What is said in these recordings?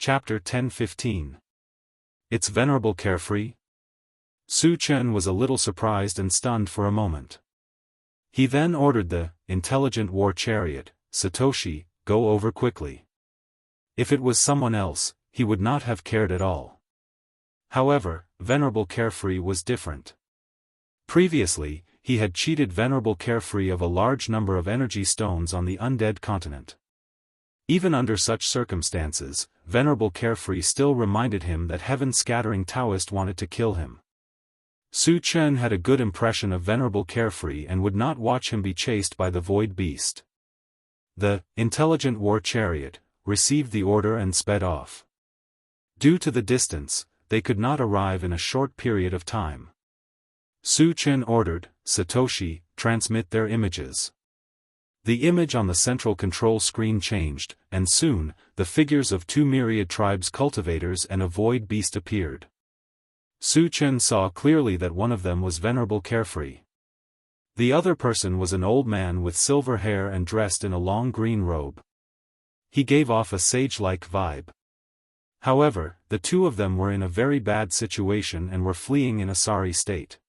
Chapter 10-15. It's venerable carefree? Su Chen was a little surprised and stunned for a moment. He then ordered the intelligent war chariot, Satoshi, go over quickly. If it was someone else, he would not have cared at all. However, venerable carefree was different. Previously, he had cheated venerable carefree of a large number of energy stones on the undead continent. Even under such circumstances, venerable carefree still reminded him that heaven-scattering Daoist wanted to kill him. Su Chen had a good impression of venerable carefree and would not watch him be chased by the void beast. The intelligent war chariot received the order and sped off. Due to the distance, they could not arrive in a short period of time. Su Chen ordered, Satoshi, transmit their images. The image on the central control screen changed, and soon, the figures of 2 myriad tribes cultivators and a void beast appeared. Su Chen saw clearly that one of them was venerable carefree. The other person was an old man with silver hair and dressed in a long green robe. He gave off a sage-like vibe. However, the two of them were in a very bad situation and were fleeing in a sorry state.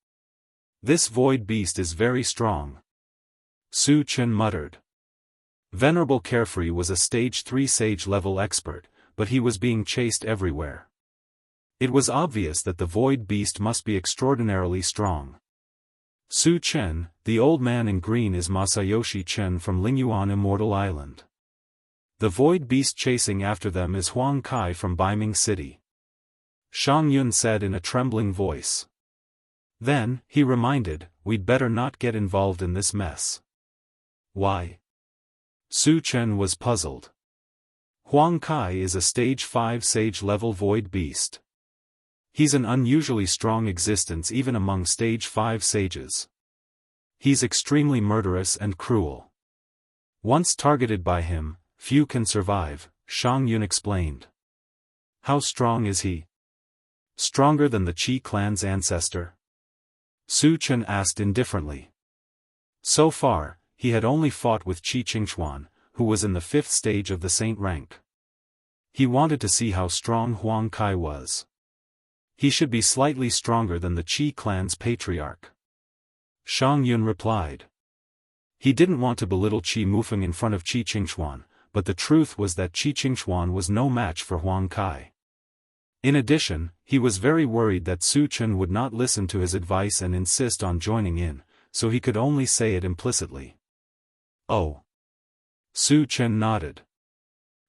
This void beast is very strong, Su Chen muttered. Venerable carefree was a stage 3 sage-level expert, but he was being chased everywhere. It was obvious that the void beast must be extraordinarily strong. Su Chen, the old man in green, is Masayoshi Chen from Lingyuan Immortal Island. The void beast chasing after them is Huang Kai from Baiming City. Shang Yun said in a trembling voice. Then, he reminded, we'd better not get involved in this mess. Why? Su Chen was puzzled. Huang Kai is a stage 5 sage-level void beast. He's an unusually strong existence even among stage 5 sages. He's extremely murderous and cruel. Once targeted by him, few can survive, Shang Yun explained. How strong is he? Stronger than the Qi clan's ancestor? Su Chen asked indifferently. So far, he had only fought with Qi Qingxuan, who was in the 5th stage of the saint rank. He wanted to see how strong Huang Kai was. He should be slightly stronger than the Qi clan's patriarch. Shang Yun replied. He didn't want to belittle Qi Mufeng in front of Qi Qingxuan, but the truth was that Qi Qingxuan was no match for Huang Kai. In addition, he was very worried that Su Chen would not listen to his advice and insist on joining in, so he could only say it implicitly. Oh. Su Chen nodded.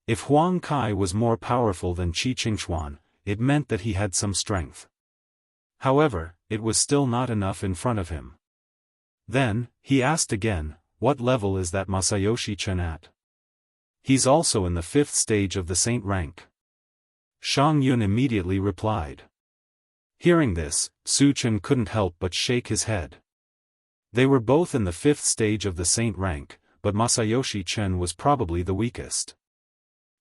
If Huang Kai was more powerful than Qi Qingxuan, it meant that he had some strength. However, it was still not enough in front of him. Then, he asked again, what level is that Masayoshi Chen at? He's also in the 5th stage of the saint rank. Shang Yun immediately replied. Hearing this, Su Chen couldn't help but shake his head. They were both in the 5th stage of the saint rank, but Masayoshi Chen was probably the weakest.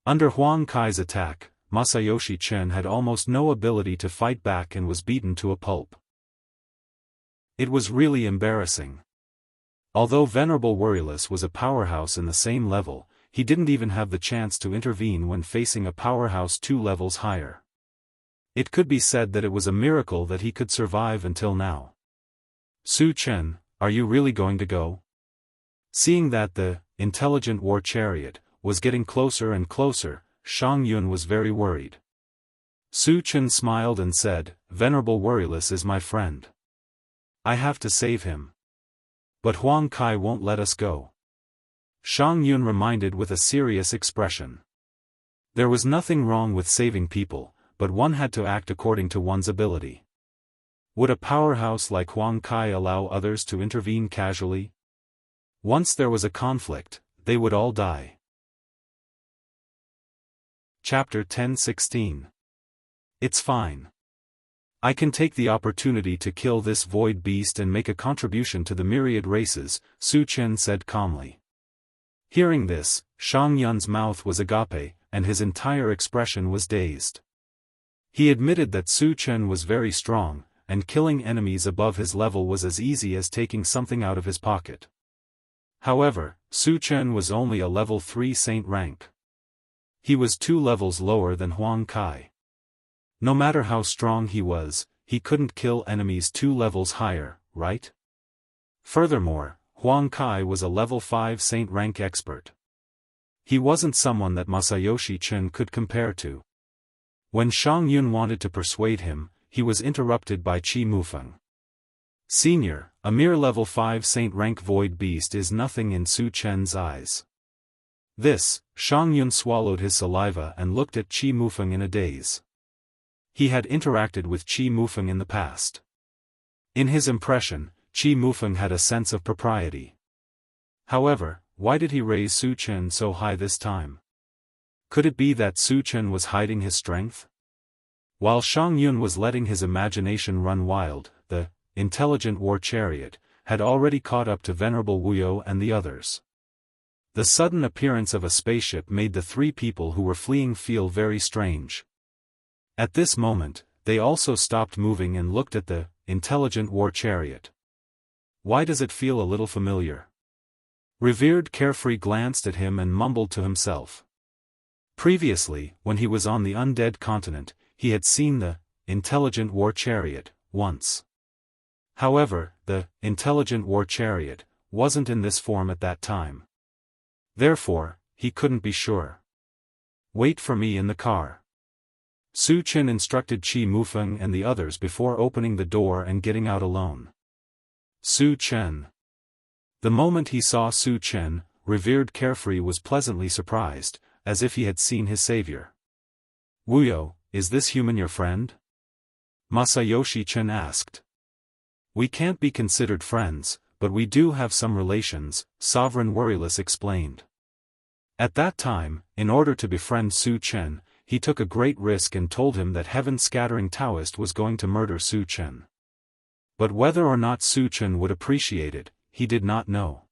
Under Huang Kai's attack, Masayoshi Chen had almost no ability to fight back and was beaten to a pulp. It was really embarrassing. Although Venerable Warriorless was a powerhouse in the same level, he didn't even have the chance to intervene when facing a powerhouse 2 levels higher. It could be said that it was a miracle that he could survive until now. Su Chen, are you really going to go? Seeing that the intelligent war chariot was getting closer and closer, Shang Yun was very worried. Su Chen smiled and said, Venerable Warriorless is my friend. I have to save him. But Huang Kai won't let us go. Shang Yun reminded with a serious expression. There was nothing wrong with saving people, but one had to act according to one's ability. Would a powerhouse like Huang Kai allow others to intervene casually? Once there was a conflict, they would all die. Chapter 10-16. It's fine. I can take the opportunity to kill this void beast and make a contribution to the myriad races, Su Chen said calmly. Hearing this, Shang Yun's mouth was agape, and his entire expression was dazed. He admitted that Su Chen was very strong, and killing enemies above his level was as easy as taking something out of his pocket. However, Su Chen was only a level 3 saint rank. He was 2 levels lower than Huang Kai. No matter how strong he was, he couldn't kill enemies 2 levels higher, right? Furthermore, Huang Kai was a level 5 saint rank expert. He wasn't someone that Masayoshi Chen could compare to. When Shang Yun wanted to persuade him, he was interrupted by Qi Mufeng. Senior, a mere level 5 saint rank void beast is nothing in Su Chen's eyes. This, Shang Yun swallowed his saliva and looked at Qi Mufeng in a daze. He had interacted with Qi Mufeng in the past. In his impression, Qi Mufeng had a sense of propriety. However, why did he raise Su Chen so high this time? Could it be that Su Chen was hiding his strength? While Shang Yun was letting his imagination run wild, the intelligent war chariot had already caught up to Venerable Wuyo and the others. The sudden appearance of a spaceship made the 3 people who were fleeing feel very strange. At this moment, they also stopped moving and looked at the intelligent war chariot. Why does it feel a little familiar? Revered Carefree glanced at him and mumbled to himself. Previously, when he was on the undead continent, he had seen the intelligent war chariot once. However, the intelligent war chariot wasn't in this form at that time. Therefore, he couldn't be sure. Wait for me in the car. Su Chen instructed Qi Mufeng and the others before opening the door and getting out alone. Su Chen. The moment he saw Su Chen, Revered Carefree was pleasantly surprised, as if he had seen his savior. Wuyo, is this human your friend? Masayoshi Chen asked. We can't be considered friends, but we do have some relations, Sovereign Worryless explained. At that time, in order to befriend Su Chen, he took a great risk and told him that heaven-scattering Daoist was going to murder Su Chen. But whether or not Su Chen would appreciate it, he did not know.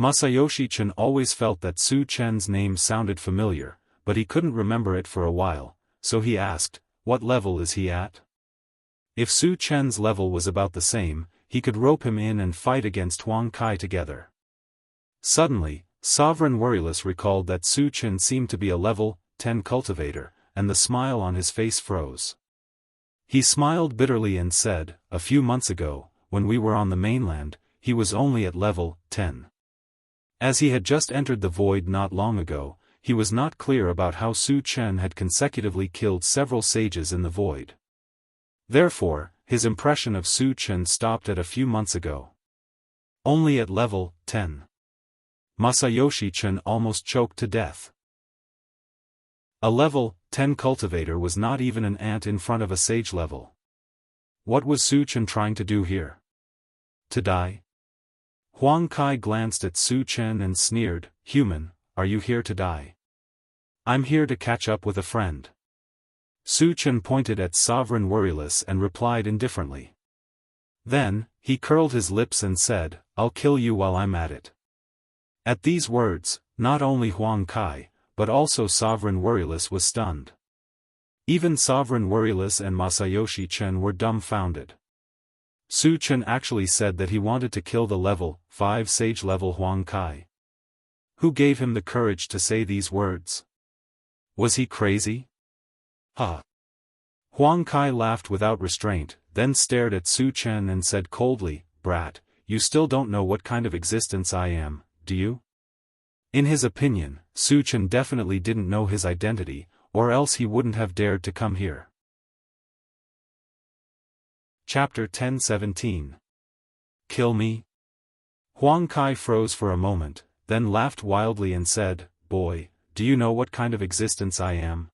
Masayoshi Chen always felt that Su Chen's name sounded familiar, but he couldn't remember it for a while, so he asked, what level is he at? If Su Chen's level was about the same, he could rope him in and fight against Huang Kai together. Suddenly, Sovereign Worryless recalled that Su Chen seemed to be a level 10 cultivator, and the smile on his face froze. He smiled bitterly and said, a few months ago, when we were on the mainland, he was only at level 10. As he had just entered the void not long ago, he was not clear about how Su Chen had consecutively killed several sages in the void. Therefore, his impression of Su Chen stopped at a few months ago. Only at level 10. Masayoshi Chen almost choked to death. A level 10 cultivator was not even an ant in front of a sage level. What was Su Chen trying to do here? To die? Huang Kai glanced at Su Chen and sneered, human, are you here to die? I'm here to catch up with a friend. Su Chen pointed at Sovereign Worryless and replied indifferently. Then, he curled his lips and said, I'll kill you while I'm at it. At these words, not only Huang Kai, but also Sovereign Worryless was stunned. Even Sovereign Worryless and Masayoshi Chen were dumbfounded. Su Chen actually said that he wanted to kill the level 5 sage level Huang Kai. Who gave him the courage to say these words? Was he crazy? Ha! Huang Kai laughed without restraint, then stared at Su Chen and said coldly, brat, you still don't know what kind of existence I am, do you? In his opinion, Su Chen definitely didn't know his identity, or else he wouldn't have dared to come here. Chapter 1017. Kill me? Huang Kai froze for a moment, then laughed wildly and said, boy, do you know what kind of existence I am?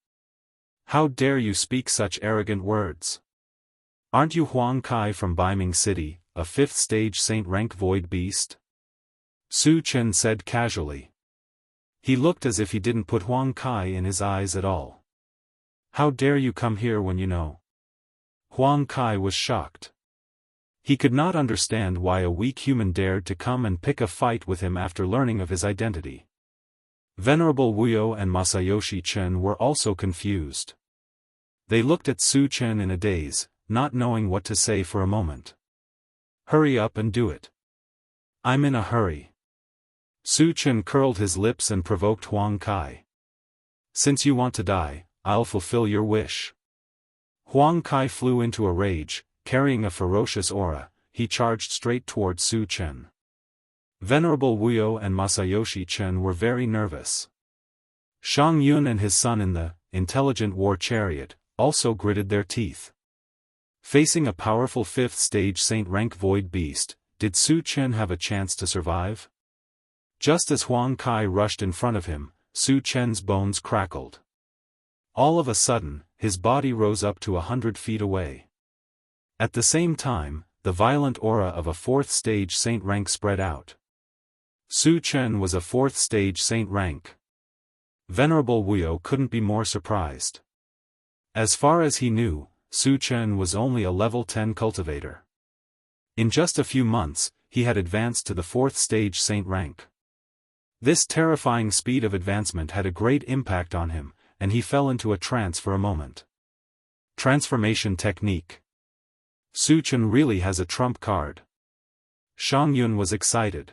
How dare you speak such arrogant words? Aren't you Huang Kai from Baiming City, a 5th stage saint rank void beast? Su Chen said casually. He looked as if he didn't put Huang Kai in his eyes at all. How dare you come here when you know? Huang Kai was shocked. He could not understand why a weak human dared to come and pick a fight with him after learning of his identity. Venerable Wuyo and Masayoshi Chen were also confused. They looked at Su Chen in a daze, not knowing what to say for a moment. Hurry up and do it. I'm in a hurry. Su Chen curled his lips and provoked Huang Kai. Since you want to die, I'll fulfill your wish. Huang Kai flew into a rage, carrying a ferocious aura. He charged straight toward Su Chen. Venerable Wuyo and Masayoshi Chen were very nervous. Shang Yun and his son in the intelligent war chariot also gritted their teeth. Facing a powerful 5th stage saint rank void beast, did Su Chen have a chance to survive? Just as Huang Kai rushed in front of him, Su Chen's bones crackled. All of a sudden, his body rose up to 100 feet away. At the same time, the violent aura of a 4th stage saint rank spread out. Su Chen was a 4th stage saint rank. Venerable Wuyo couldn't be more surprised. As far as he knew, Su Chen was only a level 10 cultivator. In just a few months, he had advanced to the 4th stage saint rank. This terrifying speed of advancement had a great impact on him, and he fell into a trance for a moment. Transformation technique. Su Chen really has a trump card. Shang Yun was excited.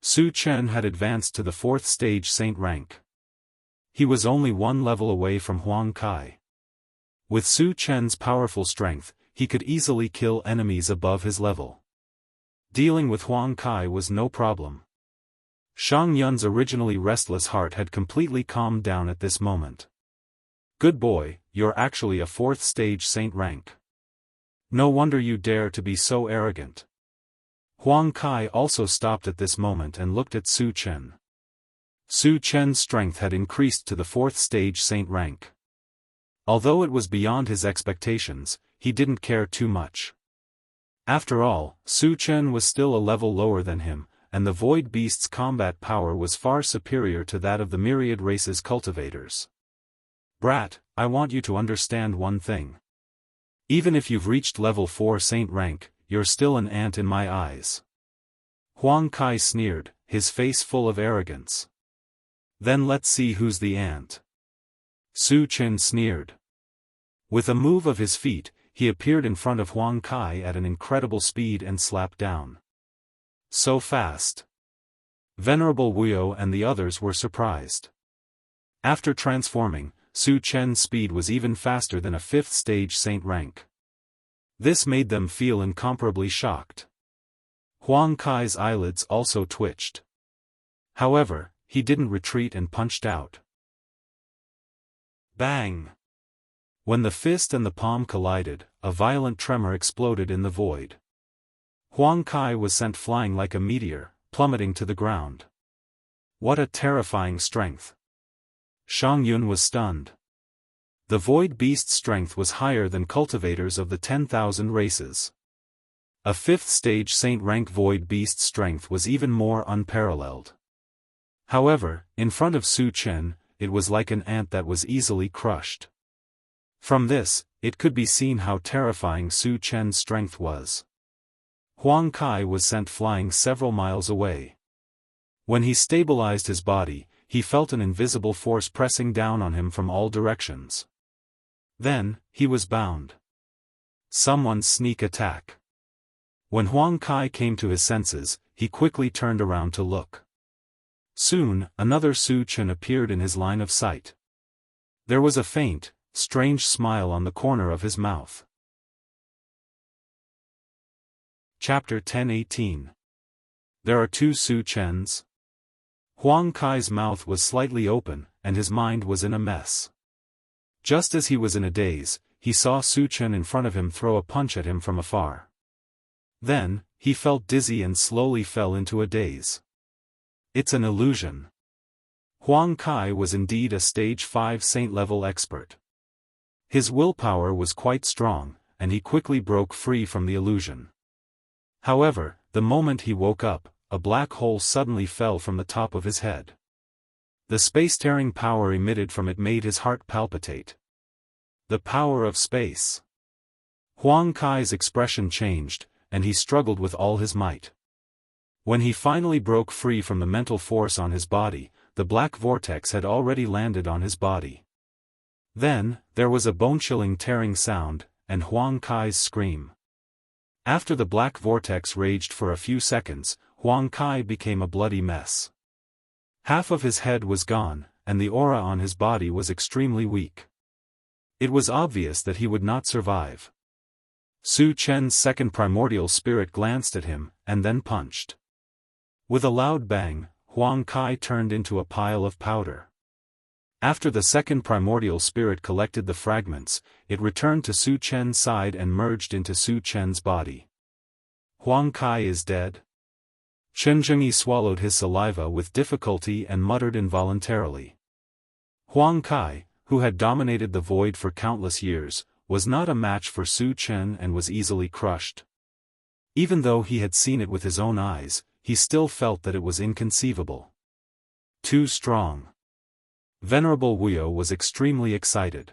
Su Chen had advanced to the 4th stage saint rank. He was only one level away from Huang Kai. With Su Chen's powerful strength, he could easily kill enemies above his level. Dealing with Huang Kai was no problem. Shang Yun's originally restless heart had completely calmed down at this moment. Good boy, you're actually a 4th stage saint rank. No wonder you dare to be so arrogant. Huang Kai also stopped at this moment and looked at Su Chen. Su Chen's strength had increased to the 4th stage saint rank. Although it was beyond his expectations, he didn't care too much. After all, Su Chen was still a level lower than him, and the Void Beast's combat power was far superior to that of the myriad races cultivators. Brat, I want you to understand one thing. Even if you've reached level 4 saint rank, you're still an ant in my eyes. Huang Kai sneered, his face full of arrogance. Then let's see who's the ant. Su Chen sneered. With a move of his feet, he appeared in front of Huang Kai at an incredible speed and slapped down. So fast. Venerable Wuyo and the others were surprised. After transforming, Su Chen's speed was even faster than a 5th stage saint rank. This made them feel incomparably shocked. Huang Kai's eyelids also twitched. However, he didn't retreat and punched out. Bang! When the fist and the palm collided, a violent tremor exploded in the void. Huang Kai was sent flying like a meteor, plummeting to the ground. What a terrifying strength! Shang Yun was stunned. The Void Beast's strength was higher than cultivators of the 10,000 races. A 5th stage saint rank Void Beast's strength was even more unparalleled. However, in front of Su Chen, it was like an ant that was easily crushed. From this, it could be seen how terrifying Su Chen's strength was. Huang Kai was sent flying several miles away. When he stabilized his body, he felt an invisible force pressing down on him from all directions. Then, he was bound. Someone's sneak attack. When Huang Kai came to his senses, he quickly turned around to look. Soon, another Su Chen appeared in his line of sight. There was a faint, strange smile on the corner of his mouth. Chapter 1018. There are two Su Chens. Huang Kai's mouth was slightly open, and his mind was in a mess. Just as he was in a daze, he saw Su Chen in front of him throw a punch at him from afar. Then, he felt dizzy and slowly fell into a daze. It's an illusion. Huang Kai was indeed a stage 5 saint-level expert. His willpower was quite strong, and he quickly broke free from the illusion. However, the moment he woke up, a black hole suddenly fell from the top of his head. The space-tearing power emitted from it made his heart palpitate. The power of space. Huang Kai's expression changed, and he struggled with all his might. When he finally broke free from the mental force on his body, the black vortex had already landed on his body. Then, there was a bone-chilling tearing sound, and Huang Kai's scream. After the black vortex raged for a few seconds, Huang Kai became a bloody mess. Half of his head was gone, and the aura on his body was extremely weak. It was obvious that he would not survive. Su Chen's second primordial spirit glanced at him, and then punched. With a loud bang, Huang Kai turned into a pile of powder. After the second primordial spirit collected the fragments, it returned to Su Chen's side and merged into Su Chen's body. Huang Kai is dead? Chen Zhengyi swallowed his saliva with difficulty and muttered involuntarily. Huang Kai, who had dominated the void for countless years, was not a match for Su Chen and was easily crushed. Even though he had seen it with his own eyes, he still felt that it was inconceivable. Too strong. Venerable Wuyo was extremely excited.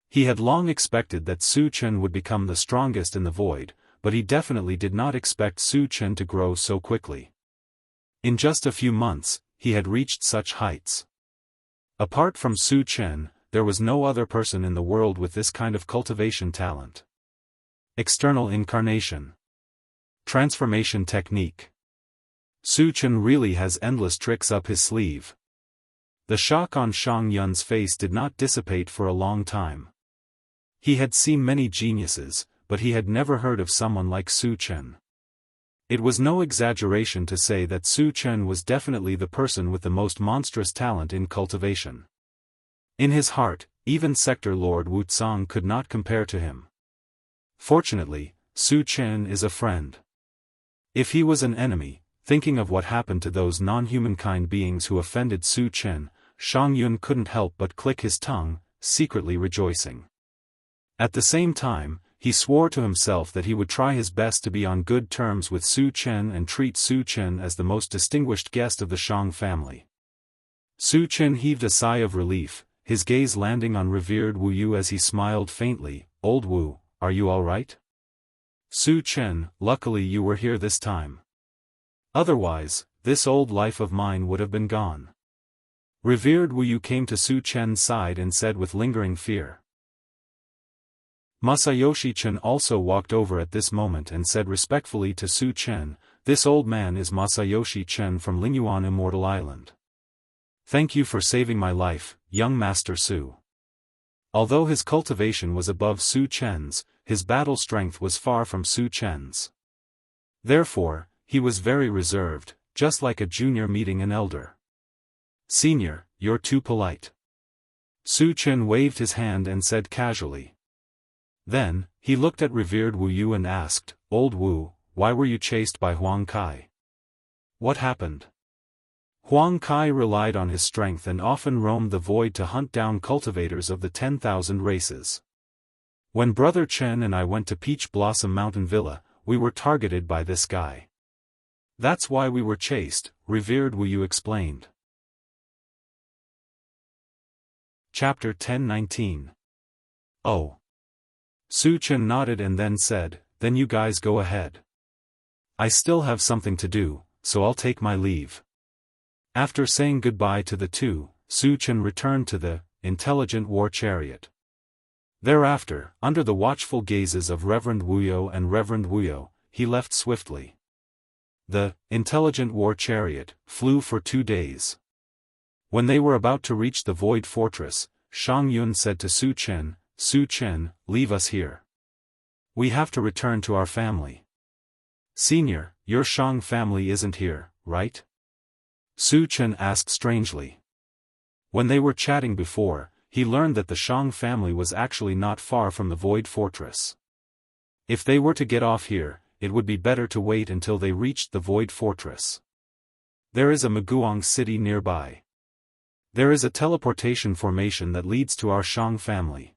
He had long expected that Su Chen would become the strongest in the void, but he definitely did not expect Su Chen to grow so quickly. In just a few months, he had reached such heights. Apart from Su Chen, there was no other person in the world with this kind of cultivation talent. External incarnation. Transformation technique. Su Chen really has endless tricks up his sleeve. The shock on Shang Yun's face did not dissipate for a long time. He had seen many geniuses, but he had never heard of someone like Su Chen. It was no exaggeration to say that Su Chen was definitely the person with the most monstrous talent in cultivation. In his heart, even Sector Lord Wu Tsang could not compare to him. Fortunately, Su Chen is a friend. If he was an enemy, thinking of what happened to those non-humankind beings who offended Su Chen, Shang Yun couldn't help but click his tongue, secretly rejoicing. At the same time, he swore to himself that he would try his best to be on good terms with Su Chen and treat Su Chen as the most distinguished guest of the Shang family. Su Chen heaved a sigh of relief, his gaze landing on revered Wu Yu as he smiled faintly. "Old Wu, are you all right?" "Su Chen, luckily you were here this time. Otherwise, this old life of mine would have been gone." Revered Wu Yu came to Su Chen's side and said with lingering fear. Masayoshi Chen also walked over at this moment and said respectfully to Su Chen, "This old man is Masayoshi Chen from Lingyuan Immortal Island. Thank you for saving my life, young Master Su." Although his cultivation was above Su Chen's, his battle strength was far from Su Chen's. Therefore, he was very reserved, just like a junior meeting an elder. "Senior, you're too polite." Su Chen waved his hand and said casually. Then, he looked at revered Wu Yu and asked, "Old Wu, why were you chased by Huang Kai? What happened?" Huang Kai relied on his strength and often roamed the void to hunt down cultivators of the 10,000 races. When Brother Chen and I went to Peach Blossom Mountain Villa, we were targeted by this guy. That's why we were chased, revered Wu Yu explained. Chapter 10:19. Oh. Su Chen nodded and then said, "Then you guys go ahead. I still have something to do, so I'll take my leave." After saying goodbye to the two, Su Chen returned to the intelligent war chariot. Thereafter, under the watchful gazes of Reverend Wuyo and Reverend Wuyo, he left swiftly. The intelligent war chariot flew for 2 days. When they were about to reach the Void Fortress, Shang Yun said to Su Chen, "Su Chen, leave us here. We have to return to our family." "Senior, your Shang family isn't here, right?" Su Chen asked strangely. When they were chatting before, he learned that the Shang family was actually not far from the Void Fortress. If they were to get off here, it would be better to wait until they reached the Void Fortress. There is a Maguang city nearby. There is a teleportation formation that leads to our Shang family.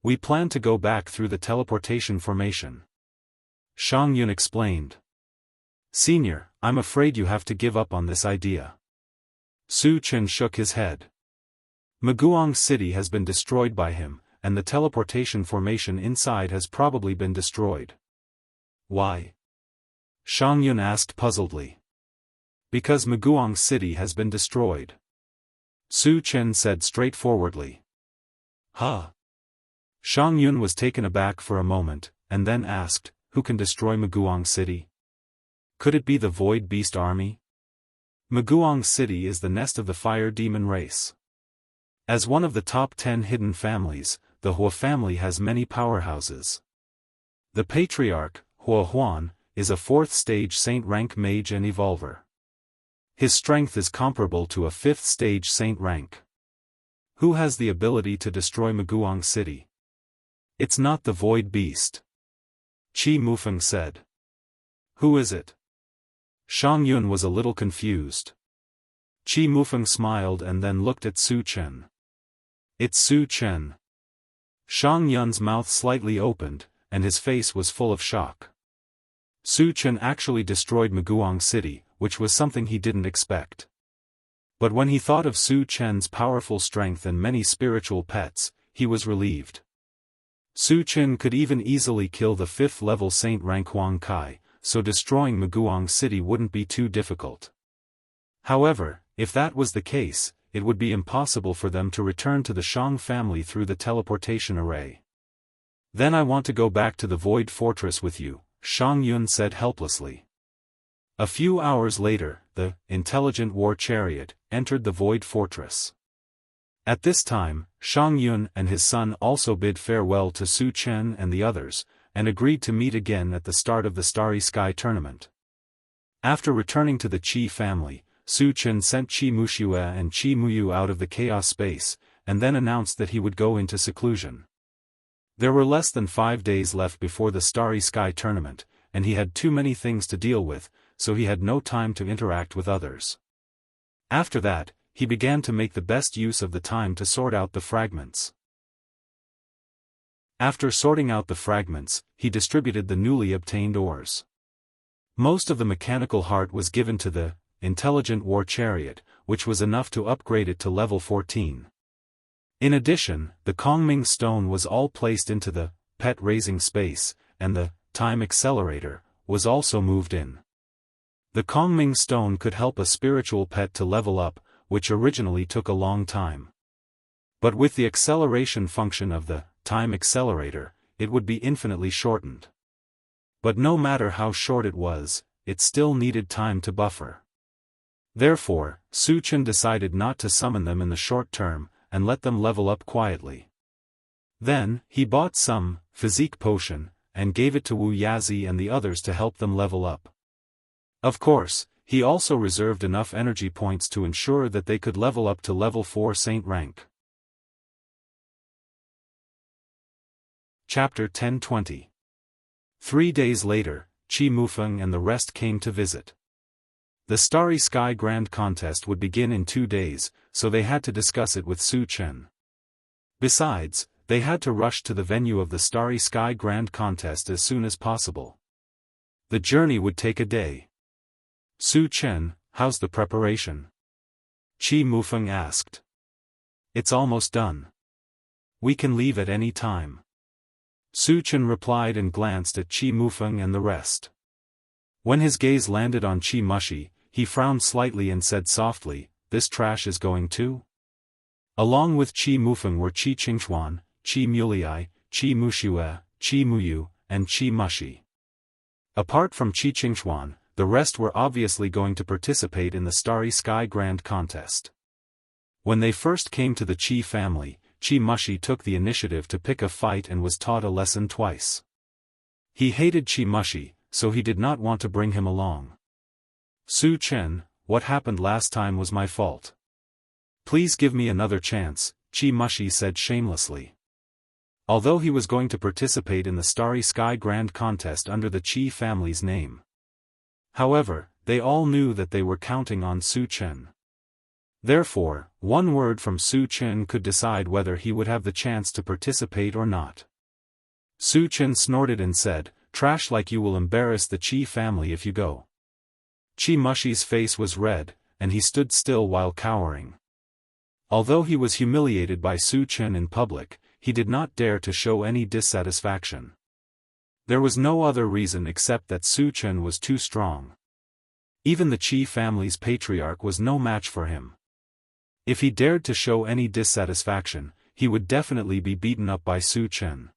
We plan to go back through the teleportation formation. Shang Yun explained. "Senior, I'm afraid you have to give up on this idea." Su Chen shook his head. Maguang City has been destroyed by him, and the teleportation formation inside has probably been destroyed. "Why?" Shang Yun asked puzzledly. "Because Maguang City has been destroyed," Su Chen said straightforwardly. "Huh?" Shang Yun was taken aback for a moment, and then asked, "Who can destroy Maguang City? Could it be the Void Beast Army?" Maguang City is the nest of the fire demon race. As one of the top 10 hidden families, the Hua family has many powerhouses. The patriarch, Hua Huan, is a 4th stage saint rank mage and evolver. His strength is comparable to a 5th stage saint rank. Who has the ability to destroy Maguang City? It's not the Void Beast. Qi Mufeng said. Who is it? Shang Yun was a little confused. Qi Mufeng smiled and then looked at Su Chen. It's Su Chen. Shang Yun's mouth slightly opened, and his face was full of shock. Su Chen actually destroyed Maguang City, which was something he didn't expect. But when he thought of Su Chen's powerful strength and many spiritual pets, he was relieved. Su Chen could even easily kill the 5th level saint rank Huang Kai, so destroying Maguang City wouldn't be too difficult. However, if that was the case, it would be impossible for them to return to the Shang family through the teleportation array. Then I want to go back to the Void Fortress with you, Shang Yun said helplessly. A few hours later, the intelligent war chariot entered the Void Fortress. At this time, Shang Yun and his son also bid farewell to Su Chen and the others, and agreed to meet again at the start of the Starry Sky tournament. After returning to the Qi family, Su Chen sent Qi Muxue and Qi Muyu out of the chaos space, and then announced that he would go into seclusion. There were less than 5 days left before the Starry Sky tournament, and he had too many things to deal with, so he had no time to interact with others. After that, he began to make the best use of the time to sort out the fragments. After sorting out the fragments, he distributed the newly obtained ores. Most of the mechanical heart was given to the intelligent war chariot, which was enough to upgrade it to level 14. In addition, the Kongming stone was all placed into the pet raising space, and the time accelerator was also moved in. The Kongming stone could help a spiritual pet to level up, which originally took a long time. But with the acceleration function of the time accelerator, it would be infinitely shortened. But no matter how short it was, it still needed time to buffer. Therefore, Su Chen decided not to summon them in the short term, and let them level up quietly. Then, he bought some physique potion, and gave it to Wu Yazi and the others to help them level up. Of course, he also reserved enough energy points to ensure that they could level up to level 4 saint rank. Chapter 10-20. 3 days later, Qi Mufeng and the rest came to visit. The Starry Sky Grand Contest would begin in 2 days, so they had to discuss it with Su Chen. Besides, they had to rush to the venue of the Starry Sky Grand Contest as soon as possible. The journey would take a day. Su Chen, how's the preparation? Qi Mufeng asked. It's almost done. We can leave at any time. Su Chen replied and glanced at Qi Mufeng and the rest. When his gaze landed on Qi Mushi, he frowned slightly and said softly, "This trash is going too?" Along with Qi Mufeng were Qi Qingxuan, Qi Muliai, Qi Muxue, Qi Muyu, and Qi Mushi. Apart from Qi Qingxuan, the rest were obviously going to participate in the Starry Sky Grand Contest. When they first came to the Qi family, Qi Mushi took the initiative to pick a fight and was taught a lesson twice. He hated Qi Mushi, so he did not want to bring him along. Su Chen, what happened last time was my fault. Please give me another chance, Qi Mushi said shamelessly. Although he was going to participate in the Starry Sky Grand Contest under the Qi family's name. However, they all knew that they were counting on Su Chen. Therefore, one word from Su Chen could decide whether he would have the chance to participate or not. Su Chen snorted and said, "Trash like you will embarrass the Qi family if you go." Qi Mushi's face was red, and he stood still while cowering. Although he was humiliated by Su Chen in public, he did not dare to show any dissatisfaction. There was no other reason except that Su Chen was too strong. Even the Qi family's patriarch was no match for him. If he dared to show any dissatisfaction, he would definitely be beaten up by Su Chen.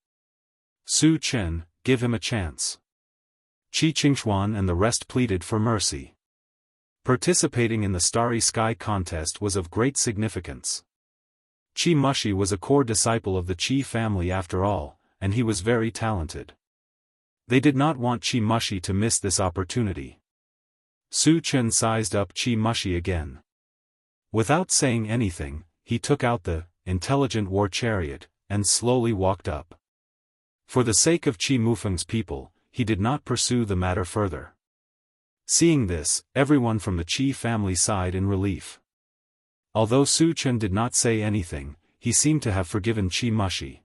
Su Chen, give him a chance. Qi Qingxuan and the rest pleaded for mercy. Participating in the Starry Sky contest was of great significance. Qi Mushi was a core disciple of the Qi family after all, and he was very talented. They did not want Qi Mushi to miss this opportunity. Su Chen sized up Qi Mushi again. Without saying anything, he took out the intelligent war chariot, and slowly walked up. For the sake of Qi Mufeng's people, he did not pursue the matter further. Seeing this, everyone from the Qi family sighed in relief. Although Su Chen did not say anything, he seemed to have forgiven Qi Mushi.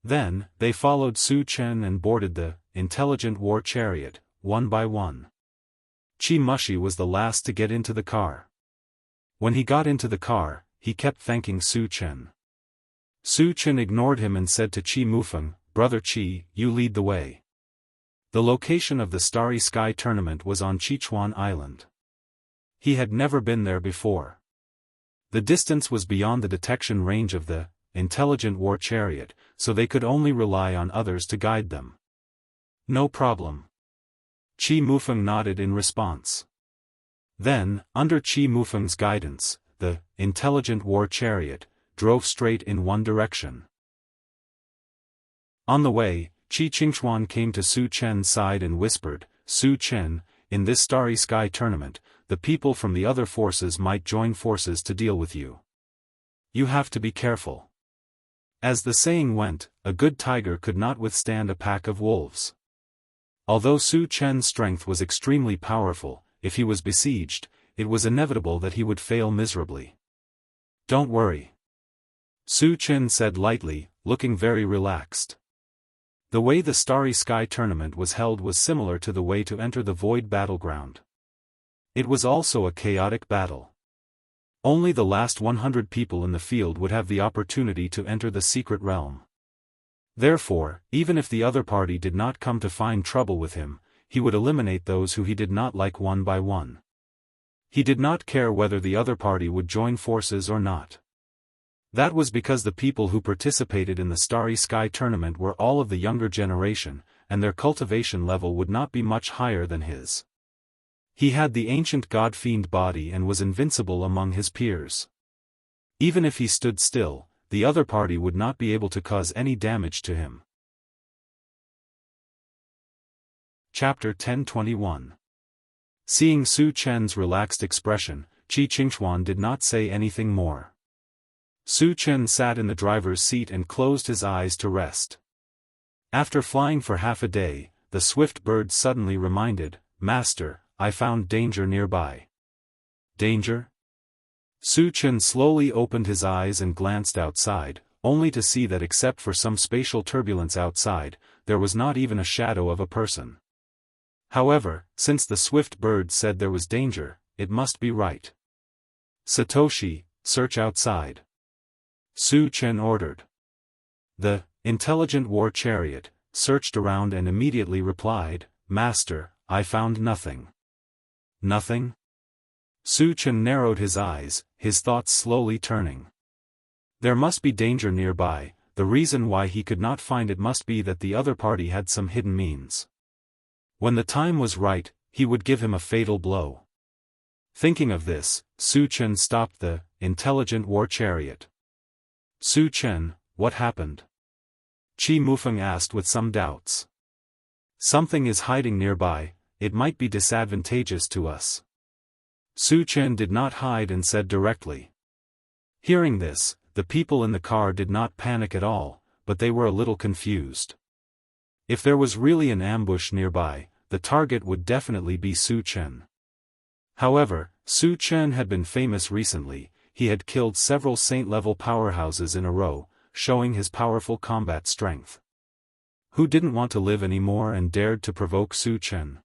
Then, they followed Su Chen and boarded the intelligent war chariot, one by one. Qi Mushi was the last to get into the car. When he got into the car, he kept thanking Su Chen. Su Chen ignored him and said to Qi Mufeng, "Brother Qi, you lead the way." The location of the Starry Sky tournament was on Qichuan Island. He had never been there before. The distance was beyond the detection range of the intelligent war chariot, so they could only rely on others to guide them. "No problem." Qi Mufeng nodded in response. Then, under Qi Mufeng's guidance, the intelligent war chariot drove straight in one direction. On the way, Qi Qingchuan came to Su Chen's side and whispered, "Su Chen, in this Starry Sky tournament, the people from the other forces might join forces to deal with you. You have to be careful." As the saying went, a good tiger could not withstand a pack of wolves. Although Su Chen's strength was extremely powerful, if he was besieged, it was inevitable that he would fail miserably. "Don't worry," Su Chen said lightly, looking very relaxed. The way the Starry Sky tournament was held was similar to the way to enter the Void battleground. It was also a chaotic battle. Only the last 100 people in the field would have the opportunity to enter the secret realm. Therefore, even if the other party did not come to find trouble with him, he would eliminate those who he did not like one by one. He did not care whether the other party would join forces or not. That was because the people who participated in the Starry Sky tournament were all of the younger generation, and their cultivation level would not be much higher than his. He had the ancient god-fiend body and was invincible among his peers. Even if he stood still, the other party would not be able to cause any damage to him. Chapter 1021. Seeing Su Chen's relaxed expression, Qi Qingchuan did not say anything more. Su Chen sat in the driver's seat and closed his eyes to rest. After flying for half a day, the swift bird suddenly reminded, "Master, I found danger nearby." "Danger?" Su Chen slowly opened his eyes and glanced outside, only to see that except for some spatial turbulence outside, there was not even a shadow of a person. However, since the swift bird said there was danger, it must be right. "Satoshi, search outside," Su Chen ordered. The intelligent war chariot searched around and immediately replied, "Master, I found nothing." "Nothing?" Su Chen narrowed his eyes, his thoughts slowly turning. There must be danger nearby. The reason why he could not find it must be that the other party had some hidden means. When the time was right, he would give him a fatal blow. Thinking of this, Su Chen stopped the intelligent war chariot. "Su Chen, what happened?" Qi Mufeng asked with some doubts. "Something is hiding nearby, it might be disadvantageous to us." Su Chen did not hide and said directly. Hearing this, the people in the car did not panic at all, but they were a little confused. If there was really an ambush nearby, the target would definitely be Su Chen. However, Su Chen had been famous recently. He had killed several saint-level powerhouses in a row, showing his powerful combat strength. Who didn't want to live anymore and dared to provoke Su Chen?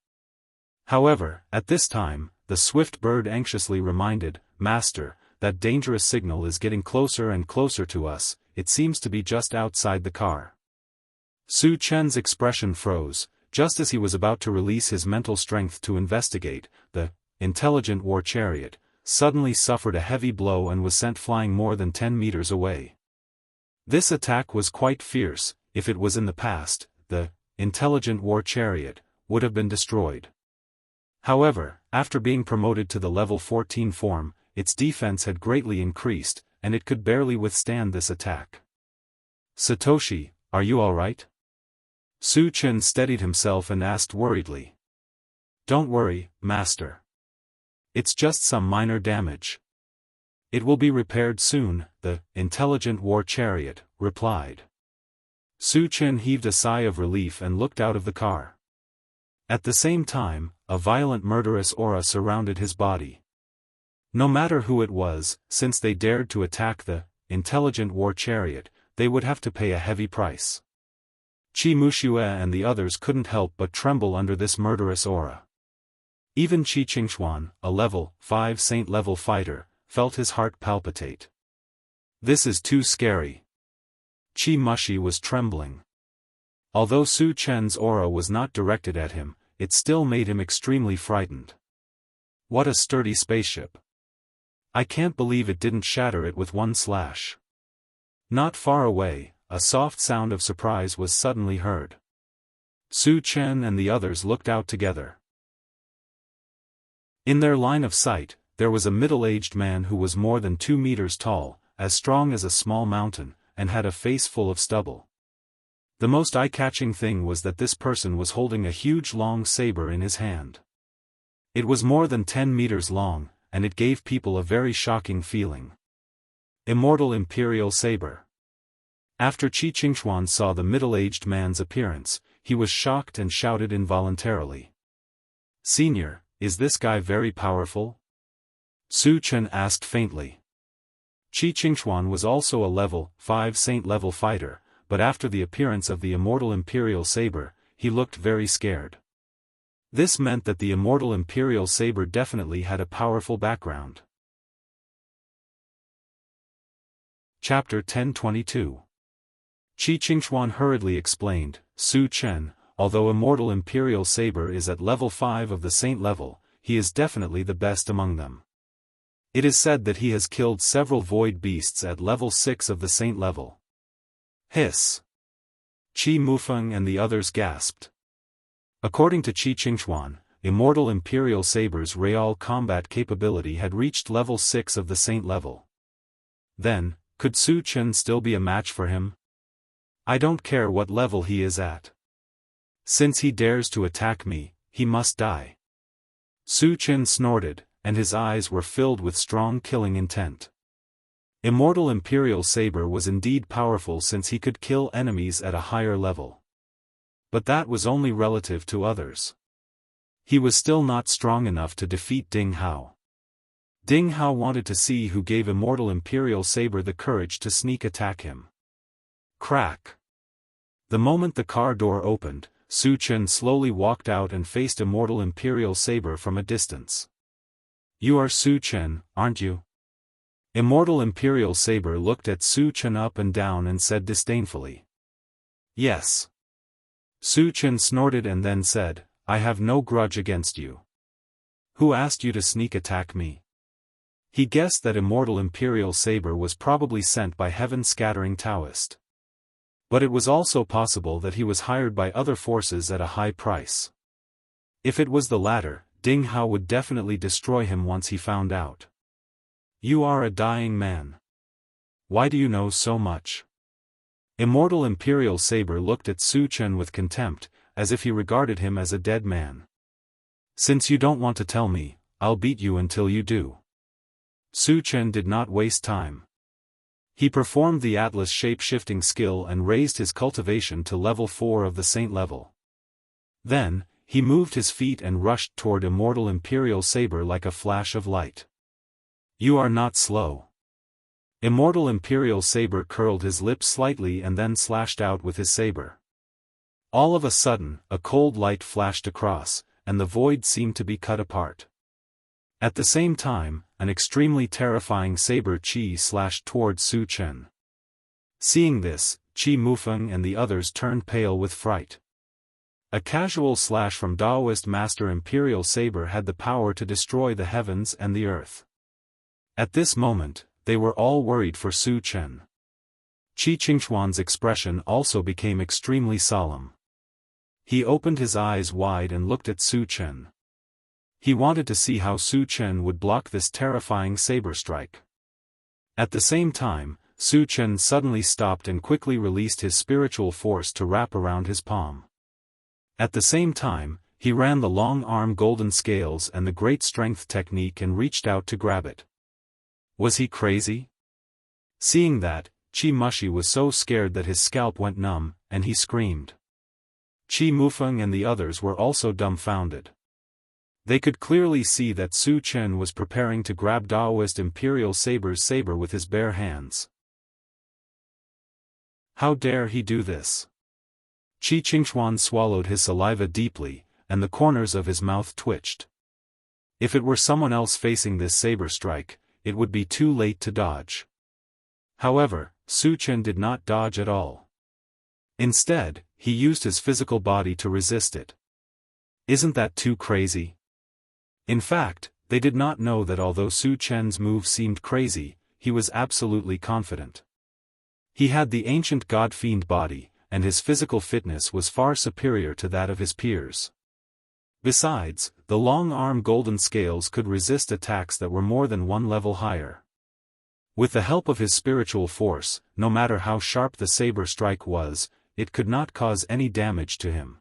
However, at this time, the swift bird anxiously reminded, "Master, that dangerous signal is getting closer and closer to us, it seems to be just outside the car." Su Chen's expression froze. Just as he was about to release his mental strength to investigate, the intelligent war chariot suddenly suffered a heavy blow and was sent flying more than 10 meters away. This attack was quite fierce. If it was in the past, the intelligent war chariot would have been destroyed. However, after being promoted to the level 14 form, its defense had greatly increased, and it could barely withstand this attack. Satoshi, are you alright? Su Chen steadied himself and asked worriedly. Don't worry, master. It's just some minor damage. It will be repaired soon, the intelligent war chariot replied. Su Chen heaved a sigh of relief and looked out of the car. At the same time, a violent murderous aura surrounded his body. No matter who it was, since they dared to attack the intelligent war chariot, they would have to pay a heavy price. Qi Muxue and the others couldn't help but tremble under this murderous aura. Even Qi Qingxuan, a level 5 saint-level fighter, felt his heart palpitate. This is too scary. Qi Muxi was trembling. Although Su Chen's aura was not directed at him, it still made him extremely frightened. What a sturdy spaceship. I can't believe it didn't shatter it with one slash. Not far away, a soft sound of surprise was suddenly heard. Su Chen and the others looked out together. In their line of sight, there was a middle-aged man who was more than 2 meters tall, as strong as a small mountain, and had a face full of stubble. The most eye-catching thing was that this person was holding a huge long saber in his hand. It was more than 10 meters long, and it gave people a very shocking feeling. Immortal Imperial Saber. After Qi Qingxuan saw the middle-aged man's appearance, he was shocked and shouted involuntarily. Senior, is this guy very powerful? Su Chen asked faintly. Qi Qingxuan was also a level 5 saint-level fighter, but after the appearance of the Immortal Imperial Saber, he looked very scared. This meant that the Immortal Imperial Saber definitely had a powerful background. Chapter 1022. Qi Qingxuan hurriedly explained, Su Chen, although Immortal Imperial Saber is at level 5 of the Saint level, he is definitely the best among them. It is said that he has killed several void beasts at level 6 of the Saint level. Hiss. Qi Mufeng and the others gasped. According to Qi Qingxuan, Immortal Imperial Saber's real combat capability had reached level 6 of the Saint level. Then, could Su Chen still be a match for him? I don't care what level he is at. Since he dares to attack me, he must die. Su Chen snorted, and his eyes were filled with strong killing intent. Immortal Imperial Saber was indeed powerful since he could kill enemies at a higher level. But that was only relative to others. He was still not strong enough to defeat Ding Hao. Ding Hao wanted to see who gave Immortal Imperial Saber the courage to sneak attack him. Crack. The moment the car door opened, Su Chen slowly walked out and faced Immortal Imperial Saber from a distance. You are Su Chen, aren't you? Immortal Imperial Saber looked at Su Chen up and down and said disdainfully. Yes. Su Chen snorted and then said, I have no grudge against you. Who asked you to sneak attack me? He guessed that Immortal Imperial Saber was probably sent by heaven-scattering Daoist. But it was also possible that he was hired by other forces at a high price. If it was the latter, Ding Hao would definitely destroy him once he found out. You are a dying man. Why do you know so much? Immortal Imperial Saber looked at Su Chen with contempt, as if he regarded him as a dead man. Since you don't want to tell me, I'll beat you until you do. Su Chen did not waste time. He performed the Atlas shape-shifting skill and raised his cultivation to level 4 of the Saint level. Then, he moved his feet and rushed toward Immortal Imperial Saber like a flash of light. You are not slow. Immortal Imperial Saber curled his lips slightly and then slashed out with his saber. All of a sudden, a cold light flashed across, and the void seemed to be cut apart. At the same time, an extremely terrifying saber chi slashed toward Su Chen. Seeing this, Qi Mufeng and the others turned pale with fright. A casual slash from Daoist Master Imperial Saber had the power to destroy the heavens and the earth. At this moment, they were all worried for Su Chen. Qi Qingxuan's expression also became extremely solemn. He opened his eyes wide and looked at Su Chen. He wanted to see how Su Chen would block this terrifying saber strike. At the same time, Su Chen suddenly stopped and quickly released his spiritual force to wrap around his palm. At the same time, he ran the long arm golden scales and the great strength technique and reached out to grab it. Was he crazy? Seeing that, Qi Mushi was so scared that his scalp went numb, and he screamed. Qi Mufeng and the others were also dumbfounded. They could clearly see that Su Chen was preparing to grab Daoist Imperial Saber's saber with his bare hands. How dare he do this? Qi Qingchuan swallowed his saliva deeply, and the corners of his mouth twitched. If it were someone else facing this saber strike, it would be too late to dodge. However, Su Chen did not dodge at all. Instead, he used his physical body to resist it. Isn't that too crazy? In fact, they did not know that although Su Chen's move seemed crazy, he was absolutely confident. He had the ancient god-fiend body, and his physical fitness was far superior to that of his peers. Besides, the long-arm golden scales could resist attacks that were more than one level higher. With the help of his spiritual force, no matter how sharp the saber strike was, it could not cause any damage to him.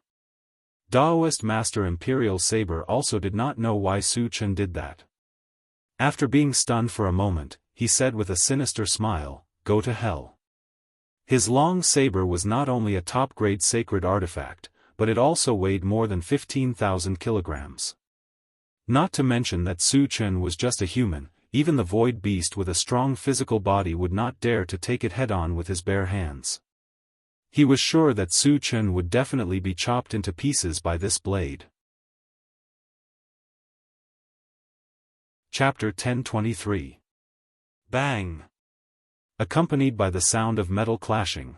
Daoist Master Imperial Saber also did not know why Su Chen did that. After being stunned for a moment, he said with a sinister smile, "Go to hell." His long saber was not only a top-grade sacred artifact, but it also weighed more than 15,000 kilograms. Not to mention that Su Chen was just a human, even the void beast with a strong physical body would not dare to take it head-on with his bare hands. He was sure that Su Chen would definitely be chopped into pieces by this blade. Chapter 1023. Bang! Accompanied by the sound of metal clashing.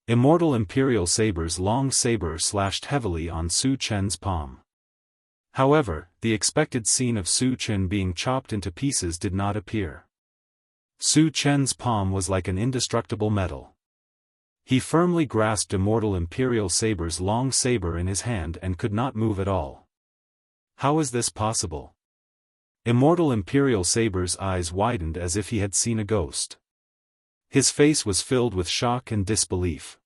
Immortal Imperial Saber's long saber slashed heavily on Su Chen's palm. However, the expected scene of Su Chen being chopped into pieces did not appear. Su Chen's palm was like an indestructible metal. He firmly grasped Immortal Imperial Saber's long saber in his hand and could not move at all. How is this possible? Immortal Imperial Saber's eyes widened as if he had seen a ghost. His face was filled with shock and disbelief.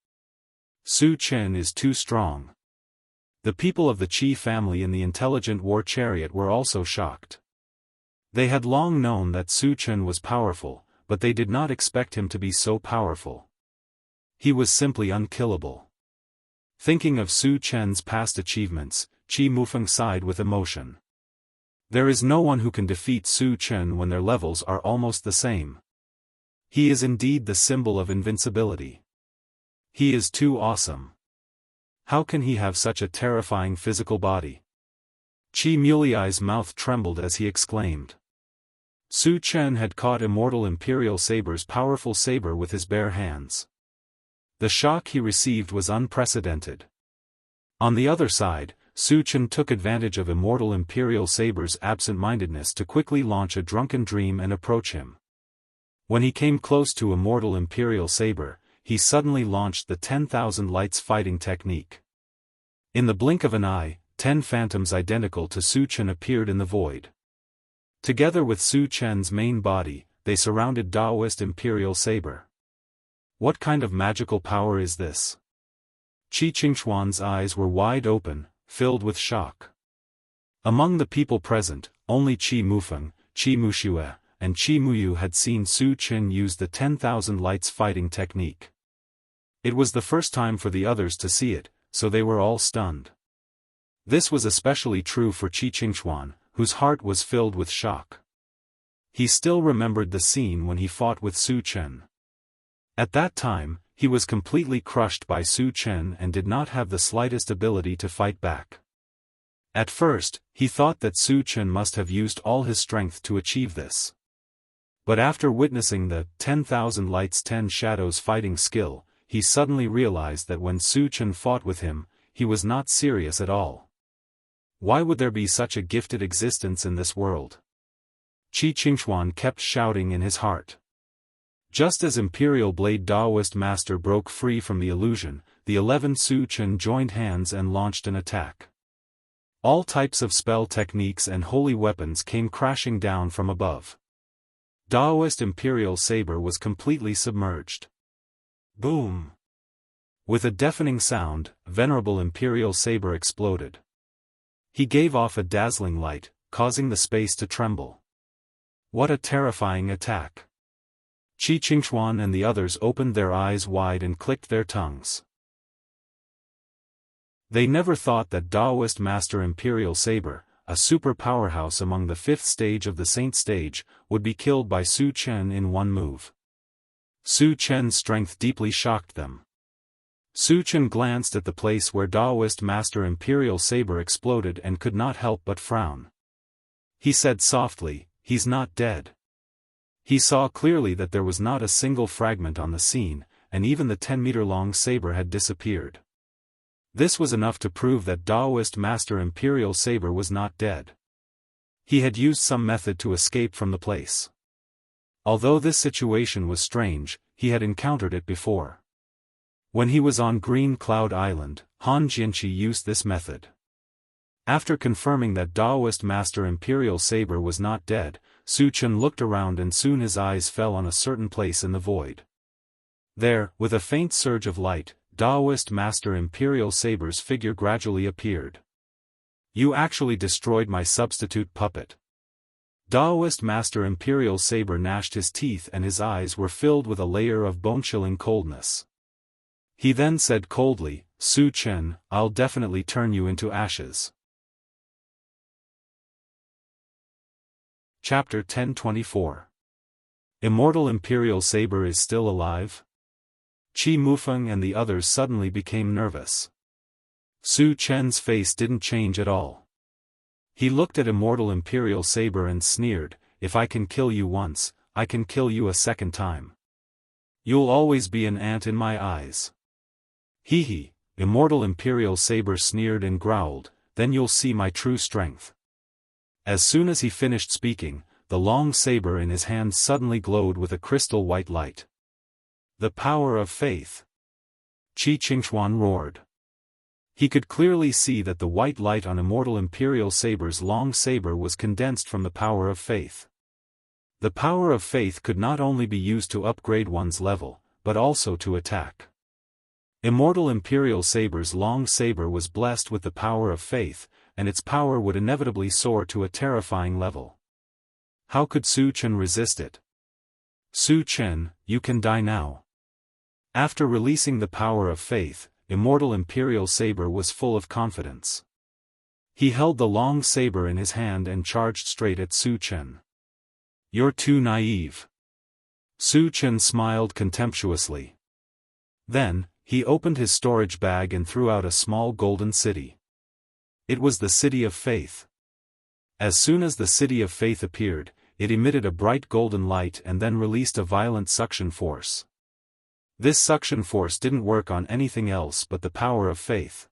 Su Chen is too strong. The people of the Qi family in the intelligent war chariot were also shocked. They had long known that Su Chen was powerful, but they did not expect him to be so powerful. He was simply unkillable. Thinking of Su Chen's past achievements, Qi Mufeng sighed with emotion. There is no one who can defeat Su Chen when their levels are almost the same. He is indeed the symbol of invincibility. He is too awesome. How can he have such a terrifying physical body? Qi Mulei's mouth trembled as he exclaimed. Su Chen had caught Immortal Imperial Saber's powerful saber with his bare hands. The shock he received was unprecedented. On the other side, Su Chen took advantage of Immortal Imperial Saber's absent-mindedness to quickly launch a drunken dream and approach him. When he came close to Immortal Imperial Saber, he suddenly launched the 10,000 lights fighting technique. In the blink of an eye, 10 phantoms identical to Su Chen appeared in the void. Together with Su Chen's main body, they surrounded Daoist Imperial Saber. What kind of magical power is this? Qi Qingchuan's eyes were wide open, filled with shock. Among the people present, only Qi Mufeng, Qi Muxue, and Qi Muyu had seen Su Chen use the 10,000 lights fighting technique. It was the first time for the others to see it, so they were all stunned. This was especially true for Qi Qingchuan, whose heart was filled with shock. He still remembered the scene when he fought with Su Chen. At that time, he was completely crushed by Su Chen and did not have the slightest ability to fight back. At first, he thought that Su Chen must have used all his strength to achieve this. But after witnessing the 10,000 lights 10 shadows fighting skill, he suddenly realized that when Su Chen fought with him, he was not serious at all. Why would there be such a gifted existence in this world? Qi Qingchuan kept shouting in his heart. Just as Imperial Blade Daoist Master broke free from the illusion, the 11 Su Chen joined hands and launched an attack. All types of spell techniques and holy weapons came crashing down from above. Daoist Imperial Saber was completely submerged. Boom! With a deafening sound, Venerable Imperial Saber exploded. He gave off a dazzling light, causing the space to tremble. What a terrifying attack! Qi Qingxuan and the others opened their eyes wide and clicked their tongues. They never thought that Daoist Master Imperial Saber, a super powerhouse among the 5th stage of the Saint stage, would be killed by Su Chen in one move. Su Chen's strength deeply shocked them. Su Chen glanced at the place where Daoist Master Imperial Saber exploded and could not help but frown. He said softly, "He's not dead." He saw clearly that there was not a single fragment on the scene, and even the 10-meter-long saber had disappeared. This was enough to prove that Daoist Master Imperial Saber was not dead. He had used some method to escape from the place. Although this situation was strange, he had encountered it before. When he was on Green Cloud Island, Han Jianqi used this method. After confirming that Daoist Master Imperial Saber was not dead, Su Chen looked around and soon his eyes fell on a certain place in the void. There, with a faint surge of light, Daoist Master Imperial Saber's figure gradually appeared. "You actually destroyed my substitute puppet." Daoist Master Imperial Saber gnashed his teeth and his eyes were filled with a layer of bone-chilling coldness. He then said coldly, "Su Chen, I'll definitely turn you into ashes." Chapter 1024. Immortal Imperial Saber is still alive? Qi Mufeng and the others suddenly became nervous. Su Chen's face didn't change at all. He looked at Immortal Imperial Saber and sneered, "If I can kill you once, I can kill you a second time. You'll always be an ant in my eyes." "Hee hee," Immortal Imperial Saber sneered and growled, "then you'll see my true strength." As soon as he finished speaking, the long saber in his hand suddenly glowed with a crystal white light. "The power of faith!" Qi Qingxuan roared. He could clearly see that the white light on Immortal Imperial Saber's long saber was condensed from the power of faith. The power of faith could not only be used to upgrade one's level, but also to attack. Immortal Imperial Saber's long saber was blessed with the power of faith, and its power would inevitably soar to a terrifying level. How could Su Chen resist it? "Su Chen, you can die now." After releasing the power of faith, Immortal Imperial Saber was full of confidence. He held the long saber in his hand and charged straight at Su Chen. "You're too naive." Su Chen smiled contemptuously. Then, he opened his storage bag and threw out a small golden city. It was the City of Faith. As soon as the City of Faith appeared, it emitted a bright golden light and then released a violent suction force. This suction force didn't work on anything else but the power of faith.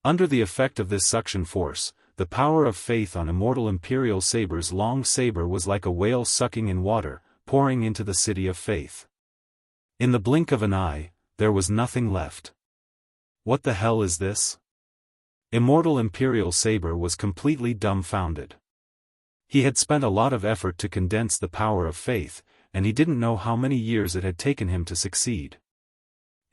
Under the effect of this suction force, the power of faith on Immortal Imperial Saber's long saber was like a whale sucking in water, pouring into the City of Faith. In the blink of an eye, there was nothing left. What the hell is this? Immortal Imperial Saber was completely dumbfounded. He had spent a lot of effort to condense the power of faith, and he didn't know how many years it had taken him to succeed.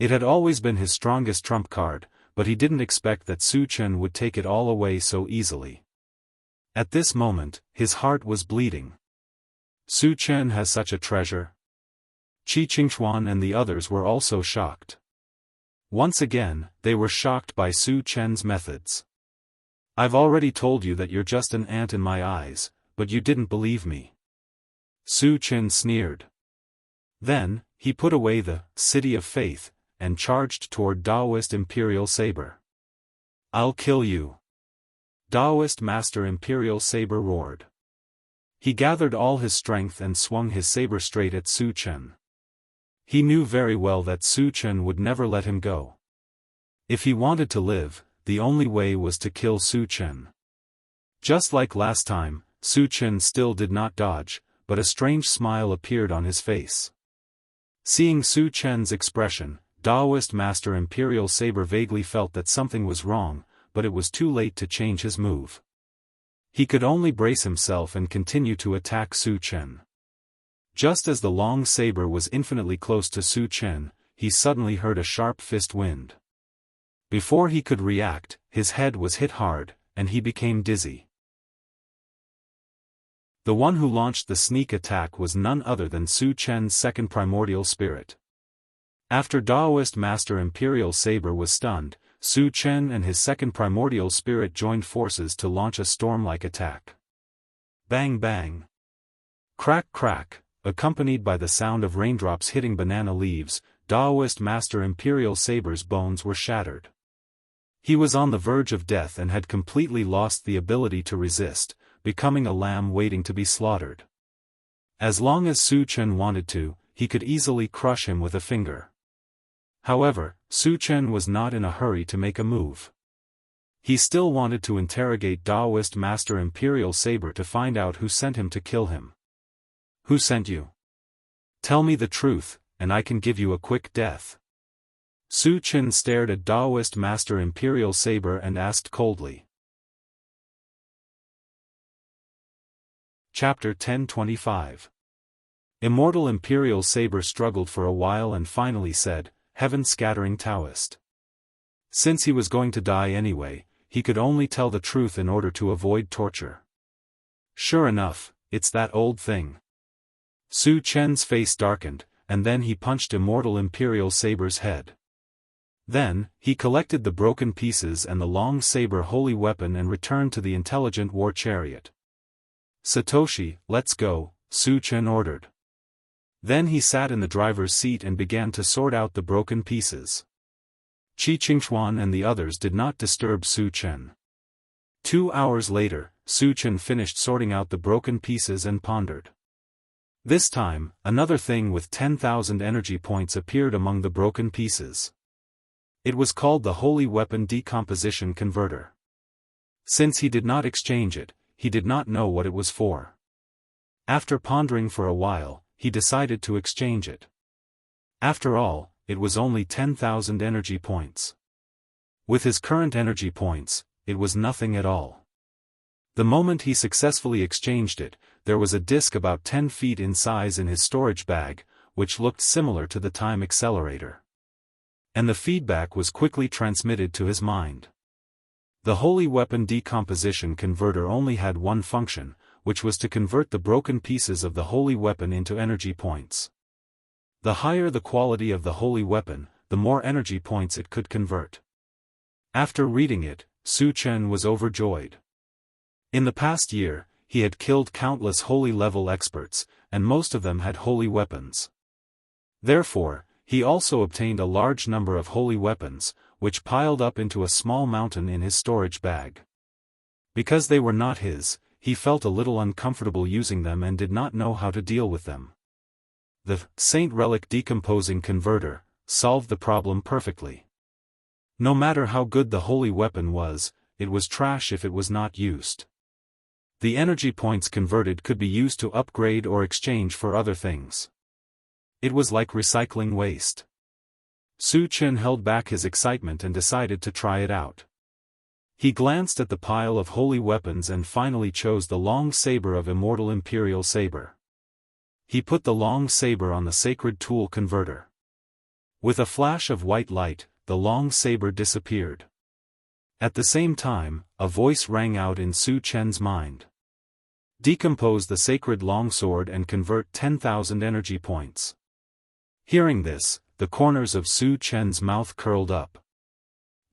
It had always been his strongest trump card, but he didn't expect that Su Chen would take it all away so easily. At this moment, his heart was bleeding. Su Chen has such a treasure. Qi Qingxuan and the others were also shocked. Once again, they were shocked by Su Chen's methods. "I've already told you that you're just an ant in my eyes, but you didn't believe me." Su Chen sneered. Then, he put away the City of Faith, and charged toward Daoist Imperial Saber. "I'll kill you!" Daoist Master Imperial Saber roared. He gathered all his strength and swung his saber straight at Su Chen. He knew very well that Su Chen would never let him go. If he wanted to live, the only way was to kill Su Chen. Just like last time, Su Chen still did not dodge, but a strange smile appeared on his face. Seeing Su Chen's expression, Daoist Master Imperial Saber vaguely felt that something was wrong, but it was too late to change his move. He could only brace himself and continue to attack Su Chen. Just as the long saber was infinitely close to Su Chen, he suddenly heard a sharp fist wind. Before he could react, his head was hit hard, and he became dizzy. The one who launched the sneak attack was none other than Su Chen's second primordial spirit. After Daoist Master Imperial Saber was stunned, Su Chen and his second primordial spirit joined forces to launch a storm-like attack. Bang bang. Crack crack, accompanied by the sound of raindrops hitting banana leaves, Daoist Master Imperial Saber's bones were shattered. He was on the verge of death and had completely lost the ability to resist, becoming a lamb waiting to be slaughtered. As long as Su Chen wanted to, he could easily crush him with a finger. However, Su Chen was not in a hurry to make a move. He still wanted to interrogate Daoist Master Imperial Saber to find out who sent him to kill him. Who sent you? Tell me the truth, and I can give you a quick death. Su Chen stared at Daoist Master Imperial Saber and asked coldly. Chapter 1025. Immortal Imperial Saber struggled for a while and finally said, "Heaven-scattering Taoist." Since he was going to die anyway, he could only tell the truth in order to avoid torture. Sure enough, it's that old thing. Su Chen's face darkened, and then he punched Immortal Imperial Saber's head. Then, he collected the broken pieces and the long saber holy weapon and returned to the intelligent war chariot. "Satoshi, let's go," Su Chen ordered. Then he sat in the driver's seat and began to sort out the broken pieces. Qi Qingxuan and the others did not disturb Su Chen. 2 hours later, Su Chen finished sorting out the broken pieces and pondered. This time, another thing with 10,000 energy points appeared among the broken pieces. It was called the Holy Weapon Decomposition Converter. Since he did not exchange it, he did not know what it was for. After pondering for a while, he decided to exchange it. After all, it was only 10,000 energy points. With his current energy points, it was nothing at all. The moment he successfully exchanged it, there was a disc about 10 feet in size in his storage bag, which looked similar to the time accelerator. And the feedback was quickly transmitted to his mind. The Holy Weapon Decomposition Converter only had one function, which was to convert the broken pieces of the holy weapon into energy points. The higher the quality of the holy weapon, the more energy points it could convert. After reading it, Su Chen was overjoyed. In the past year, he had killed countless holy level experts, and most of them had holy weapons. Therefore, he also obtained a large number of holy weapons, which piled up into a small mountain in his storage bag. Because they were not his, he felt a little uncomfortable using them and did not know how to deal with them. The Saint Relic Decomposing Converter solved the problem perfectly. No matter how good the holy weapon was, it was trash if it was not used. The energy points converted could be used to upgrade or exchange for other things. It was like recycling waste. Su Chen held back his excitement and decided to try it out. He glanced at the pile of holy weapons and finally chose the long saber of Immortal Imperial Saber. He put the long saber on the sacred tool converter. With a flash of white light, the long saber disappeared. At the same time, a voice rang out in Su Chen's mind. Decompose the sacred longsword and convert 10,000 energy points. Hearing this, the corners of Su Chen's mouth curled up.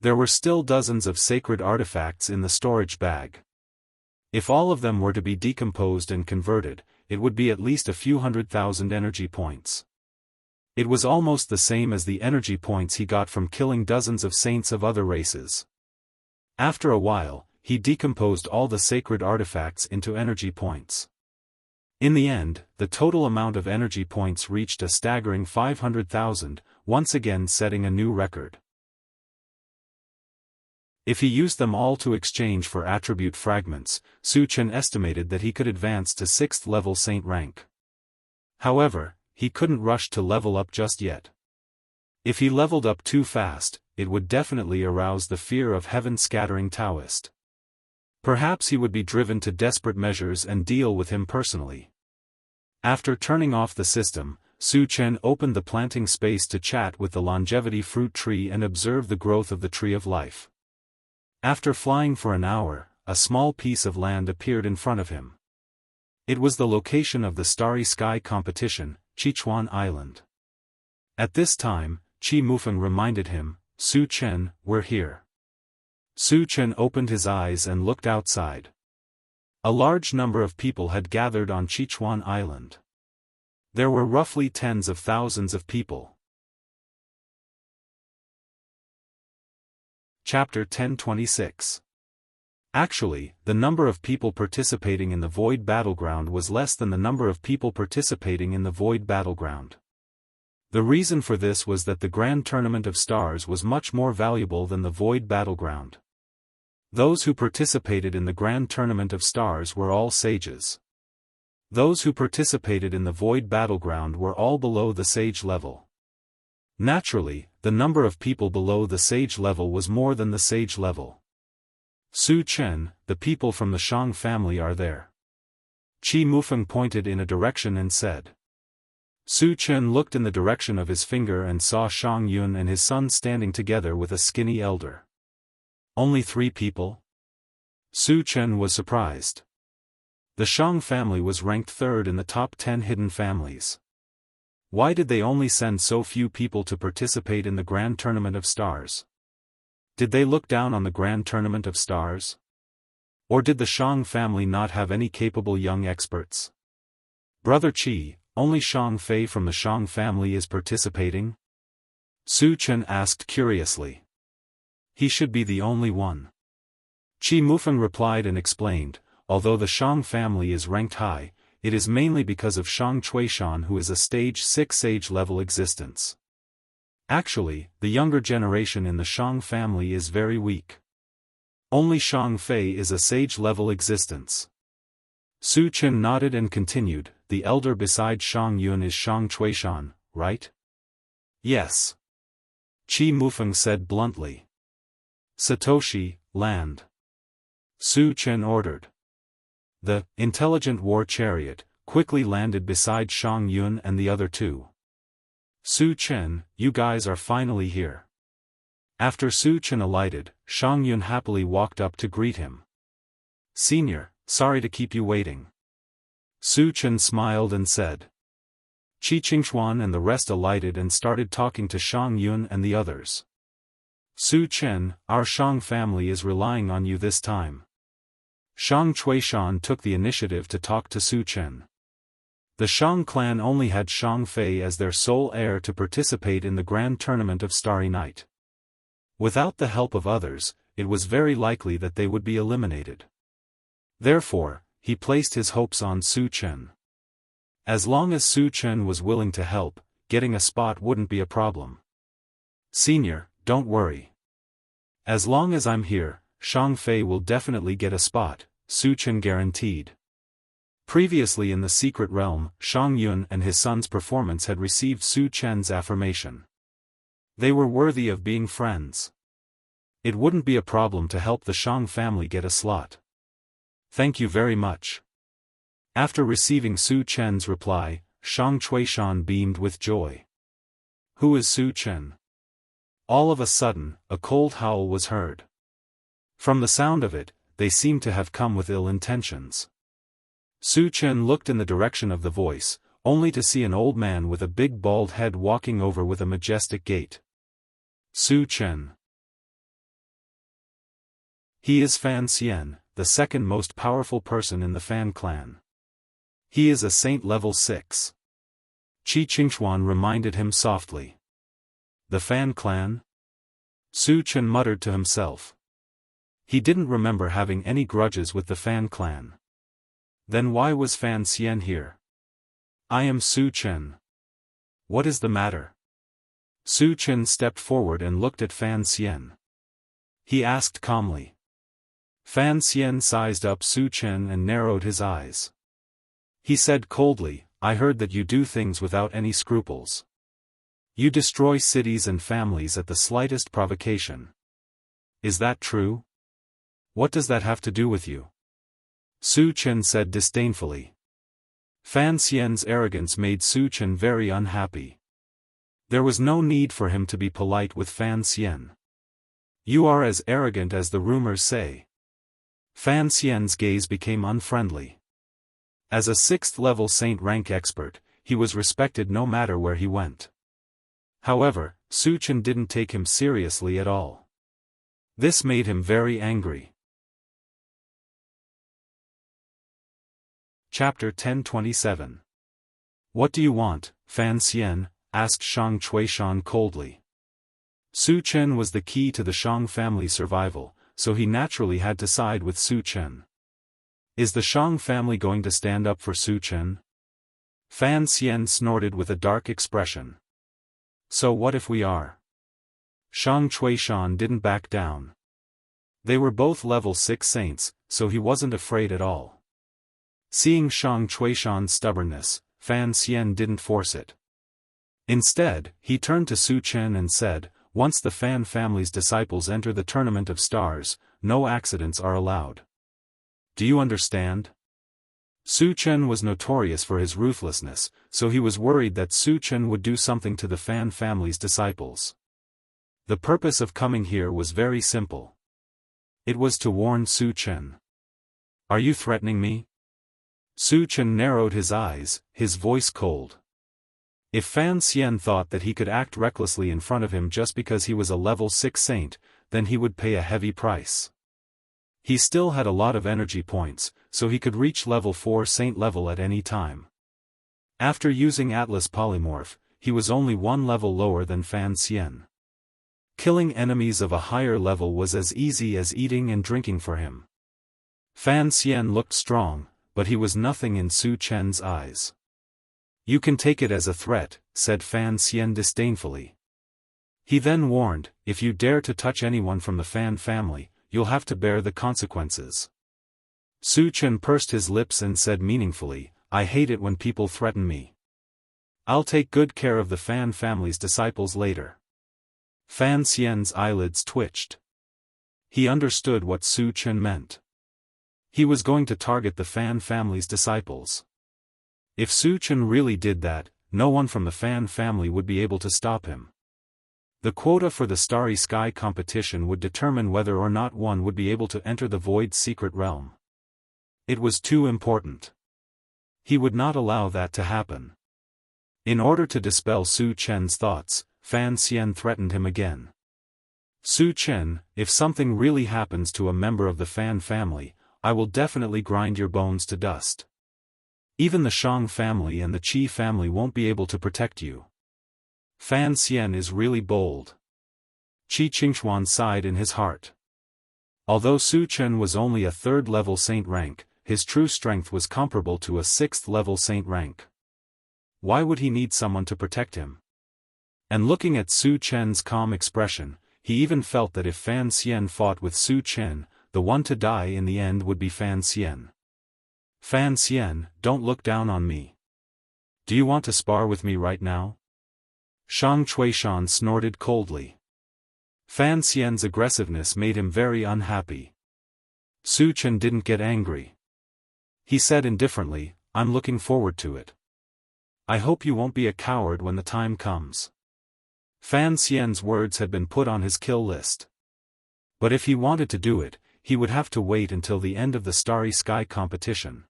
There were still dozens of sacred artifacts in the storage bag. If all of them were to be decomposed and converted, it would be at least a few 100,000 energy points. It was almost the same as the energy points he got from killing dozens of saints of other races. After a while, he decomposed all the sacred artifacts into energy points. In the end, the total amount of energy points reached a staggering 500,000, once again setting a new record. If he used them all to exchange for attribute fragments, Su Chen estimated that he could advance to 6th level saint rank. However, he couldn't rush to level up just yet. If he leveled up too fast, it would definitely arouse the fear of heaven-scattering Daoist. Perhaps he would be driven to desperate measures and deal with him personally. After turning off the system, Su Chen opened the planting space to chat with the longevity fruit tree and observe the growth of the tree of life. After flying for an hour, a small piece of land appeared in front of him. It was the location of the Starry Sky competition, Sichuan Island. At this time, Qi Mufeng reminded him, "Su Chen, we're here." Su Chen opened his eyes and looked outside. A large number of people had gathered on Sichuan Island. There were roughly tens of thousands of people. Chapter 1026. Actually, the number of people participating in the Void Battleground was less than the number of people participating in the Void Battleground. The reason for this was that the Grand Tournament of Stars was much more valuable than the Void Battleground. Those who participated in the Grand Tournament of Stars were all sages. Those who participated in the Void Battleground were all below the sage level. Naturally, the number of people below the sage level was more than the sage level. Su Chen, the people from the Shang family are there. Qi Mufeng pointed in a direction and said. Su Chen looked in the direction of his finger and saw Shang Yun and his son standing together with a skinny elder. Only 3 people? Su Chen was surprised. The Shang family was ranked 3rd in the top 10 hidden families. Why did they only send so few people to participate in the Grand Tournament of Stars? Did they look down on the Grand Tournament of Stars? Or did the Shang family not have any capable young experts? Brother Qi, only Shang Fei from the Shang family is participating? Su Chen asked curiously. He should be the only one. Qi Mufeng replied and explained, although the Shang family is ranked high, it is mainly because of Shang Chuishan, who is a stage 6 sage level existence. Actually, the younger generation in the Shang family is very weak. Only Shang Fei is a sage-level existence. Su Chen nodded and continued, the elder beside Shang Yun is Shang Chuishan, right? Yes. Qi Mufeng said bluntly. Satoshi, land. Su Chen ordered. The intelligent war chariot quickly landed beside Shang Yun and the other 2. Su Chen, you guys are finally here. After Su Chen alighted, Shang Yun happily walked up to greet him. Senior, sorry to keep you waiting. Su Chen smiled and said. Qi Qingxuan and the rest alighted and started talking to Shang Yun and the others. Su Chen, our Shang family is relying on you this time. Shang Chuishan took the initiative to talk to Su Chen. The Shang clan only had Shang Fei as their sole heir to participate in the Grand Tournament of Starry Night. Without the help of others, it was very likely that they would be eliminated. Therefore, he placed his hopes on Su Chen. As long as Su Chen was willing to help, getting a spot wouldn't be a problem. Senior, don't worry. As long as I'm here, Shang Fei will definitely get a spot, Su Chen guaranteed. Previously in the secret realm, Shang Yun and his son's performance had received Su Chen's affirmation. They were worthy of being friends. It wouldn't be a problem to help the Shang family get a slot. Thank you very much. After receiving Su Chen's reply, Shang Chuishan beamed with joy. Who is Su Chen? All of a sudden, a cold howl was heard. From the sound of it, they seemed to have come with ill intentions. Su Chen looked in the direction of the voice, only to see an old man with a big bald head walking over with a majestic gait. Su Chen. He is Fan Xian, the second most powerful person in the Fan clan. He is a saint level 6. Qi Qingxuan reminded him softly. The Fan clan? Su Chen muttered to himself. He didn't remember having any grudges with the Fan clan. Then why was Fan Xian here? I am Su Chen. What is the matter? Su Chen stepped forward and looked at Fan Xian. He asked calmly. Fan Xian sized up Su Chen and narrowed his eyes. He said coldly, I heard that you do things without any scruples. You destroy cities and families at the slightest provocation. Is that true? What does that have to do with you? Su Chen said disdainfully. Fan Xian's arrogance made Su Chen very unhappy. There was no need for him to be polite with Fan Xian. You are as arrogant as the rumors say. Fan Xian's gaze became unfriendly. As a 6th level saint rank expert, he was respected no matter where he went. However, Su Chen didn't take him seriously at all. This made him very angry. Chapter 1027. What do you want, Fan Xian? Asked Shang Chuishan coldly. Su Chen was the key to the Shang family survival, so he naturally had to side with Su Chen. Is the Shang family going to stand up for Su Chen? Fan Xian snorted with a dark expression. So what if we are? Shang Chuishan didn't back down. They were both level 6 saints, so he wasn't afraid at all. Seeing Shang Chuishan's stubbornness, Fan Xian didn't force it. Instead, he turned to Su Chen and said, once the Fan family's disciples enter the Tournament of Stars, no accidents are allowed. Do you understand? Su Chen was notorious for his ruthlessness, so he was worried that Su Chen would do something to the Fan family's disciples. The purpose of coming here was very simple. It was to warn Su Chen. Are you threatening me? Su Chen narrowed his eyes, his voice cold. If Fan Xian thought that he could act recklessly in front of him just because he was a level 6 saint, then he would pay a heavy price. He still had a lot of energy points, so he could reach level 4 saint level at any time. After using Atlas Polymorph, he was only one level lower than Fan Xian. Killing enemies of a higher level was as easy as eating and drinking for him. Fan Xian looked strong, but he was nothing in Su Chen's eyes. You can take it as a threat, said Fan Xian disdainfully. He then warned, if you dare to touch anyone from the Fan family, you'll have to bear the consequences. Su Chen pursed his lips and said meaningfully, I hate it when people threaten me. I'll take good care of the Fan family's disciples later. Fan Xian's eyelids twitched. He understood what Su Chen meant. He was going to target the Fan family's disciples. If Su Chen really did that, no one from the Fan family would be able to stop him. The quota for the Starry Sky competition would determine whether or not one would be able to enter the Void's secret realm. It was too important. He would not allow that to happen. In order to dispel Su Chen's thoughts, Fan Xian threatened him again. Su Chen, if something really happens to a member of the Fan family, I will definitely grind your bones to dust. Even the Shang family and the Qi family won't be able to protect you. Fan Xian is really bold. Qi Qingxuan sighed in his heart. Although Su Chen was only a 3rd level saint rank, his true strength was comparable to a 6th level saint rank. Why would he need someone to protect him? And looking at Su Chen's calm expression, he even felt that if Fan Xian fought with Su Chen, the one to die in the end would be Fan Xian. Fan Xian, don't look down on me. Do you want to spar with me right now? Shang Chuishan snorted coldly. Fan Xian's aggressiveness made him very unhappy. Su Chen didn't get angry. He said indifferently, I'm looking forward to it. I hope you won't be a coward when the time comes. Fan Xian's words had been put on his kill list. But if he wanted to do it, he would have to wait until the end of the Starry Sky competition.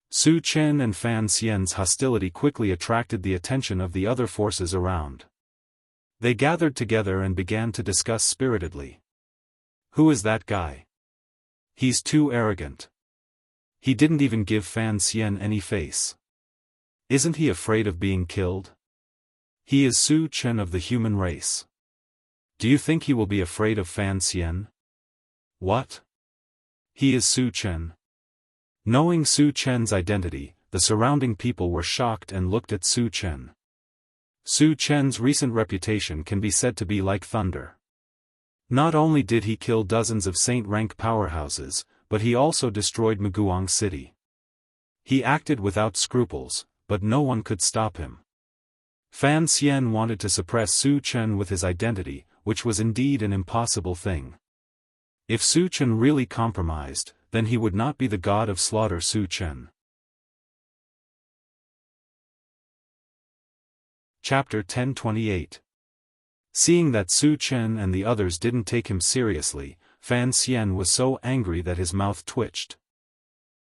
Su Chen and Fan Xian's hostility quickly attracted the attention of the other forces around. They gathered together and began to discuss spiritedly. Who is that guy? He's too arrogant. He didn't even give Fan Xian any face. Isn't he afraid of being killed? He is Su Chen of the human race. Do you think he will be afraid of Fan Xian? What? He is Su Chen. Knowing Su Chen's identity, the surrounding people were shocked and looked at Su Chen. Su Chen's recent reputation can be said to be like thunder. Not only did he kill dozens of saint-rank powerhouses, but he also destroyed Muguang City. He acted without scruples, but no one could stop him. Fan Xian wanted to suppress Su Chen with his identity, which was indeed an impossible thing. If Su Chen really compromised, then he would not be the god of slaughter. Su Chen. Chapter 1028. Seeing that Su Chen and the others didn't take him seriously, Fan Xian was so angry that his mouth twitched.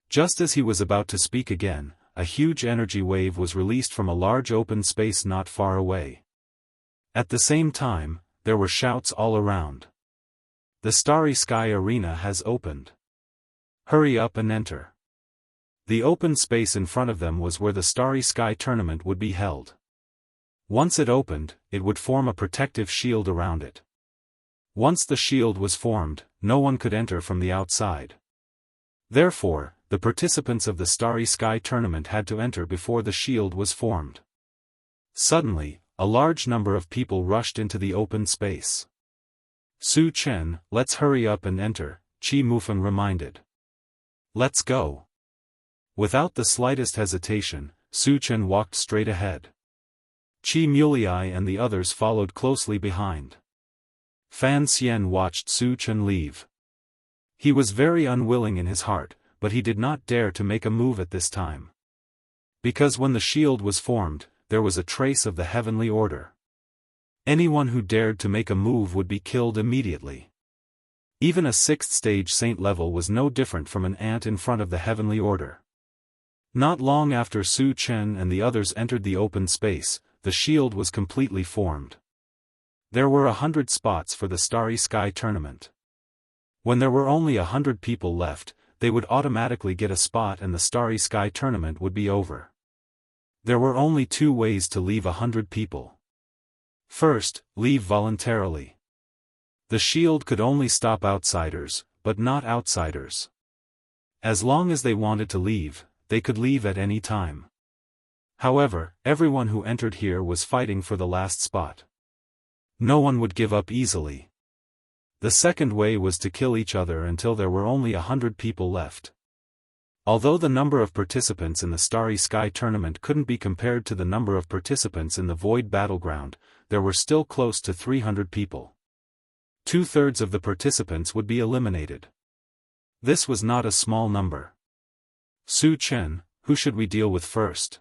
Just as he was about to speak again, a huge energy wave was released from a large open space not far away. At the same time, there were shouts all around. The Starry Sky Arena has opened. Hurry up and enter. The open space in front of them was where the Starry Sky tournament would be held. Once it opened, it would form a protective shield around it. Once the shield was formed, no one could enter from the outside. Therefore, the participants of the Starry Sky tournament had to enter before the shield was formed. Suddenly, a large number of people rushed into the open space. Su Chen, let's hurry up and enter, Qi Mufeng reminded. Let's go. Without the slightest hesitation, Su Chen walked straight ahead. Qi Mulei and the others followed closely behind. Fan Xian watched Su Chen leave. He was very unwilling in his heart, but he did not dare to make a move at this time. Because when the shield was formed, there was a trace of the heavenly order. Anyone who dared to make a move would be killed immediately. Even a 6th stage saint level was no different from an ant in front of the heavenly order. Not long after Su Chen and the others entered the open space, the shield was completely formed. There were 100 spots for the Starry Sky tournament. When there were only 100 people left, they would automatically get a spot and the Starry Sky tournament would be over. There were only 2 ways to leave 100 people. First, leave voluntarily. The shield could only stop outsiders, but not outsiders. As long as they wanted to leave, they could leave at any time. However, everyone who entered here was fighting for the last spot. No one would give up easily. The second way was to kill each other until there were only 100 people left. Although the number of participants in the Starry Sky tournament couldn't be compared to the number of participants in the Void Battleground, there were still close to 300 people. 2/3 of the participants would be eliminated. This was not a small number. Su Chen, who should we deal with first?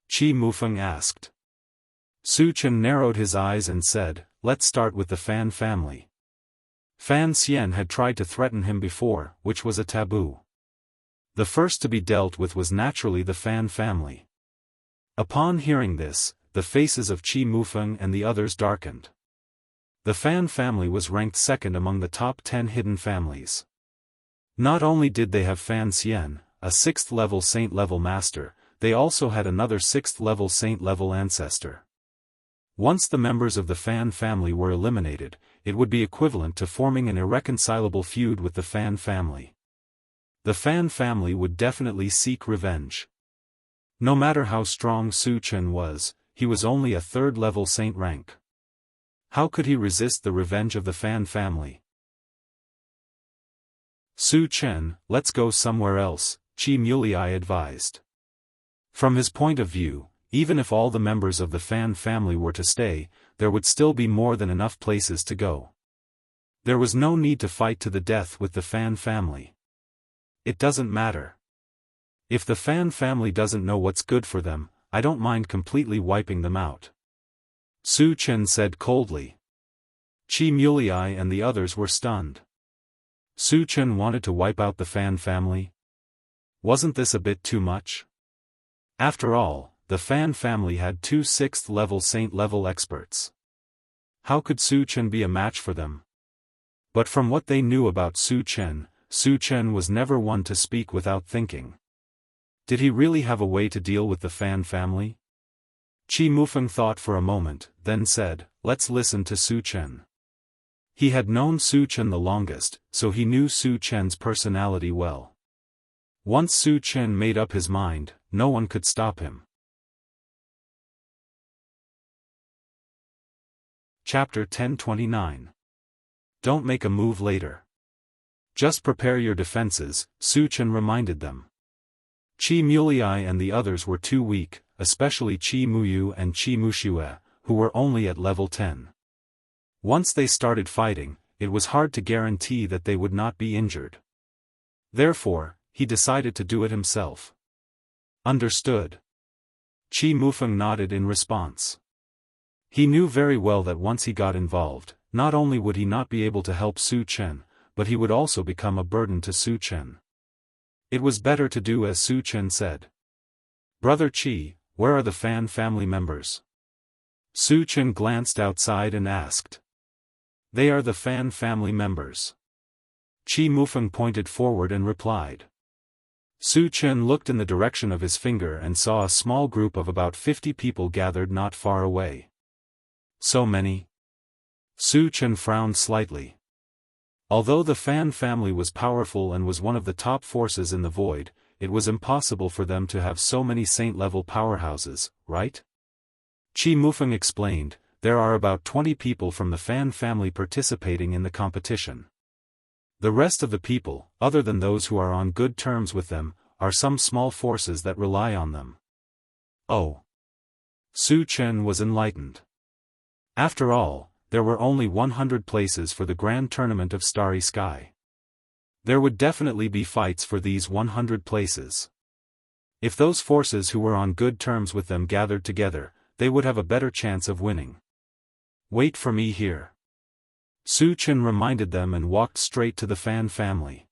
Qi Mufeng asked. Su Chen narrowed his eyes and said, let's start with the Fan family. Fan Xian had tried to threaten him before, which was a taboo. The first to be dealt with was naturally the Fan family. Upon hearing this, the faces of Qi Mufeng and the others darkened. The Fan family was ranked second among the top 10 hidden families. Not only did they have Fan Xian, a 6th level saint level master, they also had another 6th level saint level ancestor. Once the members of the Fan family were eliminated, it would be equivalent to forming an irreconcilable feud with the Fan family. The Fan family would definitely seek revenge. No matter how strong Su Chen was, he was only a 3rd level saint rank. How could he resist the revenge of the Fan family? Su Chen, let's go somewhere else, Qi Mulei advised. From his point of view, even if all the members of the Fan family were to stay, there would still be more than enough places to go. There was no need to fight to the death with the Fan family. It doesn't matter. If the Fan family doesn't know what's good for them, I don't mind completely wiping them out. Su Chen said coldly. Qi Mulei and the others were stunned. Su Chen wanted to wipe out the Fan family? Wasn't this a bit too much? After all, the Fan family had 2 6th level saint level experts. How could Su Chen be a match for them? But from what they knew about Su Chen was never one to speak without thinking. Did he really have a way to deal with the Fan family? Qi Mufeng thought for a moment, then said, let's listen to Su Chen. He had known Su Chen the longest, so he knew Su Chen's personality well. Once Su Chen made up his mind, no one could stop him. Chapter 1029. Don't make a move later. Just prepare your defenses, Su Chen reminded them. Qi Mulei and the others were too weak, especially Qi Muyu and Qi Mushue, who were only at level 10. Once they started fighting, it was hard to guarantee that they would not be injured. Therefore, he decided to do it himself. Understood. Qi Mufeng nodded in response. He knew very well that once he got involved, not only would he not be able to help Su Chen, but he would also become a burden to Su Chen. It was better to do as Su Chen said. Brother Qi, where are the Fan family members? Su Chen glanced outside and asked. They are the Fan family members. Qi Mufeng pointed forward and replied. Su Chen looked in the direction of his finger and saw a small group of about 50 people gathered not far away. So many? Su Chen frowned slightly. Although the Fan family was powerful and was one of the top forces in the void, it was impossible for them to have so many saint-level powerhouses, right? Qi Mufeng explained, there are about 20 people from the Fan family participating in the competition. The rest of the people, other than those who are on good terms with them, are some small forces that rely on them. Oh. Su Chen was enlightened. After all, there were only 100 places for the grand tournament of Starry Sky. There would definitely be fights for these 100 places. If those forces who were on good terms with them gathered together, they would have a better chance of winning. Wait for me here. Su Chen reminded them and walked straight to the Fan family.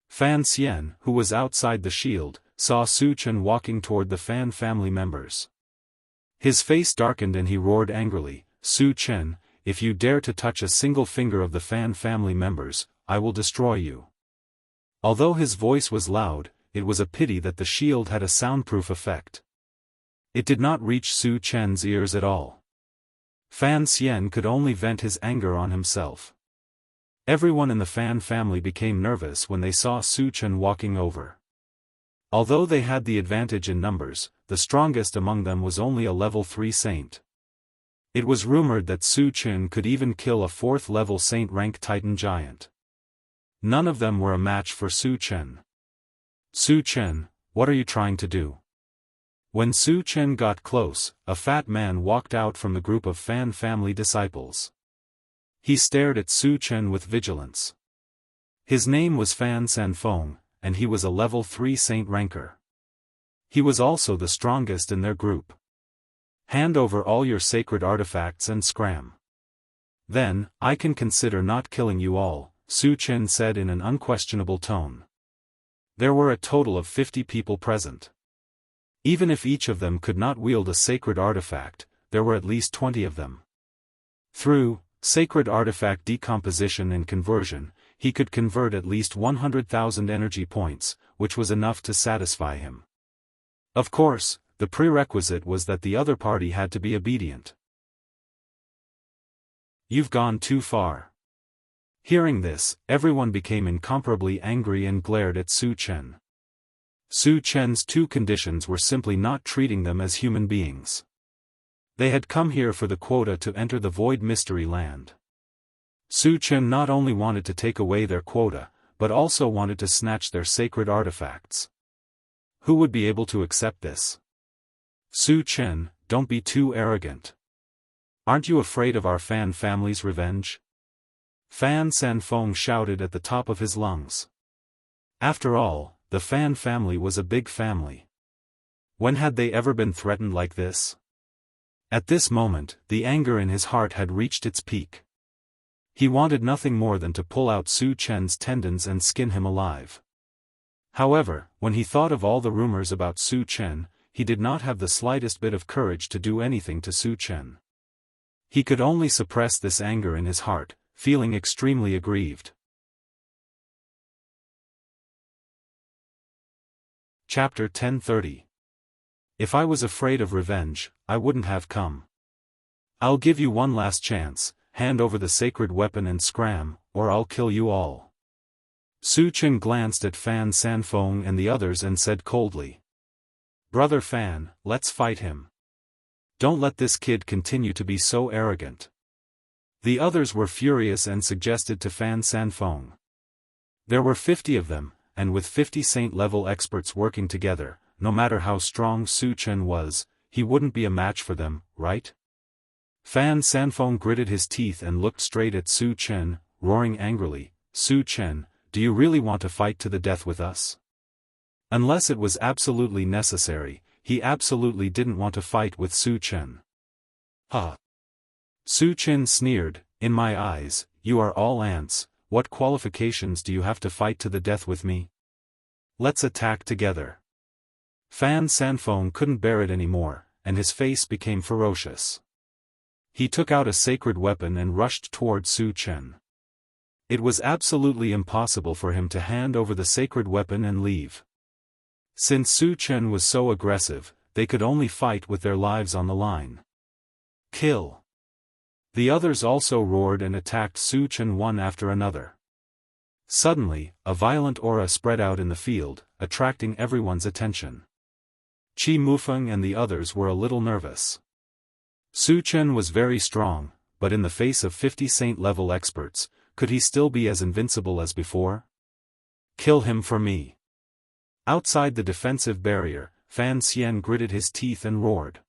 Fan Xian, who was outside the shield, saw Su Chen walking toward the Fan family members. His face darkened and he roared angrily, Su Chen, if you dare to touch a single finger of the Fan family members, I will destroy you. Although his voice was loud, it was a pity that the shield had a soundproof effect. It did not reach Su Chen's ears at all. Fan Xian could only vent his anger on himself. Everyone in the Fan family became nervous when they saw Su Chen walking over. Although they had the advantage in numbers, the strongest among them was only a level 3 saint. It was rumored that Su Chen could even kill a 4th level saint rank Titan giant. None of them were a match for Su Chen. Su Chen, what are you trying to do? When Su Chen got close, a fat man walked out from the group of Fan family disciples. He stared at Su Chen with vigilance. His name was Fan Sanfeng, and he was a level 3 saint ranker. He was also the strongest in their group. Hand over all your sacred artifacts and scram. Then, I can consider not killing you all, Su Chen said in an unquestionable tone. There were a total of 50 people present. Even if each of them could not wield a sacred artifact, there were at least 20 of them. Through sacred artifact decomposition and conversion, he could convert at least 100,000 energy points, which was enough to satisfy him. Of course, the prerequisite was that the other party had to be obedient. You've gone too far. Hearing this, everyone became incomparably angry and glared at Su Chen. Su Chen's two conditions were simply not treating them as human beings. They had come here for the quota to enter the Void Mystery Land. Su Chen not only wanted to take away their quota, but also wanted to snatch their sacred artifacts. Who would be able to accept this? Su Chen, don't be too arrogant. Aren't you afraid of our Fan family's revenge? Fan Sanfeng shouted at the top of his lungs. After all, the Fan family was a big family. When had they ever been threatened like this? At this moment, the anger in his heart had reached its peak. He wanted nothing more than to pull out Su Chen's tendons and skin him alive. However, when he thought of all the rumors about Su Chen, he did not have the slightest bit of courage to do anything to Su Chen. He could only suppress this anger in his heart, feeling extremely aggrieved. Chapter 1030. If I was afraid of revenge, I wouldn't have come. I'll give you one last chance, hand over the sacred weapon and scram, or I'll kill you all. Su Chen glanced at Fan Sanfeng and the others and said coldly. Brother Fan, let's fight him. Don't let this kid continue to be so arrogant. The others were furious and suggested to Fan Sanfeng. There were 50 of them, and with 50 saint-level experts working together, no matter how strong Su Chen was, he wouldn't be a match for them, right? Fan Sanfeng gritted his teeth and looked straight at Su Chen, roaring angrily, "Su Chen, do you really want to fight to the death with us?" Unless it was absolutely necessary, he absolutely didn't want to fight with Su Chen. "Ha!" Su Chen sneered, "In my eyes, you are all ants. What qualifications do you have to fight to the death with me? Let's attack together." Fan Sanfeng couldn't bear it anymore, and his face became ferocious. He took out a sacred weapon and rushed toward Su Chen. It was absolutely impossible for him to hand over the sacred weapon and leave. Since Su Chen was so aggressive, they could only fight with their lives on the line. "Kill!" The others also roared and attacked Su Chen one after another. Suddenly, a violent aura spread out in the field, attracting everyone's attention. Qi Mufeng and the others were a little nervous. Su Chen was very strong, but in the face of 50 saint-level experts, could he still be as invincible as before? "Kill him for me." Outside the defensive barrier, Fan Xian gritted his teeth and roared.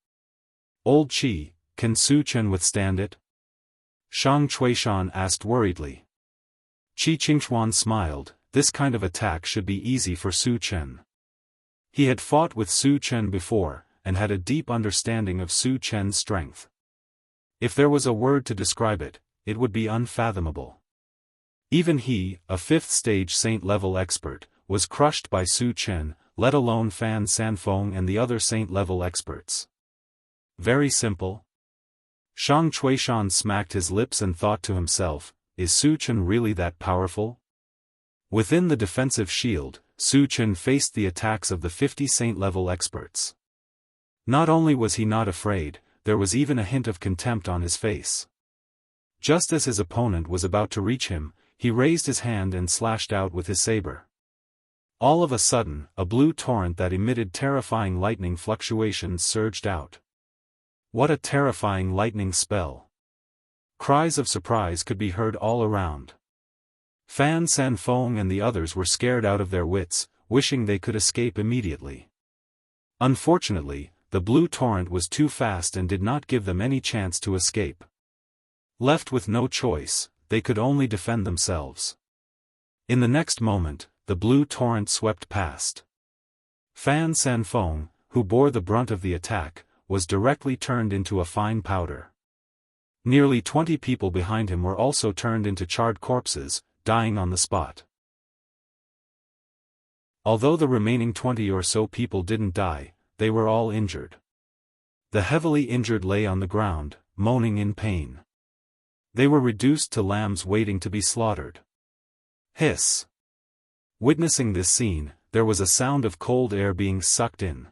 "Old Qi, can Su Chen withstand it?" Shang Chuishan asked worriedly. Qi Qingchuan smiled, this kind of attack should be easy for Su Chen. He had fought with Su Chen before, and had a deep understanding of Su Chen's strength. If there was a word to describe it, it would be unfathomable. Even he, a 5th stage saint-level expert, was crushed by Su Chen, let alone Fan Sanfeng and the other saint-level experts. Very simple. Shang Chuishan smacked his lips and thought to himself, is Su Chen really that powerful? Within the defensive shield, Su Chen faced the attacks of the 50 saint-level experts. Not only was he not afraid, there was even a hint of contempt on his face. Just as his opponent was about to reach him, he raised his hand and slashed out with his saber. All of a sudden, a blue torrent that emitted terrifying lightning fluctuations surged out. What a terrifying lightning spell! Cries of surprise could be heard all around. Fan Sanfeng and the others were scared out of their wits, wishing they could escape immediately. Unfortunately, the blue torrent was too fast and did not give them any chance to escape. Left with no choice, they could only defend themselves. In the next moment, the blue torrent swept past. Fan Sanfeng, who bore the brunt of the attack, was directly turned into a fine powder. Nearly 20 people behind him were also turned into charred corpses, dying on the spot. Although the remaining 20 or so people didn't die, they were all injured. The heavily injured lay on the ground, moaning in pain. They were reduced to lambs waiting to be slaughtered. Hiss! Witnessing this scene, there was a sound of cold air being sucked in.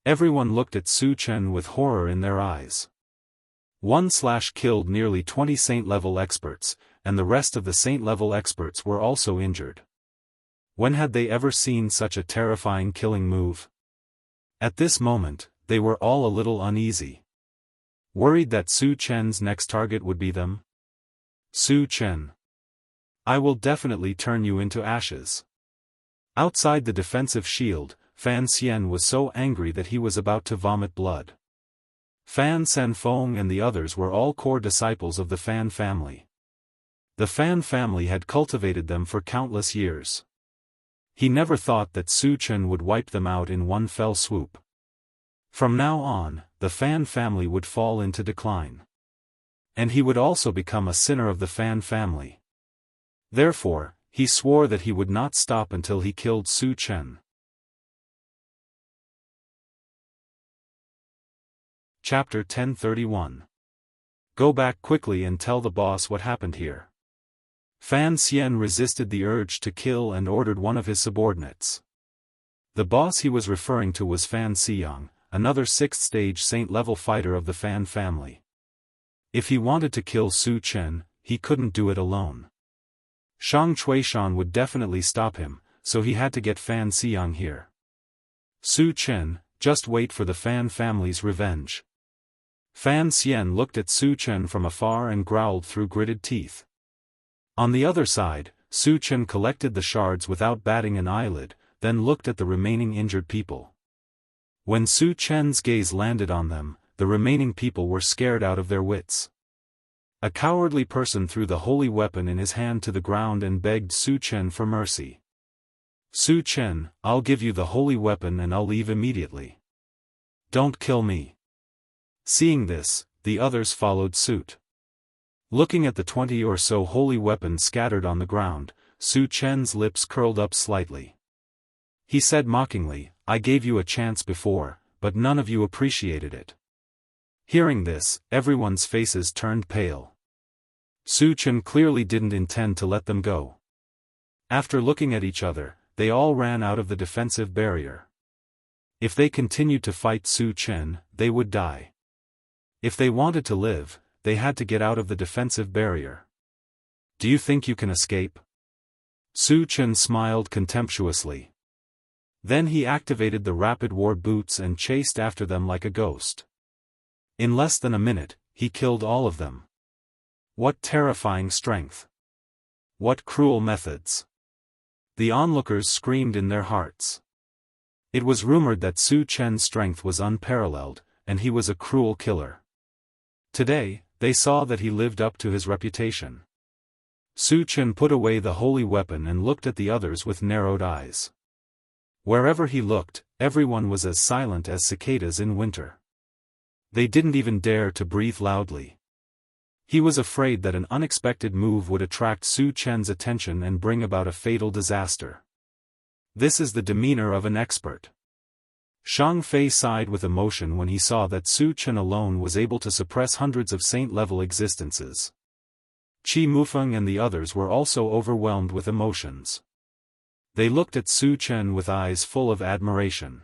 Everyone looked at Su Chen with horror in their eyes. Killed nearly 20 saint-level experts, and the rest of the saint-level experts were also injured. When had they ever seen such a terrifying killing move? At this moment, they were all a little uneasy. Worried that Su Chen's next target would be them? Su Chen. I will definitely turn you into ashes. Outside the defensive shield, Fan Xian was so angry that he was about to vomit blood. Fan Sanfeng and the others were all core disciples of the Fan family. The Fan family had cultivated them for countless years. He never thought that Su Chen would wipe them out in one fell swoop. From now on, the Fan family would fall into decline. And he would also become a sinner of the Fan family. Therefore, he swore that he would not stop until he killed Su Chen. Chapter 1031. Go back quickly and tell the boss what happened here. Fan Xian resisted the urge to kill and ordered one of his subordinates. The boss he was referring to was Fan Xiang, another 6th-stage saint-level fighter of the Fan family. If he wanted to kill Su Chen, he couldn't do it alone. Shang Chuishan would definitely stop him, so he had to get Fan Xiang here. Su Chen, just wait for the Fan family's revenge. Fan Xian looked at Su Chen from afar and growled through gritted teeth. On the other side, Su Chen collected the shards without batting an eyelid, then looked at the remaining injured people. When Su Chen's gaze landed on them, the remaining people were scared out of their wits. A cowardly person threw the holy weapon in his hand to the ground and begged Su Chen for mercy. "Su Chen, I'll give you the holy weapon and I'll leave immediately. Don't kill me." Seeing this, the others followed suit. Looking at the 20 or so holy weapons scattered on the ground, Su Chen's lips curled up slightly. He said mockingly, "I gave you a chance before, but none of you appreciated it." Hearing this, everyone's faces turned pale. Su Chen clearly didn't intend to let them go. After looking at each other, they all ran out of the defensive barrier. If they continued to fight Su Chen, they would die. If they wanted to live, they had to get out of the defensive barrier. "Do you think you can escape?" Su Chen smiled contemptuously. Then he activated the rapid war boots and chased after them like a ghost. In less than a minute, he killed all of them. What terrifying strength! What cruel methods! The onlookers screamed in their hearts. It was rumored that Su Chen's strength was unparalleled, and he was a cruel killer. Today, they saw that he lived up to his reputation. Su Chen put away the holy weapon and looked at the others with narrowed eyes. Wherever he looked, everyone was as silent as cicadas in winter. They didn't even dare to breathe loudly. He was afraid that an unexpected move would attract Su Chen's attention and bring about a fatal disaster. This is the demeanor of an expert. Shang Fei sighed with emotion when he saw that Su Chen alone was able to suppress hundreds of saint-level existences. Qi Mufeng and the others were also overwhelmed with emotions. They looked at Su Chen with eyes full of admiration.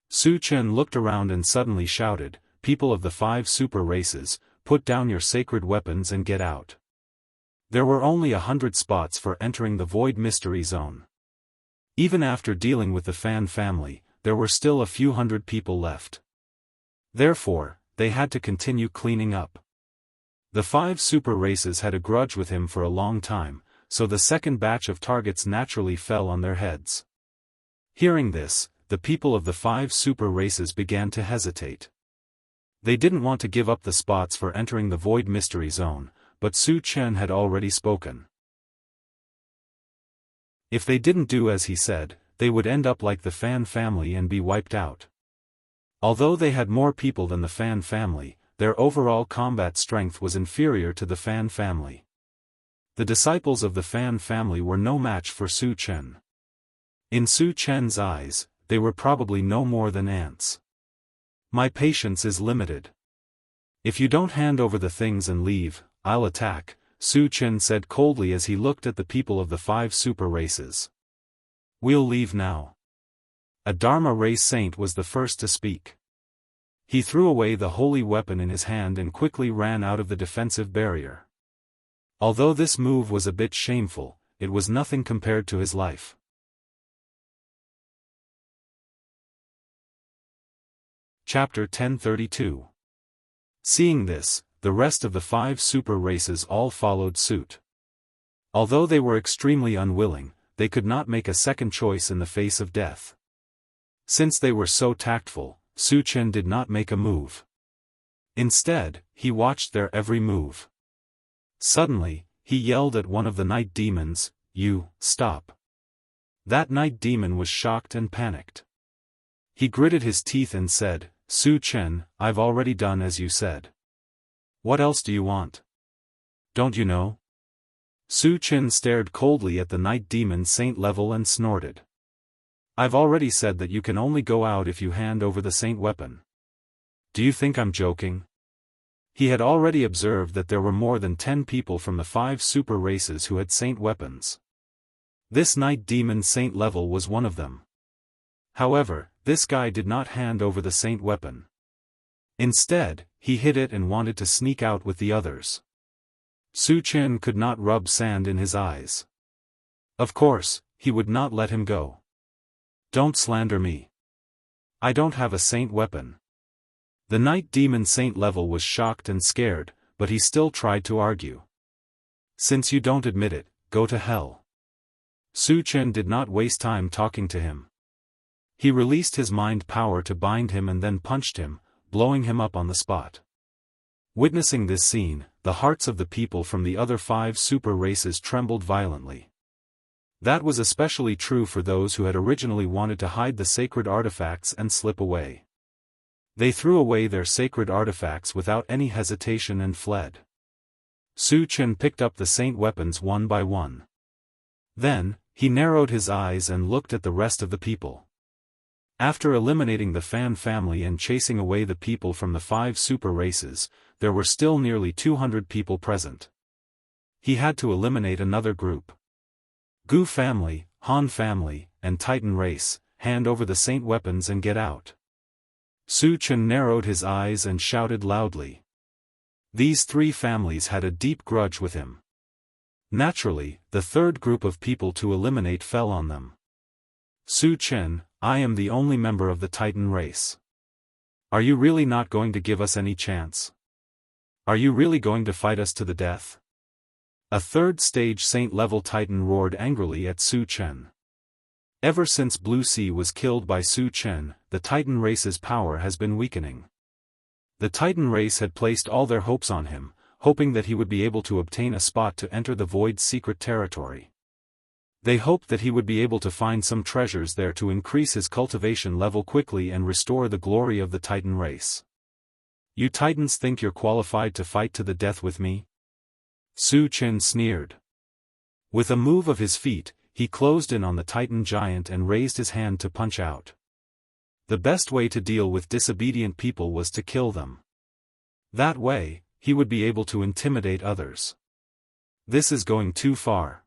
Su Chen looked around and suddenly shouted, "People of the 5 super races, put down your sacred weapons and get out." There were only 100 spots for entering the Void Mystery Zone. Even after dealing with the Fan family, there were still a few hundred people left. Therefore, they had to continue cleaning up. The 5 super races had a grudge with him for a long time, so the second batch of targets naturally fell on their heads. Hearing this, the people of the 5 super races began to hesitate. They didn't want to give up the spots for entering the Void Mystery Zone, but Su Chen had already spoken. If they didn't do as he said, they would end up like the Fan family and be wiped out. Although they had more people than the Fan family, their overall combat strength was inferior to the Fan family. The disciples of the Fan family were no match for Su Chen. In Su Chen's eyes, they were probably no more than ants. "My patience is limited. If you don't hand over the things and leave, I'll attack," Su Chen said coldly as he looked at the people of the 5 super races. "We'll leave now." A Dharma race saint was the first to speak. He threw away the holy weapon in his hand and quickly ran out of the defensive barrier. Although this move was a bit shameful, it was nothing compared to his life. Chapter 1032. Seeing this, the rest of the 5 super races all followed suit. Although they were extremely unwilling, they could not make a second choice in the face of death. Since they were so tactful, Su Chen did not make a move. Instead, he watched their every move. Suddenly, he yelled at one of the night demons, "You, stop." That night demon was shocked and panicked. He gritted his teeth and said, "Su Chen, I've already done as you said. What else do you want? Don't you know?" Su Chen stared coldly at the night demon saint level and snorted. "I've already said that you can only go out if you hand over the saint weapon. Do you think I'm joking?" He had already observed that there were more than 10 people from the 5 super races who had saint weapons. This night demon saint level was one of them. However, this guy did not hand over the saint weapon. Instead, he hid it and wanted to sneak out with the others. Su Chen could not rub sand in his eyes. Of course, he would not let him go. "Don't slander me. I don't have a saint weapon." The night demon saint level was shocked and scared, but he still tried to argue. "Since you don't admit it, go to hell." Su Chen did not waste time talking to him. He released his mind power to bind him and then punched him, blowing him up on the spot. Witnessing this scene, the hearts of the people from the other 5 super races trembled violently. That was especially true for those who had originally wanted to hide the sacred artifacts and slip away. They threw away their sacred artifacts without any hesitation and fled. Su Chen picked up the saint weapons one by one. Then, he narrowed his eyes and looked at the rest of the people. After eliminating the Fan family and chasing away the people from the 5 super races, there were still nearly 200 people present. He had to eliminate another group. Gu family, Han family, and Titan race, hand over the saint weapons and get out. Su Chen narrowed his eyes and shouted loudly. These 3 families had a deep grudge with him. Naturally, the third group of people to eliminate fell on them. Su Chen, I am the only member of the Titan race. Are you really not going to give us any chance? Are you really going to fight us to the death? A third-stage saint-level Titan roared angrily at Su Chen. Ever since Blue Sea was killed by Su Chen, the Titan race's power has been weakening. The Titan race had placed all their hopes on him, hoping that he would be able to obtain a spot to enter the Void's secret territory. They hoped that he would be able to find some treasures there to increase his cultivation level quickly and restore the glory of the Titan race. You Titans think you're qualified to fight to the death with me? Su Chen sneered. With a move of his feet, he closed in on the Titan giant and raised his hand to punch out. The best way to deal with disobedient people was to kill them. That way, he would be able to intimidate others. This is going too far.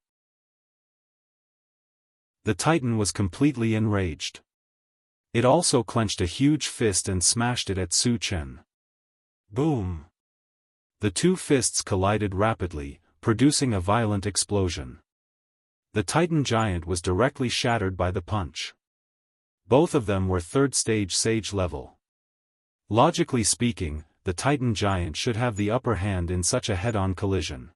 The Titan was completely enraged. It also clenched a huge fist and smashed it at Su Chen. Boom! The 2 fists collided rapidly, producing a violent explosion. The Titan giant was directly shattered by the punch. Both of them were third-stage sage level. Logically speaking, the Titan giant should have the upper hand in such a head-on collision.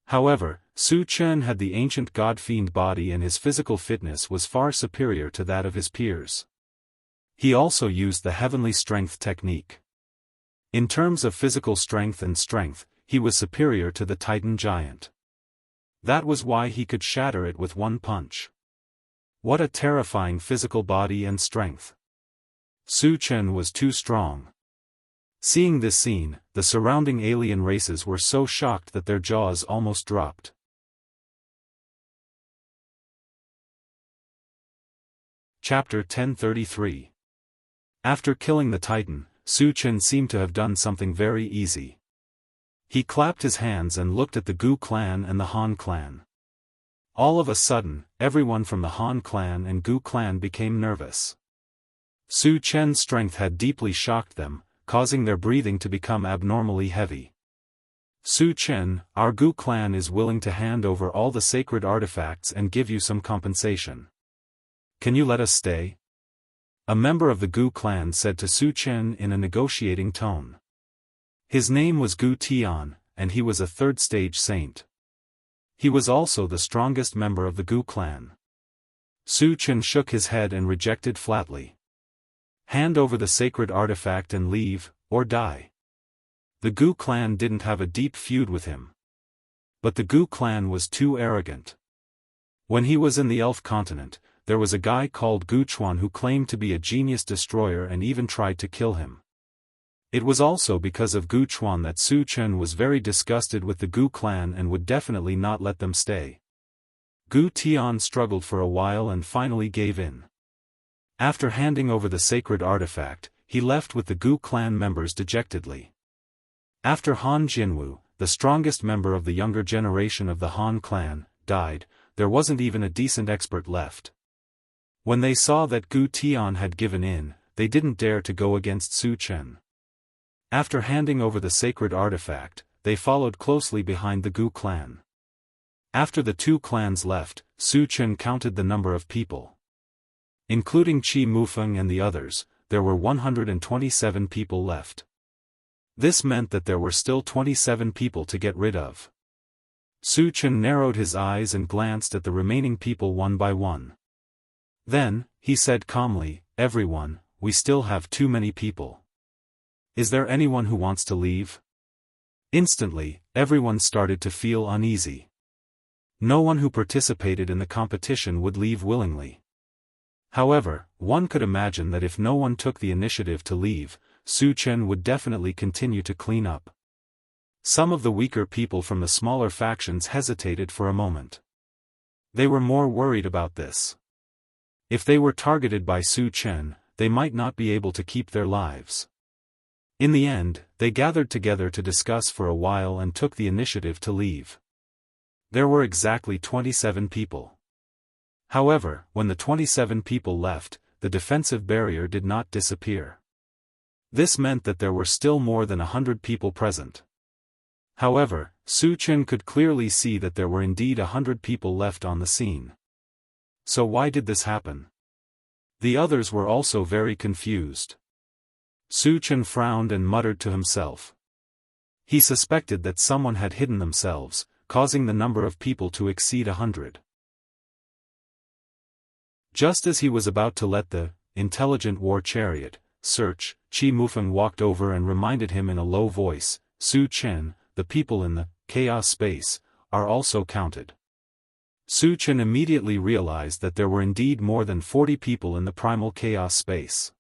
However, Su Chen had the ancient god-fiend body and his physical fitness was far superior to that of his peers. He also used the heavenly strength technique. In terms of physical strength and strength, he was superior to the Titan giant. That was why he could shatter it with one punch. What a terrifying physical body and strength. Su Chen was too strong. Seeing this scene, the surrounding alien races were so shocked that their jaws almost dropped. Chapter 1033. After killing the Titan, Su Chen seemed to have done something very easy. He clapped his hands and looked at the Gu clan and the Han clan. All of a sudden, everyone from the Han clan and Gu clan became nervous. Su Chen's strength had deeply shocked them, causing their breathing to become abnormally heavy. Su Chen, our Gu clan is willing to hand over all the sacred artifacts and give you some compensation. Can you let us stay? A member of the Gu clan said to Su Chen in a negotiating tone. His name was Gu Tian, and he was a third-stage saint. He was also the strongest member of the Gu clan. Su Chen shook his head and rejected flatly. Hand over the sacred artifact and leave, or die. The Gu clan didn't have a deep feud with him. But the Gu clan was too arrogant. When he was in the Elf continent, there was a guy called Gu Chuan who claimed to be a genius destroyer and even tried to kill him. It was also because of Gu Chuan that Su Chen was very disgusted with the Gu clan and would definitely not let them stay. Gu Tian struggled for a while and finally gave in. After handing over the sacred artifact, he left with the Gu clan members dejectedly. After Han Jianwu, the strongest member of the younger generation of the Han clan, died, there wasn't even a decent expert left. When they saw that Gu Tian had given in, they didn't dare to go against Su Chen. After handing over the sacred artifact, they followed closely behind the Gu clan. After the 2 clans left, Su Chen counted the number of people. Including Qi Mufeng and the others, there were 127 people left. This meant that there were still 27 people to get rid of. Su Chen narrowed his eyes and glanced at the remaining people one by one. Then, he said calmly, "Everyone, we still have too many people. Is there anyone who wants to leave?" Instantly, everyone started to feel uneasy. No one who participated in the competition would leave willingly. However, one could imagine that if no one took the initiative to leave, Su Chen would definitely continue to clean up. Some of the weaker people from the smaller factions hesitated for a moment. They were more worried about this. If they were targeted by Su Chen, they might not be able to keep their lives. In the end, they gathered together to discuss for a while and took the initiative to leave. There were exactly 27 people. However, when the 27 people left, the defensive barrier did not disappear. This meant that there were still more than 100 people present. However, Su Chen could clearly see that there were indeed 100 people left on the scene. So why did this happen? The others were also very confused. Su Chen frowned and muttered to himself. He suspected that someone had hidden themselves, causing the number of people to exceed 100. Just as he was about to let the intelligent war chariot search, Qi Mufeng walked over and reminded him in a low voice, "Su Chen, the people in the chaos space are also counted." Su Chen immediately realized that there were indeed more than 40 people in the primal chaos space.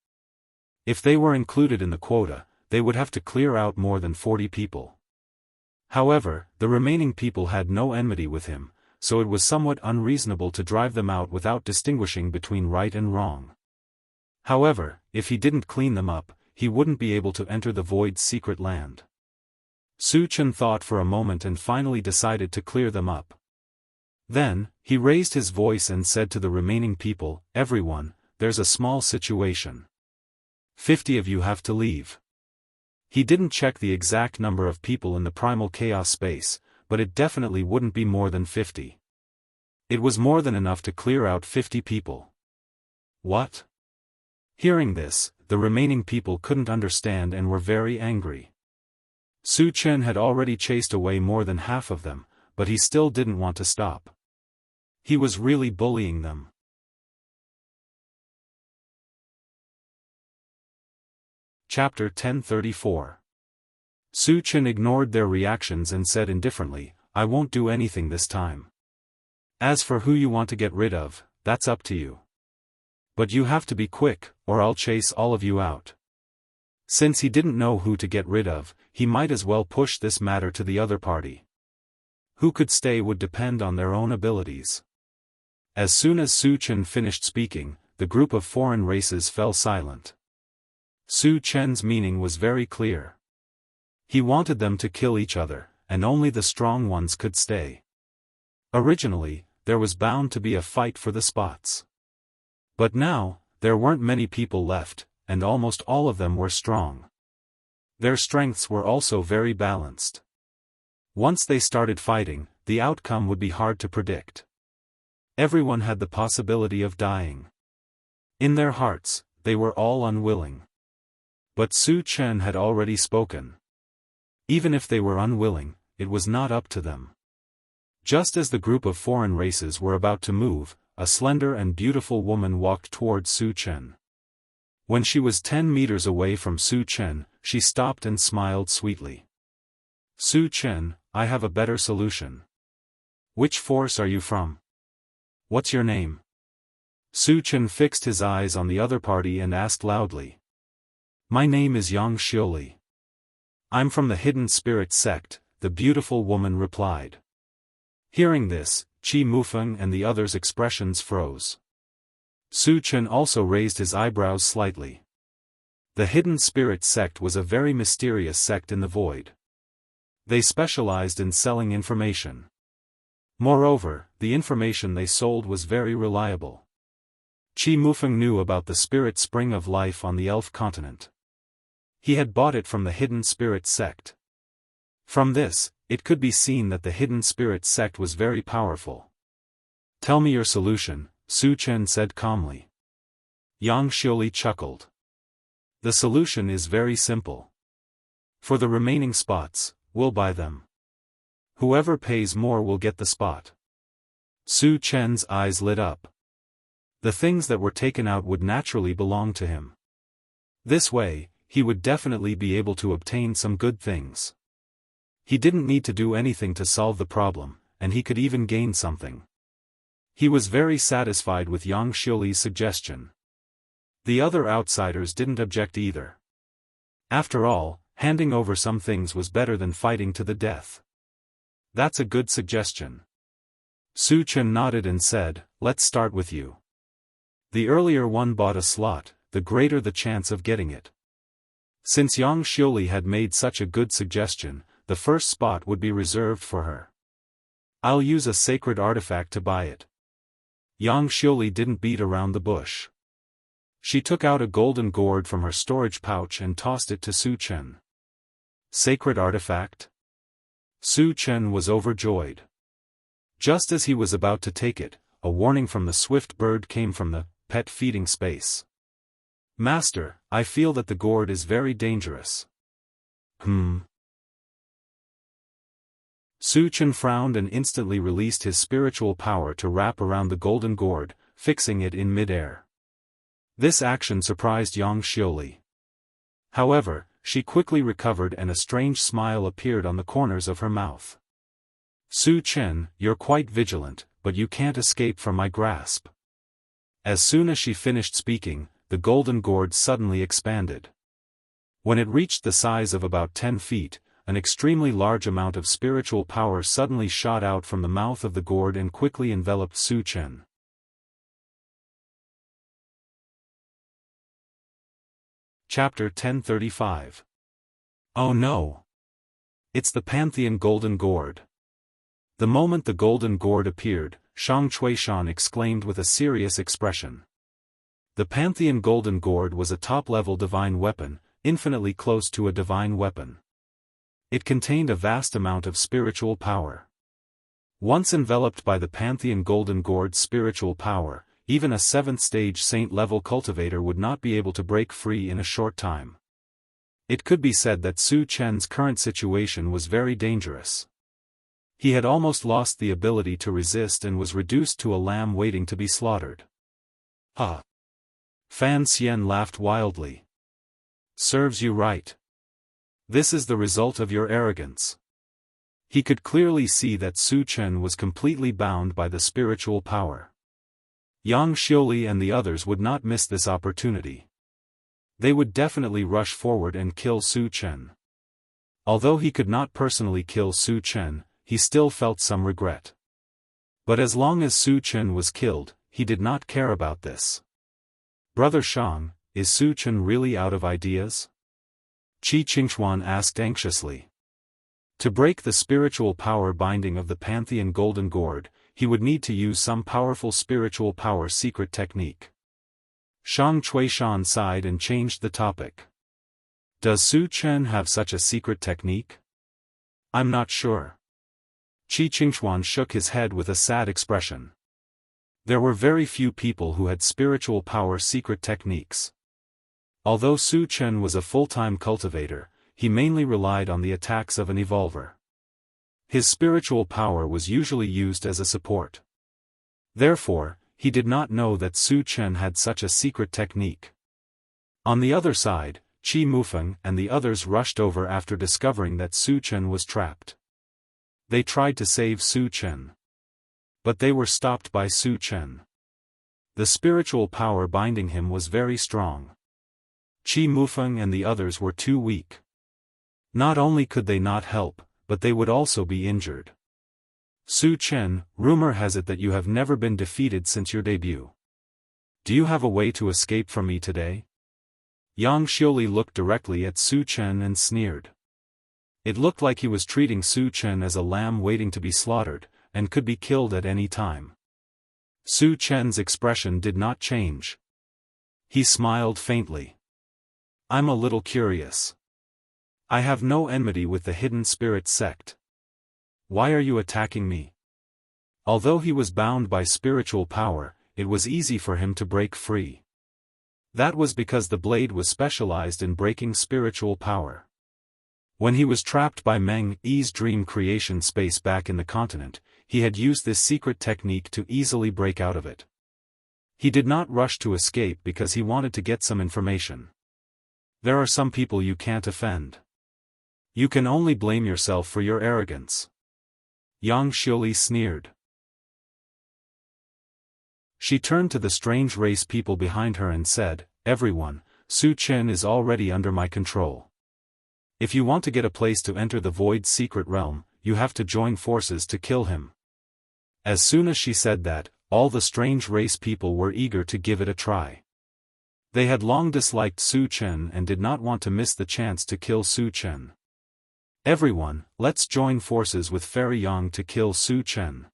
If they were included in the quota, they would have to clear out more than 40 people. However, the remaining people had no enmity with him, so it was somewhat unreasonable to drive them out without distinguishing between right and wrong. However, if he didn't clean them up, he wouldn't be able to enter the Void's secret land. Su Chen thought for a moment and finally decided to clear them up. Then, he raised his voice and said to the remaining people, "Everyone, there's a small situation. 50 of you have to leave." He didn't check the exact number of people in the primal chaos space, but it definitely wouldn't be more than 50. It was more than enough to clear out 50 people. What? Hearing this, the remaining people couldn't understand and were very angry. Su Chen had already chased away more than half of them, but he still didn't want to stop. He was really bullying them. Chapter 1034. Su Chen ignored their reactions and said indifferently, "I won't do anything this time. As for who you want to get rid of, that's up to you. But you have to be quick, or I'll chase all of you out." Since he didn't know who to get rid of, he might as well push this matter to the other party. Who could stay would depend on their own abilities. As soon as Su Chen finished speaking, the group of foreign races fell silent. Su Chen's meaning was very clear. He wanted them to kill each other, and only the strong ones could stay. Originally, there was bound to be a fight for the spots. But now, there weren't many people left, and almost all of them were strong. Their strengths were also very balanced. Once they started fighting, the outcome would be hard to predict. Everyone had the possibility of dying. In their hearts, they were all unwilling. But Su Chen had already spoken. Even if they were unwilling, it was not up to them. Just as the group of foreign races were about to move, a slender and beautiful woman walked towards Su Chen. When she was 10 meters away from Su Chen, she stopped and smiled sweetly. "Su Chen, I have a better solution. Which force are you from? What's your name?" Su Chen fixed his eyes on the other party and asked loudly. "My name is Yang Xioli. I'm from the Hidden Spirit sect," the beautiful woman replied. Hearing this, Qi Mufeng and the others' expressions froze. Su Chen also raised his eyebrows slightly. The Hidden Spirit sect was a very mysterious sect in the void. They specialized in selling information. Moreover, the information they sold was very reliable. Qi Mufeng knew about the spirit spring of life on the Elf continent. He had bought it from the Hidden Spirit sect. From this, it could be seen that the Hidden Spirit sect was very powerful. "Tell me your solution," Su Chen said calmly. Yang Xioli chuckled. "The solution is very simple. For the remaining spots, we'll buy them. Whoever pays more will get the spot. Su Chen's eyes lit up. The things that were taken out would naturally belong to him. This way, he would definitely be able to obtain some good things. He didn't need to do anything to solve the problem, and he could even gain something. He was very satisfied with Yang Xiuli's suggestion. The other outsiders didn't object either. After all, handing over some things was better than fighting to the death. That's a good suggestion. Su Chen nodded and said, "Let's start with you." The earlier one bought a slot, the greater the chance of getting it. Since Yang Xiuli had made such a good suggestion, the first spot would be reserved for her. "I'll use a sacred artifact to buy it." Yang Xiuli didn't beat around the bush. She took out a golden gourd from her storage pouch and tossed it to Su Chen. Sacred artifact? Su Chen was overjoyed. Just as he was about to take it, a warning from the swift bird came from the pet feeding space. "Master, I feel that the gourd is very dangerous." Su Chen frowned and instantly released his spiritual power to wrap around the golden gourd, fixing it in mid-air. This action surprised Yang Xiuli. However, she quickly recovered and a strange smile appeared on the corners of her mouth. "Su Chen, you're quite vigilant, but you can't escape from my grasp." As soon as she finished speaking, the golden gourd suddenly expanded. When it reached the size of about 10 feet, an extremely large amount of spiritual power suddenly shot out from the mouth of the gourd and quickly enveloped Su Chen. Chapter 1035. Oh no! It's the Pantheon Golden Gourd. The moment the golden gourd appeared, Shang Chuishan exclaimed with a serious expression. The Pantheon Golden Gourd was a top-level divine weapon, infinitely close to a divine weapon. It contained a vast amount of spiritual power. Once enveloped by the Pantheon Golden Gourd's spiritual power, even a 7th-stage saint-level cultivator would not be able to break free in a short time. It could be said that Su Chen's current situation was very dangerous. He had almost lost the ability to resist and was reduced to a lamb waiting to be slaughtered. Ha! Fan Xian laughed wildly. "Serves you right. This is the result of your arrogance." He could clearly see that Su Chen was completely bound by the spiritual power. Yang Xiuli and the others would not miss this opportunity. They would definitely rush forward and kill Su Chen. Although he could not personally kill Su Chen, he still felt some regret. But as long as Su Chen was killed, he did not care about this. "Brother Shang, is Su Chen really out of ideas?" Qi Qingxuan asked anxiously. To break the spiritual power binding of the Pantheon Golden Gourd, he would need to use some powerful spiritual power secret technique. Shang Chuishan sighed and changed the topic. "Does Su Chen have such a secret technique?" "I'm not sure." Qi Qingxuan shook his head with a sad expression. There were very few people who had spiritual power secret techniques. Although Su Chen was a full-time cultivator, he mainly relied on the attacks of an evolver. His spiritual power was usually used as a support. Therefore, he did not know that Su Chen had such a secret technique. On the other side, Qi Mufeng and the others rushed over after discovering that Su Chen was trapped. They tried to save Su Chen. But they were stopped by Su Chen. The spiritual power binding him was very strong. Qi Mufeng and the others were too weak. Not only could they not help, but they would also be injured. "Su Chen, rumor has it that you have never been defeated since your debut. Do you have a way to escape from me today?" Yang Xiuli looked directly at Su Chen and sneered. It looked like he was treating Su Chen as a lamb waiting to be slaughtered, and could be killed at any time. Su Chen's expression did not change. He smiled faintly. "I'm a little curious. I have no enmity with the Hidden Spirit sect. Why are you attacking me?" Although he was bound by spiritual power, it was easy for him to break free. That was because the blade was specialized in breaking spiritual power. When he was trapped by Meng Yi's dream creation space back in the continent, he had used this secret technique to easily break out of it. He did not rush to escape because he wanted to get some information. There are some people you can't offend. You can only blame yourself for your arrogance. Yang Xiuli sneered. She turned to the strange race people behind her and said, "Everyone, Su Chen is already under my control. If you want to get a place to enter the Void's secret realm, you have to join forces to kill him." As soon as she said that, all the strange race people were eager to give it a try. They had long disliked Su Chen and did not want to miss the chance to kill Su Chen. "Everyone, let's join forces with Fairy Yang to kill Su Chen."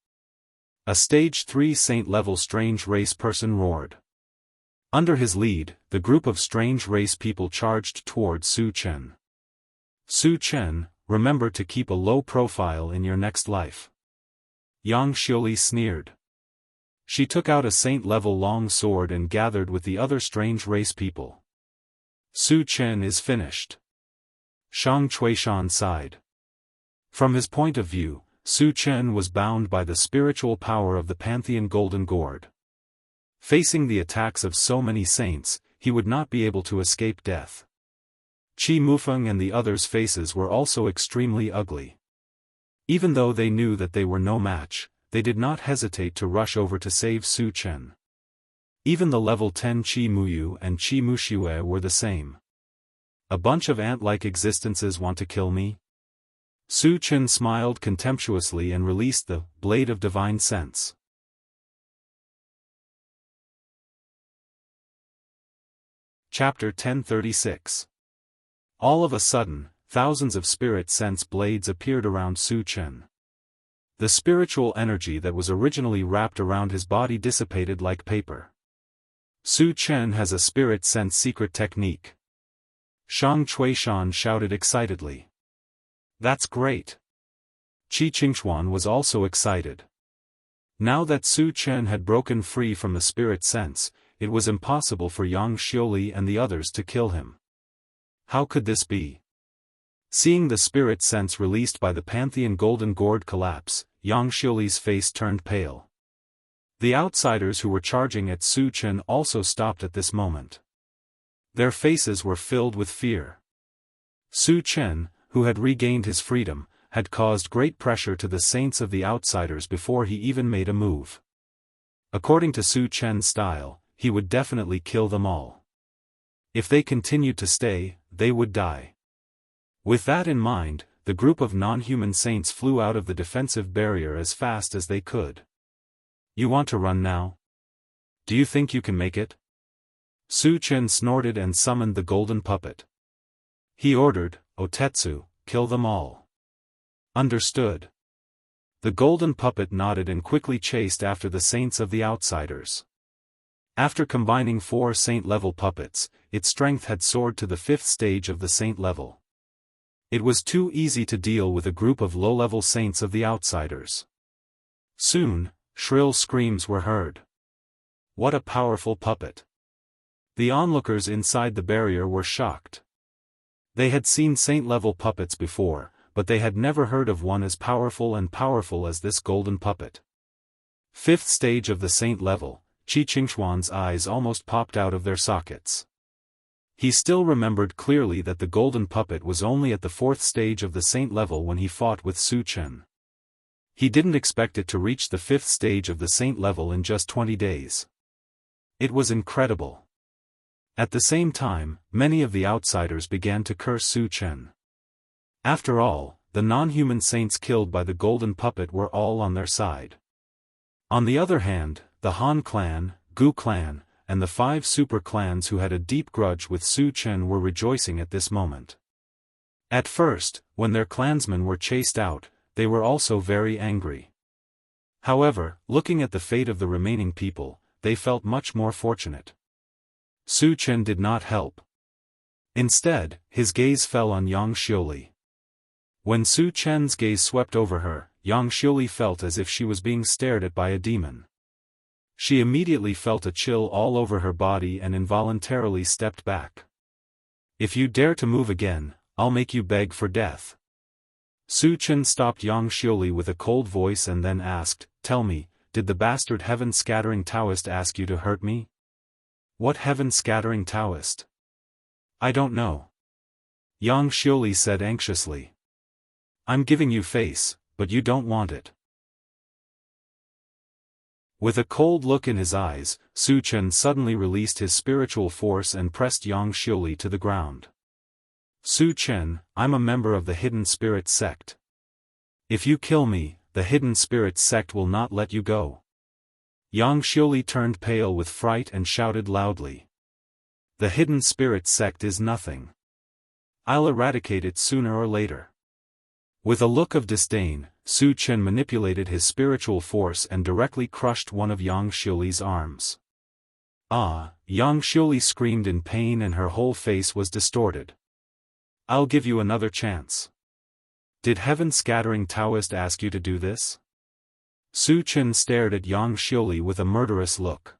A Stage 3 Saint-level strange race person roared. Under his lead, the group of strange race people charged toward Su Chen. "Su Chen, remember to keep a low profile in your next life." Yang Xiuli sneered. She took out a saint-level long sword and gathered with the other strange race people. "Su Chen is finished." Shang Chuishan sighed. From his point of view, Su Chen was bound by the spiritual power of the Pantheon Golden Gourd. Facing the attacks of so many saints, he would not be able to escape death. Qi Mufeng and the others' faces were also extremely ugly. Even though they knew that they were no match, they did not hesitate to rush over to save Su Chen. Even the level 10 Qi Muyu and Qi Muxue were the same. "A bunch of ant-like existences want to kill me?" Su Chen smiled contemptuously and released the Blade of Divine Sense. Chapter 1036. All of a sudden, thousands of spirit sense blades appeared around Su Chen. The spiritual energy that was originally wrapped around his body dissipated like paper. "Su Chen has a spirit sense secret technique." Shang Chuishan shouted excitedly. "That's great." Qi Qingxuan was also excited. Now that Su Chen had broken free from the spirit sense, it was impossible for Yang Xiuli and the others to kill him. How could this be? Seeing the spirit sense released by the Pantheon Golden Gourd collapse, Yang Xiuli's face turned pale. The outsiders who were charging at Su Chen also stopped at this moment. Their faces were filled with fear. Su Chen, who had regained his freedom, had caused great pressure to the saints of the outsiders before he even made a move. According to Su Chen's style, he would definitely kill them all. If they continued to stay, they would die. With that in mind, the group of non-human saints flew out of the defensive barrier as fast as they could. "You want to run now? Do you think you can make it?" Su Chen snorted and summoned the golden puppet. He ordered, "Otetsu, kill them all." "Understood." The golden puppet nodded and quickly chased after the saints of the outsiders. After combining 4 saint-level puppets, its strength had soared to the 5th stage of the saint level. It was too easy to deal with a group of low-level saints of the outsiders. Soon, shrill screams were heard. What a powerful puppet! The onlookers inside the barrier were shocked. They had seen saint-level puppets before, but they had never heard of one as powerful as this golden puppet. 5th stage of the saint level, Qi Qingxuan's eyes almost popped out of their sockets. He still remembered clearly that the golden puppet was only at the 4th stage of the saint level when he fought with Su Chen. He didn't expect it to reach the 5th stage of the saint level in just 20 days. It was incredible. At the same time, many of the outsiders began to curse Su Chen. After all, the non-human saints killed by the golden puppet were all on their side. On the other hand, the Han clan, Gu clan, and the 5 super clans who had a deep grudge with Su Chen were rejoicing at this moment. At first, when their clansmen were chased out, they were also very angry. However, looking at the fate of the remaining people, they felt much more fortunate. Su Chen did not help. Instead, his gaze fell on Yang Xiuli. When Su Chen's gaze swept over her, Yang Xiuli felt as if she was being stared at by a demon. She immediately felt a chill all over her body and involuntarily stepped back. "If you dare to move again, I'll make you beg for death. Su Chen stopped Yang Xiuli with a cold voice and then asked, "Tell me, did the bastard heaven-scattering Taoist ask you to hurt me?" "What heaven-scattering Taoist?" "I don't know." Yang Xiuli said anxiously. "I'm giving you face, but you don't want it." With a cold look in his eyes, Su Chen suddenly released his spiritual force and pressed Yang Xiuli to the ground. "Su Chen, I'm a member of the Hidden Spirit sect. If you kill me, the Hidden Spirit sect will not let you go." Yang Xiuli turned pale with fright and shouted loudly. "The Hidden Spirit sect is nothing. I'll eradicate it sooner or later." With a look of disdain, Su Chen manipulated his spiritual force and directly crushed one of Yang Xiuli's arms. "Ah!" Yang Xiuli screamed in pain and her whole face was distorted. "I'll give you another chance." "Did heaven-scattering Taoist ask you to do this?" Su Chen stared at Yang Xiuli with a murderous look.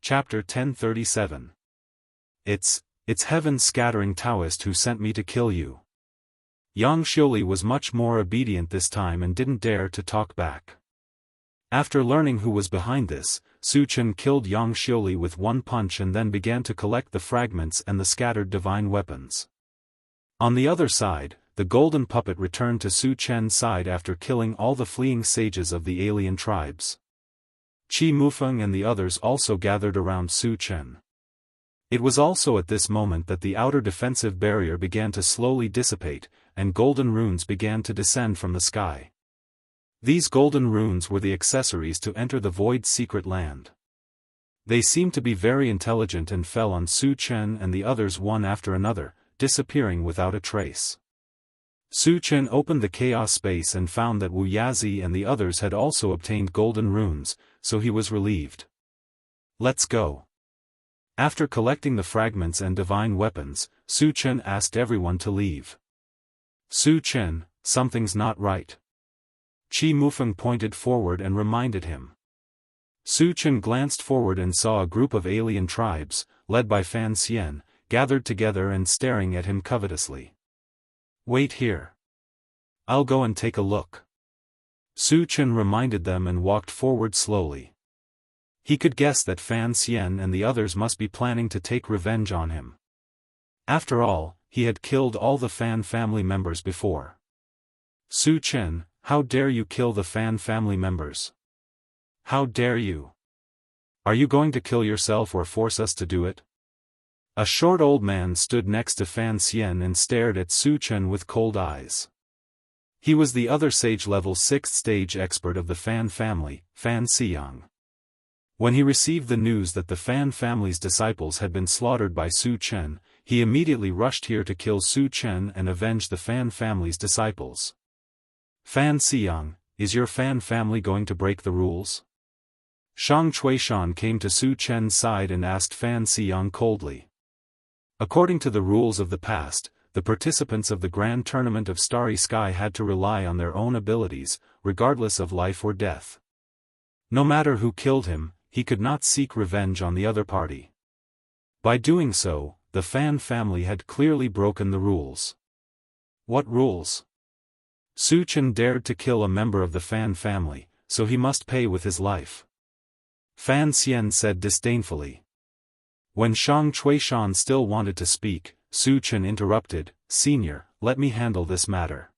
Chapter 1037. It's heaven-scattering Taoist who sent me to kill you. Yang Xiuli was much more obedient this time and didn't dare to talk back. After learning who was behind this, Su Chen killed Yang Xiuli with one punch and then began to collect the fragments and the scattered divine weapons. On the other side, the golden puppet returned to Su Chen's side after killing all the fleeing sages of the alien tribes. Qi Mufeng and the others also gathered around Su Chen. It was also at this moment that the outer defensive barrier began to slowly dissipate, and golden runes began to descend from the sky. These golden runes were the accessories to enter the Void's secret land. They seemed to be very intelligent and fell on Su Chen and the others one after another, disappearing without a trace. Su Chen opened the chaos space and found that Wu Yazi and the others had also obtained golden runes, so he was relieved. "Let's go." After collecting the fragments and divine weapons, Su Chen asked everyone to leave. "Su Chen, something's not right." Qi Mufeng pointed forward and reminded him. Su Chen glanced forward and saw a group of alien tribes, led by Fan Xian, gathered together and staring at him covetously. "Wait here. I'll go and take a look." Su Chen reminded them and walked forward slowly. He could guess that Fan Xian and the others must be planning to take revenge on him. After all, he had killed all the Fan family members before. "Su Chen, how dare you kill the Fan family members? How dare you? Are you going to kill yourself or force us to do it?" A short old man stood next to Fan Xian and stared at Su Chen with cold eyes. He was the other sage-level 6th stage expert of the Fan family, Fan Xiang. When he received the news that the Fan family's disciples had been slaughtered by Su Chen, he immediately rushed here to kill Su Chen and avenge the Fan family's disciples. "Fan Xiang, is your Fan family going to break the rules?" Shang Chuishan came to Su Chen's side and asked Fan Xiang coldly. According to the rules of the past, the participants of the Grand Tournament of Starry Sky had to rely on their own abilities, regardless of life or death. No matter who killed him, he could not seek revenge on the other party. By doing so, the Fan family had clearly broken the rules. What rules? Su Chen dared to kill a member of the Fan family, so he must pay with his life. Fan Xian said disdainfully. When Shang Chuishan still wanted to speak, Su Chen interrupted, "Senior, let me handle this matter."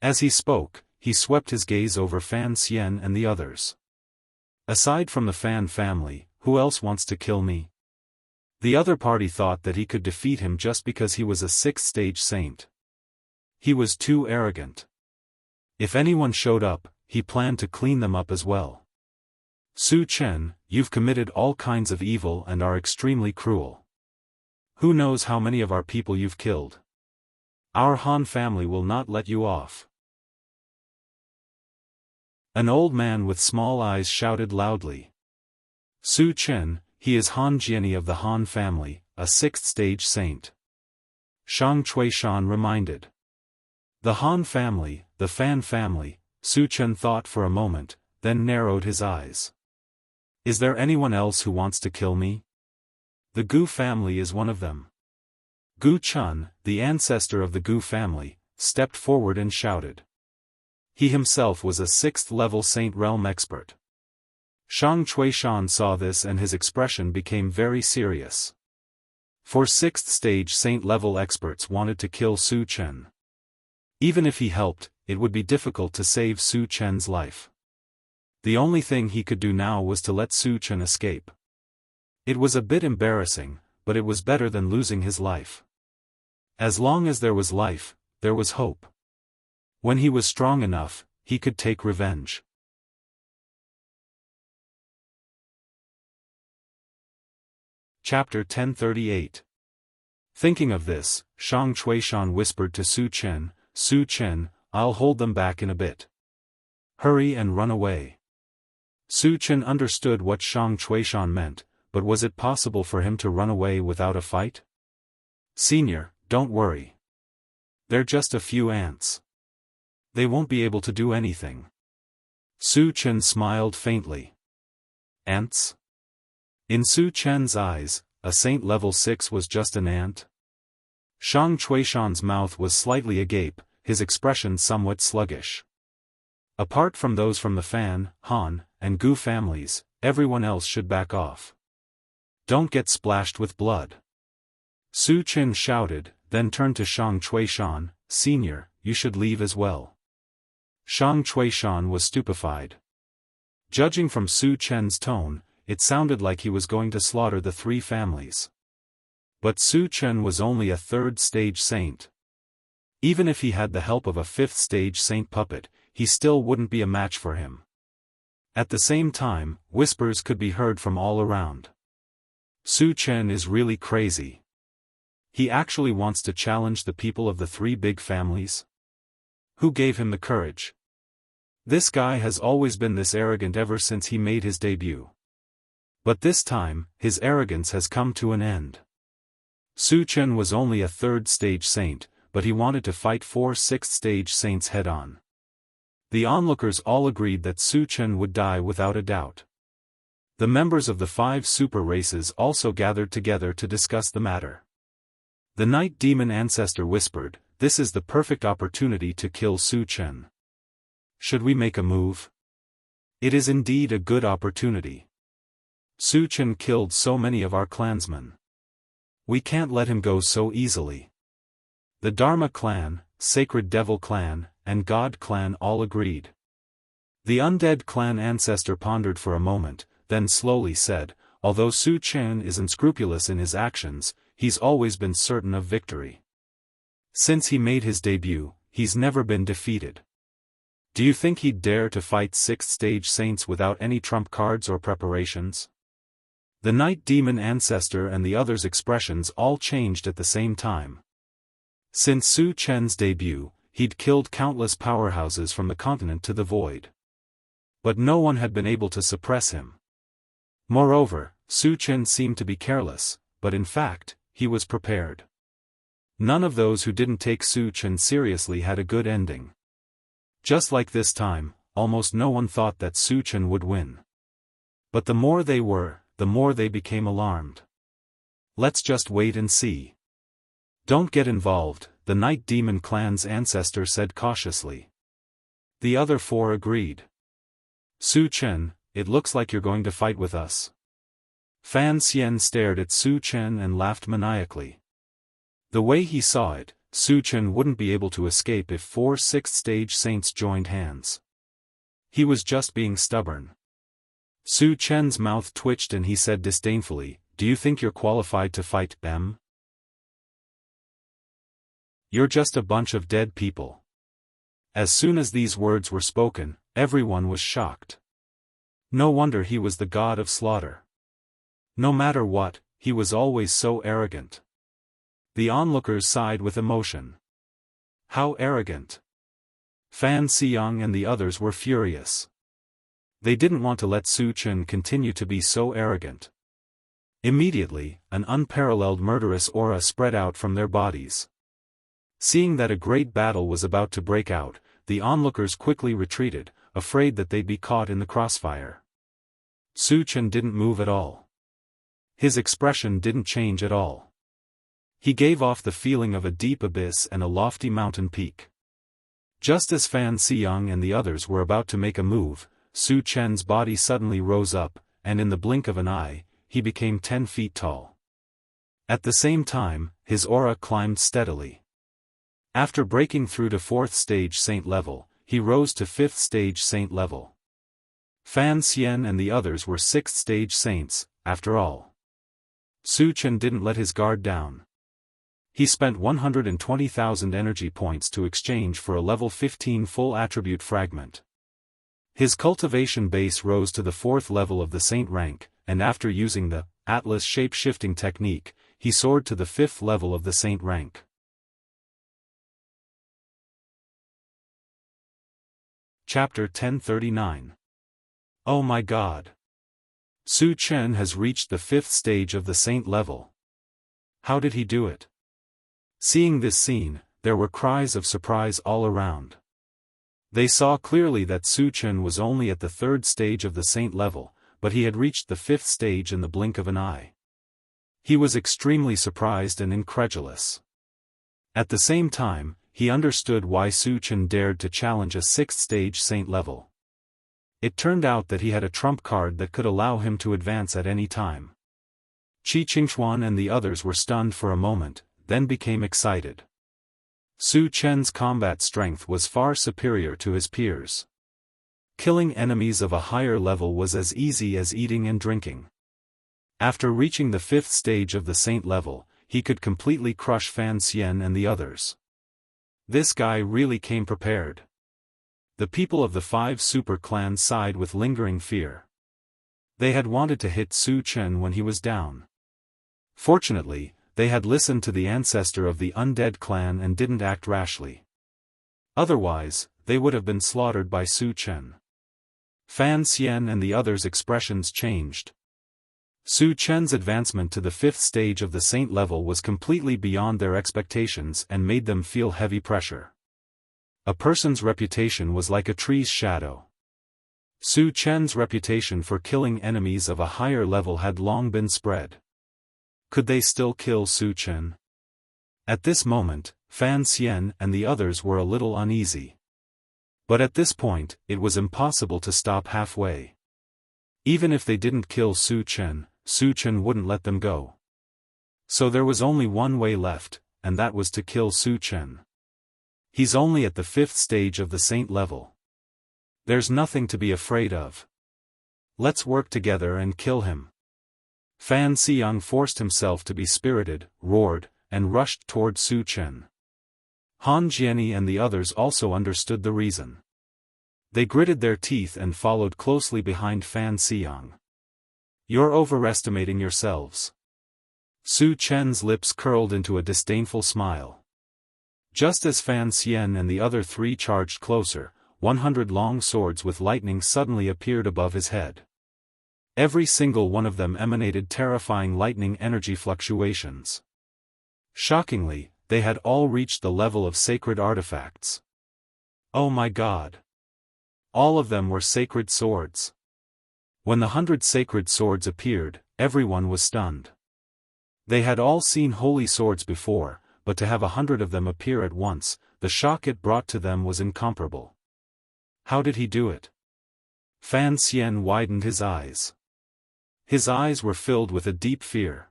As he spoke, he swept his gaze over Fan Xian and the others. "Aside from the Fan family, who else wants to kill me?" The other party thought that he could defeat him just because he was a 6th stage saint. He was too arrogant. If anyone showed up, he planned to clean them up as well. "Su Chen, you've committed all kinds of evil and are extremely cruel. Who knows how many of our people you've killed? Our Han family will not let you off." An old man with small eyes shouted loudly. "Su Chen, he is Han Jiani of the Han family, a 6th stage saint." Shang Chuishan reminded. The Han family, the Fan family, Su Chen thought for a moment, then narrowed his eyes. "Is there anyone else who wants to kill me?" The Gu family is one of them. Gu Chun, the ancestor of the Gu family, stepped forward and shouted. He himself was a 6th-level Saint Realm expert. Shang Chuishan saw this and his expression became very serious. 4 6th-stage Saint-level experts wanted to kill Su Chen. Even if he helped, it would be difficult to save Su Chen's life. The only thing he could do now was to let Su Chen escape. It was a bit embarrassing, but it was better than losing his life. As long as there was life, there was hope. When he was strong enough, he could take revenge. Chapter 1038. Thinking of this, Shang Chuishan whispered to Su Chen, "Su Chen, I'll hold them back in a bit. Hurry and run away." Su Chen understood what Shang Chuishan meant, but was it possible for him to run away without a fight? "Senior, don't worry. They're just a few ants. They won't be able to do anything." Su Chen smiled faintly. Ants? In Su Chen's eyes, a Saint level 6 was just an ant. Shang Chuishan's mouth was slightly agape, his expression somewhat sluggish. Apart from those from the Fan, Han, and Gu families, everyone else should back off. Don't get splashed with blood. Su Chen shouted, then turned to Shang Chuishan, "Senior, you should leave as well." Shang Chuishan was stupefied. Judging from Su Chen's tone, it sounded like he was going to slaughter the 3 families. But Su Chen was only a 3rd-stage saint. Even if he had the help of a 5th-stage saint puppet, he still wouldn't be a match for him. At the same time, whispers could be heard from all around. Su Chen is really crazy. He actually wants to challenge the people of the 3 big families? Who gave him the courage? This guy has always been this arrogant ever since he made his debut. But this time, his arrogance has come to an end. Su Chen was only a 3rd-stage saint, but he wanted to fight 4 6th-stage saints head-on. The onlookers all agreed that Su Chen would die without a doubt. The members of the 5 super races also gathered together to discuss the matter. The Night Demon Ancestor whispered, "This is the perfect opportunity to kill Su Chen. Should we make a move? It is indeed a good opportunity. Su Chen killed so many of our clansmen. We can't let him go so easily." The Dharma clan, Sacred Devil clan, and God clan all agreed. The Undead clan ancestor pondered for a moment, then slowly said, "Although Su Chen is unscrupulous in his actions, he's always been certain of victory. Since he made his debut, he's never been defeated. Do you think he'd dare to fight 6th-stage saints without any trump cards or preparations?" The Night Demon Ancestor and the others' expressions all changed at the same time. Since Su Chen's debut, he'd killed countless powerhouses from the continent to the void. But no one had been able to suppress him. Moreover, Su Chen seemed to be careless, but in fact, he was prepared. None of those who didn't take Su Chen seriously had a good ending. Just like this time, almost no one thought that Su Chen would win. But the more they were, the more they became alarmed. "Let's just wait and see. Don't get involved," the Night Demon clan's ancestor said cautiously. The other 4 agreed. "Su Chen, it looks like you're going to fight with us." Fan Xian stared at Su Chen and laughed maniacally. The way he saw it, Su Chen wouldn't be able to escape if 4 6th-stage saints joined hands. He was just being stubborn. Su Chen's mouth twitched and he said disdainfully, "Do you think you're qualified to fight them? You're just a bunch of dead people." As soon as these words were spoken, everyone was shocked. No wonder he was the god of slaughter. No matter what, he was always so arrogant. The onlookers sighed with emotion. How arrogant! Fan Xiang and the others were furious. They didn't want to let Su Chen continue to be so arrogant. Immediately, an unparalleled murderous aura spread out from their bodies. Seeing that a great battle was about to break out, the onlookers quickly retreated, afraid that they'd be caught in the crossfire. Su Chen didn't move at all. His expression didn't change at all. He gave off the feeling of a deep abyss and a lofty mountain peak. Just as Fan Xiang and the others were about to make a move, Su Chen's body suddenly rose up, and in the blink of an eye, he became 10 feet tall. At the same time, his aura climbed steadily. After breaking through to 4th stage saint level, he rose to 5th stage saint level. Fan Xian and the others were 6th stage saints, after all. Su Chen didn't let his guard down. He spent 120,000 energy points to exchange for a level 15 full attribute fragment. His cultivation base rose to the 4th level of the saint rank, and after using the Atlas shape-shifting technique, he soared to the 5th level of the saint rank. Chapter 1039. Oh my God! Su Chen has reached the 5th stage of the saint level. How did he do it? Seeing this scene, there were cries of surprise all around. They saw clearly that Su Chen was only at the 3rd stage of the saint level, but he had reached the 5th stage in the blink of an eye. He was extremely surprised and incredulous. At the same time, he understood why Su Chen dared to challenge a 6th stage saint level. It turned out that he had a trump card that could allow him to advance at any time. Qi Qingxuan and the others were stunned for a moment, then became excited. Su Chen's combat strength was far superior to his peers. Killing enemies of a higher level was as easy as eating and drinking. After reaching the 5th stage of the saint level, he could completely crush Fan Xian and the others. This guy really came prepared. The people of the 5 super clans sighed with lingering fear. They had wanted to hit Su Chen when he was down. Fortunately, they had listened to the ancestor of the undead clan and didn't act rashly. Otherwise, they would have been slaughtered by Su Chen. Fan Xian and the others' expressions changed. Su Chen's advancement to the 5th stage of the saint level was completely beyond their expectations and made them feel heavy pressure. A person's reputation was like a tree's shadow. Su Chen's reputation for killing enemies of a higher level had long been spread. Could they still kill Su Chen? At this moment, Fan Xian and the others were a little uneasy. But at this point, it was impossible to stop halfway. Even if they didn't kill Su Chen wouldn't let them go. So there was only one way left, and that was to kill Su Chen. He's only at the 5th stage of the saint level. There's nothing to be afraid of. Let's work together and kill him. Fan Xiang forced himself to be spirited, roared, and rushed toward Su Chen. Han Jiani and the others also understood the reason. They gritted their teeth and followed closely behind Fan Xiang. You're overestimating yourselves. Su Chen's lips curled into a disdainful smile. Just as Fan Xian and the other 3 charged closer, 100 long swords with lightning suddenly appeared above his head. Every single one of them emanated terrifying lightning energy fluctuations. Shockingly, they had all reached the level of sacred artifacts. Oh my God! All of them were sacred swords. When the 100 sacred swords appeared, everyone was stunned. They had all seen holy swords before, but to have 100 of them appear at once, the shock it brought to them was incomparable. How did he do it? Fan Xian widened his eyes. His eyes were filled with a deep fear.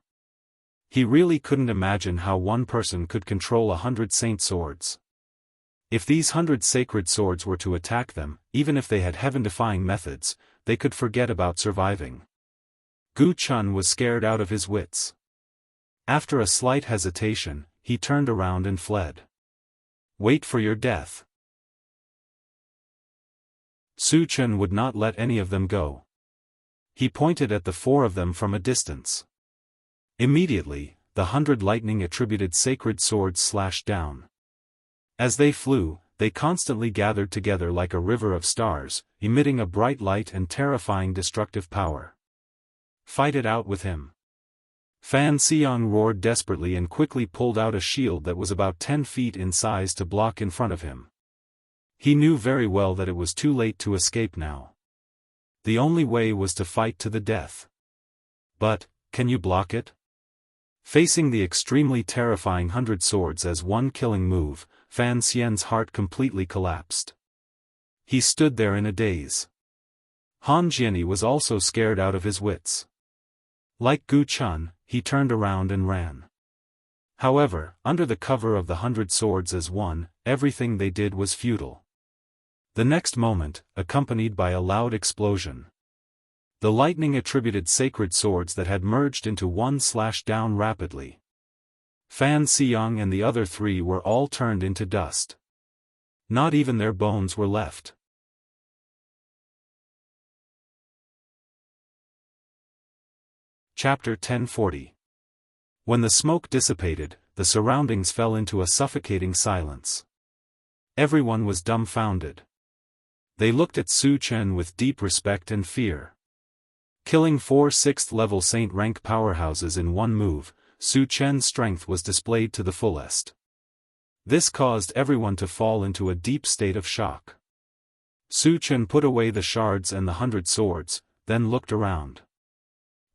He really couldn't imagine how one person could control 100 saint swords. If these 100 sacred swords were to attack them, even if they had heaven-defying methods, they could forget about surviving. Gu Chun was scared out of his wits. After a slight hesitation, he turned around and fled. Wait for your death. Su Chen would not let any of them go. He pointed at the 4 of them from a distance. Immediately, the 100 lightning-attributed sacred swords slashed down. As they flew, they constantly gathered together like a river of stars, emitting a bright light and terrifying destructive power. Fight it out with him. Fan Xiang roared desperately and quickly pulled out a shield that was about 10 feet in size to block in front of him. He knew very well that it was too late to escape now. The only way was to fight to the death. But, can you block it? Facing the extremely terrifying 100 swords as one killing move, Fan Xian's heart completely collapsed. He stood there in a daze. Han Jianyi was also scared out of his wits. Like Gu Chun, he turned around and ran. However, under the cover of the 100 swords as one, everything they did was futile. The next moment, accompanied by a loud explosion. The lightning attributed sacred swords that had merged into one slashed down rapidly. Fan Xiang and the other three were all turned into dust. Not even their bones were left. Chapter 1040. When the smoke dissipated, the surroundings fell into a suffocating silence. Everyone was dumbfounded. They looked at Su Chen with deep respect and fear. Killing 4 6th-level saint rank powerhouses in one move, Su Chen's strength was displayed to the fullest. This caused everyone to fall into a deep state of shock. Su Chen put away the shards and the 100 swords, then looked around.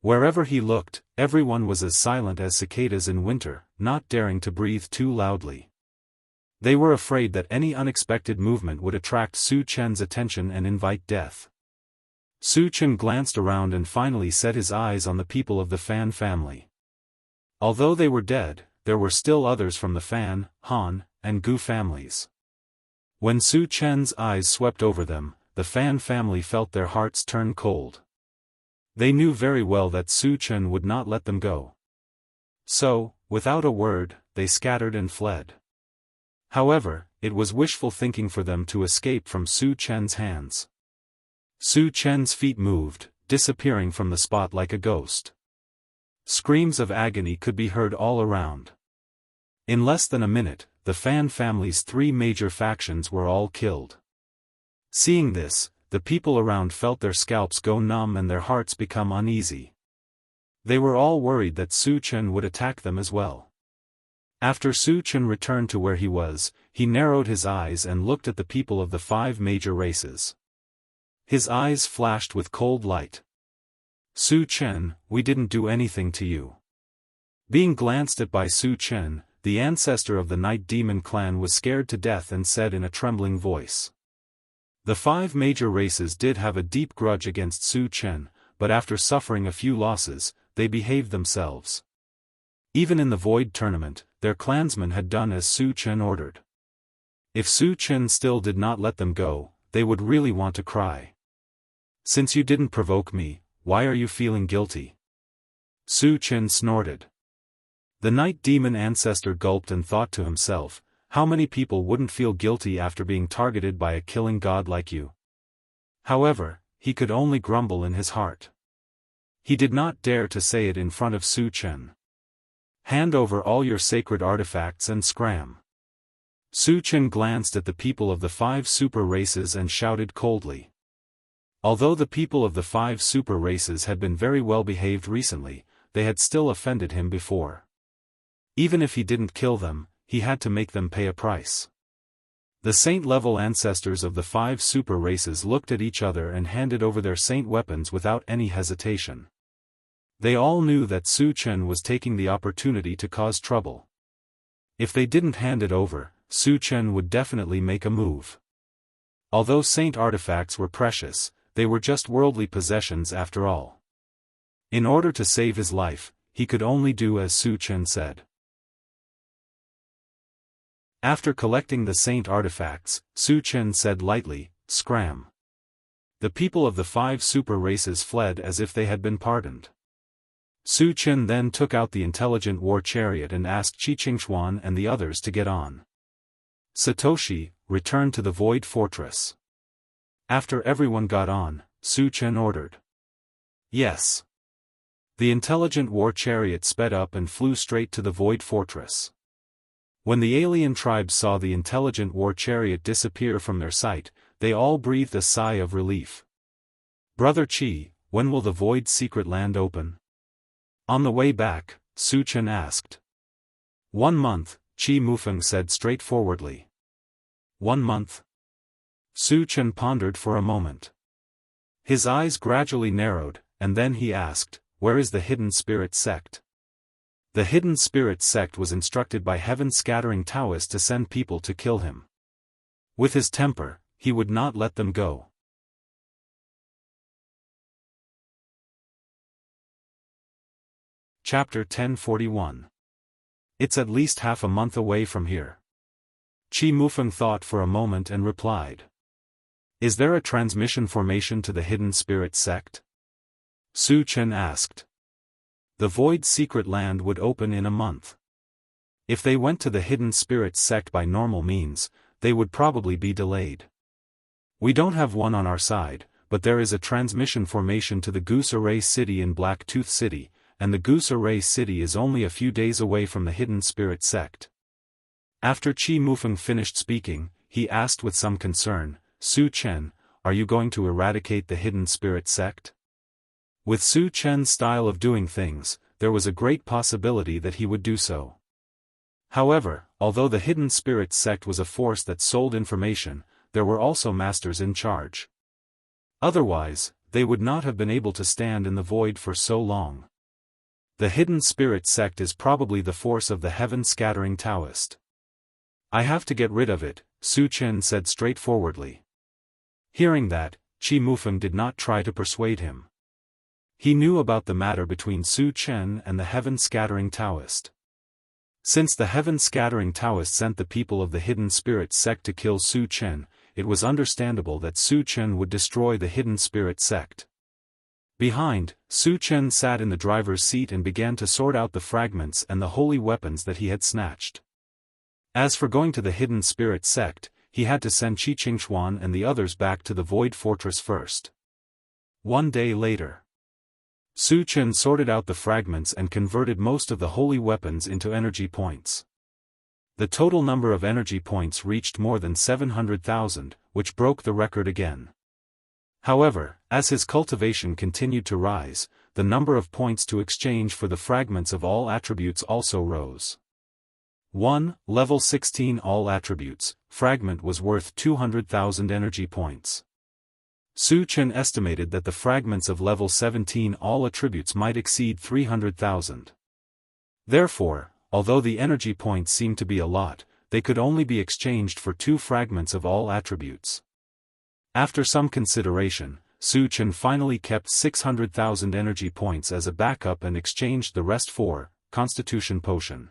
Wherever he looked, everyone was as silent as cicadas in winter, not daring to breathe too loudly. They were afraid that any unexpected movement would attract Su Chen's attention and invite death. Su Chen glanced around and finally set his eyes on the people of the Fan family. Although they were dead, there were still others from the Fan, Han, and Gu families. When Su Chen's eyes swept over them, the Fan family felt their hearts turn cold. They knew very well that Su Chen would not let them go. So, without a word, they scattered and fled. However, it was wishful thinking for them to escape from Su Chen's hands. Su Chen's feet moved, disappearing from the spot like a ghost. Screams of agony could be heard all around. In less than a minute, the Fan family's 3 major factions were all killed. Seeing this, the people around felt their scalps go numb and their hearts become uneasy. They were all worried that Su Chen would attack them as well. After Su Chen returned to where he was, he narrowed his eyes and looked at the people of the 5 major races. His eyes flashed with cold light. Su Chen, we didn't do anything to you. Being glanced at by Su Chen, the ancestor of the Night Demon clan was scared to death and said in a trembling voice. The 5 major races did have a deep grudge against Su Chen, but after suffering a few losses, they behaved themselves. Even in the Void Tournament, their clansmen had done as Su Chen ordered. If Su Chen still did not let them go, they would really want to cry. Since you didn't provoke me, why are you feeling guilty? Su Chen snorted. The Night Demon ancestor gulped and thought to himself, how many people wouldn't feel guilty after being targeted by a killing god like you? However, he could only grumble in his heart. He did not dare to say it in front of Su Chen. Hand over all your sacred artifacts and scram. Su Chen glanced at the people of the 5 super races and shouted coldly. Although the people of the 5 super races had been very well behaved recently, they had still offended him before. Even if he didn't kill them, he had to make them pay a price. The saint-level ancestors of the 5 super races looked at each other and handed over their saint weapons without any hesitation. They all knew that Su Chen was taking the opportunity to cause trouble. If they didn't hand it over, Su Chen would definitely make a move. Although saint artifacts were precious, they were just worldly possessions after all. In order to save his life, he could only do as Su Chen said. After collecting the saint artifacts, Su Chen said lightly, "Scram." The people of the 5 super races fled as if they had been pardoned. Su Chen then took out the intelligent war chariot and asked Qi Qingshuan and the others to get on. Satoshi, return to the Void Fortress. After everyone got on, Su Chen ordered. Yes. The intelligent war chariot sped up and flew straight to the Void Fortress. When the alien tribes saw the intelligent war chariot disappear from their sight, they all breathed a sigh of relief. Brother Qi, when will the Void Secret Land open? On the way back, Su Chen asked. 1 month, Qi Mufeng said straightforwardly. 1 month? Su Chen pondered for a moment. His eyes gradually narrowed, and then he asked, where is the Hidden Spirit sect? The Hidden Spirit sect was instructed by heaven-scattering Daoist to send people to kill him. With his temper, he would not let them go. Chapter 1041. It's at least half a month away from here. Qi Mufeng thought for a moment and replied. Is there a transmission formation to the Hidden Spirit sect? Su Chen asked. The Void Secret Land would open in a month. If they went to the Hidden Spirit sect by normal means, they would probably be delayed. We don't have one on our side, but there is a transmission formation to the Goose Array City in Black Tooth City, and the Goose Array City is only a few days away from the Hidden Spirit sect. After Qi Mufeng finished speaking, he asked with some concern, Su Chen, are you going to eradicate the Hidden Spirit sect? With Su Chen's style of doing things, there was a great possibility that he would do so. However, although the Hidden Spirit sect was a force that sold information, there were also masters in charge. Otherwise, they would not have been able to stand in the void for so long. The Hidden Spirit sect is probably the force of the heaven-scattering Daoist. I have to get rid of it, Su Chen said straightforwardly. Hearing that, Qi Mufeng did not try to persuade him. He knew about the matter between Su Chen and the heaven-scattering Daoist. Since the heaven-scattering Daoist sent the people of the Hidden Spirit sect to kill Su Chen, it was understandable that Su Chen would destroy the Hidden Spirit sect. Behind, Su Chen sat in the driver's seat and began to sort out the fragments and the holy weapons that he had snatched. As for going to the Hidden Spirit sect, he had to send Qi Qingxuan and the others back to the Void Fortress first. One day later, Su Chen sorted out the fragments and converted most of the holy weapons into energy points. The total number of energy points reached more than 700,000, which broke the record again. However, as his cultivation continued to rise, the number of points to exchange for the fragments of all attributes also rose. 1. Level 16 All Attributes, fragment was worth 200,000 energy points. Su Chen estimated that the fragments of level 17 All Attributes might exceed 300,000. Therefore, although the energy points seemed to be a lot, they could only be exchanged for 2 fragments of all attributes. After some consideration, Su Chen finally kept 600,000 energy points as a backup and exchanged the rest for Constitution Potion.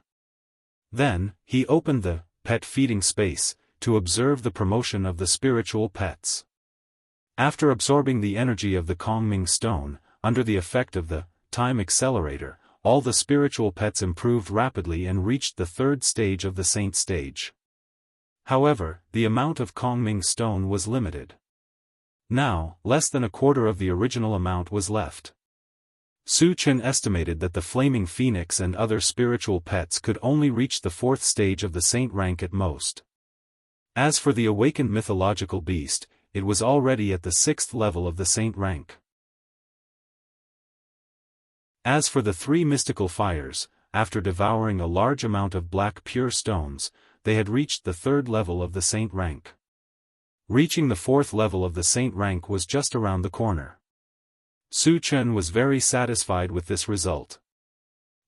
Then, he opened the pet feeding space to observe the promotion of the spiritual pets. After absorbing the energy of the Kongming Stone, under the effect of the Time Accelerator, all the spiritual pets improved rapidly and reached the 3rd stage of the Saint stage. However, the amount of Kongming Stone was limited. Now, less than a quarter of the original amount was left. Su Chen estimated that the Flaming Phoenix and other spiritual pets could only reach the 4th stage of the Saint rank at most. As for the awakened mythological beast, it was already at the 6th level of the Saint rank. As for the 3 mystical fires, after devouring a large amount of black pure stones, they had reached the 3rd level of the Saint rank. Reaching the 4th level of the Saint rank was just around the corner. Su Chen was very satisfied with this result.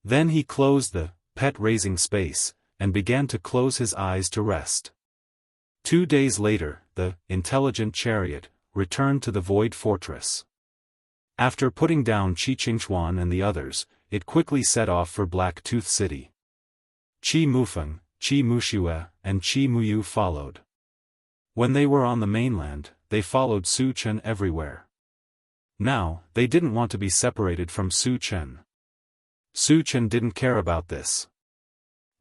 Then he closed the pet-raising space, and began to close his eyes to rest. 2 days later, the intelligent chariot returned to the Void Fortress. After putting down Qi Qingxuan and the others, it quickly set off for Black Tooth City. Qi Mufeng, Qi Muxue, and Qi Muyu followed. When they were on the mainland, they followed Su Chen everywhere. Now, they didn't want to be separated from Su Chen. Su Chen didn't care about this.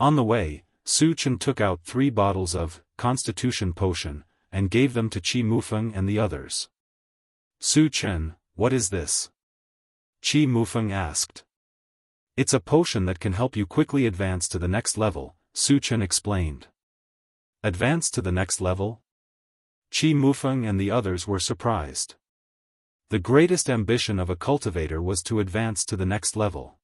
On the way, Su Chen took out 3 bottles of Constitution Potion, and gave them to Qi Mufeng and the others. Su Chen, what is this? Qi Mufeng asked. It's a potion that can help you quickly advance to the next level, Su Chen explained. Advance to the next level? Qi Mufeng and the others were surprised. The greatest ambition of a cultivator was to advance to the next level.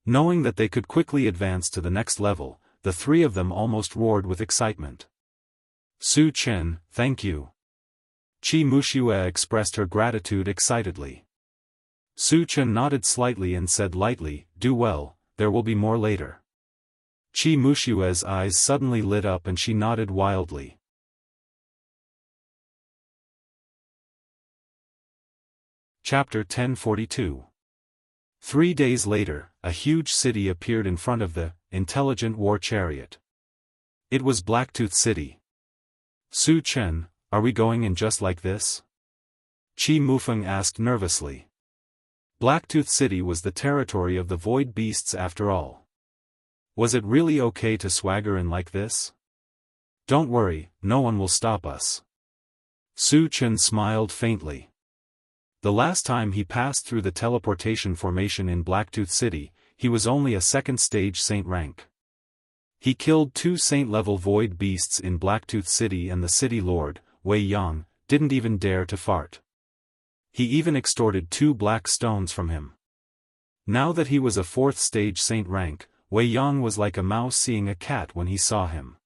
Knowing that they could quickly advance to the next level, the 3 of them almost roared with excitement. Su Chen, thank you. Qi Muxue expressed her gratitude excitedly. Su Chen nodded slightly and said lightly, "Do well, there will be more later." Qi Mushue's eyes suddenly lit up and she nodded wildly. Chapter 1042. 3 days later, a huge city appeared in front of the intelligent war chariot. It was Blacktooth City. "Su Chen, are we going in just like this?" Qi Mufeng asked nervously. Blacktooth City was the territory of the void beasts after all. Was it really okay to swagger in like this? "Don't worry, no one will stop us." Su Chen smiled faintly. The last time he passed through the teleportation formation in Blacktooth City, he was only a second-stage saint rank. He killed 2 saint-level void beasts in Blacktooth City and the city lord, Wei Yang, didn't even dare to fart. He even extorted 2 black stones from him. Now that he was a 4th-stage saint rank, Wei Yang was like a mouse seeing a cat when he saw him.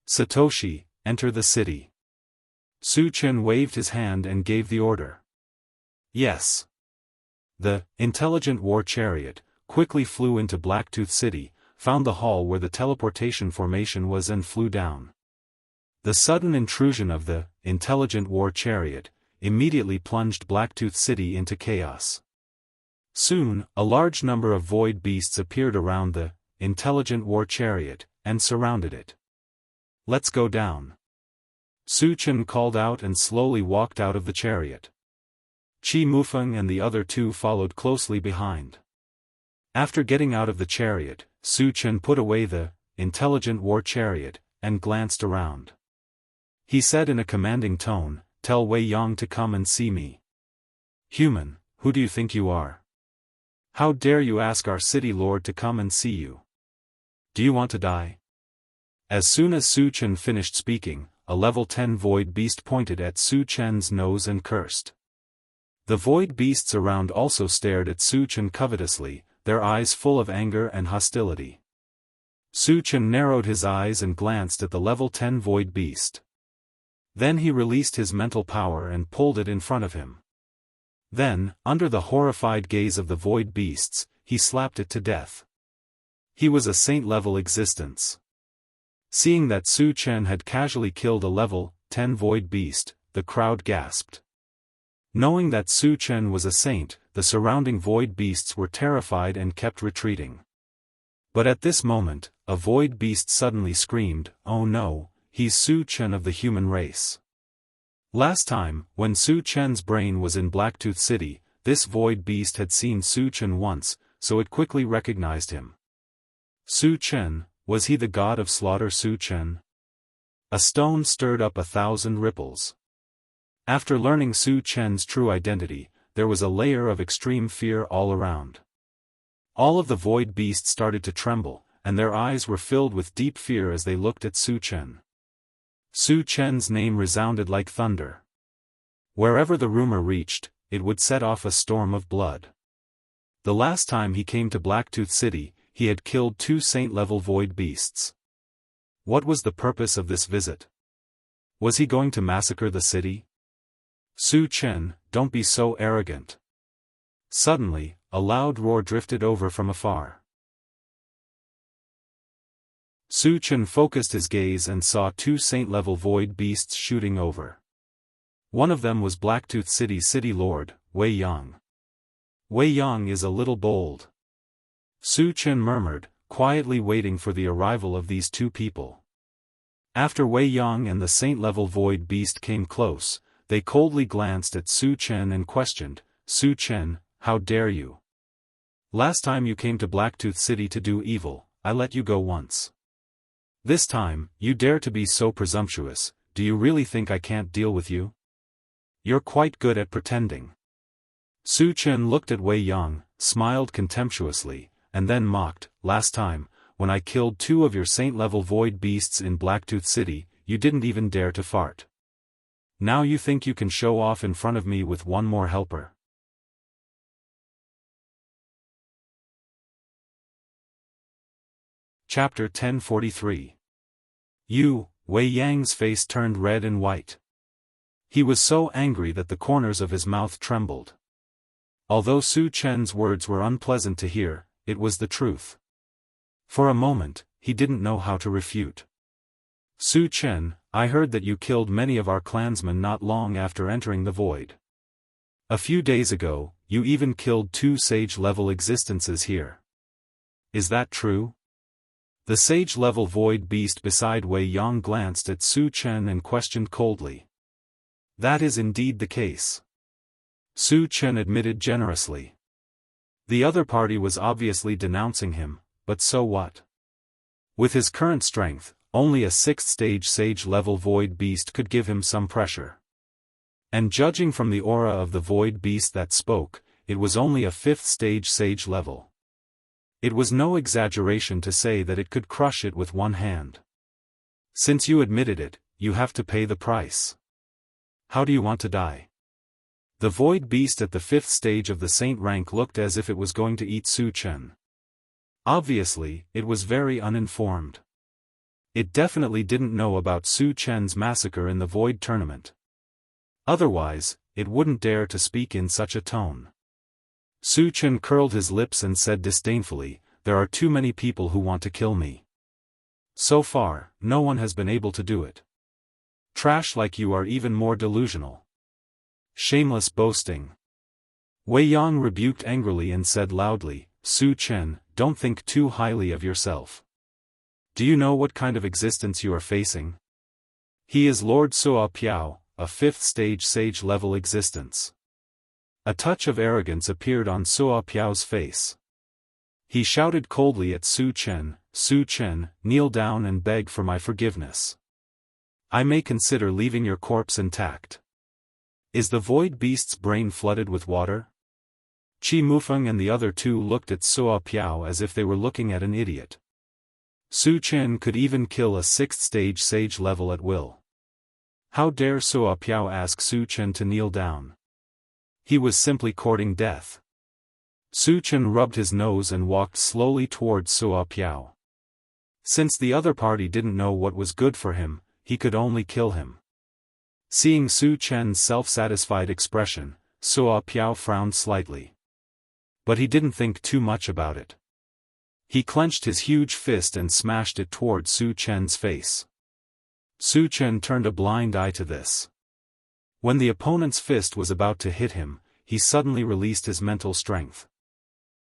"Satoshi, enter the city." Su Chen waved his hand and gave the order. Yes. The intelligent war chariot quickly flew into Blacktooth City, found the hall where the teleportation formation was and flew down. The sudden intrusion of the intelligent war chariot immediately plunged Blacktooth City into chaos. Soon, a large number of void beasts appeared around the intelligent war chariot and surrounded it. "Let's go down." Su Chen called out and slowly walked out of the chariot. Qi Mufeng and the other 2 followed closely behind. After getting out of the chariot, Su Chen put away the intelligent war chariot and glanced around. He said in a commanding tone, "Tell Wei Yang to come and see me." "Human, who do you think you are? How dare you ask our city lord to come and see you? Do you want to die?" As soon as Su Chen finished speaking, a level 10 void beast pointed at Su Chen's nose and cursed. The void beasts around also stared at Su Chen covetously, their eyes full of anger and hostility. Su Chen narrowed his eyes and glanced at the level 10 void beast. Then he released his mental power and pulled it in front of him. Then, under the horrified gaze of the void beasts, he slapped it to death. He was a saint-level existence. Seeing that Su Chen had casually killed a level 10 void beast, the crowd gasped. Knowing that Su Chen was a saint, the surrounding void beasts were terrified and kept retreating. But at this moment, a void beast suddenly screamed, "Oh no, he's Su Chen of the human race." Last time, when Su Chen's brain was in Blacktooth City, this void beast had seen Su Chen once, so it quickly recognized him. Su Chen, was he the god of slaughter? Su Chen? A stone stirred up 1,000 ripples. After learning Su Chen's true identity, there was a layer of extreme fear all around. All of the void beasts started to tremble, and their eyes were filled with deep fear as they looked at Su Chen. Su Chen's name resounded like thunder. Wherever the rumor reached, it would set off a storm of blood. The last time he came to Blacktooth City, he had killed 2 saint-level void beasts. What was the purpose of this visit? Was he going to massacre the city? "Su Chen, don't be so arrogant." Suddenly, a loud roar drifted over from afar. Su Chen focused his gaze and saw 2 saint-level void beasts shooting over. One of them was Blacktooth City's city lord, Wei Yang. "Wei Yang is a little bold," Su Chen murmured, quietly waiting for the arrival of these 2 people. After Wei Yang and the saint-level void beast came close, they coldly glanced at Su Chen and questioned, "Su Chen, how dare you? Last time you came to Blacktooth City to do evil, I let you go once. This time, you dare to be so presumptuous. Do you really think I can't deal with you? You're quite good at pretending." Su Chen looked at Wei Yang, smiled contemptuously, and then mocked, "Last time, when I killed 2 of your saint-level void beasts in Blacktooth City, you didn't even dare to fart. Now you think you can show off in front of me with one more helper?" Chapter 1043. Wei Yang's face turned red and white. He was so angry that the corners of his mouth trembled. Although Su Chen's words were unpleasant to hear, it was the truth. For a moment, he didn't know how to refute. Su Chen, I heard that you killed many of our clansmen not long after entering the void. A few days ago, you even killed 2 sage-level existences here. Is that true? The sage-level void beast beside Wei Yang glanced at Su Chen and questioned coldly. That is indeed the case. Su Chen admitted generously. The other party was obviously denouncing him, but so what? With his current strength, only a 6th-stage sage-level void beast could give him some pressure. And judging from the aura of the void beast that spoke, it was only a 5th-stage sage level. It was no exaggeration to say that it could crush it with one hand. Since you admitted it, you have to pay the price. How do you want to die? The void beast at the 5th stage of the saint rank looked as if it was going to eat Su Chen. Obviously, it was very uninformed. It definitely didn't know about Su Chen's massacre in the void tournament. Otherwise, it wouldn't dare to speak in such a tone. Su Chen curled his lips and said disdainfully, there are too many people who want to kill me. So far, no one has been able to do it. Trash like you are even more delusional. Shameless boasting. Wei Yang rebuked angrily and said loudly, Su Chen, don't think too highly of yourself. Do you know what kind of existence you are facing? He is Lord Suo Piao, a 5th stage sage-level existence. A touch of arrogance appeared on Suo Piao's face. He shouted coldly at Su Chen, Su Chen, kneel down and beg for my forgiveness. I may consider leaving your corpse intact. Is the void beast's brain flooded with water? Qi Mufeng and the other 2 looked at Suo Piao as if they were looking at an idiot. Su Chen could even kill a 6th stage sage level at will. How dare Suo Piao ask Su Chen to kneel down? He was simply courting death. Su Chen rubbed his nose and walked slowly towards Suo Piao. Since the other party didn't know what was good for him, he could only kill him. Seeing Su Chen's self-satisfied expression, Suo Piao frowned slightly. But he didn't think too much about it. He clenched his huge fist and smashed it towards Su Chen's face. Su Chen turned a blind eye to this. When the opponent's fist was about to hit him, he suddenly released his mental strength.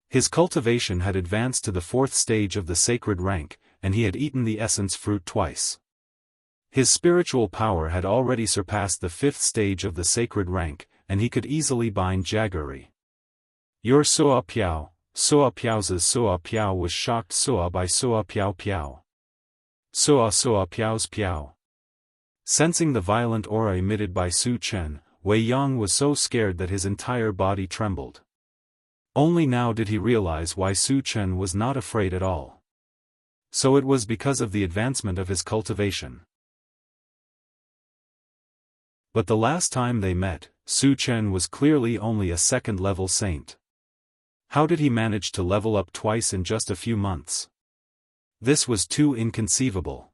His cultivation had advanced to the 4th stage of the sacred rank, and he had eaten the essence fruit twice. His spiritual power had already surpassed the 5th stage of the sacred rank, and he could easily bind Jaggery. Your Suo Piao, Suo Piao's Suo Piao was shocked Suo by Suo Piao Piao. Suo Piao's Piao. Sensing the violent aura emitted by Su Chen, Wei Yang was so scared that his entire body trembled. Only now did he realize why Su Chen was not afraid at all. So it was because of the advancement of his cultivation. But the last time they met, Su Chen was clearly only a 2nd-level saint. How did he manage to level up twice in just a few months? This was too inconceivable.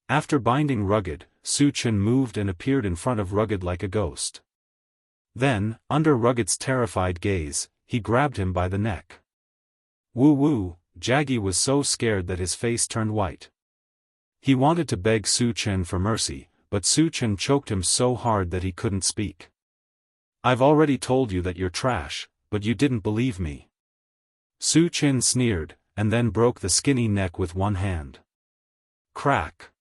After binding Rugged, Su Chen moved and appeared in front of Rugged like a ghost. Then, under Rugged's terrified gaze, he grabbed him by the neck. Woo! Jaggy was so scared that his face turned white. He wanted to beg Su Chen for mercy, but Su Chen choked him so hard that he couldn't speak. I've already told you that you're trash, but you didn't believe me. Su Chen sneered, and then broke the skinny neck with one hand. Crack!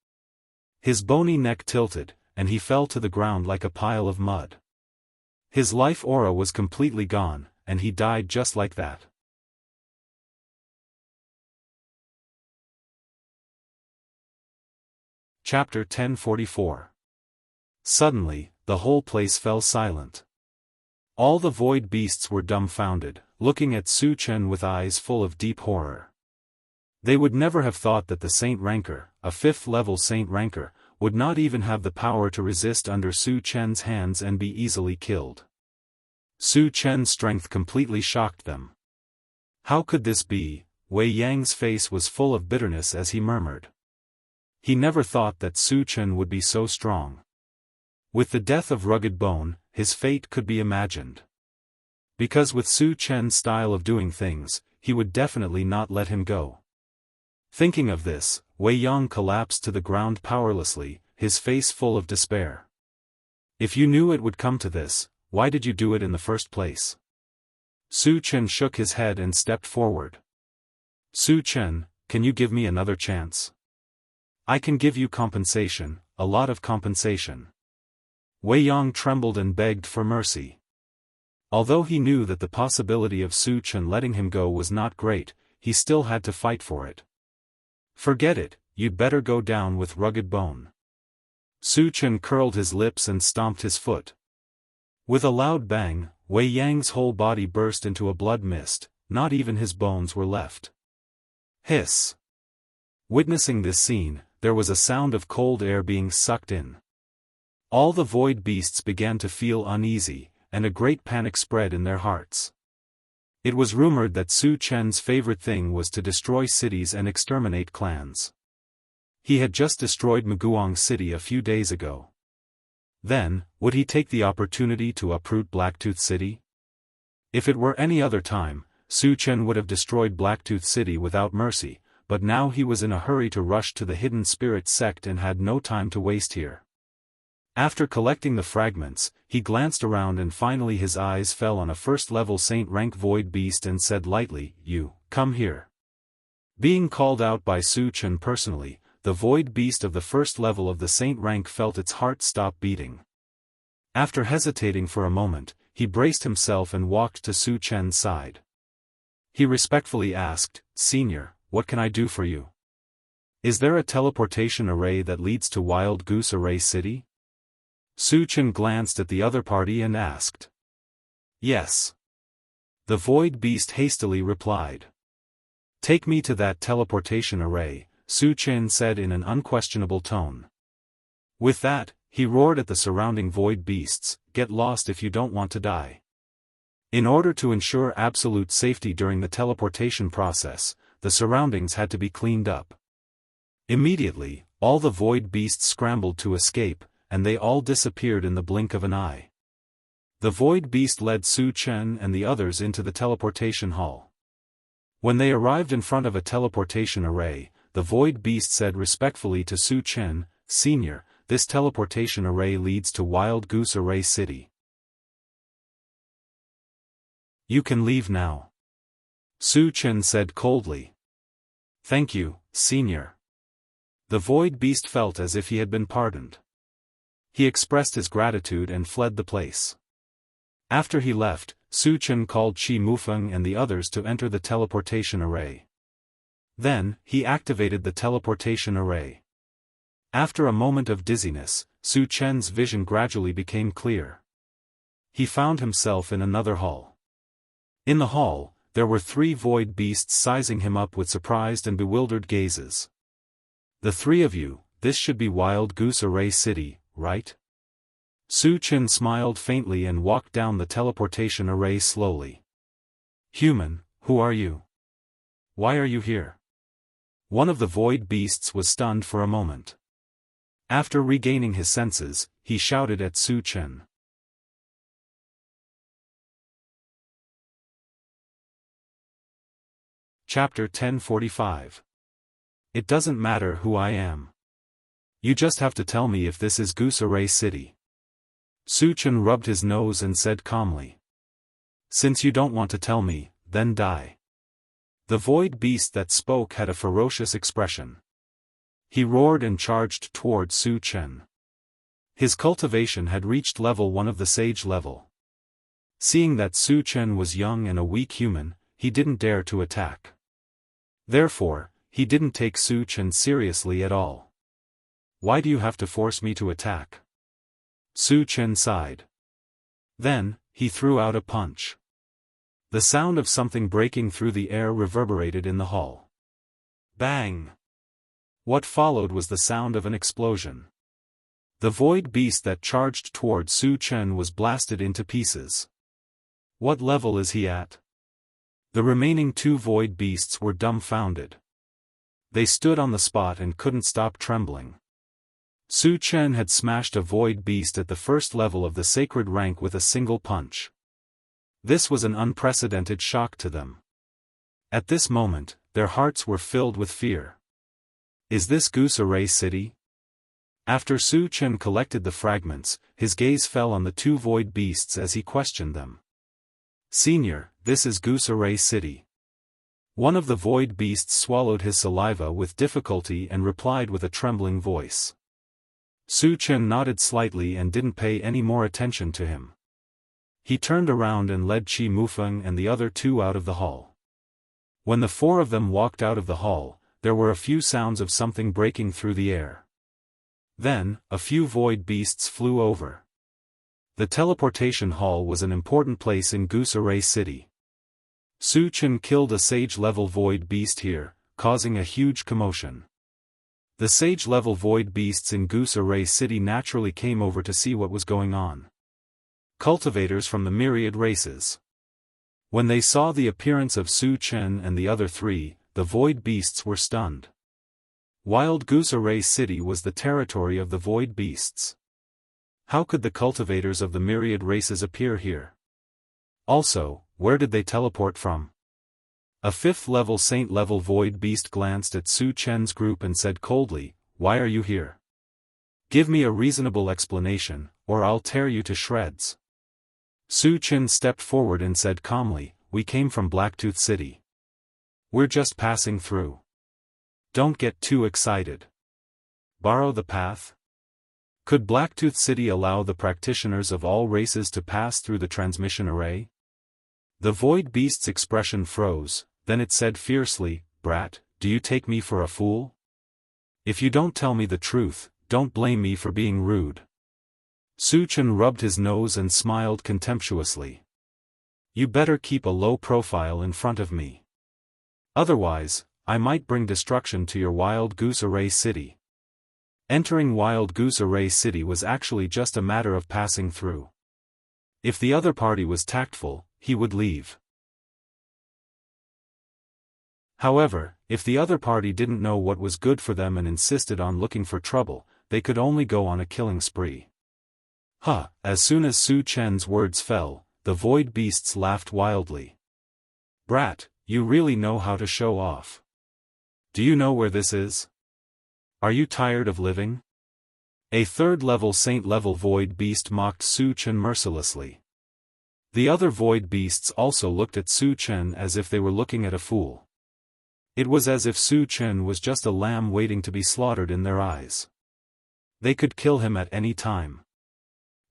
His bony neck tilted, and he fell to the ground like a pile of mud. His life aura was completely gone, and he died just like that. Chapter 1044. Suddenly, the whole place fell silent. All the void beasts were dumbfounded, looking at Su Chen with eyes full of deep horror. They would never have thought that the Saint Ranker, a 5th-level Saint Ranker, would not even have the power to resist under Su Chen's hands and be easily killed. Su Chen's strength completely shocked them. How could this be? Wei Yang's face was full of bitterness as he murmured. He never thought that Su Chen would be so strong. With the death of Rugged Bone, his fate could be imagined. Because with Su Chen's style of doing things, he would definitely not let him go. Thinking of this, Wei Yang collapsed to the ground powerlessly, his face full of despair. If you knew it would come to this, why did you do it in the first place? Su Chen shook his head and stepped forward. Su Chen, can you give me another chance? I can give you compensation, a lot of compensation. Wei Yang trembled and begged for mercy. Although he knew that the possibility of Su Chen letting him go was not great, he still had to fight for it. Forget it, you'd better go down with rugged bone. Su Chen curled his lips and stomped his foot. With a loud bang, Wei Yang's whole body burst into a blood mist, not even his bones were left. Hiss! Witnessing this scene, there was a sound of cold air being sucked in. All the void beasts began to feel uneasy, and a great panic spread in their hearts. It was rumored that Su Chen's favorite thing was to destroy cities and exterminate clans. He had just destroyed Muguang City a few days ago. Then, would he take the opportunity to uproot Blacktooth City? If it were any other time, Su Chen would have destroyed Blacktooth City without mercy, but now he was in a hurry to rush to the Hidden Spirit sect and had no time to waste here. After collecting the fragments, he glanced around and finally his eyes fell on a first-level saint-rank void beast and said lightly, "You, come here." Being called out by Su Chen personally, the void beast of the first level of the saint rank felt its heart stop beating. After hesitating for a moment, he braced himself and walked to Su Chen's side. He respectfully asked, "Senior, what can I do for you? Is there a teleportation array that leads to Wild Goose Array City?" Su Chen glanced at the other party and asked. "Yes." The void beast hastily replied. "Take me to that teleportation array," Su Chen said in an unquestionable tone. With that, he roared at the surrounding void beasts, "Get lost if you don't want to die." In order to ensure absolute safety during the teleportation process, the surroundings had to be cleaned up. Immediately, all the void beasts scrambled to escape, and they all disappeared in the blink of an eye. The void beast led Su Chen and the others into the teleportation hall. When they arrived in front of a teleportation array, the void beast said respectfully to Su Chen, "Senior, this teleportation array leads to Wild Goose Array City. You can leave now." Su Chen said coldly. "Thank you, Senior." The void beast felt as if he had been pardoned. He expressed his gratitude and fled the place. After he left, Su Chen called Qi Mufeng and the others to enter the teleportation array. Then, he activated the teleportation array. After a moment of dizziness, Su Chen's vision gradually became clear. He found himself in another hall. In the hall, there were 3 void beasts sizing him up with surprised and bewildered gazes. "The 3 of you, this should be Wild Goose Array City, right?" Su Chen smiled faintly and walked down the teleportation array slowly. "Human, who are you? Why are you here?" One of the void beasts was stunned for a moment. After regaining his senses, he shouted at Su Chen. Chapter 1045. It doesn't matter who I am. You just have to tell me if this is Goose Array City. Su Chen rubbed his nose and said calmly. "Since you don't want to tell me, then die." The void beast that spoke had a ferocious expression. He roared and charged toward Su Chen. His cultivation had reached level 1 of the sage level. Seeing that Su Chen was young and a weak human, he didn't dare to attack. Therefore, he didn't take Su Chen seriously at all. "Why do you have to force me to attack?" Su Chen sighed. Then, he threw out a punch. The sound of something breaking through the air reverberated in the hall. Bang! What followed was the sound of an explosion. The void beast that charged toward Su Chen was blasted into pieces. "What level is he at?" The remaining 2 void beasts were dumbfounded. They stood on the spot and couldn't stop trembling. Su Chen had smashed a void beast at the first level of the sacred rank with a single punch. This was an unprecedented shock to them. At this moment, their hearts were filled with fear. Is this Wuxia City? After Su Chen collected the fragments, his gaze fell on the two void beasts as he questioned them. Senior, this is Wuxia City. One of the void beasts swallowed his saliva with difficulty and replied with a trembling voice. Su Chen nodded slightly and didn't pay any more attention to him. He turned around and led Qi Mufeng and the other two out of the hall. When the four of them walked out of the hall, there were a few sounds of something breaking through the air. Then, a few void beasts flew over. The teleportation hall was an important place in Wuxia City. Su Chen killed a sage-level void beast here, causing a huge commotion. The sage-level void beasts in Wuxia City naturally came over to see what was going on. Cultivators from the myriad races. When they saw the appearance of Su Chen and the other three, the void beasts were stunned. Wild Wuxia City was the territory of the void beasts. How could the cultivators of the myriad races appear here? Also, where did they teleport from? A 5th-level saint-level void beast glanced at Su Chen's group and said coldly, "Why are you here? Give me a reasonable explanation, or I'll tear you to shreds." Su Chen stepped forward and said calmly, "We came from Blacktooth City. We're just passing through. Don't get too excited. Borrow the path?" Could Blacktooth City allow the practitioners of all races to pass through the transmission array? The void beast's expression froze, then it said fiercely, "Brat, do you take me for a fool? If you don't tell me the truth, don't blame me for being rude." Su Chen rubbed his nose and smiled contemptuously. "You better keep a low profile in front of me. Otherwise, I might bring destruction to your wild Wuxia City." Entering wild Wuxia City was actually just a matter of passing through. If the other party was tactful, he would leave. However, if the other party didn't know what was good for them and insisted on looking for trouble, they could only go on a killing spree. As soon as Su Chen's words fell, the void beasts laughed wildly. "Brat, you really know how to show off. Do you know where this is? Are you tired of living?" A 3rd-level saint-level void beast mocked Su Chen mercilessly. The other void beasts also looked at Su Chen as if they were looking at a fool. It was as if Su Chen was just a lamb waiting to be slaughtered in their eyes. They could kill him at any time.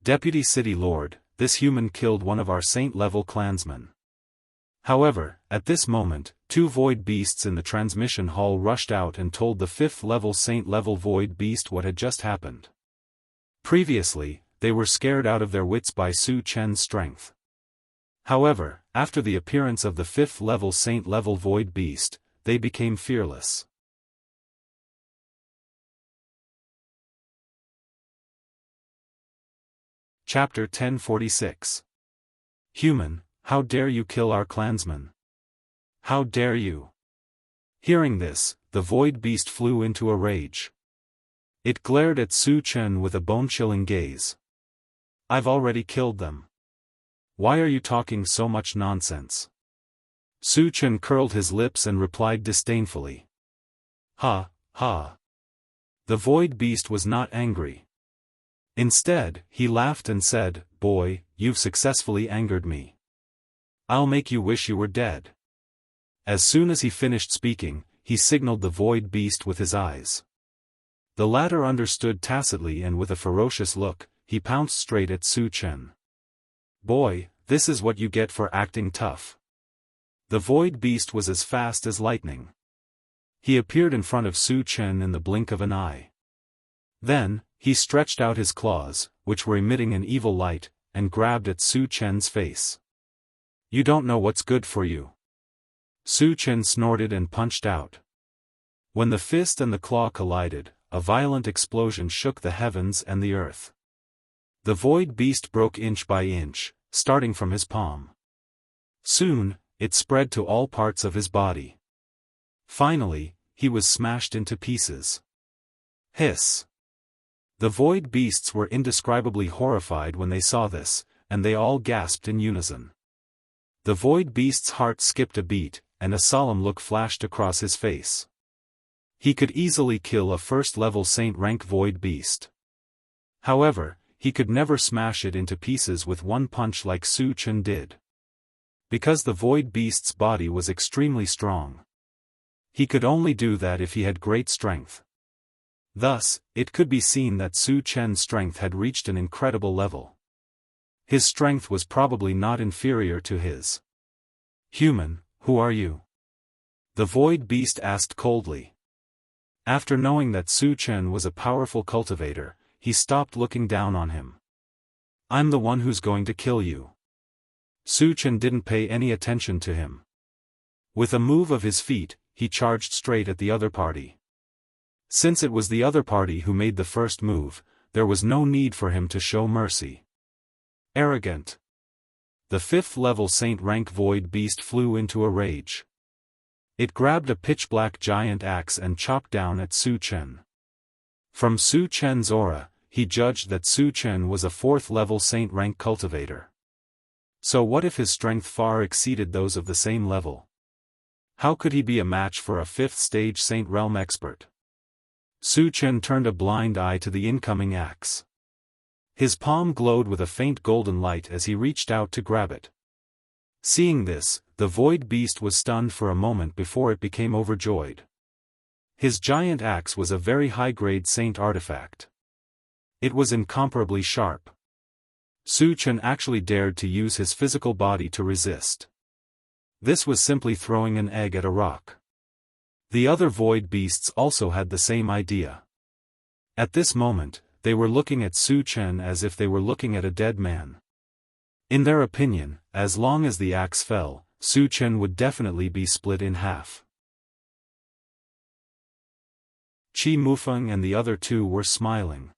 "Deputy City Lord, this human killed one of our saint-level clansmen." However, at this moment, two void beasts in the transmission hall rushed out and told the 5th-level saint-level void beast what had just happened. Previously, they were scared out of their wits by Su Chen's strength. However, after the appearance of the 5th-level saint-level void beast, they became fearless. Chapter 1046. Human, how dare you kill our clansman? How dare you? Hearing this, the void beast flew into a rage. It glared at Su Chen with a bone-chilling gaze. "I've already killed them. Why are you talking so much nonsense?" Su Chen curled his lips and replied disdainfully. "Ha, ha." The void beast was not angry. Instead, he laughed and said, "Boy, you've successfully angered me. I'll make you wish you were dead." As soon as he finished speaking, he signaled the void beast with his eyes. The latter understood tacitly and with a ferocious look, he pounced straight at Su Chen. "Boy, this is what you get for acting tough." The void beast was as fast as lightning. He appeared in front of Su Chen in the blink of an eye. Then, he stretched out his claws, which were emitting an evil light, and grabbed at Su Chen's face. "You don't know what's good for you." Su Chen snorted and punched out. When the fist and the claw collided, a violent explosion shook the heavens and the earth. The void beast broke inch by inch, starting from his palm. Soon, it spread to all parts of his body. Finally, he was smashed into pieces. Hiss! The void beasts were indescribably horrified when they saw this, and they all gasped in unison. The void beast's heart skipped a beat, and a solemn look flashed across his face. He could easily kill a first-level saint-rank void beast. However, he could never smash it into pieces with one punch like Su Chen did. Because the void beast's body was extremely strong. He could only do that if he had great strength. Thus, it could be seen that Su Chen's strength had reached an incredible level. His strength was probably not inferior to his. "Human, who are you?" the void beast asked coldly. After knowing that Su Chen was a powerful cultivator, he stopped looking down on him. "I'm the one who's going to kill you." Su Chen didn't pay any attention to him. With a move of his feet, he charged straight at the other party. Since it was the other party who made the first move, there was no need for him to show mercy. Arrogant. The 5th-level saint-rank void beast flew into a rage. It grabbed a pitch-black giant axe and chopped down at Su Chen. From Su Chen's aura, he judged that Su Chen was a 4th-level saint-rank cultivator. So what if his strength far exceeded those of the same level? How could he be a match for a 5th-stage Saint Realm expert? Su Chen turned a blind eye to the incoming axe. His palm glowed with a faint golden light as he reached out to grab it. Seeing this, the void beast was stunned for a moment before it became overjoyed. His giant axe was a very high-grade saint artifact. It was incomparably sharp. Su Chen actually dared to use his physical body to resist. This was simply throwing an egg at a rock. The other void beasts also had the same idea. At this moment, they were looking at Su Chen as if they were looking at a dead man. In their opinion, as long as the axe fell, Su Chen would definitely be split in half. Qi Mufeng and the other two were smiling.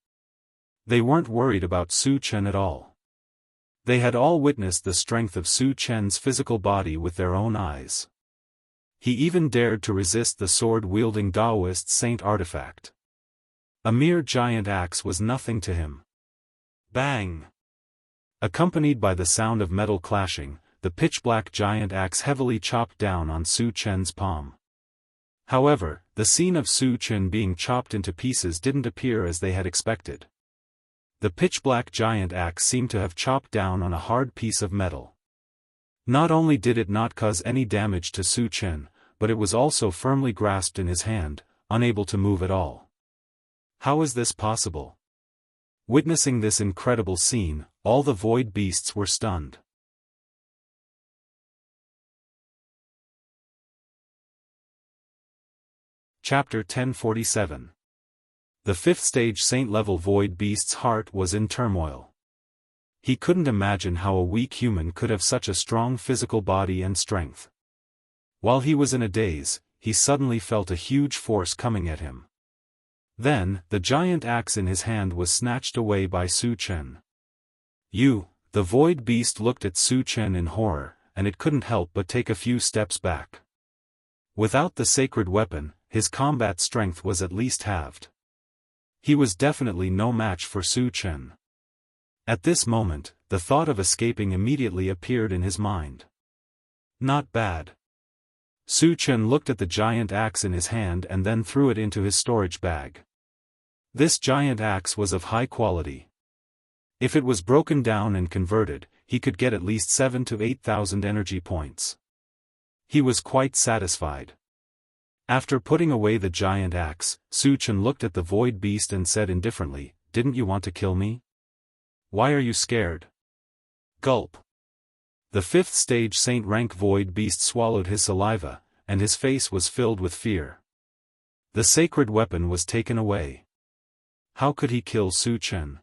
They weren't worried about Su Chen at all. They had all witnessed the strength of Su Chen's physical body with their own eyes. He even dared to resist the sword-wielding Daoist saint artifact. A mere giant axe was nothing to him. Bang! Accompanied by the sound of metal clashing, the pitch-black giant axe heavily chopped down on Su Chen's palm. However, the scene of Su Chen being chopped into pieces didn't appear as they had expected. The pitch-black giant axe seemed to have chopped down on a hard piece of metal. Not only did it not cause any damage to Su Chen, but it was also firmly grasped in his hand, unable to move at all. How is this possible? Witnessing this incredible scene, all the void beasts were stunned. Chapter 1047. The 5th-stage saint-level void beast's heart was in turmoil. He couldn't imagine how a weak human could have such a strong physical body and strength. While he was in a daze, he suddenly felt a huge force coming at him. Then, the giant axe in his hand was snatched away by Su Chen. The void beast looked at Su Chen in horror, and it couldn't help but take a few steps back. Without the sacred weapon, his combat strength was at least halved. He was definitely no match for Su Chen. At this moment, the thought of escaping immediately appeared in his mind. Not bad. Su Chen looked at the giant axe in his hand and then threw it into his storage bag. This giant axe was of high quality. If it was broken down and converted, he could get at least 7,000 to 8,000 energy points. He was quite satisfied. After putting away the giant axe, Su Chen looked at the void beast and said indifferently, "Didn't you want to kill me? Why are you scared?" Gulp. The 5th-stage saint-rank void beast swallowed his saliva, and his face was filled with fear. The sacred weapon was taken away. How could he kill Su Chen?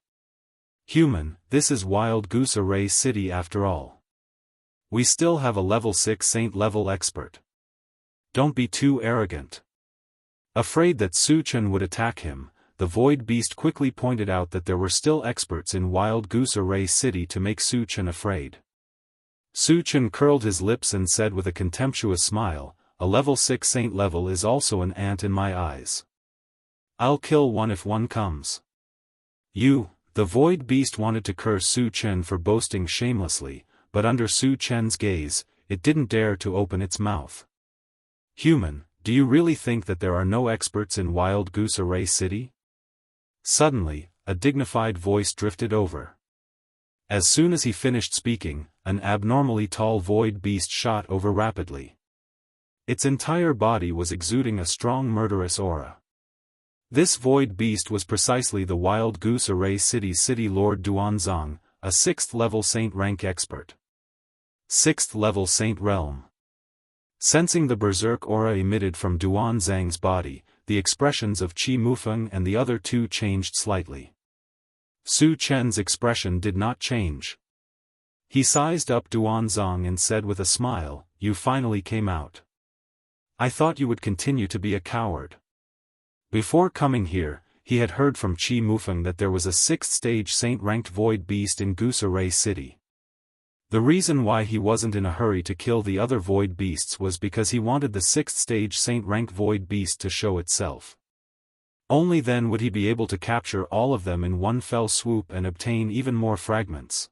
Human, this is Wild Goose Array City after all. We still have a level 6 saint-level expert. Don't be too arrogant. Afraid that Su Chen would attack him, the void beast quickly pointed out that there were still experts in Wild Goose Array City to make Su Chen afraid. Su Chen curled his lips and said with a contemptuous smile, "A level 6 saint level is also an ant in my eyes. I'll kill one if one comes." The void beast wanted to curse Su Chen for boasting shamelessly, but under Su Chen's gaze, it didn't dare to open its mouth. "Human, do you really think that there are no experts in Wild Goose Array City?" Suddenly, a dignified voice drifted over. As soon as he finished speaking, an abnormally tall void beast shot over rapidly. Its entire body was exuding a strong murderous aura. This void beast was precisely the Wild Goose Array City's City Lord Duanzong, a 6th level Saint rank expert. 6th level Saint realm. Sensing the berserk aura emitted from Duanzang's body, the expressions of Qi Mufeng and the other two changed slightly. Su Chen's expression did not change. He sized up Duanzong and said with a smile, "You finally came out. I thought you would continue to be a coward." Before coming here, he had heard from Qi Mufeng that there was a 6th stage saint-ranked void beast in Goose Array City. The reason why he wasn't in a hurry to kill the other void beasts was because he wanted the 6th stage saint-ranked void beast to show itself. Only then would he be able to capture all of them in one fell swoop and obtain even more fragments.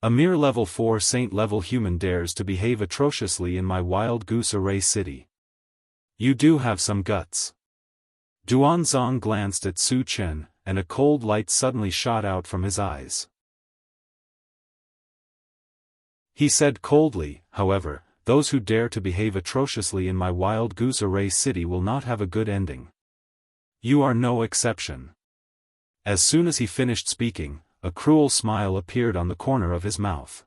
A mere level 4 saint-level human dares to behave atrociously in my Wild Goose Array City. You do have some guts. Duanzong glanced at Su Chen, and a cold light suddenly shot out from his eyes. He said coldly, "However, those who dare to behave atrociously in my Wild Goose Array City will not have a good ending. You are no exception." As soon as he finished speaking, a cruel smile appeared on the corner of his mouth.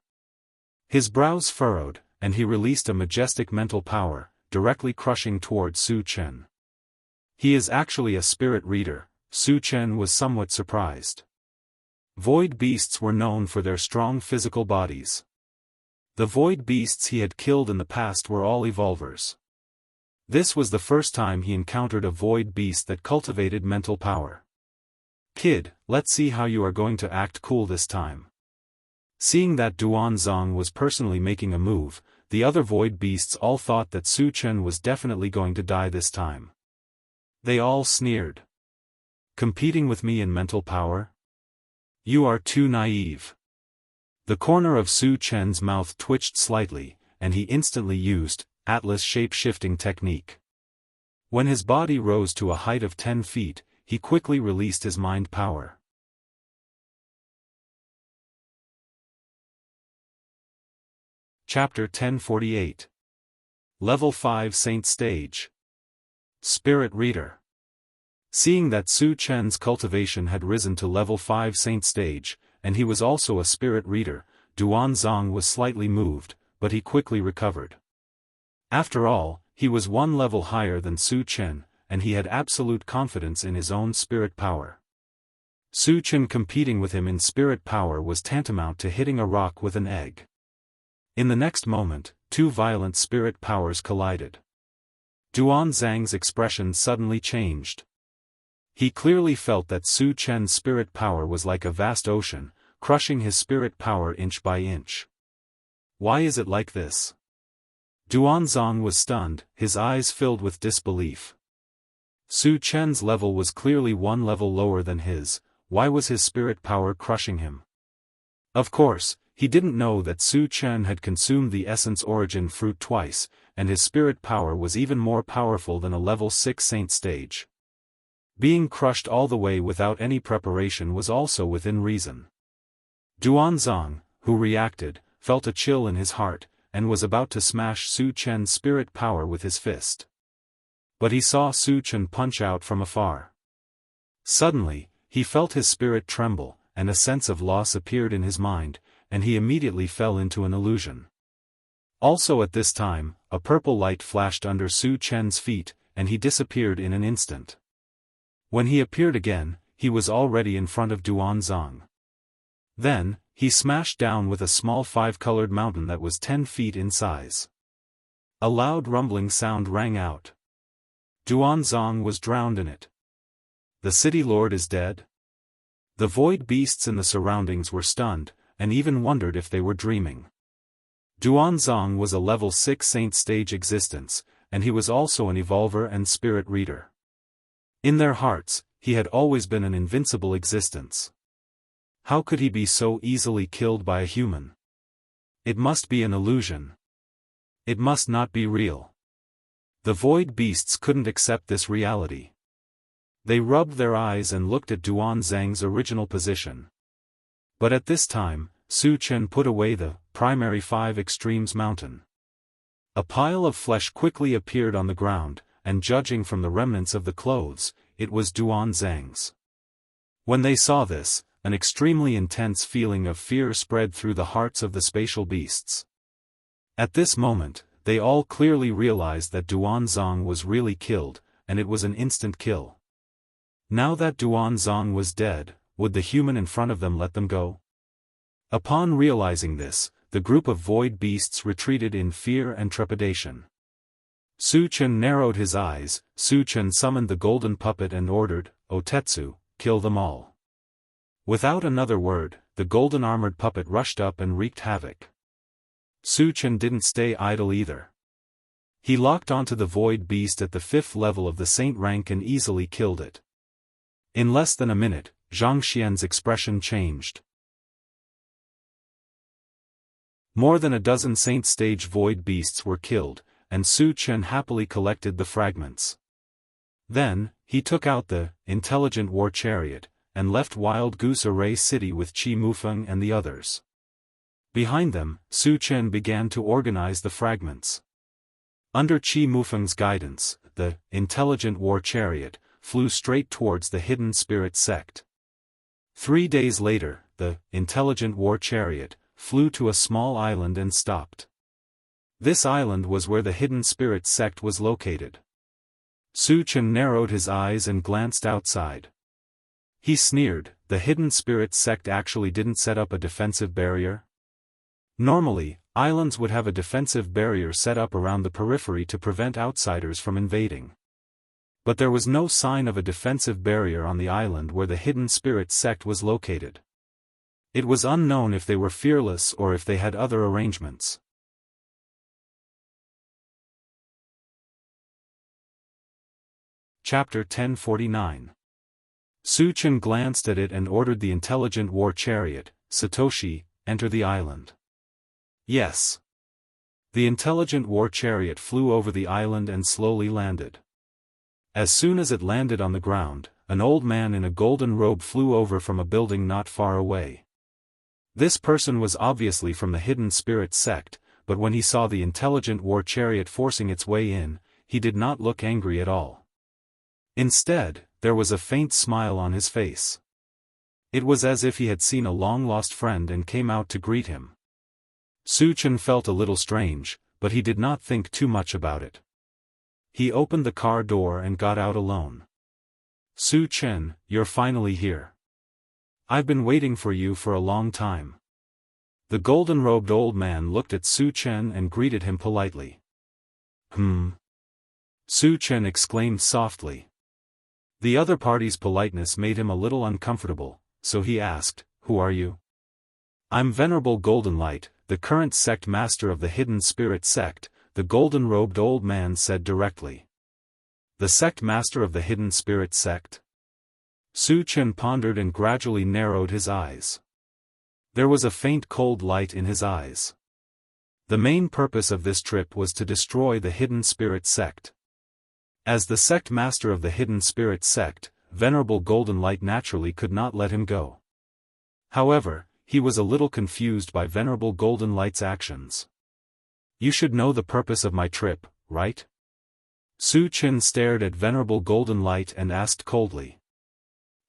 His brows furrowed, and he released a majestic mental power, directly crushing toward Su Chen. "He is actually a spirit reader." Su Chen was somewhat surprised. Void beasts were known for their strong physical bodies. The void beasts he had killed in the past were all evolvers. This was the first time he encountered a void beast that cultivated mental power. "Kid, let's see how you are going to act cool this time." Seeing that Duanzong was personally making a move, the other void beasts all thought that Su Chen was definitely going to die this time. They all sneered. "Competing with me in mental power? You are too naive." The corner of Su Chen's mouth twitched slightly, and he instantly used Atlas shape-shifting technique. When his body rose to a height of 10 feet, he quickly released his mind power. Chapter 1048. Level 5 Saint Stage. Spirit Reader. Seeing that Su Chen's cultivation had risen to level 5 Saint Stage, and he was also a spirit reader, Duanzong was slightly moved, but he quickly recovered. After all, he was one level higher than Su Chen, and he had absolute confidence in his own spirit power. Su Chen competing with him in spirit power was tantamount to hitting a rock with an egg. In the next moment, two violent spirit powers collided. Duanzang's expression suddenly changed. He clearly felt that Su Chen's spirit power was like a vast ocean, crushing his spirit power inch by inch. Why is it like this? Duanzong was stunned, his eyes filled with disbelief. Su Chen's level was clearly one level lower than his. Why was his spirit power crushing him? Of course, he didn't know that Su Chen had consumed the essence origin fruit twice, and his spirit power was even more powerful than a level 6 saint stage. Being crushed all the way without any preparation was also within reason. Duanzong, who reacted, felt a chill in his heart, and was about to smash Su Chen's spirit power with his fist. But he saw Su Chen punch out from afar. Suddenly, he felt his spirit tremble, and a sense of loss appeared in his mind, and he immediately fell into an illusion. Also at this time, a purple light flashed under Su Chen's feet, and he disappeared in an instant. When he appeared again, he was already in front of Duanzong. Then, he smashed down with a small 5-colored mountain that was 10 feet in size. A loud rumbling sound rang out. Duanzong was drowned in it. The city lord is dead? The void beasts in the surroundings were stunned, and even wondered if they were dreaming. Duanzong was a level 6 saint stage existence, and he was also an evolver and spirit reader. In their hearts, he had always been an invincible existence. How could he be so easily killed by a human? It must be an illusion. It must not be real. The void beasts couldn't accept this reality. They rubbed their eyes and looked at Duan Zhang's original position. But at this time, Su Chen put away the primary 5 extremes mountain. A pile of flesh quickly appeared on the ground, and judging from the remnants of the clothes, it was Duan Zhang's. When they saw this, an extremely intense feeling of fear spread through the hearts of the spatial beasts. At this moment, they all clearly realized that Duan Zhang was really killed, and it was an instant kill. Now that Duan Zhang was dead, would the human in front of them let them go? Upon realizing this, the group of void beasts retreated in fear and trepidation. Su Chen narrowed his eyes. Su Chen summoned the golden puppet and ordered, "Otetsu, kill them all." Without another word, the golden armored puppet rushed up and wreaked havoc. Su Chen didn't stay idle either. He locked onto the void beast at the 5th level of the saint rank and easily killed it. In less than a minute, Zhang Xian's expression changed. More than a dozen saint stage void beasts were killed, and Su Chen happily collected the fragments. Then, he took out the intelligent war chariot, and left Wild Goose Array City with Qi Mufeng and the others. Behind them, Su Chen began to organize the fragments. Under Qi Mufeng's guidance, the intelligent war chariot flew straight towards the hidden spirit sect. 3 days later, the intelligent war chariot flew to a small island and stopped. This island was where the hidden spirit sect was located. Su Chen narrowed his eyes and glanced outside. He sneered, the hidden spirit sect actually didn't set up a defensive barrier? Normally, islands would have a defensive barrier set up around the periphery to prevent outsiders from invading. But there was no sign of a defensive barrier on the island where the hidden spirit sect was located. It was unknown if they were fearless or if they had other arrangements. Chapter 1049. Su Chen glanced at it and ordered the intelligent war chariot, "Satoshi, enter the island." Yes. The intelligent war chariot flew over the island and slowly landed. As soon as it landed on the ground, an old man in a golden robe flew over from a building not far away. This person was obviously from the hidden spirit sect, but when he saw the intelligent war chariot forcing its way in, he did not look angry at all. Instead, there was a faint smile on his face. It was as if he had seen a long-lost friend and came out to greet him. Su Chen felt a little strange, but he did not think too much about it. He opened the car door and got out alone. "Su Chen, you're finally here. I've been waiting for you for a long time." The golden-robed old man looked at Su Chen and greeted him politely. Su Chen exclaimed softly. The other party's politeness made him a little uncomfortable, so he asked, "Who are you?" "I'm Venerable Golden Light, the current sect master of the Hidden Spirit sect," the golden-robed old man said directly. "The sect master of the Hidden Spirit sect?" Su Chen pondered and gradually narrowed his eyes. There was a faint cold light in his eyes. The main purpose of this trip was to destroy the Hidden Spirit sect. As the sect master of the Hidden Spirit sect, Venerable Golden Light naturally could not let him go. However, he was a little confused by Venerable Golden Light's actions. "You should know the purpose of my trip, right?" Su Chen stared at Venerable Golden Light and asked coldly.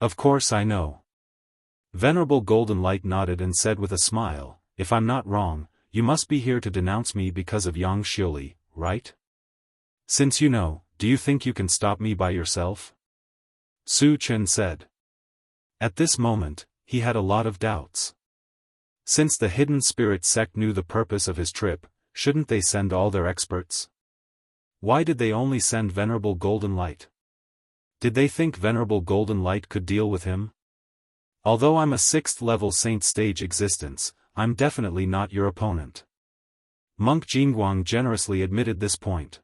"Of course I know." Venerable Golden Light nodded and said with a smile, "If I'm not wrong, you must be here to denounce me because of Yang Xiuli, right? Since you know, do you think you can stop me by yourself?" Su Chen said. At this moment, he had a lot of doubts. Since the Hidden Spirit sect knew the purpose of his trip, shouldn't they send all their experts? Why did they only send Venerable Golden Light? Did they think Venerable Golden Light could deal with him? "Although I'm a 6th level saint stage existence, I'm definitely not your opponent." Monk Jingguang generously admitted this point.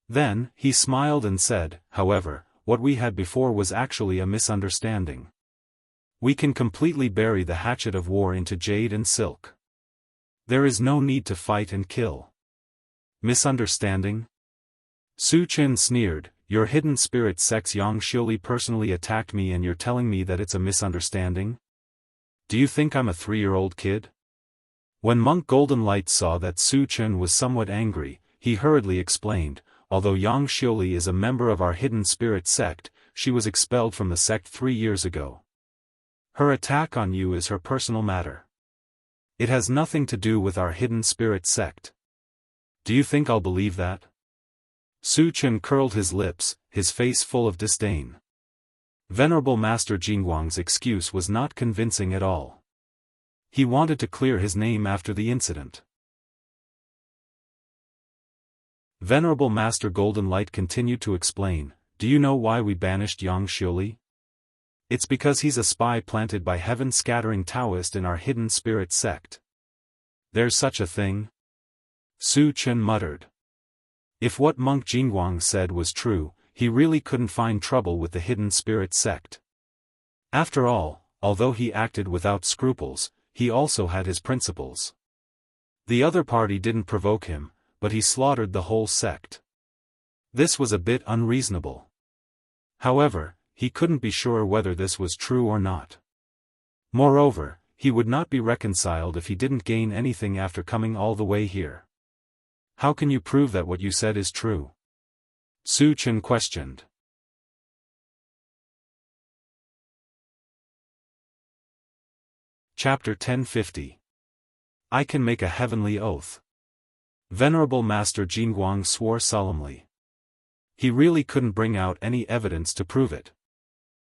Then, he smiled and said, "However, what we had before was actually a misunderstanding. We can completely bury the hatchet of war into jade and silk. There is no need to fight and kill." Misunderstanding? Su Chen sneered, your hidden spirit sects Yangshi personally attacked me and you're telling me that it's a misunderstanding? Do you think I'm a 3-year-old kid? When Monk Golden Light saw that Su Chen was somewhat angry, he hurriedly explained, although Yang Xiuli is a member of our hidden spirit sect, she was expelled from the sect 3 years ago. Her attack on you is her personal matter. It has nothing to do with our hidden spirit sect. Do you think I'll believe that? Su Chen curled his lips, his face full of disdain. Venerable Master Jingguang's excuse was not convincing at all. He wanted to clear his name after the incident. Venerable Master Golden Light continued to explain, do you know why we banished Yang Xiuli? It's because he's a spy planted by heaven-scattering Daoist in our hidden spirit sect. There's such a thing? Su Chen muttered. If what Monk Jingguang said was true, he really couldn't find trouble with the hidden spirit sect. After all, although he acted without scruples, he also had his principles. The other party didn't provoke him, but he slaughtered the whole sect. This was a bit unreasonable. However, he couldn't be sure whether this was true or not. Moreover, he would not be reconciled if he didn't gain anything after coming all the way here. How can you prove that what you said is true? Su Chen questioned. Chapter 1050. I can make a heavenly oath. Venerable Master Jingguang swore solemnly. He really couldn't bring out any evidence to prove it.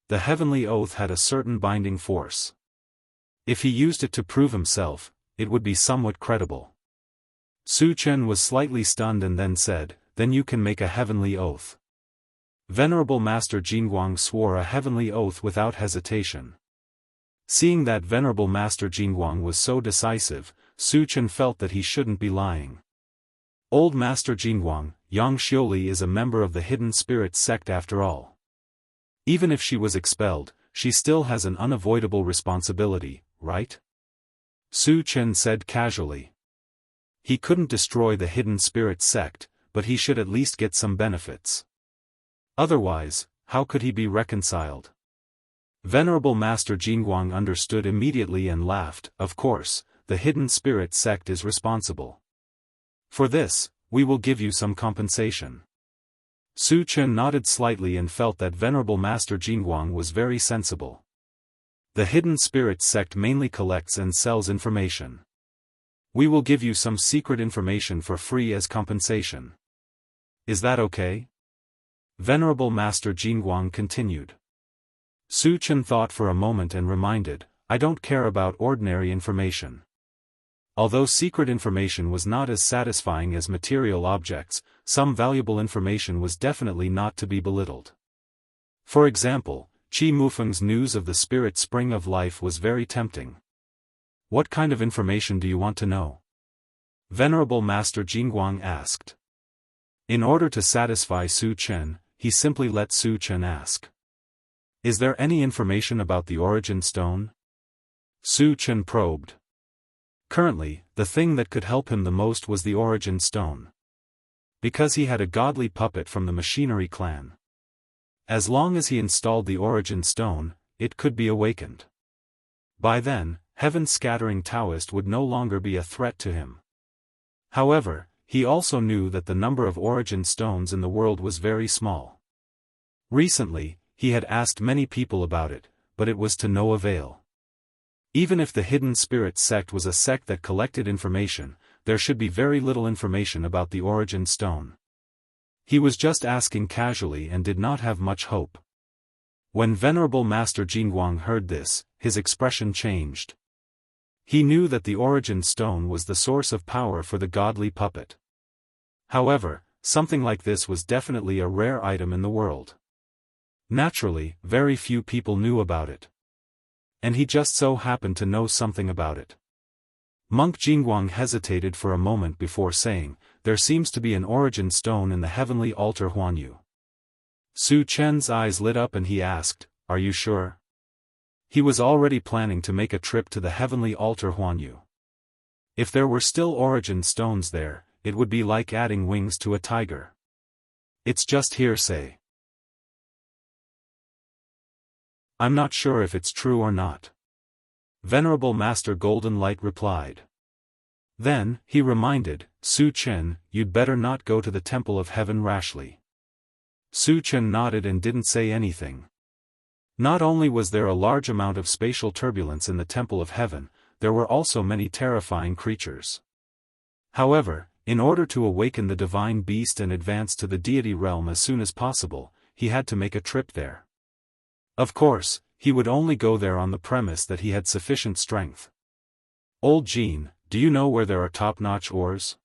The heavenly oath had a certain binding force. If he used it to prove himself, it would be somewhat credible. Su Chen was slightly stunned and then said, then you can make a heavenly oath. Venerable Master Jingguang swore a heavenly oath without hesitation. Seeing that Venerable Master Jingguang was so decisive, Su Chen felt that he shouldn't be lying. Old Master Jingguang, Yang Xiuli is a member of the hidden spirit sect after all. Even if she was expelled, she still has an unavoidable responsibility, right? Su Chen said casually. He couldn't destroy the hidden spirit sect, but he should at least get some benefits. Otherwise, how could he be reconciled? Venerable Master Jingguang understood immediately and laughed. Of course, the hidden spirit sect is responsible. For this, we will give you some compensation. Su Chen nodded slightly and felt that Venerable Master Jingguang was very sensible. The hidden spirit sect mainly collects and sells information. We will give you some secret information for free as compensation. Is that okay? Venerable Master Jingguang continued. Su Chen thought for a moment and reminded, I don't care about ordinary information. Although secret information was not as satisfying as material objects, some valuable information was definitely not to be belittled. For example, Qi Mufeng's news of the spirit spring of life was very tempting. What kind of information do you want to know? Venerable Master Jingguang asked. In order to satisfy Su Chen, he simply let Su Chen ask. Is there any information about the origin stone? Su Chen probed. Currently, the thing that could help him the most was the origin stone. Because he had a godly puppet from the machinery clan. As long as he installed the origin stone, it could be awakened. By then, heaven-scattering Daoist would no longer be a threat to him. However, he also knew that the number of origin stones in the world was very small. Recently, he had asked many people about it, but it was to no avail. Even if the hidden spirit sect was a sect that collected information, there should be very little information about the origin stone. He was just asking casually and did not have much hope. When Venerable Master Jingguang heard this, his expression changed. He knew that the origin stone was the source of power for the godly puppet. However, something like this was definitely a rare item in the world. Naturally, very few people knew about it. And he just so happened to know something about it. Monk Jingguang hesitated for a moment before saying, there seems to be an origin stone in the heavenly altar Huanyu. Su Chen's eyes lit up and he asked, are you sure? He was already planning to make a trip to the heavenly altar Huanyu. If there were still origin stones there, it would be like adding wings to a tiger. It's just hearsay. I'm not sure if it's true or not. Venerable Master Golden Light replied. Then, he reminded, Su Chen, you'd better not go to the Temple of Heaven rashly. Su Chen nodded and didn't say anything. Not only was there a large amount of spatial turbulence in the Temple of Heaven, there were also many terrifying creatures. However, in order to awaken the divine beast and advance to the deity realm as soon as possible, he had to make a trip there. Of course, he would only go there on the premise that he had sufficient strength. Old Jean, do you know where there are top-notch ores?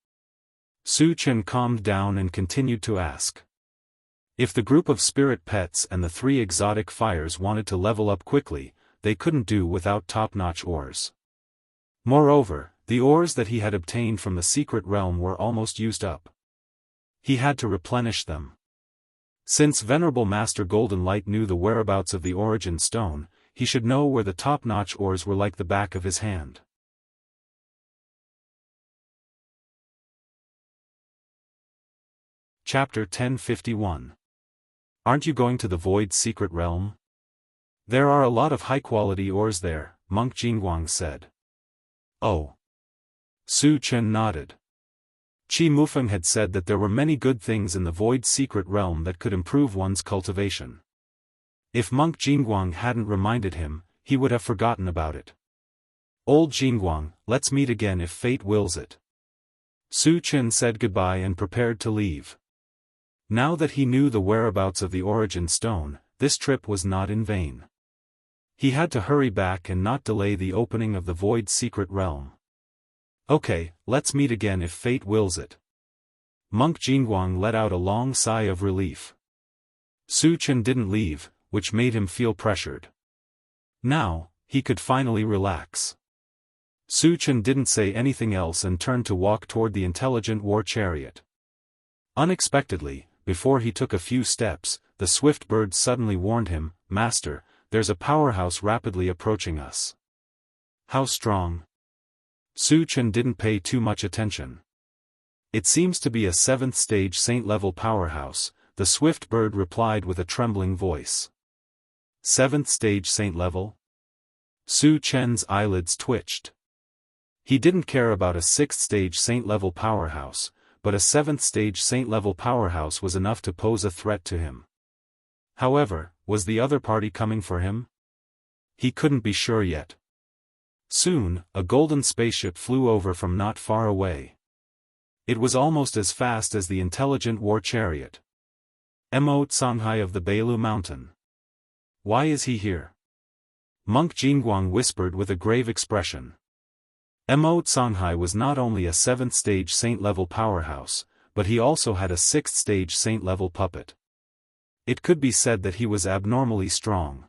Su Chen calmed down and continued to ask. If the group of spirit pets and the 3 exotic fires wanted to level up quickly, they couldn't do without top-notch ores. Moreover, the ores that he had obtained from the secret realm were almost used up. He had to replenish them. Since Venerable Master Golden Light knew the whereabouts of the origin stone, he should know where the top-notch ores were like the back of his hand. Chapter 1051. Aren't you going to the Void's secret realm? There are a lot of high-quality ores there, Monk Jingguang said. Oh. Su Chen nodded. Qi Mufeng had said that there were many good things in the Void's secret realm that could improve one's cultivation. If Monk Jingguang hadn't reminded him, he would have forgotten about it. Old Jingguang, let's meet again if fate wills it. Su Chen said goodbye and prepared to leave. Now that he knew the whereabouts of the origin stone, this trip was not in vain. He had to hurry back and not delay the opening of the Void's secret realm. Okay, let's meet again if fate wills it. Monk Jingguang let out a long sigh of relief. Su Chen didn't leave, which made him feel pressured. Now, he could finally relax. Su Chen didn't say anything else and turned to walk toward the intelligent war chariot. Unexpectedly, before he took a few steps, the swift bird suddenly warned him, Master, there's a powerhouse rapidly approaching us. How strong? Su Chen didn't pay too much attention. It seems to be a 7th stage saint-level powerhouse, the swift bird replied with a trembling voice. 7th stage saint-level? Su Chen's eyelids twitched. He didn't care about a 6th stage saint-level powerhouse, but a 7th stage saint-level powerhouse was enough to pose a threat to him. However, was the other party coming for him? He couldn't be sure yet. Soon, a golden spaceship flew over from not far away. It was almost as fast as the intelligent war chariot. Shanghai of the Beilu Mountain. Why is he here? Monk Jingguang whispered with a grave expression. Shanghai was not only a 7th stage saint-level powerhouse, but he also had a 6th stage saint-level puppet. It could be said that he was abnormally strong.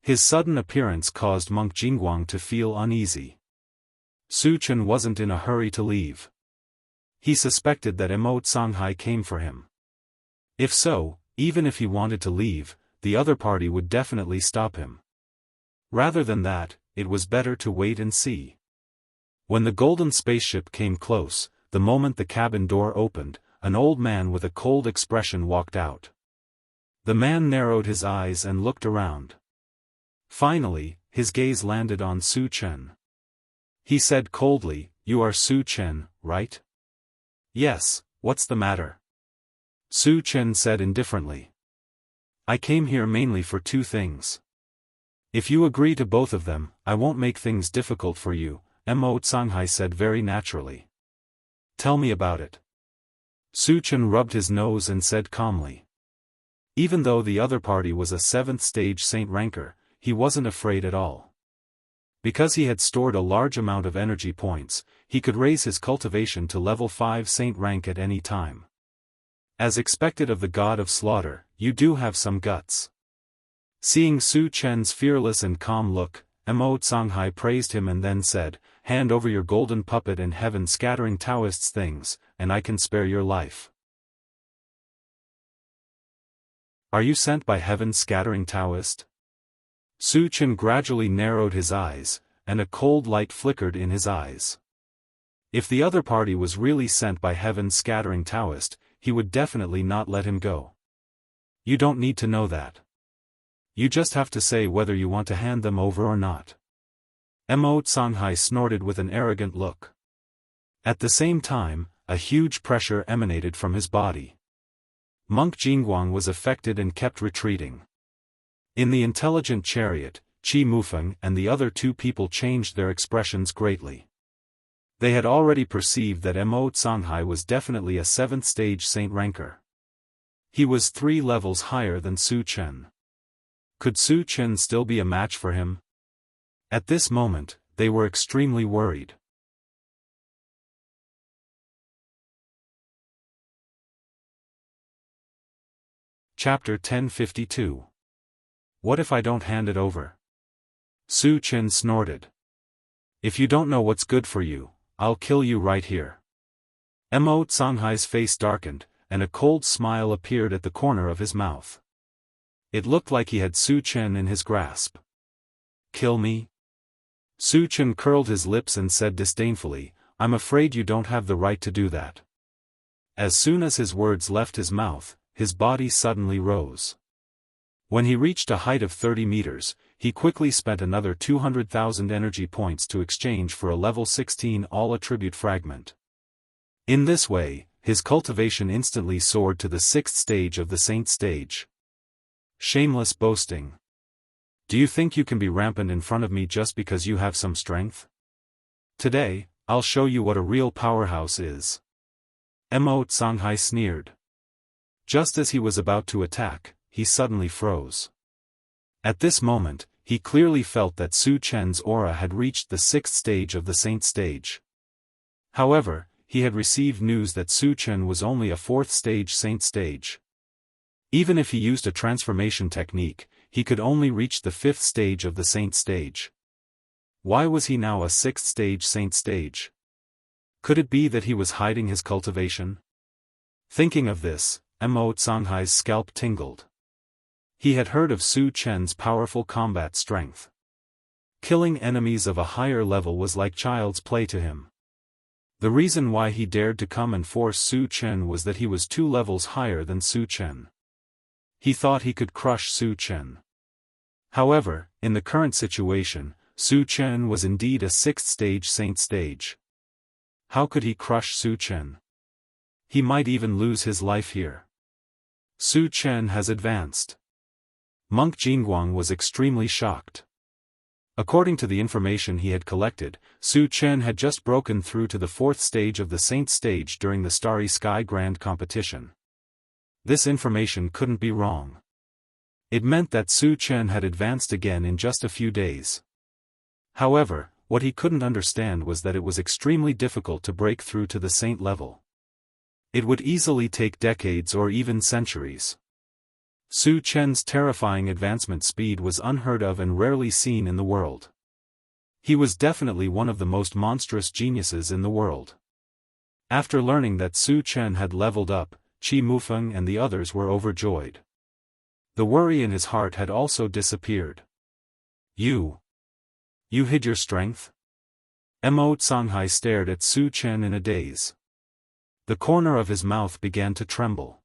His sudden appearance caused Monk Jingguang to feel uneasy. Su Chen wasn't in a hurry to leave. He suspected that Shanghai came for him. If so, even if he wanted to leave, the other party would definitely stop him. Rather than that, it was better to wait and see. When the golden spaceship came close, the moment the cabin door opened, an old man with a cold expression walked out. The man narrowed his eyes and looked around. Finally, his gaze landed on Su Chen. He said coldly, "You are Su Chen, right?" "Yes, what's the matter?" Su Chen said indifferently. "I came here mainly for 2 things. If you agree to both of them, I won't make things difficult for you," Shanghai said very naturally. "Tell me about it." Su Chen rubbed his nose and said calmly. Even though the other party was a 7th stage saint ranker, he wasn't afraid at all. Because he had stored a large amount of energy points, he could raise his cultivation to level 5 saint rank at any time. As expected of the god of slaughter, you do have some guts. Seeing Su Chen's fearless and calm look, Shanghai praised him and then said, "Hand over your golden puppet and heaven scattering Daoist's things, and I can spare your life." "Are you sent by heaven scattering Daoist?" Su Chen gradually narrowed his eyes, and a cold light flickered in his eyes. If the other party was really sent by heaven's scattering Daoist, he would definitely not let him go. You don't need to know that. You just have to say whether you want to hand them over or not. Xianxia snorted with an arrogant look. At the same time, a huge pressure emanated from his body. Monk Jingguang was affected and kept retreating. In the intelligent chariot, Qi Mufeng and the other two people changed their expressions greatly. They had already perceived that Xianxia was definitely a 7th stage saint ranker. He was 3 levels higher than Su Chen. Could Su Chen still be a match for him? At this moment, they were extremely worried. Chapter 1052. What if I don't hand it over? Su Chen snorted. If you don't know what's good for you, I'll kill you right here. Xianxia's face darkened, and a cold smile appeared at the corner of his mouth. It looked like he had Su Chen in his grasp. Kill me? Su Chen curled his lips and said disdainfully, I'm afraid you don't have the right to do that. As soon as his words left his mouth, his body suddenly rose. When he reached a height of 30 meters, he quickly spent another 200,000 energy points to exchange for a level 16 all-attribute fragment. In this way, his cultivation instantly soared to the 6th stage of the saint stage. Shameless boasting. Do you think you can be rampant in front of me just because you have some strength? Today, I'll show you what a real powerhouse is. Xianxia sneered. Just as he was about to attack, he suddenly froze. At this moment, he clearly felt that Su Chen's aura had reached the 6th stage of the saint stage. However, he had received news that Su Chen was only a 4th stage saint stage. Even if he used a transformation technique, he could only reach the 5th stage of the saint stage. Why was he now a 6th stage saint stage? Could it be that he was hiding his cultivation? Thinking of this, Xianxia's scalp tingled. He had heard of Su Chen's powerful combat strength. Killing enemies of a higher level was like child's play to him. The reason why he dared to come and force Su Chen was that he was 2 levels higher than Su Chen. He thought he could crush Su Chen. However, in the current situation, Su Chen was indeed a 6th stage saint stage. How could he crush Su Chen? He might even lose his life here. Su Chen has advanced. Monk Jingguang was extremely shocked. According to the information he had collected, Su Chen had just broken through to the 4th stage of the saint stage during the Starry Sky Grand Competition. This information couldn't be wrong. It meant that Su Chen had advanced again in just a few days. However, what he couldn't understand was that it was extremely difficult to break through to the saint level. It would easily take decades or even centuries. Su Chen's terrifying advancement speed was unheard of and rarely seen in the world. He was definitely one of the most monstrous geniuses in the world. After learning that Su Chen had leveled up, Qi Mufeng and the others were overjoyed. The worry in his heart had also disappeared. You hid your strength? Xianxia stared at Su Chen in a daze. The corner of his mouth began to tremble.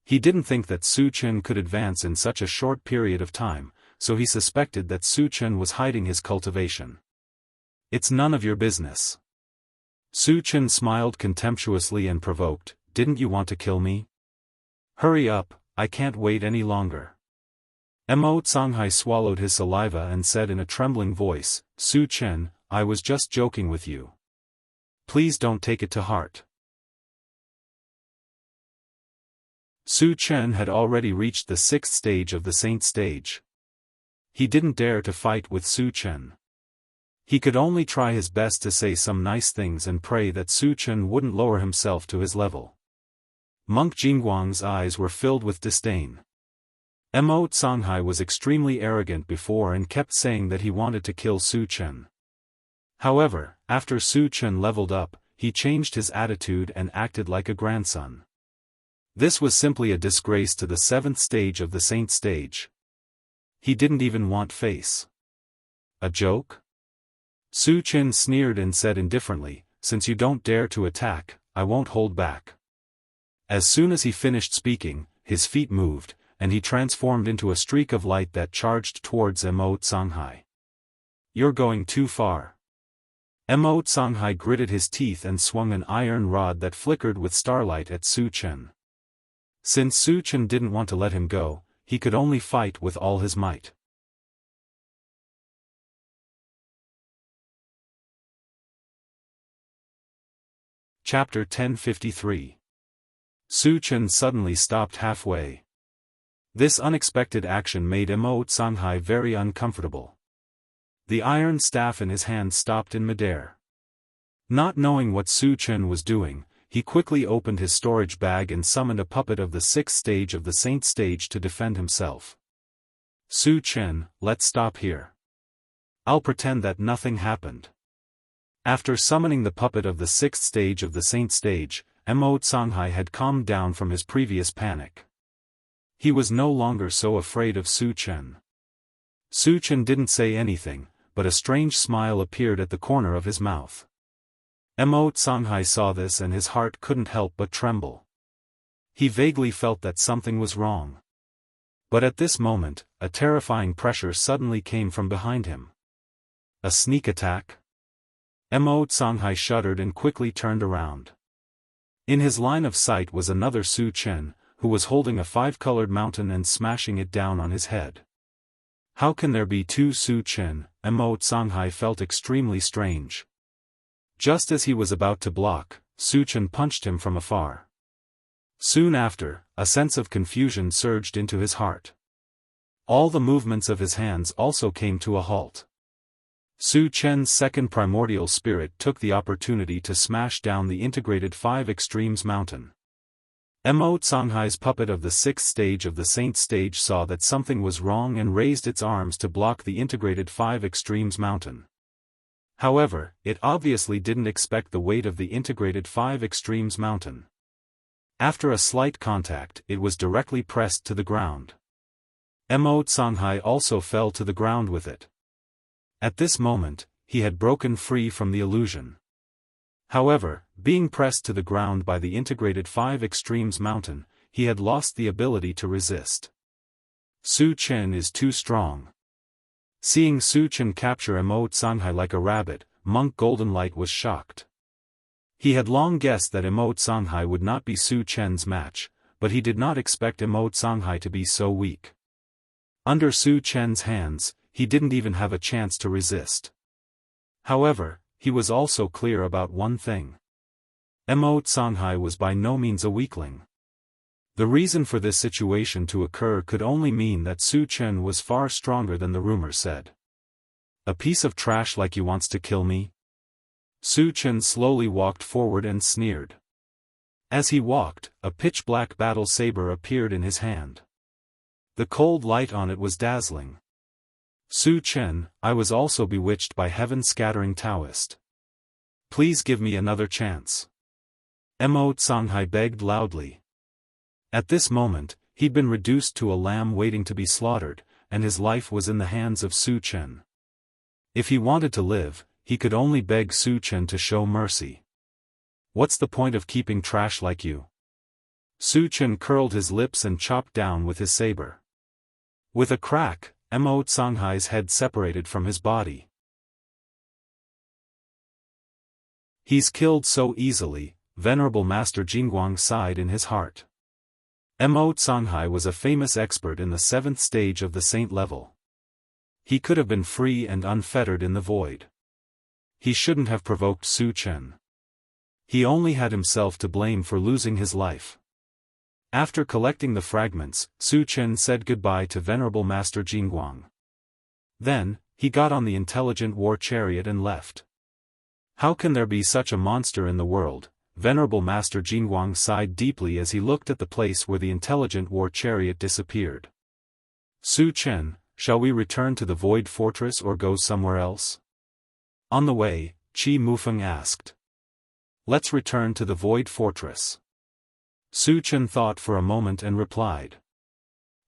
He didn't think that Su Chen could advance in such a short period of time, so he suspected that Su Chen was hiding his cultivation. It's none of your business. Su Chen smiled contemptuously and provoked, didn't you want to kill me? Hurry up, I can't wait any longer. Xianxia swallowed his saliva and said in a trembling voice, Su Chen, I was just joking with you. Please don't take it to heart. Su Chen had already reached the 6th stage of the saint stage. He didn't dare to fight with Su Chen. He could only try his best to say some nice things and pray that Su Chen wouldn't lower himself to his level. Monk Jingguang's eyes were filled with disdain. Xianxia was extremely arrogant before and kept saying that he wanted to kill Su Chen. However, after Su Chen leveled up, he changed his attitude and acted like a grandson. This was simply a disgrace to the 7th stage of the saint stage. He didn't even want face. A joke? Su Chen sneered and said indifferently, since you don't dare to attack, I won't hold back. As soon as he finished speaking, his feet moved, and he transformed into a streak of light that charged towards Xianxia. You're going too far. Xianxia gritted his teeth and swung an iron rod that flickered with starlight at Su Chen. Since Su Chen didn't want to let him go, he could only fight with all his might. Chapter 1053. Su Chen suddenly stopped halfway. This unexpected action made Xianxia very uncomfortable. The iron staff in his hand stopped in midair. Not knowing what Su Chen was doing, he quickly opened his storage bag and summoned a puppet of the 6th stage of the Saint stage to defend himself. Su Chen, let's stop here. I'll pretend that nothing happened. After summoning the puppet of the 6th stage of the Saint stage, Xianxia had calmed down from his previous panic. He was no longer so afraid of Su Chen. Su Chen didn't say anything, but a strange smile appeared at the corner of his mouth. Xianxia saw this and his heart couldn't help but tremble. He vaguely felt that something was wrong. But at this moment, a terrifying pressure suddenly came from behind him. A sneak attack? Xianxia shuddered and quickly turned around. In his line of sight was another Su Chen, who was holding a 5-colored mountain and smashing it down on his head. How can there be two Su Chen? Xianxia felt extremely strange. Just as he was about to block, Su Chen punched him from afar. Soon after, a sense of confusion surged into his heart. All the movements of his hands also came to a halt. Su Chen's second primordial spirit took the opportunity to smash down the integrated 5 extremes mountain. Xianxia's puppet of the 6th stage of the Saint stage saw that something was wrong and raised its arms to block the integrated 5 extremes mountain. However, it obviously didn't expect the weight of the integrated 5 extremes mountain. After a slight contact, it was directly pressed to the ground. Xianxia also fell to the ground with it. At this moment, he had broken free from the illusion. However, being pressed to the ground by the integrated 5 extremes mountain, he had lost the ability to resist. Su Chen is too strong. Seeing Su Chen capture Xianxia like a rabbit, Monk Golden Light was shocked. He had long guessed that Xianxia would not be Su Chen's match, but he did not expect Xianxia to be so weak. Under Su Chen's hands, he didn't even have a chance to resist. However, he was also clear about one thing. Xianxia was by no means a weakling. The reason for this situation to occur could only mean that Su Chen was far stronger than the rumor said. A piece of trash like you wants to kill me? Su Chen slowly walked forward and sneered. As he walked, a pitch-black battle saber appeared in his hand. The cold light on it was dazzling. Su Chen, I was also bewitched by heaven-scattering Daoist. Please give me another chance. Xianxia begged loudly. At this moment, he'd been reduced to a lamb waiting to be slaughtered, and his life was in the hands of Su Chen. If he wanted to live, he could only beg Su Chen to show mercy. What's the point of keeping trash like you? Su Chen curled his lips and chopped down with his saber. With a crack, Xianxia's head separated from his body. He's killed so easily, Venerable Master Jianghu sighed in his heart. Xianxia was a famous expert in the 7th stage of the saint level. He could have been free and unfettered in the void. He shouldn't have provoked Su Chen. He only had himself to blame for losing his life. After collecting the fragments, Su Chen said goodbye to Venerable Master Jianghu. Then, he got on the intelligent war chariot and left. How can there be such a monster in the world? Venerable Master Jianghu sighed deeply as he looked at the place where the intelligent war chariot disappeared. Su Chen, shall we return to the Void Fortress or go somewhere else? On the way, Qi Mufeng asked. Let's return to the Void Fortress. Su Chen thought for a moment and replied.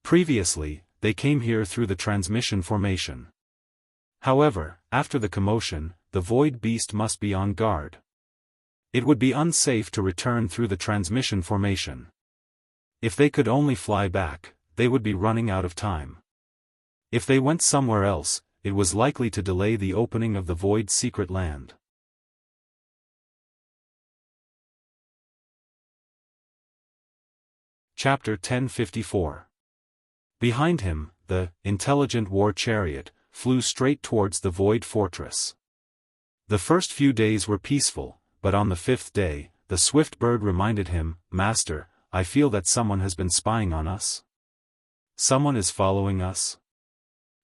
Previously, they came here through the transmission formation. However, after the commotion, the Void Beast must be on guard. It would be unsafe to return through the transmission formation. If they could only fly back, they would be running out of time. If they went somewhere else, it was likely to delay the opening of the Void's secret land. Chapter 1054. Behind him, the intelligent war chariot flew straight towards the Void fortress. The first few days were peaceful, but on the fifth day, the swift bird reminded him, "Master, I feel that someone has been spying on us. Someone is following us?"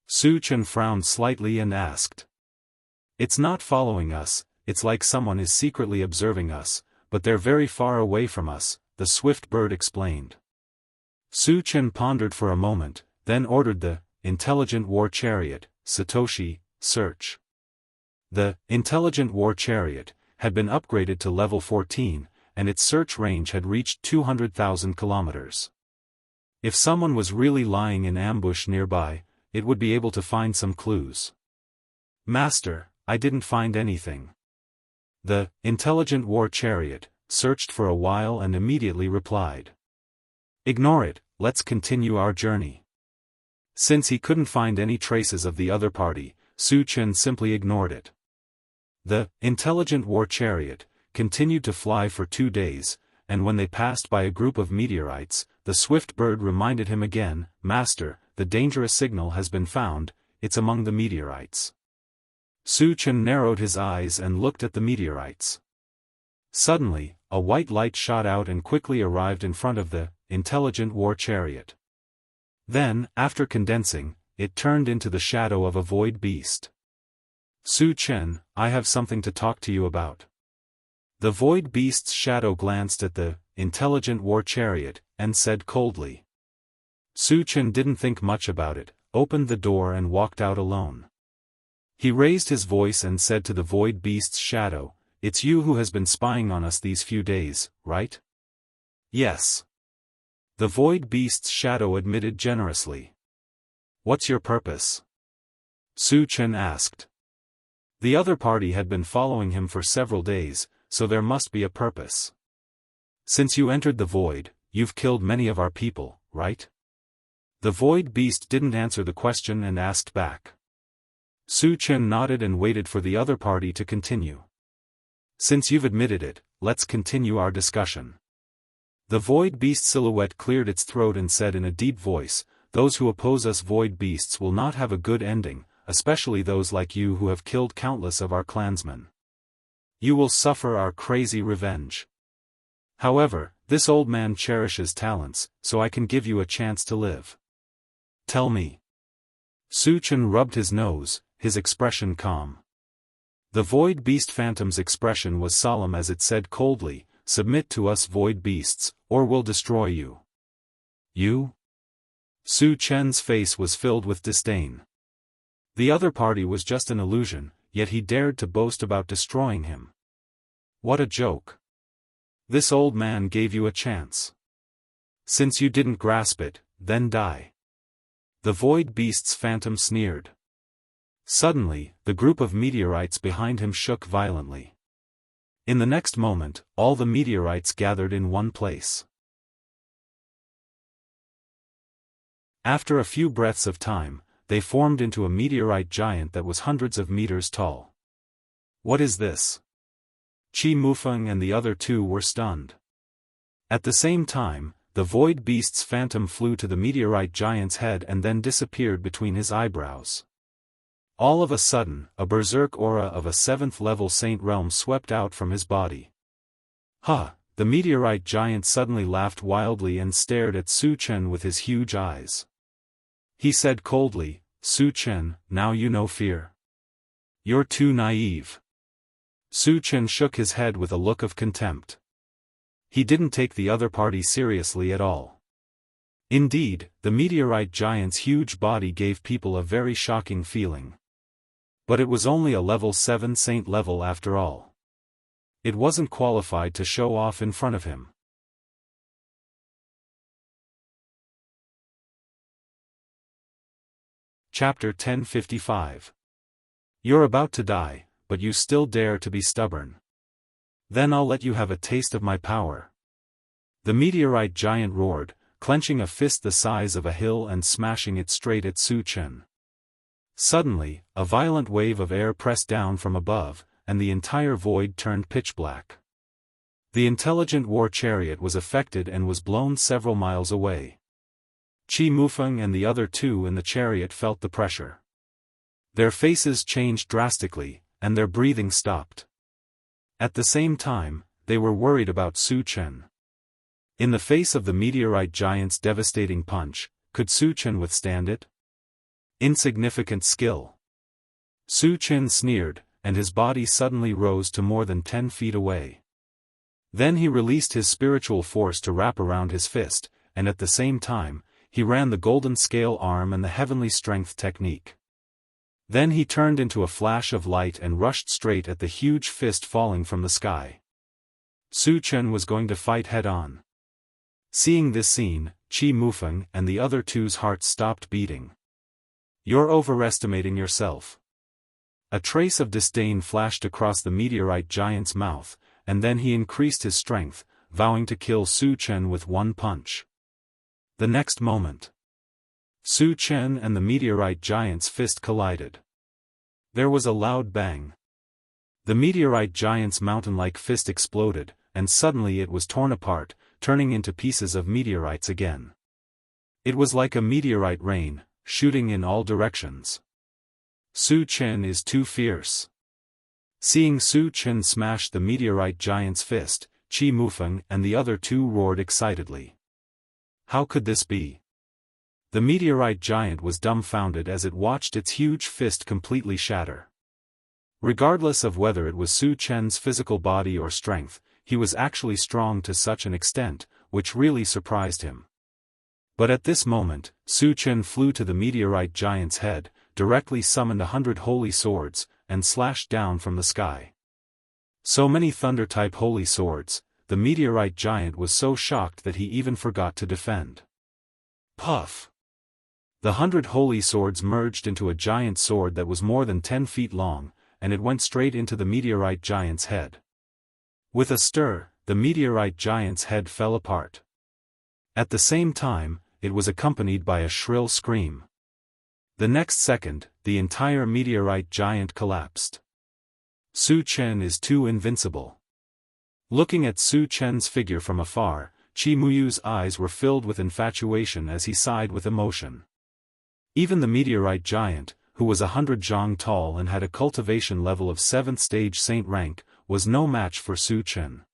Su Chen frowned slightly and asked. "It's not following us, it's like someone is secretly observing us, but they're very far away from us," the swift bird explained. Su Chen pondered for a moment, then ordered the intelligent war chariot, Satoshi, search. The intelligent war chariot had been upgraded to level 14, and its search range had reached 200,000 kilometers. If someone was really lying in ambush nearby, it would be able to find some clues. "Master, I didn't find anything." The intelligent war chariot searched for a while and immediately replied. "Ignore it, let's continue our journey." Since he couldn't find any traces of the other party, Su Chen simply ignored it. The intelligent war chariot continued to fly for 2 days, and when they passed by a group of meteorites, the swift bird reminded him again, "Master, the dangerous signal has been found, it's among the meteorites." Su Chen narrowed his eyes and looked at the meteorites. Suddenly, a white light shot out and quickly arrived in front of the intelligent war chariot. Then, after condensing, it turned into the shadow of a void beast. "Su Chen, I have something to talk to you about." The void beast's shadow glanced at the intelligent war chariot, and said coldly. Su Chen didn't think much about it, opened the door and walked out alone. He raised his voice and said to the void beast's shadow, "It's you who has been spying on us these few days, right?" "Yes." The void beast's shadow admitted generously. "What's your purpose?" Su Chen asked. The other party had been following him for several days, so there must be a purpose. "Since you entered the void, you've killed many of our people, right?" The void beast didn't answer the question and asked back. Su Chen nodded and waited for the other party to continue. "Since you've admitted it, let's continue our discussion." The void beast silhouette cleared its throat and said in a deep voice, "Those who oppose us void beasts will not have a good ending, especially those like you who have killed countless of our clansmen. You will suffer our crazy revenge. However, this old man cherishes talents, so I can give you a chance to live. Tell me." Su Chen rubbed his nose, his expression calm. The void beast phantom's expression was solemn as it said coldly, "Submit to us void beasts, or we'll destroy you." "You?" Su Chen's face was filled with disdain. The other party was just an illusion, yet he dared to boast about destroying him. What a joke. This old man gave you a chance. Since you didn't grasp it, then die. The void beast's phantom sneered. Suddenly, the group of meteorites behind him shook violently. In the next moment, all the meteorites gathered in one place. After a few breaths of time, they formed into a meteorite giant that was hundreds of meters tall. "What is this?" Qi Mufeng and the other two were stunned. At the same time, the void beast's phantom flew to the meteorite giant's head and then disappeared between his eyebrows. All of a sudden, a berserk aura of a 7th-level saint realm swept out from his body. "Huh!" The meteorite giant suddenly laughed wildly and stared at Su Chen with his huge eyes. He said coldly, "Su Chen, now you know fear. You're too naive." Su Chen shook his head with a look of contempt. He didn't take the other party seriously at all. Indeed, the meteorite giant's huge body gave people a very shocking feeling. But it was only a level 7 saint level after all. It wasn't qualified to show off in front of him. Chapter 1055. You're about to die, but you still dare to be stubborn. Then I'll let you have a taste of my power." The meteorite giant roared, clenching a fist the size of a hill and smashing it straight at Su Chen. Suddenly, a violent wave of air pressed down from above, and the entire void turned pitch black. The intelligent war chariot was affected and was blown several miles away. Qi Mufeng and the other two in the chariot felt the pressure. Their faces changed drastically, and their breathing stopped. At the same time, they were worried about Su Chen. In the face of the meteorite giant's devastating punch, could Su Chen withstand it? Insignificant skill. Su Chen sneered, and his body suddenly rose to more than 10 feet away. Then he released his spiritual force to wrap around his fist, and at the same time, he ran the golden scale arm and the heavenly strength technique. Then he turned into a flash of light and rushed straight at the huge fist falling from the sky. Su Chen was going to fight head-on. Seeing this scene, Qi Mufeng and the other two's hearts stopped beating. "You're overestimating yourself." A trace of disdain flashed across the meteorite giant's mouth, and then he increased his strength, vowing to kill Su Chen with one punch. The next moment, Su Chen and the meteorite giant's fist collided. There was a loud bang. The meteorite giant's mountain-like fist exploded, and suddenly it was torn apart, turning into pieces of meteorites again. It was like a meteorite rain, shooting in all directions. Su Chen is too fierce. Seeing Su Chen smash the meteorite giant's fist, Qi Mufeng and the other two roared excitedly. How could this be? The meteorite giant was dumbfounded as it watched its huge fist completely shatter. Regardless of whether it was Su Chen's physical body or strength, he was actually strong to such an extent, which really surprised him. But at this moment, Su Chen flew to the meteorite giant's head, directly summoned 100 holy swords, and slashed down from the sky. So many thunder-type holy swords, the meteorite giant was so shocked that he even forgot to defend. Puff! The 100 holy swords merged into a giant sword that was more than 10 feet long, and it went straight into the meteorite giant's head. With a stir, the meteorite giant's head fell apart. At the same time, it was accompanied by a shrill scream. The next second, the entire meteorite giant collapsed. Su Chen is too invincible. Looking at Su Chen's figure from afar, Qi Muyu's eyes were filled with infatuation as he sighed with emotion. Even the meteorite giant, who was 100 zhang tall and had a cultivation level of 7th stage saint rank, was no match for Su Chen.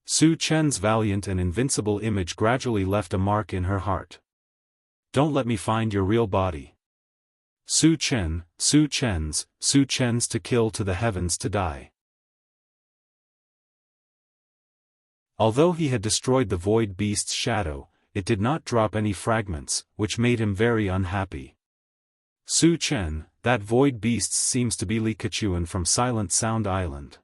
Su Chen's valiant and invincible image gradually left a mark in her heart. "Don't let me find your real body. Su Chen, Su Chen's to kill to the heavens to die." Although he had destroyed the void beast's shadow, it did not drop any fragments, which made him very unhappy. "Su Chen, that void beast seems to be Li Kechuan from Silent Sound Island."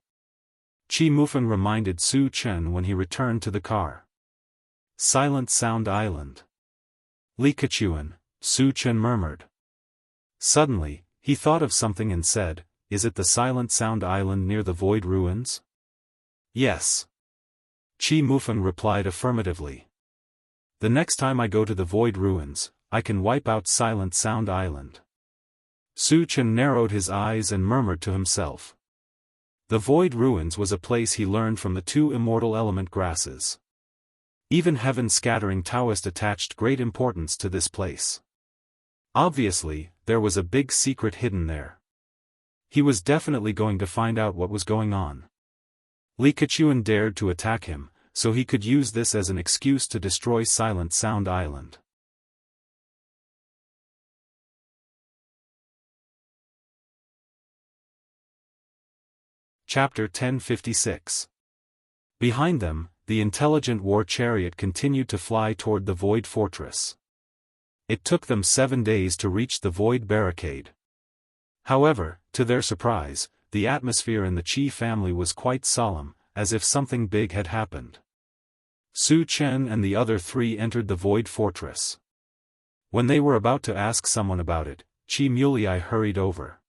Qi Mufeng reminded Su Chen when he returned to the car. "Silent Sound Island. Li Kechuan," Su Chen murmured. Suddenly, he thought of something and said, "Is it the Silent Sound Island near the Void Ruins?" "Yes." Qi Mufeng replied affirmatively. "The next time I go to the Void Ruins, I can wipe out Silent Sound Island." Su Chen narrowed his eyes and murmured to himself. The Void Ruins was a place he learned from the 2 immortal element grasses. Even heaven-scattering Daoist attached great importance to this place. Obviously, there was a big secret hidden there. He was definitely going to find out what was going on. Li Kechuan dared to attack him, so he could use this as an excuse to destroy Silent Sound Island. Chapter 1056. Behind them, the intelligent war chariot continued to fly toward the Void Fortress. It took them 7 days to reach the Void Barricade. However, to their surprise, the atmosphere in the Qi family was quite solemn, as if something big had happened. Su Chen and the other 3 entered the Void Fortress. When they were about to ask someone about it, Qi Mulei hurried over.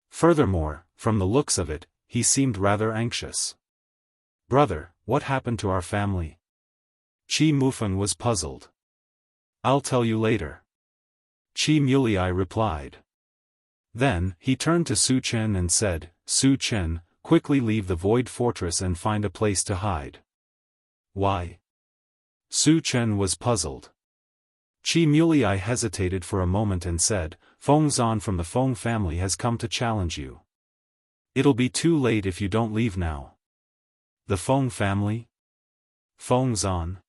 Furthermore, from the looks of it, he seemed rather anxious. Brother, what happened to our family? Qi Mufeng was puzzled. I'll tell you later. Qi Mulei replied. Then, he turned to Su Chen and said, Su Chen, quickly leave the Void Fortress and find a place to hide. Why? Su Chen was puzzled. Qi Mulei hesitated for a moment and said, Feng Zan from the Feng family has come to challenge you. It'll be too late if you don't leave now. The Feng family? Feng Zan?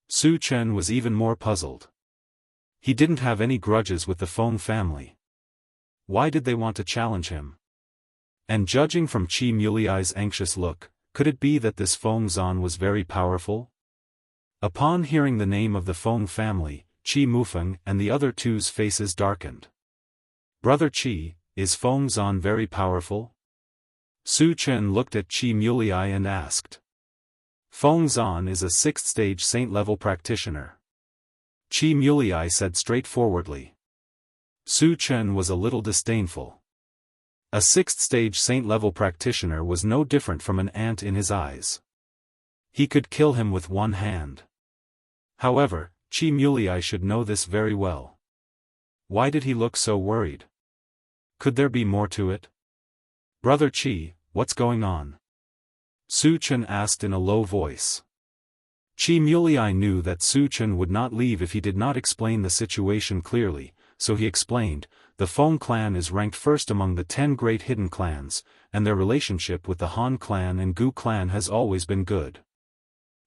Su Chen was even more puzzled. He didn't have any grudges with the Feng family. Why did they want to challenge him? And judging from Qi Mulei's anxious look, could it be that this Feng Zan was very powerful? Upon hearing the name of the Feng family, Qi Mufeng and the other two's faces darkened. Brother Qi, is Feng Zan very powerful? Su Chen looked at Qi Mulei and asked. Feng Zan is a 6th stage saint-level practitioner. Qi Mulei said straightforwardly. Su Chen was a little disdainful. A 6th stage saint-level practitioner was no different from an ant in his eyes. He could kill him with one hand. However, Qi Mulei should know this very well. Why did he look so worried? Could there be more to it? Brother Qi, what's going on? Su Chen asked in a low voice. Qi Mulei knew that Su Chen would not leave if he did not explain the situation clearly, so he explained, the Feng clan is ranked first among the 10 great hidden clans, and their relationship with the Han clan and Gu clan has always been good.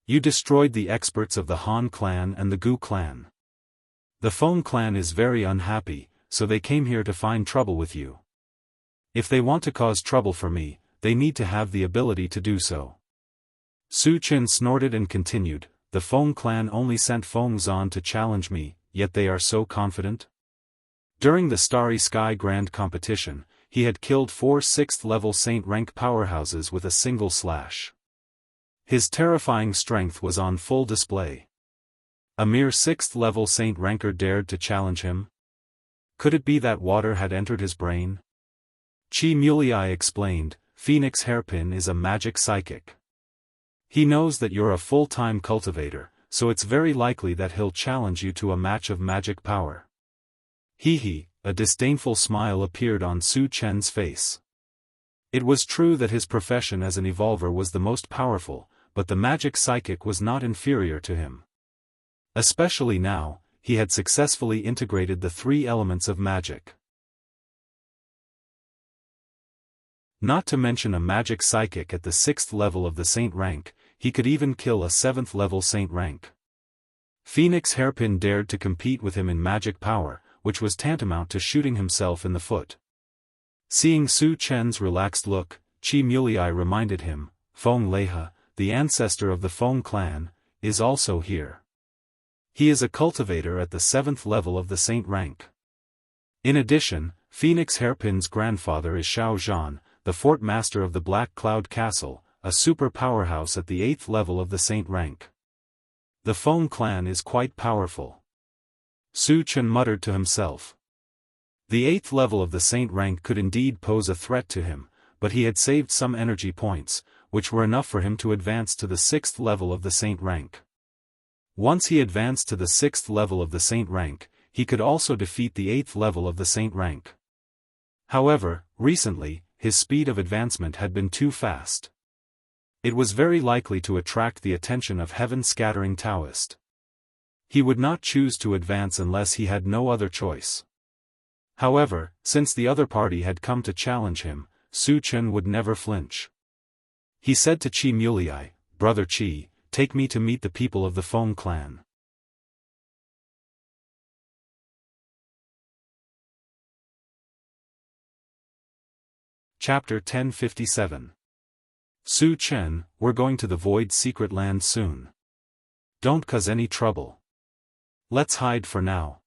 You destroyed the experts of the Han clan and the Gu clan. The Feng clan is very unhappy, so they came here to find trouble with you. If they want to cause trouble for me, they need to have the ability to do so. Su Chen snorted and continued, the Feng clan only sent Feng Zan to challenge me, yet they are so confident? During the Starry Sky Grand Competition, he had killed 4 6th-level Saint rank powerhouses with a single slash. His terrifying strength was on full display. A mere 6th-level Saint ranker dared to challenge him? Could it be that water had entered his brain? Qi Mulei explained, Phoenix Hairpin is a magic psychic. He knows that you're a full-time cultivator, so it's very likely that he'll challenge you to a match of magic power. Hee, a disdainful smile appeared on Su Chen's face. It was true that his profession as an evolver was the most powerful, but the magic psychic was not inferior to him. Especially now, he had successfully integrated the 3 elements of magic. Not to mention a magic psychic at the 6th level of the Saint rank, he could even kill a 7th level Saint rank. Phoenix Hairpin dared to compete with him in magic power, which was tantamount to shooting himself in the foot. Seeing Su Chen's relaxed look, Qi Mulei reminded him, Feng Leha, the ancestor of the Feng clan, is also here. He is a cultivator at the 7th level of the Saint rank. In addition, Phoenix Hairpin's grandfather is Xiao Zhan, the fort master of the Black Cloud Castle, a super powerhouse at the 8th level of the Saint rank. The Feng clan is quite powerful. Su Chen muttered to himself. The 8th level of the Saint rank could indeed pose a threat to him, but he had saved some energy points, which were enough for him to advance to the 6th level of the Saint rank. Once he advanced to the 6th level of the Saint rank, he could also defeat the 8th level of the Saint rank. However, recently, his speed of advancement had been too fast. It was very likely to attract the attention of heaven-scattering Daoist. He would not choose to advance unless he had no other choice. However, since the other party had come to challenge him, Su Chen would never flinch. He said to Qi Mulei, Brother Qi, take me to meet the people of the Feng clan. Chapter 1057. Su Chen, we're going to the Void Secret Land soon. Don't cause any trouble. Let's hide for now.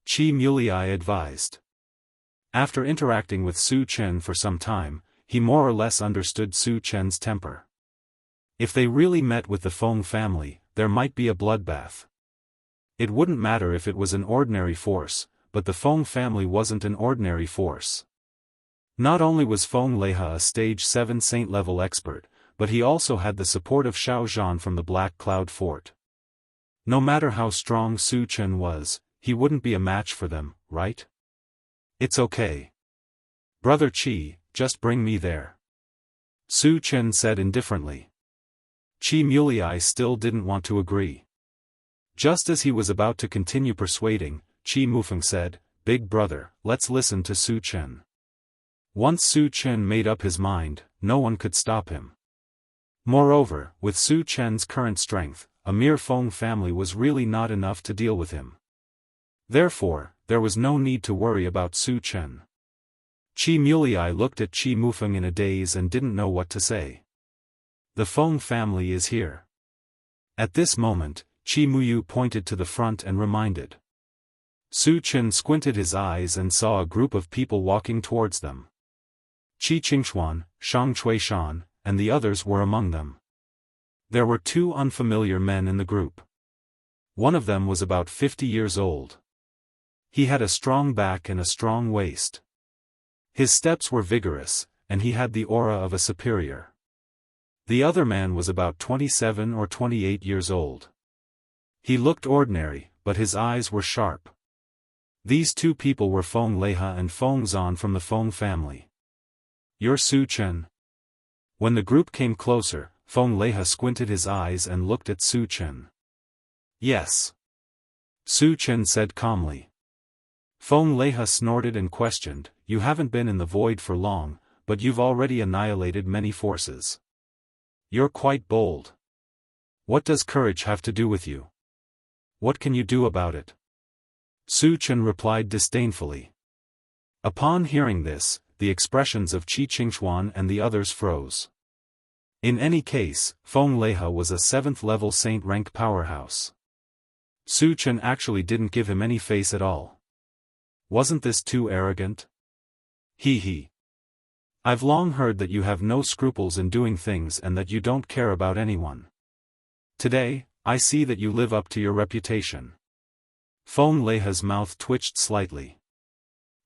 Qi Mulei advised. After interacting with Su Chen for some time, he more or less understood Su Chen's temper. If they really met with the Feng family, there might be a bloodbath. It wouldn't matter if it was an ordinary force, but the Feng family wasn't an ordinary force. Not only was Feng Leha a stage 7 saint-level expert, but he also had the support of Xiao Zhan from the Black Cloud Fort. No matter how strong Su Chen was, he wouldn't be a match for them, right? It's okay. Brother Qi, just bring me there. Su Chen said indifferently. Qi Mulei still didn't want to agree. Just as he was about to continue persuading, Qi Mufeng said, Big brother, let's listen to Su Chen. Once Su Chen made up his mind, no one could stop him. Moreover, with Su Chen's current strength, a mere Feng family was really not enough to deal with him. Therefore, there was no need to worry about Su Chen. Qi Mulei looked at Qi Mufeng in a daze and didn't know what to say. The Feng family is here. At this moment, Qi Muyu pointed to the front and reminded. Su Chen squinted his eyes and saw a group of people walking towards them. Qi Qingxuan, Shang Chuishan, and the others were among them. There were two unfamiliar men in the group. One of them was about 50 years old. He had a strong back and a strong waist. His steps were vigorous, and he had the aura of a superior. The other man was about 27 or 28 years old. He looked ordinary, but his eyes were sharp. These two people were Feng Leiha and Feng Zan from the Feng family. You're Su Chen? When the group came closer, Feng Leiha squinted his eyes and looked at Su Chen. Yes. Su Chen said calmly. Feng Leiha snorted and questioned, You haven't been in the void for long, but you've already annihilated many forces. You're quite bold. What does courage have to do with you? What can you do about it? Su Chen replied disdainfully. Upon hearing this, the expressions of Qi Qingxuan and the others froze. In any case, Feng Leiha was a 7th-level saint rank powerhouse. Su Chen actually didn't give him any face at all. Wasn't this too arrogant? He. I've long heard that you have no scruples in doing things and that you don't care about anyone. Today, I see that you live up to your reputation. Feng Leiha's mouth twitched slightly.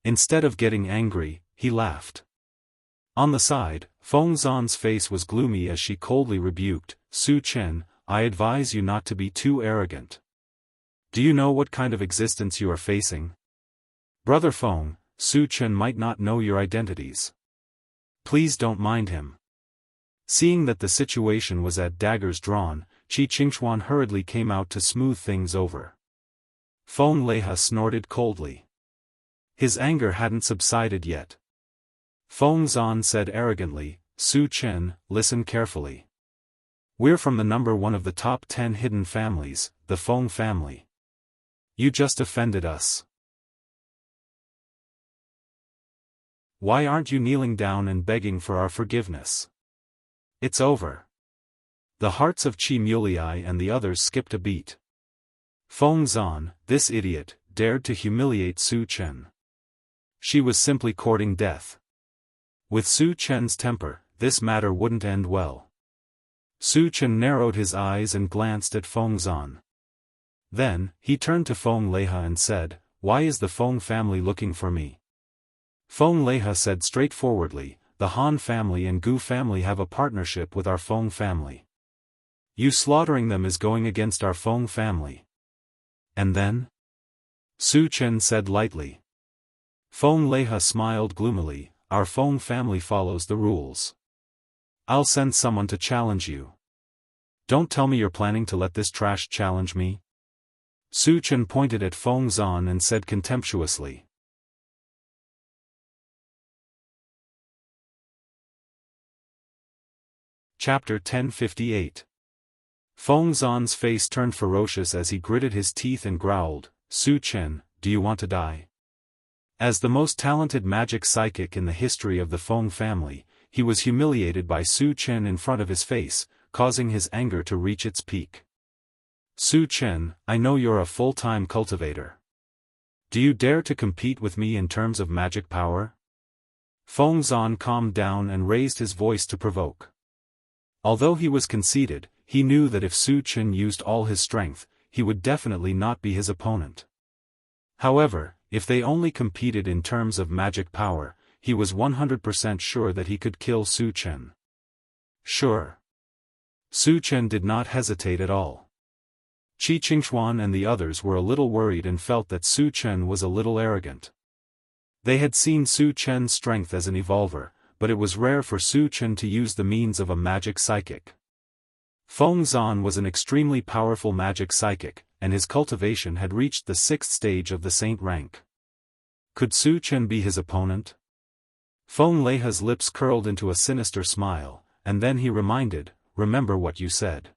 Instead of getting angry, he laughed. On the side, Feng Zan's face was gloomy as she coldly rebuked, Su Chen, I advise you not to be too arrogant. Do you know what kind of existence you are facing? Brother Feng, Su Chen might not know your identities. Please don't mind him. Seeing that the situation was at daggers drawn, Qi Qingxuan hurriedly came out to smooth things over. Feng Leiha snorted coldly. His anger hadn't subsided yet. Feng Zan said arrogantly, Su Chen, listen carefully. We're from the number 1 of the top 10 hidden families, the Feng family. You just offended us. Why aren't you kneeling down and begging for our forgiveness? It's over. The hearts of Qi Mulei and the others skipped a beat. Feng Zan, this idiot, dared to humiliate Su Chen. She was simply courting death. With Su Chen's temper, this matter wouldn't end well. Su Chen narrowed his eyes and glanced at Feng Zan. Then, he turned to Feng Leiha and said, Why is the Feng family looking for me? Feng Leiha said straightforwardly, The Han family and Gu family have a partnership with our Feng family. You slaughtering them is going against our Feng family. And then? Su Chen said lightly. Feng Leiha smiled gloomily, Our Feng family follows the rules. I'll send someone to challenge you. Don't tell me you're planning to let this trash challenge me? Su Chen pointed at Feng Zan and said contemptuously. Chapter 1058. Feng Zan's face turned ferocious as he gritted his teeth and growled, Su Chen, do you want to die? As the most talented magic psychic in the history of the Feng family, he was humiliated by Su Chen in front of his face, causing his anger to reach its peak. Su Chen, I know you're a full-time cultivator. Do you dare to compete with me in terms of magic power? Feng Zan calmed down and raised his voice to provoke. Although he was conceited, he knew that if Su Chen used all his strength, he would definitely not be his opponent. However, if they only competed in terms of magic power, he was 100% sure that he could kill Su Chen. Sure. Su Chen did not hesitate at all. Qi Qingxuan and the others were a little worried and felt that Su Chen was a little arrogant. They had seen Su Chen's strength as an evolver, but it was rare for Su Chen to use the means of a magic psychic. Feng Zan was an extremely powerful magic psychic, and his cultivation had reached the 6th stage of the saint rank. Could Su Chen be his opponent? Feng Leiha's lips curled into a sinister smile, and then he remember what you said.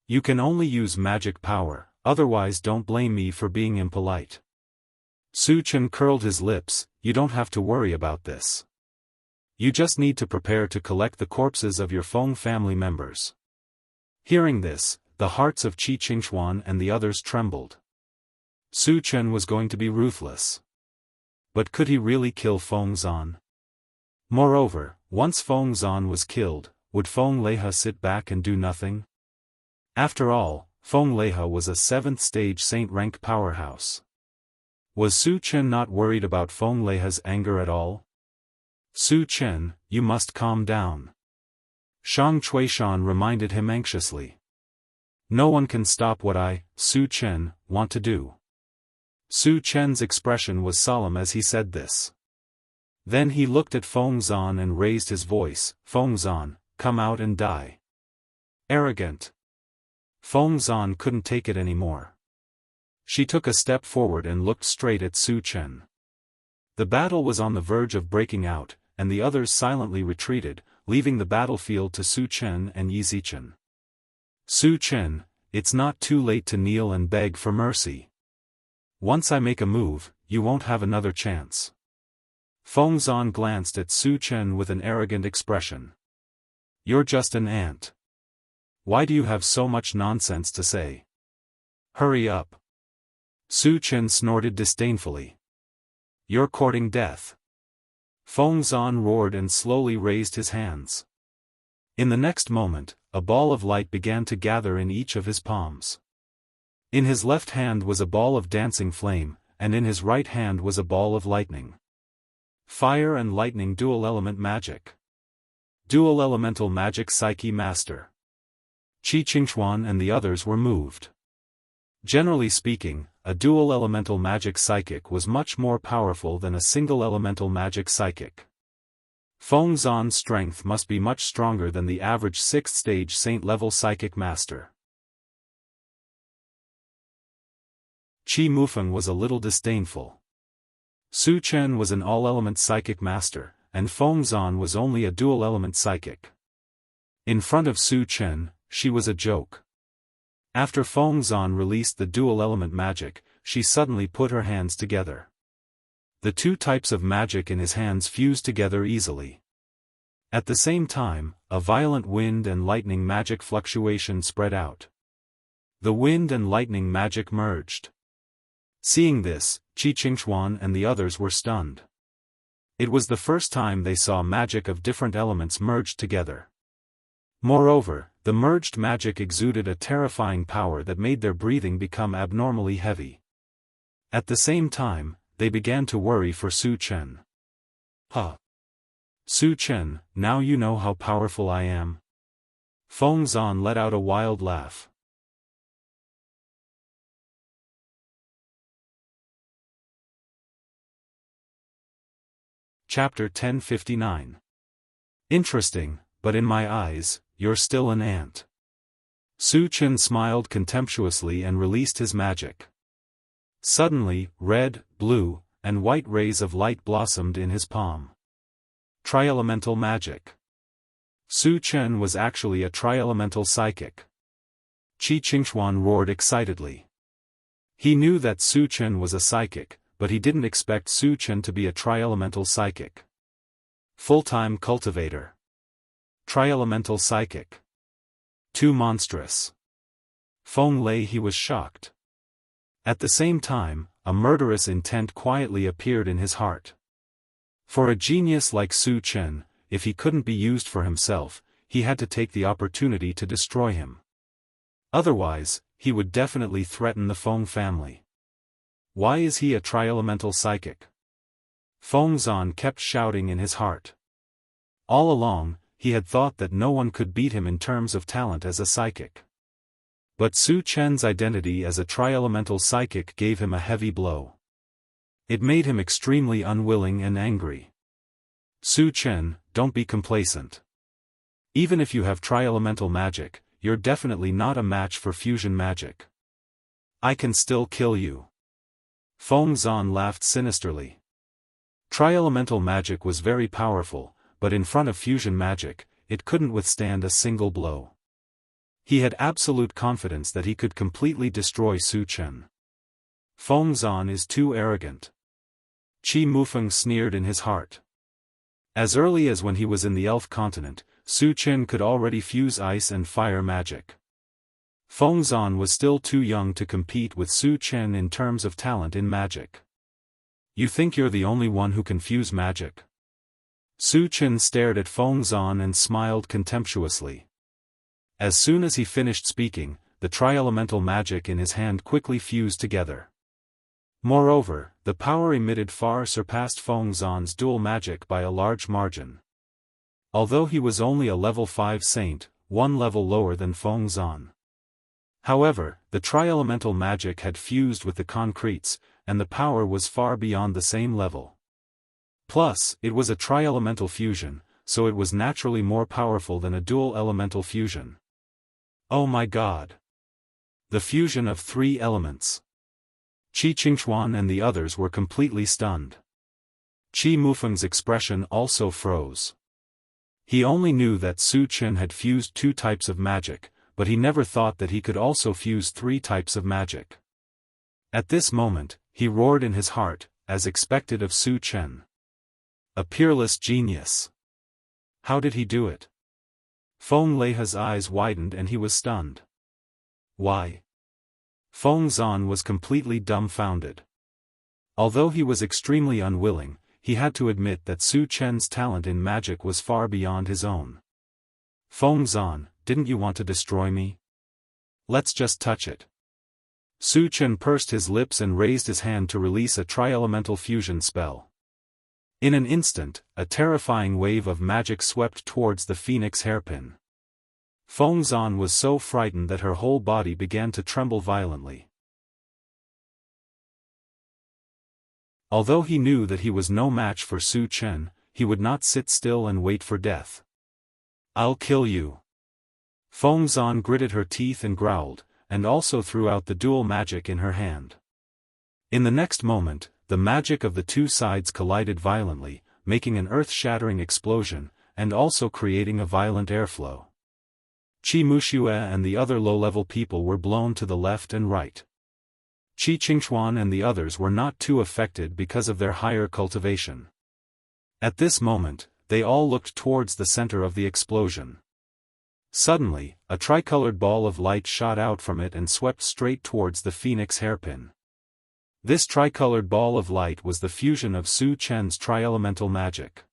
You can only use magic power, otherwise don't blame me for being impolite. Su Chen curled his lips, you don't have to worry about this. You just need to prepare to collect the corpses of your Feng family members. Hearing this, the hearts of Qi Qingxuan and the others trembled. Su Chen was going to be ruthless. But could he really kill Feng Zan? Moreover, once Feng Zan was killed, would Feng Leiha sit back and do nothing? After all, Feng Leiha was a 7th stage saint rank powerhouse. Was Su Chen not worried about Feng Leiha's anger at all? Su Chen, you must calm down. Shang Chuishan reminded him anxiously. No one can stop what I, Su Chen, want to do. Su Chen's expression was solemn as he said this. Then he looked at Feng Zan and raised his voice, Feng Zan, come out and die. Arrogant. Feng Zan couldn't take it anymore. She took a step forward and looked straight at Su Chen. The battle was on the verge of breaking out, and the others silently retreated, leaving the battlefield to Su Chen and Yi Zichen. Su Chen, it's not too late to kneel and beg for mercy. Once I make a move, you won't have another chance. Feng Zan glanced at Su Chen with an arrogant expression. You're just an ant. Why do you have so much nonsense to say? Hurry up. Su Chen snorted disdainfully. You're courting death. Feng Zan roared and slowly raised his hands. In the next moment, a ball of light began to gather in each of his palms. In his left hand was a ball of dancing flame, and in his right hand was a ball of lightning. Fire and lightning dual-element magic. Dual-elemental magic Psyche Master. Qi Qingxuan and the others were moved. Generally speaking, a dual-elemental magic psychic was much more powerful than a single-elemental magic psychic. Feng Zan's strength must be much stronger than the average 6th stage saint-level psychic master. Qi Mufeng was a little disdainful. Su Chen was an all-element psychic master, and Feng Zan was only a dual-element psychic. In front of Su Chen, she was a joke. After Feng Zan released the dual-element magic, she suddenly put her hands together. The two types of magic in his hands fused together easily. At the same time, a violent wind and lightning magic fluctuation spread out. The wind and lightning magic merged. Seeing this, Qi Qingxuan and the others were stunned. It was the first time they saw magic of different elements merged together. Moreover, the merged magic exuded a terrifying power that made their breathing become abnormally heavy. At the same time, they began to worry for Su Chen. Huh. Su Chen, now you know how powerful I am. Feng Zan let out a wild laugh. Chapter 1059. Interesting, but in my eyes, you're still an ant. Su Chen smiled contemptuously and released his magic. Suddenly, red, blue, and white rays of light blossomed in his palm. Tri-elemental magic. Su Chen was actually a tri-elemental psychic. Qi Qingxuan roared excitedly. He knew that Su Chen was a psychic, but he didn't expect Su Chen to be a tri-elemental psychic. Full-time cultivator. Tri-elemental psychic. Too monstrous. Feng Lei he was shocked. At the same time, a murderous intent quietly appeared in his heart. For a genius like Su Chen, if he couldn't be used for himself, he had to take the opportunity to destroy him. Otherwise, he would definitely threaten the Feng family. Why is he a tri-elemental psychic? Feng Zan kept shouting in his heart. All along, he had thought that no one could beat him in terms of talent as a psychic. But Su Chen's identity as a tri-elemental psychic gave him a heavy blow. It made him extremely unwilling and angry. Su Chen, don't be complacent. Even if you have tri-elemental magic, you're definitely not a match for fusion magic. I can still kill you. Feng Zan laughed sinisterly. Tri-elemental magic was very powerful, but in front of fusion magic, it couldn't withstand a single blow. He had absolute confidence that he could completely destroy Su Chen. Feng Zan is too arrogant. Qi Mufeng sneered in his heart. As early as when he was in the Elf continent, Su Chen could already fuse ice and fire magic. Feng Zan was still too young to compete with Su Chen in terms of talent in magic. You think you're the only one who can fuse magic? Su Chen stared at Feng Zan and smiled contemptuously. As soon as he finished speaking, the tri-elemental magic in his hand quickly fused together. Moreover, the power emitted far surpassed Feng Zan's dual magic by a large margin. Although he was only a level 5 saint, one level lower than Feng Zan. However, the tri-elemental magic had fused with the concretes, and the power was far beyond the same level. Plus, it was a tri-elemental fusion, so it was naturally more powerful than a dual elemental fusion. Oh my god! The fusion of 3 elements. Qi Qingchuan and the others were completely stunned. Qi Mufeng's expression also froze. He only knew that Su Chen had fused 2 types of magic, but he never thought that he could also fuse 3 types of magic. At this moment, he roared in his heart, as expected of Su Chen. A peerless genius. How did he do it? Feng Leiha's eyes widened and he was stunned. Why? Feng Zan was completely dumbfounded. Although he was extremely unwilling, he had to admit that Su Chen's talent in magic was far beyond his own. Feng Zan, didn't you want to destroy me? Let's just touch it. Su Chen pursed his lips and raised his hand to release a tri-elemental fusion spell. In an instant, a terrifying wave of magic swept towards the phoenix hairpin. Feng Zan was so frightened that her whole body began to tremble violently. Although he knew that he was no match for Su Chen, he would not sit still and wait for death. I'll kill you. Feng Zan gritted her teeth and growled, and also threw out the dual magic in her hand. In the next moment, the magic of the 2 sides collided violently, making an earth-shattering explosion, and also creating a violent airflow. Qi Muxue and the other low-level people were blown to the left and right. Qi Qingchuan and the others were not too affected because of their higher cultivation. At this moment, they all looked towards the center of the explosion. Suddenly, a tricolored ball of light shot out from it and swept straight towards the phoenix hairpin. This tricolored ball of light was the fusion of Su Chen's tri-elemental magic.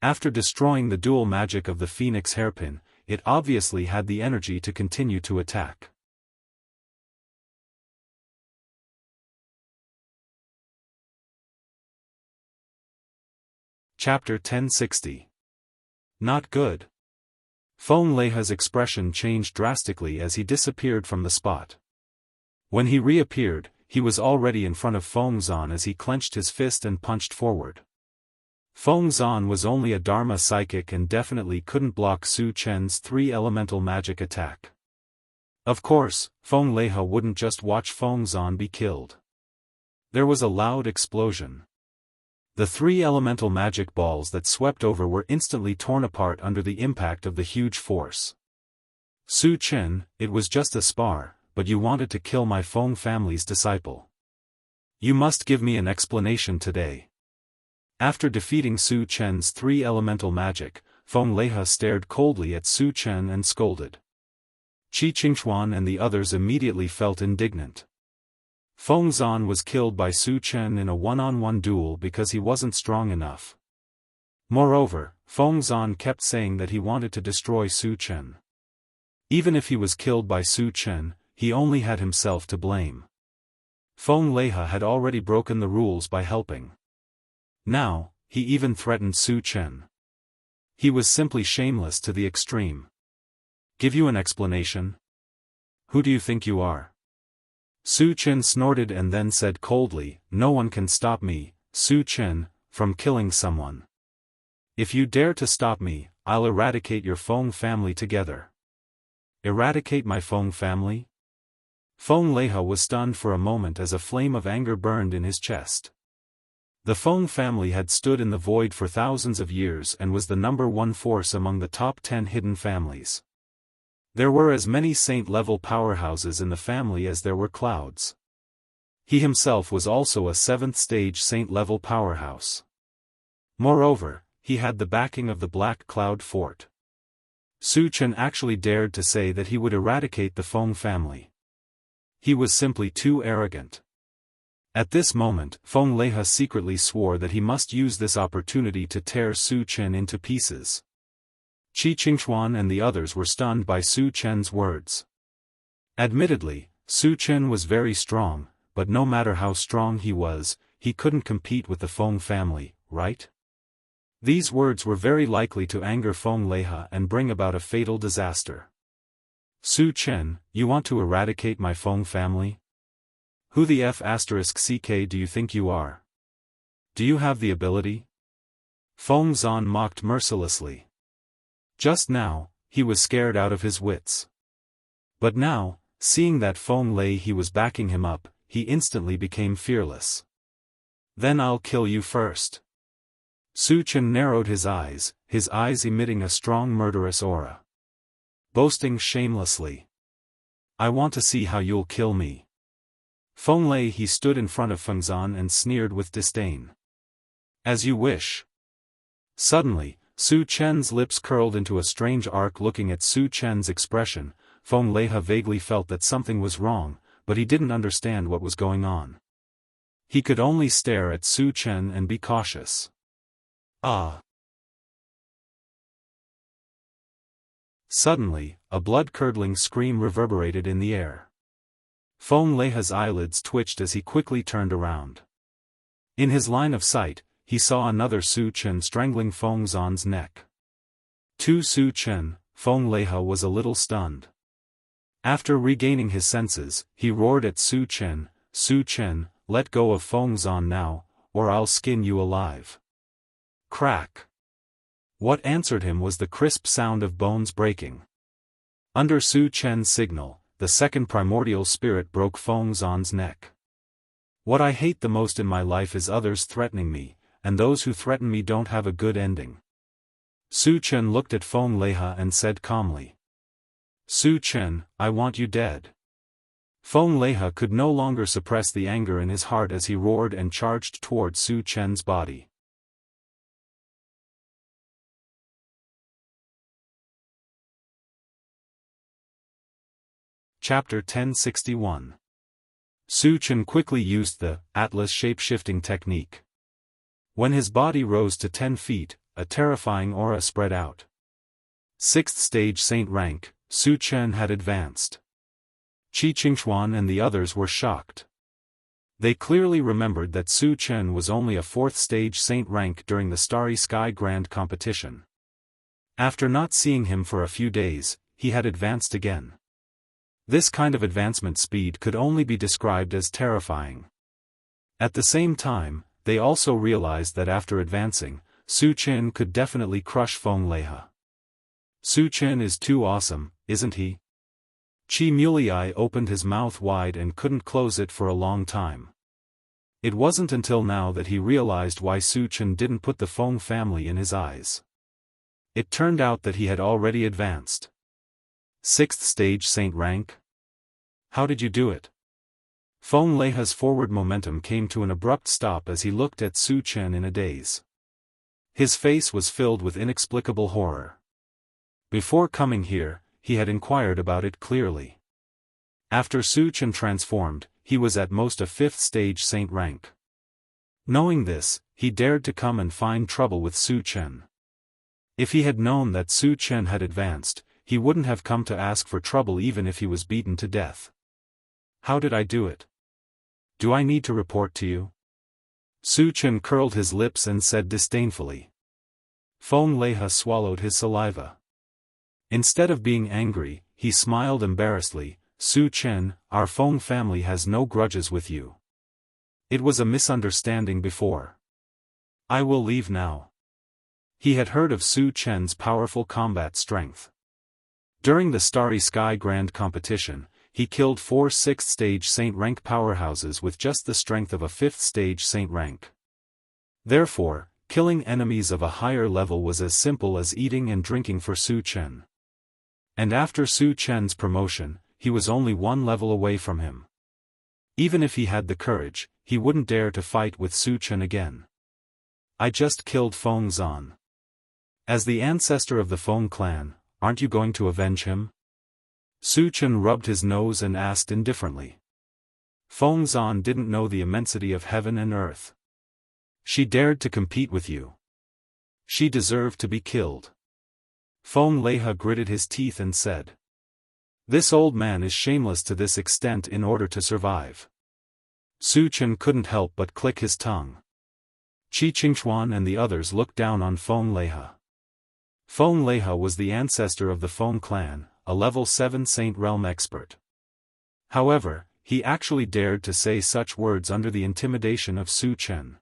After destroying the dual magic of the phoenix hairpin, it obviously had the energy to continue to attack. Chapter 1060. Not good. Feng Leiha's expression changed drastically as he disappeared from the spot. When he reappeared, he was already in front of Feng Zan as he clenched his fist and punched forward. Feng Zan was only a Dharma psychic and definitely couldn't block Su Chen's 3 elemental magic attack. Of course, Feng Leiha wouldn't just watch Feng Zan be killed. There was a loud explosion. The 3 elemental magic balls that swept over were instantly torn apart under the impact of the huge force. Su Chen, it was just a spar, but you wanted to kill my Feng family's disciple. You must give me an explanation today. After defeating Su Chen's 3 elemental magic, Feng Leiha stared coldly at Su Chen and scolded. Qi Qingchuan and the others immediately felt indignant. Feng Zan was killed by Su Chen in a one-on-one duel because he wasn't strong enough. Moreover, Feng Zan kept saying that he wanted to destroy Su Chen. Even if he was killed by Su Chen, he only had himself to blame. Feng Leiha had already broken the rules by helping. Now, he even threatened Su Chen. He was simply shameless to the extreme. Give you an explanation? Who do you think you are? Su Chen snorted and then said coldly, no one can stop me, Su Chen, from killing someone. If you dare to stop me, I'll eradicate your Feng family together. Eradicate my Feng family? Feng Leha was stunned for a moment as a flame of anger burned in his chest. The Feng family had stood in the void for thousands of years and was the #1 force among the top 10 hidden families. There were as many saint-level powerhouses in the family as there were clouds. He himself was also a 7th-stage saint-level powerhouse. Moreover, he had the backing of the Black Cloud Fort. Su Chen actually dared to say that he would eradicate the Feng family. He was simply too arrogant. At this moment, Feng Leha secretly swore that he must use this opportunity to tear Su Chen into pieces. Qi Qingchuan and the others were stunned by Su Chen's words. Admittedly, Su Chen was very strong, but no matter how strong he was, he couldn't compete with the Feng family, right? These words were very likely to anger Feng Leha and bring about a fatal disaster. Su Chen, you want to eradicate my Feng family? Who the F***ck do you think you are? Do you have the ability? Feng Zan mocked mercilessly. Just now, he was scared out of his wits. But now, seeing that Feng Lei was backing him up, he instantly became fearless. Then I'll kill you first. Su Chen narrowed his eyes emitting a strong murderous aura. Boasting shamelessly. I want to see how you'll kill me. Feng Lei stood in front of Feng Zan and sneered with disdain. As you wish. Suddenly, Su Chen's lips curled into a strange arc. Looking at Su Chen's expression, Feng Leha vaguely felt that something was wrong, but he didn't understand what was going on. He could only stare at Su Chen and be cautious. Ah! Suddenly, a blood-curdling scream reverberated in the air. Feng Leha's eyelids twitched as he quickly turned around. In his line of sight, he saw another Su Chen strangling Feng Zan's neck. To Su Chen, Feng Leha was a little stunned. After regaining his senses, he roared at Su Chen, Su Chen, let go of Feng Zan now, or I'll skin you alive. Crack! What answered him was the crisp sound of bones breaking. Under Su Chen's signal, the second primordial spirit broke Feng Zan's neck. What I hate the most in my life is others threatening me, and those who threaten me don't have a good ending. Su Chen looked at Feng Leha and said calmly. Su Chen, I want you dead. Feng Leha could no longer suppress the anger in his heart as he roared and charged toward Su Chen's body. Chapter 1061. Su Chen quickly used the Atlas shape-shifting technique. When his body rose to 10 feet, a terrifying aura spread out. 6th stage saint rank, Su Chen had advanced. Qi Qingchuan and the others were shocked. They clearly remembered that Su Chen was only a 4th stage saint rank during the Starry Sky Grand Competition. After not seeing him for a few days, he had advanced again. This kind of advancement speed could only be described as terrifying. At the same time, they also realized that after advancing, Su Chen could definitely crush Feng Leha. Su Chen is too awesome, isn't he? Qi Mulei opened his mouth wide and couldn't close it for a long time. It wasn't until now that he realized why Su Chen didn't put the Feng family in his eyes. It turned out that he had already advanced. 6th stage saint rank? How did you do it? Feng Leha's forward momentum came to an abrupt stop as he looked at Su Chen in a daze. His face was filled with inexplicable horror. Before coming here, he had inquired about it clearly. After Su Chen transformed, he was at most a 5th stage saint rank. Knowing this, he dared to come and find trouble with Su Chen. If he had known that Su Chen had advanced, he wouldn't have come to ask for trouble even if he was beaten to death. How did I do it? Do I need to report to you? Su Chen curled his lips and said disdainfully. Feng Leiha swallowed his saliva. Instead of being angry, he smiled embarrassedly. Su Chen, our Feng family has no grudges with you. It was a misunderstanding before. I will leave now. He had heard of Su Chen's powerful combat strength. During the Starry Sky Grand Competition, he killed 4 6th-stage Saint rank powerhouses with just the strength of a 5th-stage Saint rank. Therefore, killing enemies of a higher level was as simple as eating and drinking for Su Chen. And after Su Chen's promotion, he was only 1 level away from him. Even if he had the courage, he wouldn't dare to fight with Su Chen again. I just killed Feng Zan. As the ancestor of the Feng clan, aren't you going to avenge him? Su Chen rubbed his nose and asked indifferently. Feng Zan didn't know the immensity of heaven and earth. She dared to compete with you. She deserved to be killed. Feng Leiha gritted his teeth and said. This old man is shameless to this extent in order to survive. Su Chen couldn't help but click his tongue. Qi Qingchuan and the others looked down on Feng Leiha. Feng Leiha was the ancestor of the Feng clan, a level 7 Saint Realm expert. However, he actually dared to say such words under the intimidation of Su Chen.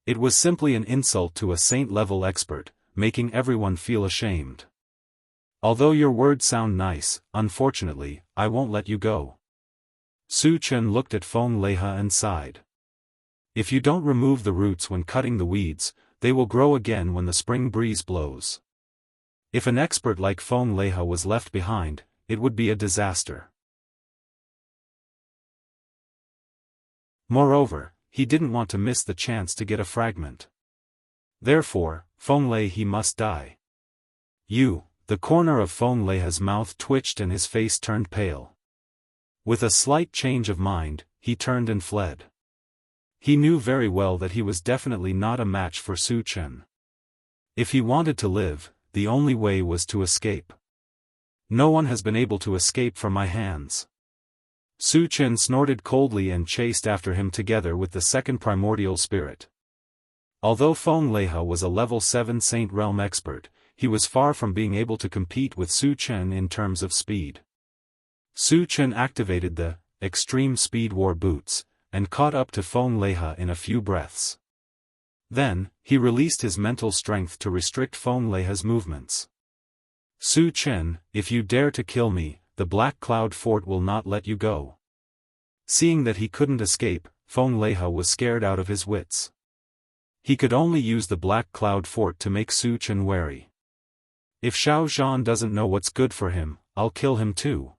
It was simply an insult to a Saint-level expert, making everyone feel ashamed. Although your words sound nice, unfortunately, I won't let you go. Su Chen looked at Feng Leiha and sighed. If you don't remove the roots when cutting the weeds, they will grow again when the spring breeze blows. If an expert like Feng Leiha was left behind, it would be a disaster. Moreover, he didn't want to miss the chance to get a fragment. Therefore, Feng Leiha must die. The corner of Feng Leiha's mouth twitched and his face turned pale. With a slight change of mind, he turned and fled. He knew very well that he was definitely not a match for Su Chen. If he wanted to live, the only way was to escape. No one has been able to escape from my hands. Su Chen snorted coldly and chased after him together with the second primordial spirit. Although Feng Leiha was a level 7 Saint Realm expert, he was far from being able to compete with Su Chen in terms of speed. Su Chen activated the Extreme Speed War Boots, and caught up to Feng Leiha in a few breaths. Then, he released his mental strength to restrict Feng Leiha's movements. Su Chen, if you dare to kill me, the Black Cloud Fort will not let you go. Seeing that he couldn't escape, Feng Leiha was scared out of his wits. He could only use the Black Cloud Fort to make Su Chen wary. If Xiao Zhan doesn't know what's good for him, I'll kill him too.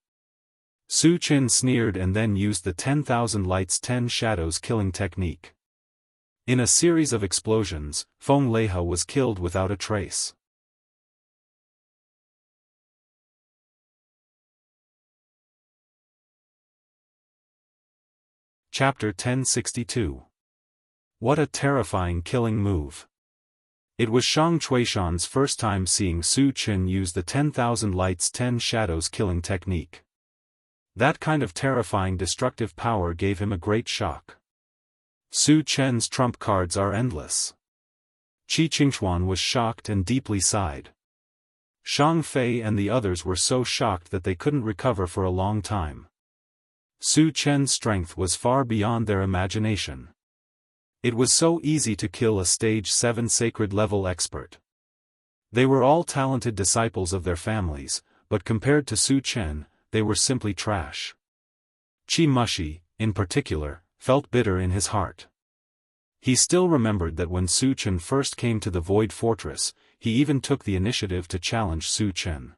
Su Chen sneered and then used the 10,000 lights 10 shadows killing technique. In a series of explosions, Feng Leiha was killed without a trace. Chapter 1062. What a terrifying killing move. It was Shang Chuishan's first time seeing Su Chen use the 10,000 lights 10 shadows killing technique. That kind of terrifying destructive power gave him a great shock. Su Chen's trump cards are endless. Qi Qingchuan was shocked and deeply sighed. Shang Fei and the others were so shocked that they couldn't recover for a long time. Su Chen's strength was far beyond their imagination. It was so easy to kill a stage 7 sacred level expert. They were all talented disciples of their families, but compared to Su Chen, they were simply trash. Qi Mushi, in particular, felt bitter in his heart. He still remembered that when Su Chen first came to the Void Fortress, he even took the initiative to challenge Su Chen.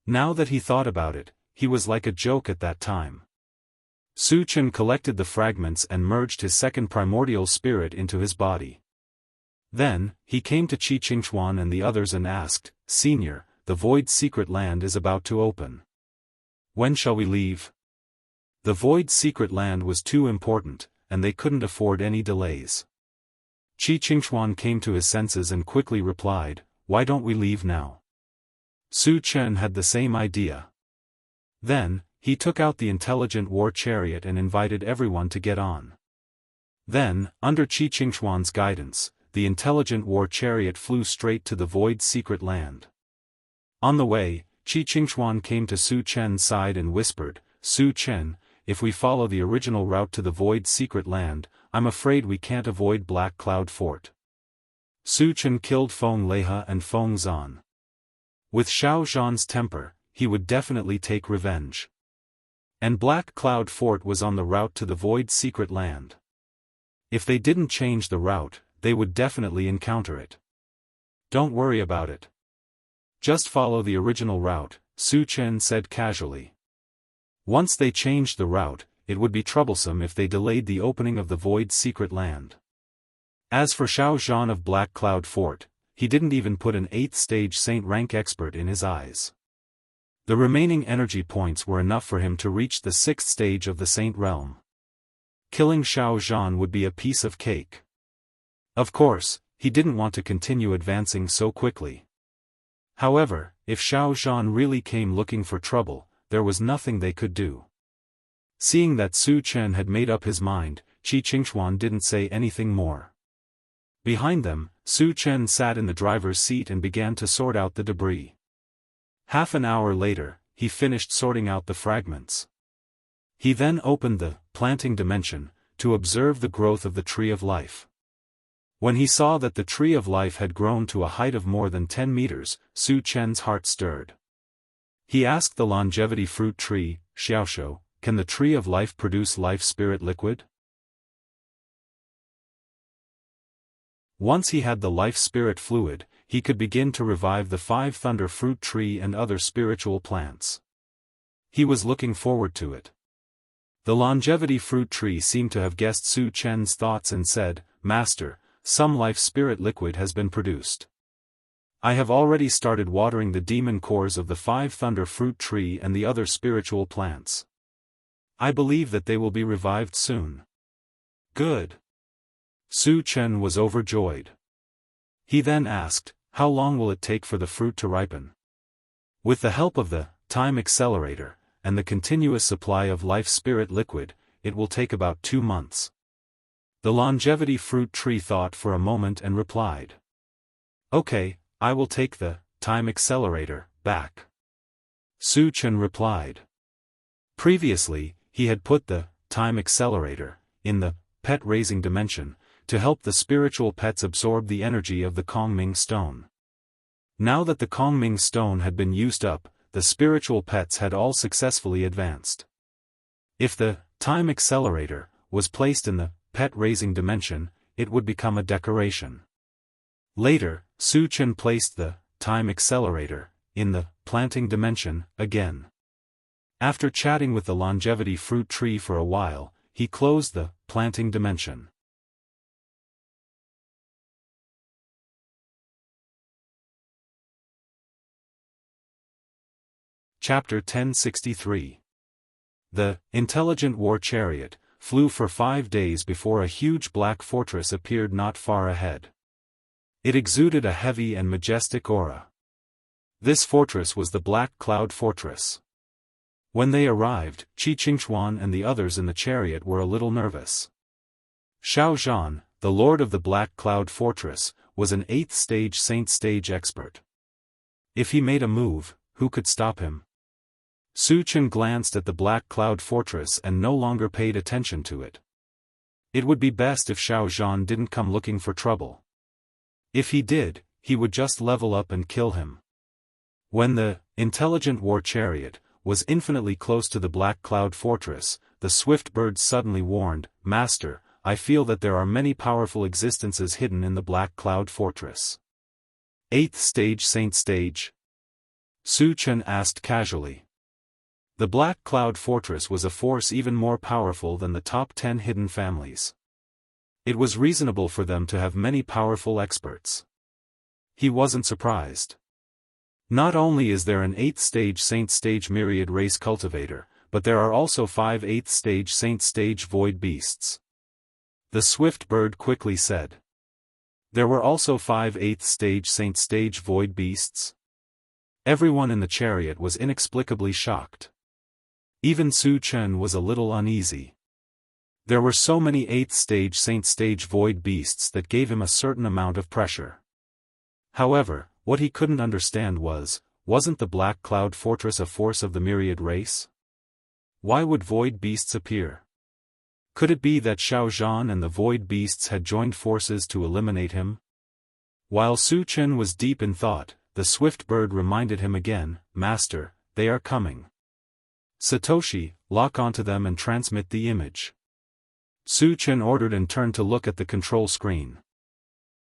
Now that he thought about it, he was like a joke at that time. Su Chen collected the fragments and merged his second primordial spirit into his body. Then, he came to Qi Qingchuan and the others and asked, "Senior, the Void's secret land is about to open. When shall we leave?" The Void's secret land was too important, and they couldn't afford any delays. Qi Qingchuan came to his senses and quickly replied, "Why don't we leave now?" Su Chen had the same idea. Then, he took out the intelligent war chariot and invited everyone to get on. Then, under Qi Qingchuan's guidance, the intelligent war chariot flew straight to the void's secret land. On the way, Qi Qingxuan came to Su Chen's side and whispered, "Su Chen, if we follow the original route to the void's secret land, I'm afraid we can't avoid Black Cloud Fort." Su Chen killed Feng Lehe and Feng Zan. With Xiao Zhan's temper, he would definitely take revenge. And Black Cloud Fort was on the route to the void's secret land. If they didn't change the route, they would definitely encounter it. "Don't worry about it. Just follow the original route," Su Chen said casually. Once they changed the route, it would be troublesome if they delayed the opening of the void's secret land. As for Xiao Zhan of Black Cloud Fort, he didn't even put an 8th stage saint rank expert in his eyes. The remaining energy points were enough for him to reach the 6th stage of the saint realm. Killing Xiao Zhan would be a piece of cake. Of course, he didn't want to continue advancing so quickly. However, if Xiao Zhan really came looking for trouble, there was nothing they could do. Seeing that Su Chen had made up his mind, Qi Qingxuan didn't say anything more. Behind them, Su Chen sat in the driver's seat and began to sort out the debris. Half an hour later, he finished sorting out the fragments. He then opened the planting dimension to observe the growth of the tree of life. When he saw that the tree of life had grown to a height of more than 10 meters, Su Chen's heart stirred. He asked the longevity fruit tree, Xiaoshou, "Can the tree of life produce life spirit liquid?" Once he had the life spirit fluid, he could begin to revive the 5 thunder fruit tree and other spiritual plants. He was looking forward to it. The longevity fruit tree seemed to have guessed Su Chen's thoughts and said, "Master, some life spirit liquid has been produced. I have already started watering the demon cores of the 5 thunder fruit tree and the other spiritual plants. I believe that they will be revived soon." "Good." Su Chen was overjoyed. He then asked, "How long will it take for the fruit to ripen?" "With the help of the time accelerator, and the continuous supply of life spirit liquid, it will take about 2 months. The longevity fruit tree thought for a moment and replied, "Okay, I will take the time accelerator back." Su Chen replied. Previously, he had put the time accelerator in the pet-raising dimension to help the spiritual pets absorb the energy of the Kongming stone. Now that the Kongming stone had been used up, the spiritual pets had all successfully advanced. If the time accelerator was placed in the pet-raising dimension, it would become a decoration. Later, Su Chen placed the time accelerator in the planting dimension again. After chatting with the longevity fruit tree for a while, he closed the planting dimension. Chapter 1063. The intelligent war chariot flew for 5 days before a huge black fortress appeared not far ahead. It exuded a heavy and majestic aura. This fortress was the Black Cloud Fortress. When they arrived, Qi Qingxuan and the others in the chariot were a little nervous. Xiao Zhan, the lord of the Black Cloud Fortress, was an 8th stage saint stage expert. If he made a move, who could stop him? Su Chen glanced at the Black Cloud Fortress and no longer paid attention to it. It would be best if Xiao Zhan didn't come looking for trouble. If he did, he would just level up and kill him. When the intelligent war chariot was infinitely close to the Black Cloud Fortress, the swift bird suddenly warned, "Master, I feel that there are many powerful existences hidden in the Black Cloud Fortress." 8th stage saint stage? Su Chen asked casually. The Black Cloud Fortress was a force even more powerful than the top 10 hidden families. It was reasonable for them to have many powerful experts. He wasn't surprised. Not only is there an 8th stage saint stage myriad race cultivator, but there are also 5 8th stage saint stage void beasts. The swift bird quickly said. There were also 5 8th stage saint stage void beasts. Everyone in the chariot was inexplicably shocked. Even Su Chen was a little uneasy. There were so many 8th stage Saint stage void beasts that gave him a certain amount of pressure. However, what he couldn't understand wasn't the Black Cloud Fortress a force of the myriad race? Why would void beasts appear? Could it be that Xiao Zhan and the void beasts had joined forces to eliminate him? While Su Chen was deep in thought, the swift bird reminded him again, "Master, they are coming. Satoshi, lock onto them and transmit the image." Su Chen ordered and turned to look at the control screen.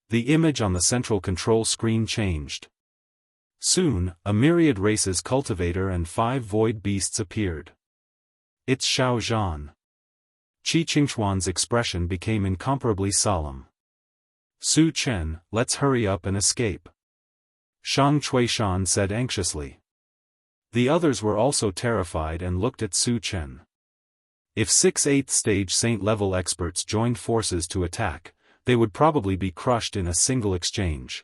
The image on the central control screen changed. Soon, a myriad races cultivator and 5 void beasts appeared. "It's Xiao Zhan." Qi Qingchuan's expression became incomparably solemn. "Su Chen, let's hurry up and escape," Shang Chuishan said anxiously. The others were also terrified and looked at Su Chen. If 6 8th stage Saint level experts joined forces to attack, they would probably be crushed in a single exchange.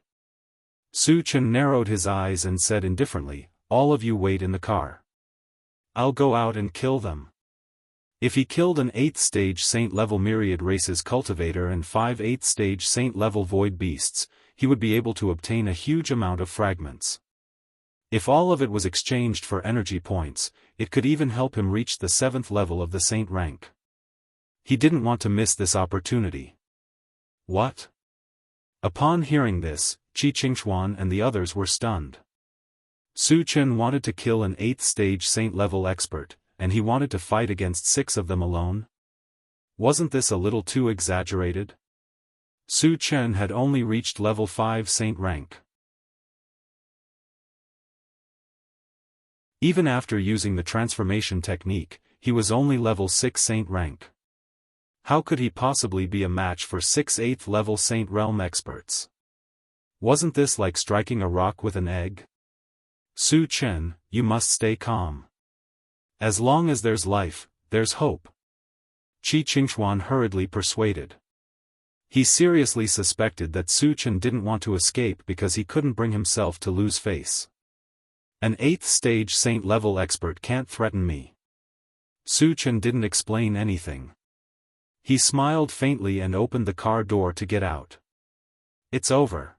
Su Chen narrowed his eyes and said indifferently, "All of you wait in the car. I'll go out and kill them." If he killed an 8th stage Saint level myriad races cultivator and 5 8th stage Saint level void beasts, he would be able to obtain a huge amount of fragments. If all of it was exchanged for energy points, it could even help him reach the 7th level of the Saint rank. He didn't want to miss this opportunity. What? Upon hearing this, Qi Qingchuan and the others were stunned. Su Chen wanted to kill an 8th stage Saint level expert, and he wanted to fight against 6 of them alone? Wasn't this a little too exaggerated? Su Chen had only reached level 5 Saint rank. Even after using the transformation technique, he was only level 6 Saint rank. How could he possibly be a match for 6 8th level Saint realm experts? Wasn't this like striking a rock with an egg? Su Chen, you must stay calm. As long as there's life, there's hope. Qi Qingchuan hurriedly persuaded. He seriously suspected that Su Chen didn't want to escape because he couldn't bring himself to lose face. An 8th stage Saint level expert can't threaten me. Su Chen didn't explain anything. He smiled faintly and opened the car door to get out. It's over.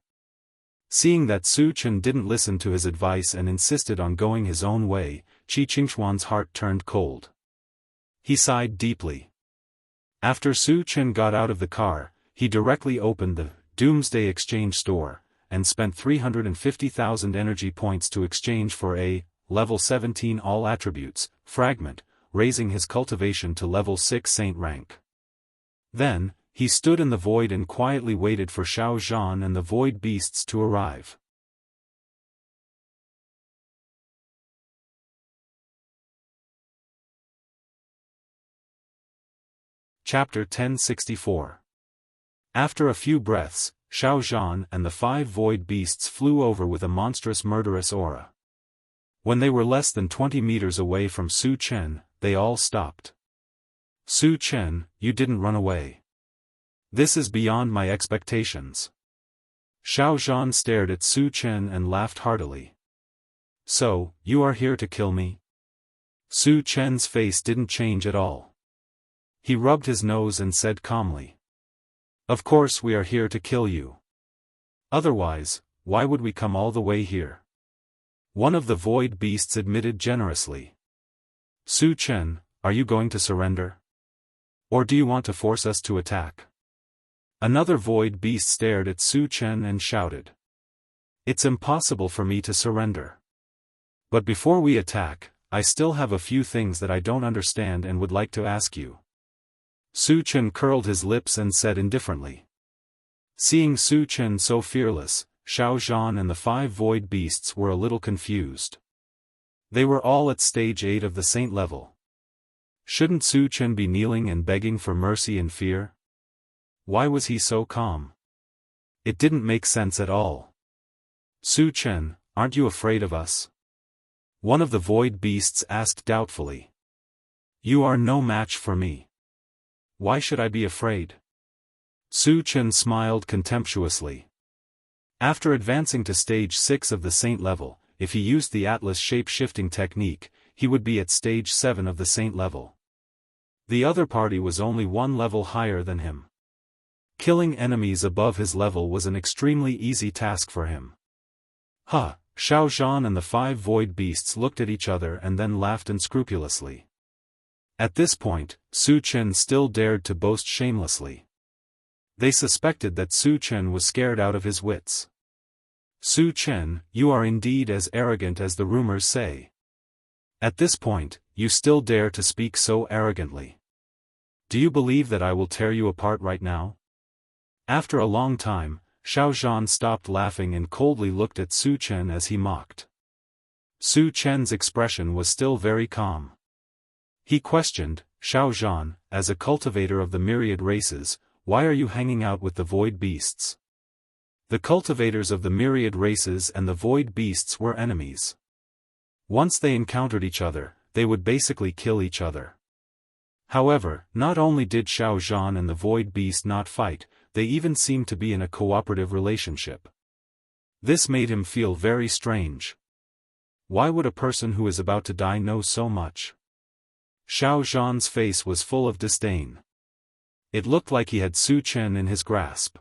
Seeing that Su Chen didn't listen to his advice and insisted on going his own way, Qi Qingchuan's heart turned cold. He sighed deeply. After Su Chen got out of the car, he directly opened the Doomsday Exchange store, and spent 350,000 energy points to exchange for a level 17 all attributes fragment, raising his cultivation to level 6 Saint rank. Then, he stood in the void and quietly waited for Xiao Zhan and the void beasts to arrive. Chapter 1064. After a few breaths, Xiao Zhan and the 5 void beasts flew over with a monstrous murderous aura. When they were less than 20 meters away from Su Chen, they all stopped. Su Chen, you didn't run away. This is beyond my expectations. Xiao Zhan stared at Su Chen and laughed heartily. So, you are here to kill me? Su Chen's face didn't change at all. He rubbed his nose and said calmly. Of course we are here to kill you. Otherwise, why would we come all the way here? One of the void beasts admitted generously. Su Chen, are you going to surrender? Or do you want to force us to attack? Another void beast stared at Su Chen and shouted. It's impossible for me to surrender. But before we attack, I still have a few things that I don't understand and would like to ask you. Su Chen curled his lips and said indifferently. Seeing Su Chen so fearless, Xiao Zhan and the 5 void beasts were a little confused. They were all at stage 8 of the Saint level. Shouldn't Su Chen be kneeling and begging for mercy in fear? Why was he so calm? It didn't make sense at all. Su Chen, aren't you afraid of us? One of the void beasts asked doubtfully. You are no match for me. Why should I be afraid? Su Chen smiled contemptuously. After advancing to stage 6 of the Saint level, if he used the Atlas shape-shifting technique, he would be at stage 7 of the Saint level. The other party was only one level higher than him. Killing enemies above his level was an extremely easy task for him. Ha! Xiao Zhan and the 5 void beasts looked at each other and then laughed unscrupulously. At this point, Su Chen still dared to boast shamelessly. They suspected that Su Chen was scared out of his wits. Su Chen, you are indeed as arrogant as the rumors say. At this point, you still dare to speak so arrogantly. Do you believe that I will tear you apart right now? After a long time, Xiao Zhan stopped laughing and coldly looked at Su Chen as he mocked. Su Chen's expression was still very calm. He questioned, Xiao Zhan, as a cultivator of the myriad races, why are you hanging out with the void beasts? The cultivators of the myriad races and the void beasts were enemies. Once they encountered each other, they would basically kill each other. However, not only did Xiao Zhan and the void beast not fight, they even seemed to be in a cooperative relationship. This made him feel very strange. Why would a person who is about to die know so much? Xiao Zhan's face was full of disdain. It looked like he had Su Chen in his grasp.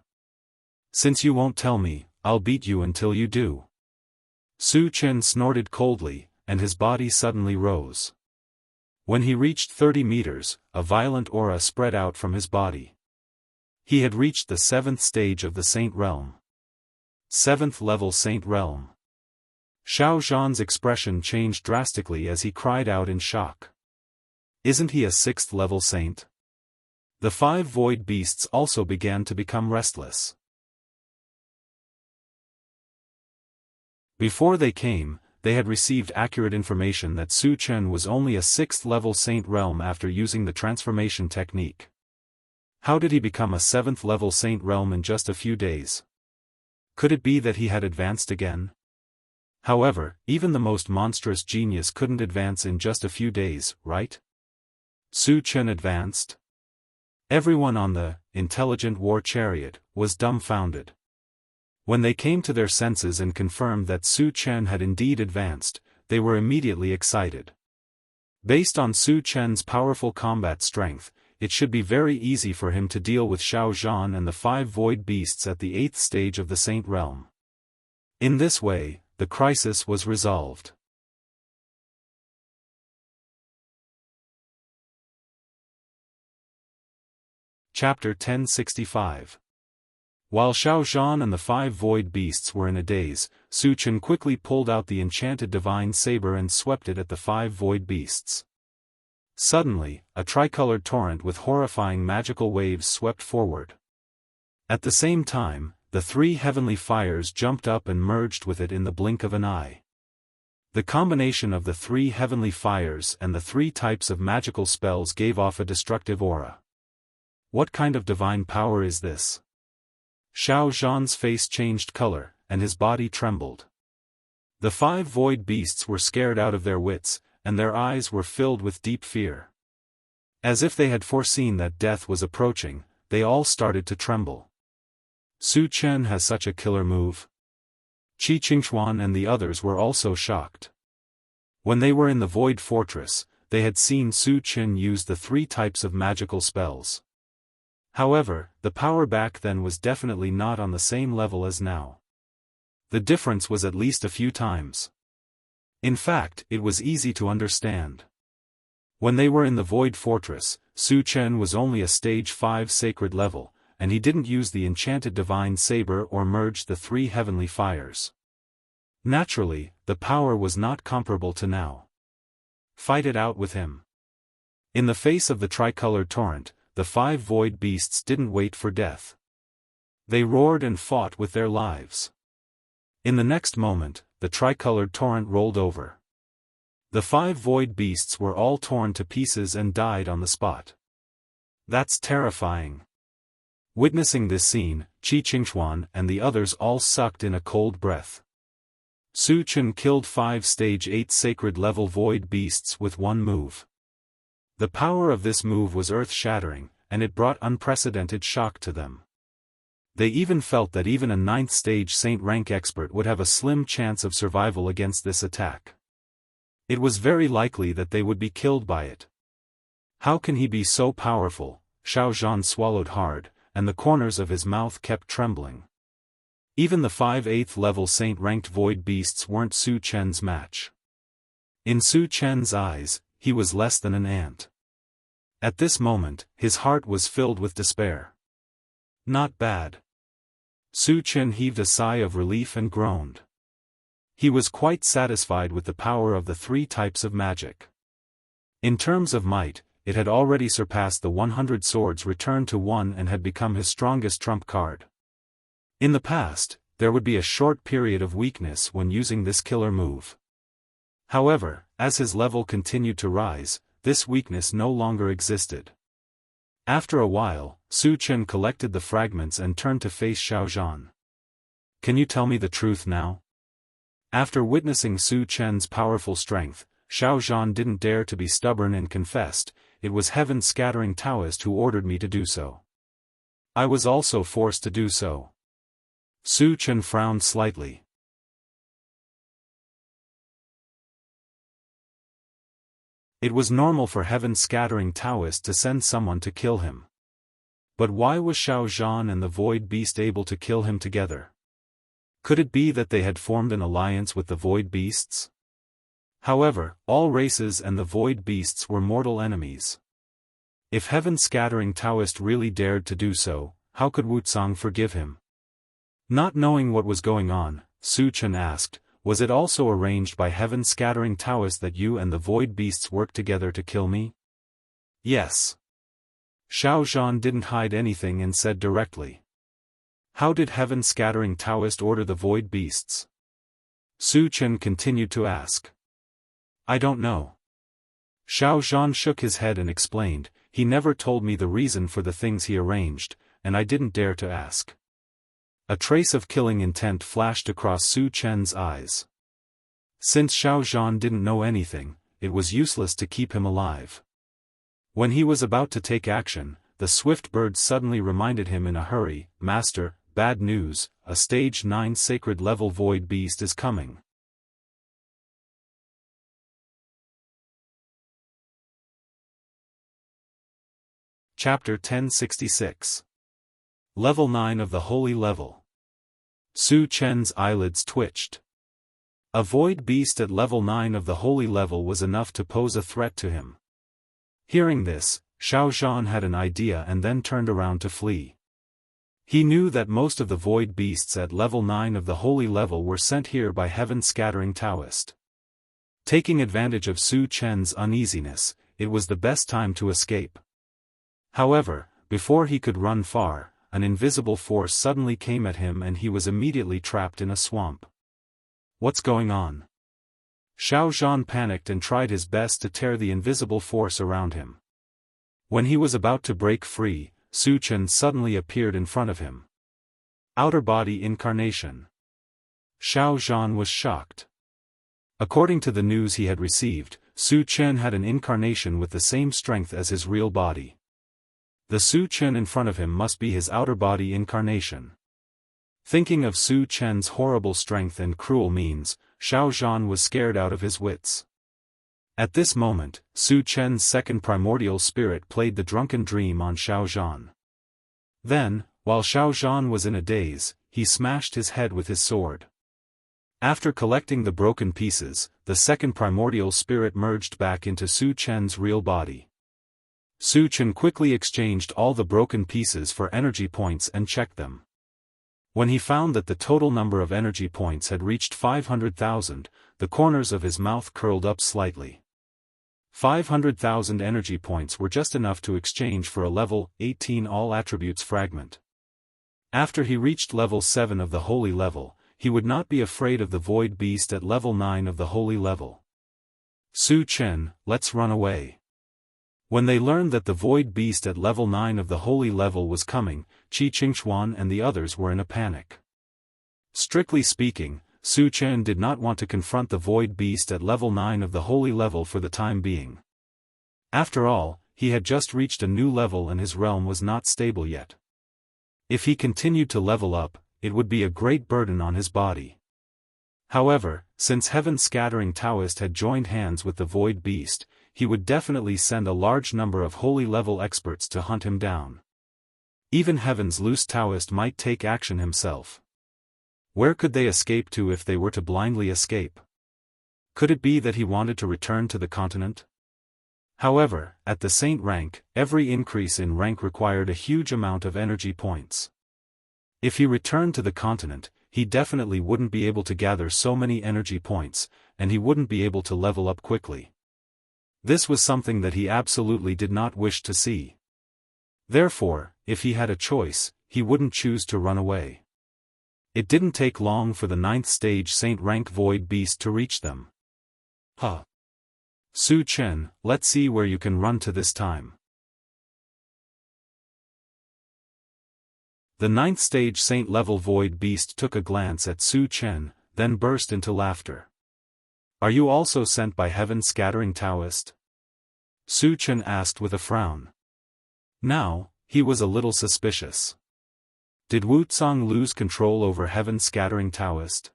Since you won't tell me, I'll beat you until you do. Su Chen snorted coldly, and his body suddenly rose. When he reached 30 meters, a violent aura spread out from his body. He had reached the 7th stage of the Saint Realm. 7th level Saint Realm. Xiao Zhan's expression changed drastically as he cried out in shock. Isn't he a 6th level saint? The 5 void beasts also began to become restless. Before they came, they had received accurate information that Su Chen was only a 6th level Saint Realm after using the transformation technique. How did he become a 7th level Saint Realm in just a few days? Could it be that he had advanced again? However, even the most monstrous genius couldn't advance in just a few days, right? Su Chen advanced? Everyone on the intelligent war chariot was dumbfounded. When they came to their senses and confirmed that Su Chen had indeed advanced, they were immediately excited. Based on Su Chen's powerful combat strength, it should be very easy for him to deal with Xiao Zhan and the 5 void beasts at the 8th stage of the Saint Realm. In this way, the crisis was resolved. Chapter 1065. While Xiao Zhan and the 5 void beasts were in a daze, Su Chen quickly pulled out the enchanted divine saber and swept it at the 5 void beasts. Suddenly, a tricolored torrent with horrifying magical waves swept forward. At the same time, the 3 heavenly fires jumped up and merged with it in the blink of an eye. The combination of the 3 heavenly fires and the 3 types of magical spells gave off a destructive aura. What kind of divine power is this? Xiao Zhan's face changed color, and his body trembled. The 5 void beasts were scared out of their wits, and their eyes were filled with deep fear. As if they had foreseen that death was approaching, they all started to tremble. Su Chen has such a killer move. Qi Qingxuan and the others were also shocked. When they were in the Void Fortress, they had seen Su Chen use the 3 types of magical spells. However, the power back then was definitely not on the same level as now. The difference was at least a few times. In fact, it was easy to understand. When they were in the Void Fortress, Su Chen was only a stage 5 sacred level, and he didn't use the enchanted divine saber or merge the 3 heavenly fires. Naturally, the power was not comparable to now. Fight it out with him. In the face of the tricolored torrent, the 5 void beasts didn't wait for death. They roared and fought with their lives. In the next moment, the tricolored torrent rolled over. The 5 void beasts were all torn to pieces and died on the spot. That's terrifying. Witnessing this scene, Qi Qingxuan and the others all sucked in a cold breath. Su Chen killed 5 stage 8 sacred level void beasts with one move. The power of this move was earth-shattering, and it brought unprecedented shock to them. They even felt that even a 9th stage saint rank expert would have a slim chance of survival against this attack. It was very likely that they would be killed by it. How can he be so powerful? Xiao Zhan swallowed hard, and the corners of his mouth kept trembling. Even the 5/8 level saint-ranked void beasts weren't Su Chen's match. In Su Chen's eyes, he was less than an ant. At this moment, his heart was filled with despair. Not bad. Su Chen heaved a sigh of relief and groaned. He was quite satisfied with the power of the 3 types of magic. In terms of might, it had already surpassed the 100 swords returned to 1 and had become his strongest trump card. In the past, there would be a short period of weakness when using this killer move. However, as his level continued to rise, this weakness no longer existed. After a while, Su Chen collected the fragments and turned to face Xiao Zhan. Can you tell me the truth now? After witnessing Su Chen's powerful strength, Xiao Zhan didn't dare to be stubborn and confessed, "It was heaven-scattering Daoist who ordered me to do so. I was also forced to do so." Su Chen frowned slightly. It was normal for heaven-scattering Daoist to send someone to kill him. But why was Xiao Zhan and the Void Beast able to kill him together? Could it be that they had formed an alliance with the Void Beasts? However, all races and the Void Beasts were mortal enemies. If heaven-scattering Daoist really dared to do so, how could Wucang forgive him? Not knowing what was going on, Su Chen asked, "Was it also arranged by heaven-scattering Daoist that you and the Void Beasts worked together to kill me?" "Yes." Xiao Zhan didn't hide anything and said directly. "How did heaven-scattering Daoist order the Void Beasts?" Su Chen continued to ask. "I don't know." Xiao Zhan shook his head and explained, "He never told me the reason for the things he arranged, and I didn't dare to ask." A trace of killing intent flashed across Su Chen's eyes. Since Xiao Zhan didn't know anything, it was useless to keep him alive. When he was about to take action, the swift bird suddenly reminded him in a hurry, "Master, bad news, a stage 9 sacred level void beast is coming." Chapter 1066. Level 9 of the Holy Level. Su Chen's eyelids twitched. A void beast at level 9 of the Holy Level was enough to pose a threat to him. Hearing this, Xiao Zhan had an idea and then turned around to flee. He knew that most of the void beasts at level 9 of the Holy Level were sent here by heaven-scattering Daoist. Taking advantage of Su Chen's uneasiness, it was the best time to escape. However, before he could run far, an invisible force suddenly came at him and he was immediately trapped in a swamp. What's going on? Xiao Zhan panicked and tried his best to tear the invisible force around him. When he was about to break free, Su Chen suddenly appeared in front of him. Outer body incarnation. Xiao Zhan was shocked. According to the news he had received, Su Chen had an incarnation with the same strength as his real body. The Su Chen in front of him must be his outer body incarnation. Thinking of Su Chen's horrible strength and cruel means, Xiao Zhan was scared out of his wits. At this moment, Su Chen's second primordial spirit played the drunken dream on Xiao Zhan. Then, while Xiao Zhan was in a daze, he smashed his head with his sword. After collecting the broken pieces, the second primordial spirit merged back into Su Chen's real body. Su Chen quickly exchanged all the broken pieces for energy points and checked them. When he found that the total number of energy points had reached 500,000, the corners of his mouth curled up slightly. 500,000 energy points were just enough to exchange for a level 18 all attributes fragment. After he reached level 7 of the Holy Level, he would not be afraid of the Void Beast at level 9 of the Holy Level. "Su Chen, let's run away." When they learned that the Void Beast at level 9 of the Holy Level was coming, Qi Qingxuan and the others were in a panic. Strictly speaking, Su Chen did not want to confront the Void Beast at level 9 of the Holy Level for the time being. After all, he had just reached a new level and his realm was not stable yet. If he continued to level up, it would be a great burden on his body. However, since heaven-scattering Taoist had joined hands with the Void Beast, he would definitely send a large number of holy-level experts to hunt him down. Even heaven's loose Taoist might take action himself. Where could they escape to if they were to blindly escape? Could it be that he wanted to return to the continent? However, at the Saint rank, every increase in rank required a huge amount of energy points. If he returned to the continent, he definitely wouldn't be able to gather so many energy points, and he wouldn't be able to level up quickly. This was something that he absolutely did not wish to see. Therefore, if he had a choice, he wouldn't choose to run away. It didn't take long for the 9th stage Saint rank Void Beast to reach them. Su Chen, let's see where you can run to this time. The 9th stage Saint level Void Beast took a glance at Su Chen, then burst into laughter. Are you also sent by heaven-scattering Taoist? Su Chen asked with a frown. Now, he was a little suspicious. Did Wuxia lose control over heaven-scattering Taoist?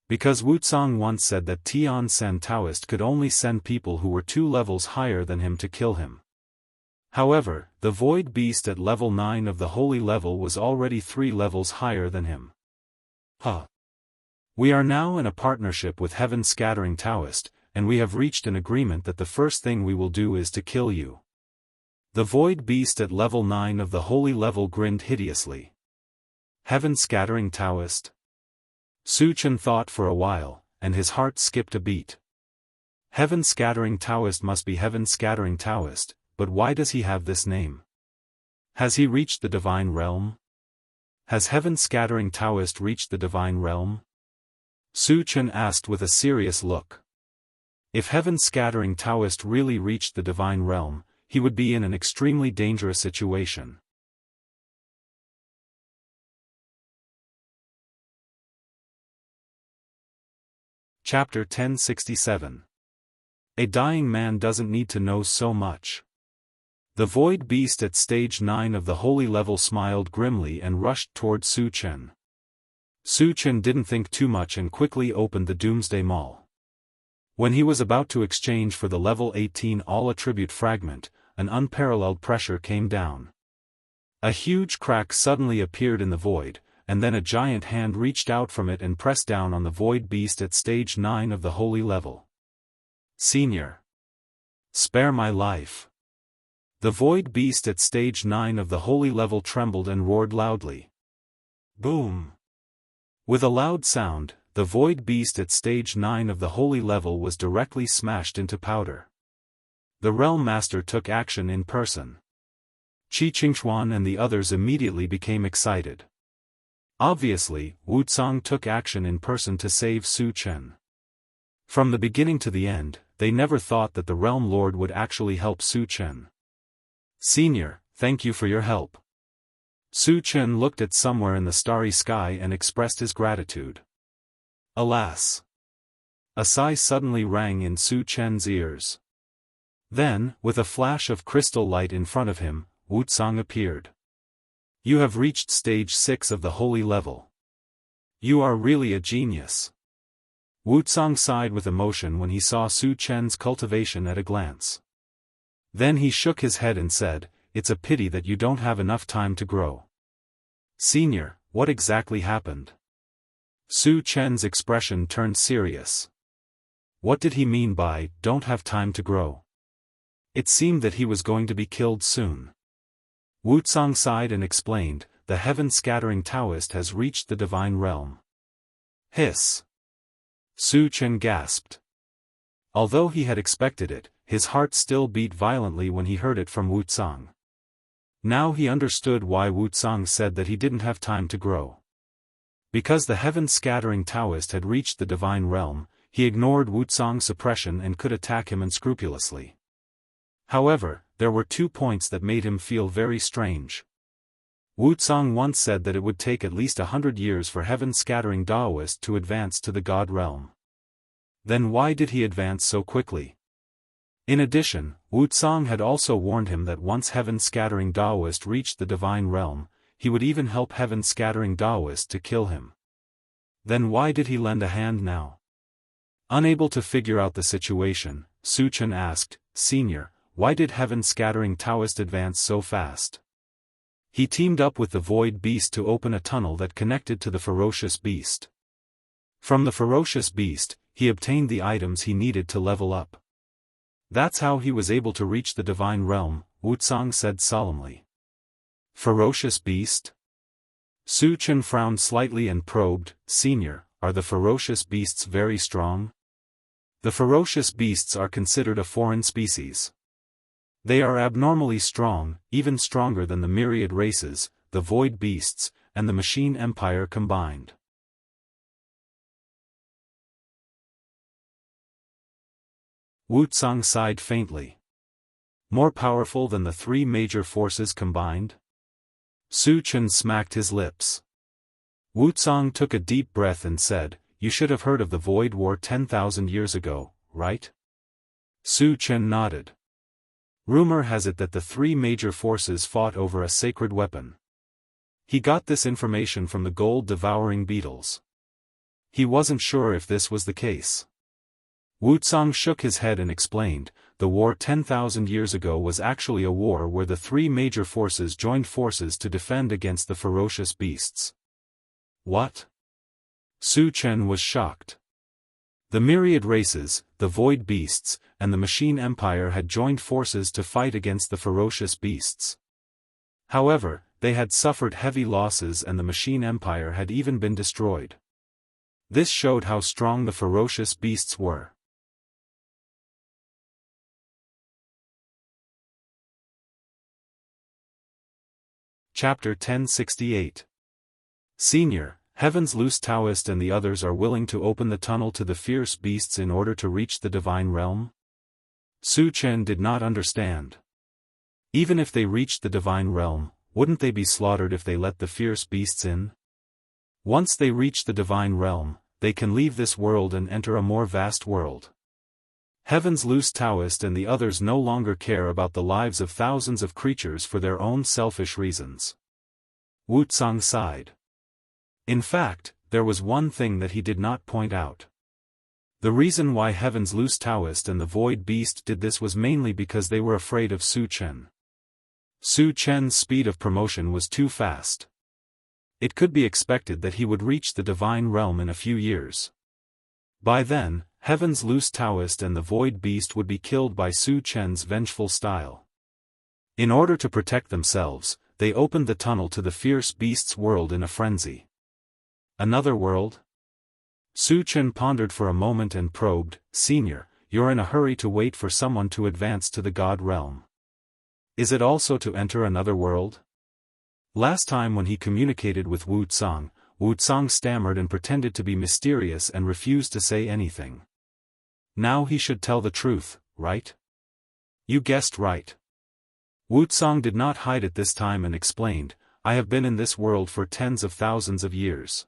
Because Wuxia once said that Tian Sen Taoist could only send people who were 2 levels higher than him to kill him. However, the Void Beast at level 9 of the Holy level was already 3 levels higher than him. We are now in a partnership with heaven-scattering Taoist, and we have reached an agreement that the first thing we will do is to kill you. The Void Beast at level 9 of the Holy level grinned hideously. Heaven-scattering Taoist? Su Chen thought for a while, and his heart skipped a beat. Heaven-scattering Taoist must be heaven-scattering Taoist, but why does he have this name? Has he reached the divine realm? Has heaven-scattering Taoist reached the divine realm? Su Chen asked with a serious look. If heaven-scattering Taoist really reached the divine realm, he would be in an extremely dangerous situation. Chapter 1067. A dying man doesn't need to know so much. The Void Beast at stage 9 of the Holy level smiled grimly and rushed toward Su Chen. Su Chen didn't think too much and quickly opened the Doomsday Maul. When he was about to exchange for the level 18 all-attribute fragment, an unparalleled pressure came down. A huge crack suddenly appeared in the void, and then a giant hand reached out from it and pressed down on the Void Beast at stage 9 of the Holy level. Senior. Spare my life. The Void Beast at stage 9 of the Holy level trembled and roared loudly. Boom. With a loud sound, the Void Beast at stage 9 of the Holy level was directly smashed into powder. The Realm Master took action in person. Qi Qingxuan and the others immediately became excited. Obviously, Wuxia took action in person to save Su Chen. From the beginning to the end, they never thought that the Realm Lord would actually help Su Chen. Senior, thank you for your help. Su Chen looked at somewhere in the starry sky and expressed his gratitude. Alas! A sigh suddenly rang in Su Chen's ears. Then, with a flash of crystal light in front of him, Wuxia appeared. You have reached stage 6 of the Holy level. You are really a genius. Wuxia sighed with emotion when he saw Su Chen's cultivation at a glance. Then he shook his head and said, "It's a pity that you don't have enough time to grow." Senior, what exactly happened? Su Chen's expression turned serious. What did he mean by, "don't have time to grow"? It seemed that he was going to be killed soon. Wuxia sighed and explained, "The heaven-scattering Taoist has reached the divine realm." Hiss! Su Chen gasped. Although he had expected it, his heart still beat violently when he heard it from Wuxia. Now he understood why Wuxia said that he didn't have time to grow. Because the heaven-scattering Taoist had reached the divine realm, he ignored Wuxia's suppression and could attack him unscrupulously. However, there were 2 points that made him feel very strange. Wuxia once said that it would take at least 100 years for heaven-scattering Daoist to advance to the God realm. Then why did he advance so quickly? In addition, Wuxia had also warned him that once heaven-scattering Daoist reached the divine realm, he would even help heaven-scattering Daoist to kill him. Then why did he lend a hand now? Unable to figure out the situation, Su Chen asked, "Senior, why did heaven-scattering Taoist advance so fast?" He teamed up with the Void Beast to open a tunnel that connected to the Ferocious Beast. From the Ferocious Beast, he obtained the items he needed to level up. That's how he was able to reach the Divine Realm, Wuxia said solemnly. Ferocious Beast? Su Chen frowned slightly and probed, "Senior, are the Ferocious Beasts very strong?" The Ferocious Beasts are considered a foreign species. They are abnormally strong, even stronger than the myriad races, the Void Beasts, and the Machine Empire combined. Wuxia sighed faintly. More powerful than the three major forces combined? Su Chen smacked his lips. Wuxia took a deep breath and said, "You should have heard of the Void War 10,000 years ago, right?" Su Chen nodded. Rumor has it that the three major forces fought over a sacred weapon. He got this information from the gold-devouring beetles. He wasn't sure if this was the case. Wuxia shook his head and explained, "The war 10,000 years ago was actually a war where the three major forces joined forces to defend against the ferocious beasts." What? Su Chen was shocked. The myriad races, the Void Beasts, and the Machine Empire had joined forces to fight against the ferocious beasts. However, they had suffered heavy losses and the Machine Empire had even been destroyed. This showed how strong the ferocious beasts were. Chapter 1068. Senior, Heaven's Loose Taoist and the others are willing to open the tunnel to the fierce beasts in order to reach the Divine Realm? Su Chen did not understand. Even if they reached the Divine Realm, wouldn't they be slaughtered if they let the fierce beasts in? Once they reach the Divine Realm, they can leave this world and enter a more vast world. Heaven's Loose Taoist and the others no longer care about the lives of thousands of creatures for their own selfish reasons. Wuxia sighed. In fact, there was one thing that he did not point out. The reason why Heaven's Loose Taoist and the Void Beast did this was mainly because they were afraid of Su Chen. Su Chen's speed of promotion was too fast. It could be expected that he would reach the Divine Realm in a few years. By then, Heaven's Loose Taoist and the Void Beast would be killed by Su Chen's vengeful style. In order to protect themselves, they opened the tunnel to the fierce beast's world in a frenzy. Another world? Su Chen pondered for a moment and probed, "Senior, you're in a hurry to wait for someone to advance to the God realm. Is it also to enter another world?" Last time when he communicated with Wuxia stammered and pretended to be mysterious and refused to say anything. Now he should tell the truth, right? You guessed right. Wuxia did not hide it this time and explained, "I have been in this world for tens of thousands of years.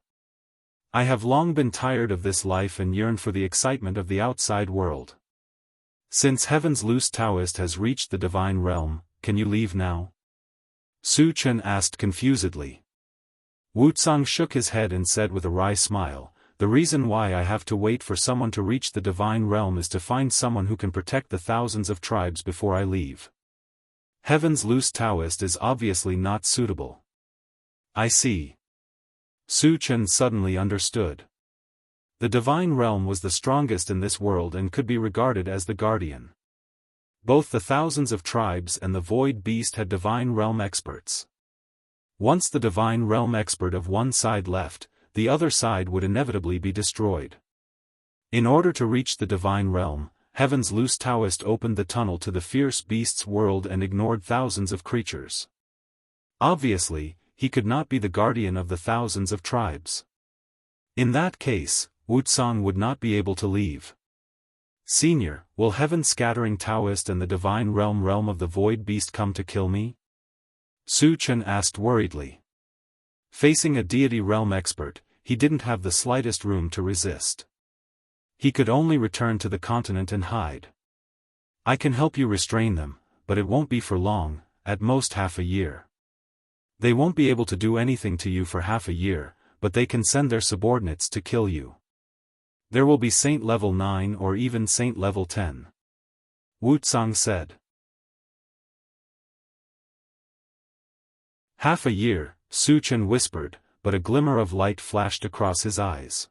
I have long been tired of this life and yearn for the excitement of the outside world. Since Heaven's Loose Taoist has reached the Divine Realm, can you leave now?" Su Chen asked confusedly. Wuxia shook his head and said with a wry smile, "The reason why I have to wait for someone to reach the Divine Realm is to find someone who can protect the thousands of tribes before I leave. Heaven's Loose Taoist is obviously not suitable." I see. Su Chen suddenly understood. The Divine Realm was the strongest in this world and could be regarded as the guardian. Both the thousands of tribes and the Void Beast had Divine Realm experts. Once the Divine Realm expert of one side left, the other side would inevitably be destroyed. In order to reach the Divine Realm, Heaven's Loose Taoist opened the tunnel to the fierce beast's world and ignored thousands of creatures. Obviously, he could not be the guardian of the thousands of tribes. In that case, Wuxia would not be able to leave. "Senior, will Heaven-scattering Taoist and the Divine Realm of the Void Beast come to kill me?" Su Chen asked worriedly. Facing a deity realm expert, he didn't have the slightest room to resist. He could only return to the continent and hide. "I can help you restrain them, but it won't be for long, at most half a year. They won't be able to do anything to you for half a year, but they can send their subordinates to kill you. There will be Saint level 9 or even Saint level 10. Wuxia said. Half a year, Su Chen whispered, but a glimmer of light flashed across his eyes.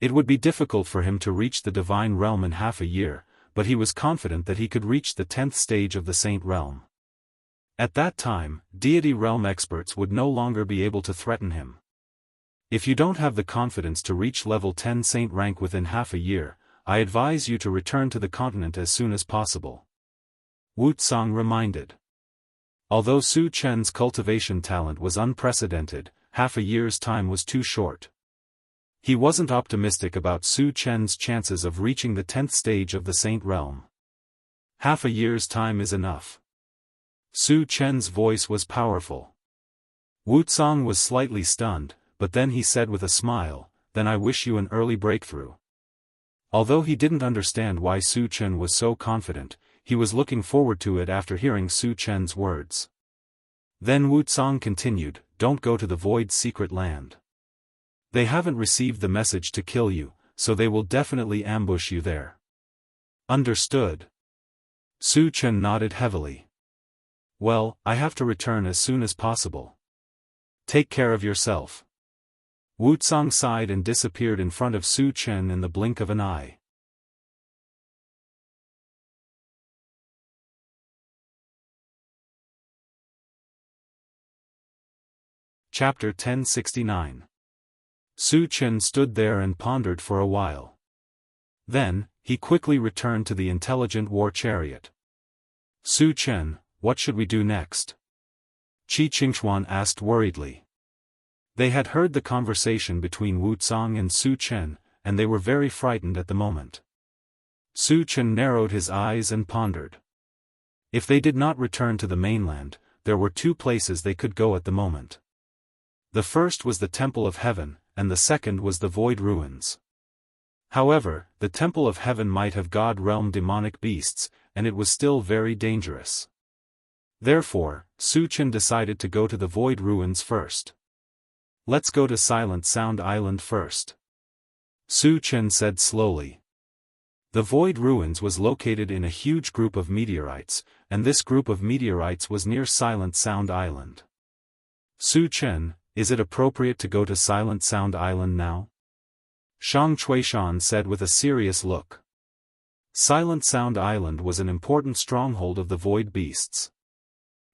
It would be difficult for him to reach the divine realm in half a year, but he was confident that he could reach the 10th stage of the saint realm. At that time, deity realm experts would no longer be able to threaten him. If you don't have the confidence to reach level 10 saint rank within half a year, I advise you to return to the continent as soon as possible. Wuxia reminded. Although Su Chen's cultivation talent was unprecedented, half a year's time was too short. He wasn't optimistic about Su Chen's chances of reaching the 10th stage of the saint realm. Half a year's time is enough. Su Chen's voice was powerful. Wuxia was slightly stunned, but then he said with a smile, "Then I wish you an early breakthrough." Although he didn't understand why Su Chen was so confident, he was looking forward to it after hearing Su Chen's words. Then Wuxia continued, "Don't go to the Void's secret land. They haven't received the message to kill you, so they will definitely ambush you there." Understood. Su Chen nodded heavily. "Well, I have to return as soon as possible. Take care of yourself." Wuxia sighed and disappeared in front of Su Chen in the blink of an eye. Chapter 1069. Su Chen stood there and pondered for a while. Then, he quickly returned to the intelligent war chariot. "Su Chen, what should we do next?" Qi Qingxuan asked worriedly. They had heard the conversation between Wuxia and Su Chen, and they were very frightened at the moment. Su Chen narrowed his eyes and pondered. If they did not return to the mainland, there were two places they could go at the moment. The first was the Temple of Heaven, and the second was the Void Ruins. However, the Temple of Heaven might have God realm demonic beasts, and it was still very dangerous. Therefore, Su Chen decided to go to the Void Ruins first. "Let's go to Silent Sound Island first," Su Chen said slowly. The Void Ruins was located in a huge group of meteorites, and this group of meteorites was near Silent Sound Island. "Su Chen, is it appropriate to go to Silent Sound Island now?" Shang Chuishan said with a serious look. Silent Sound Island was an important stronghold of the Void Beasts.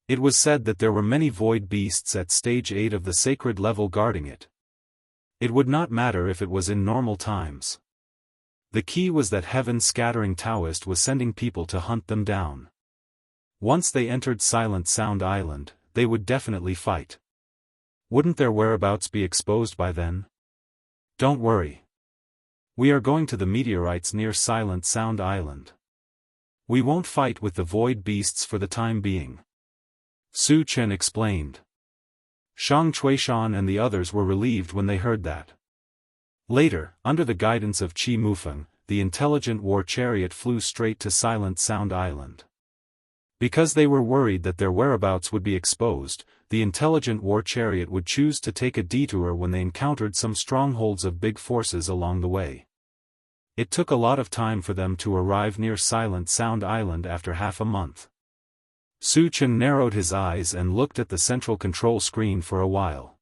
It was said that there were many Void Beasts at Stage 8 of the sacred level guarding it. It would not matter if it was in normal times. The key was that heaven-scattering Daoist was sending people to hunt them down. Once they entered Silent Sound Island, they would definitely fight. Wouldn't their whereabouts be exposed by then? Don't worry. We are going to the meteorites near Silent Sound Island. We won't fight with the Void Beasts for the time being. Su Chen explained. Shang Chuishan and the others were relieved when they heard that. Later, under the guidance of Qi Mufeng, the intelligent war chariot flew straight to Silent Sound Island. Because they were worried that their whereabouts would be exposed, the intelligent war chariot would choose to take a detour when they encountered some strongholds of big forces along the way. It took a lot of time for them to arrive near Silent Sound Island after half a month. Su Chen narrowed his eyes and looked at the central control screen for a while.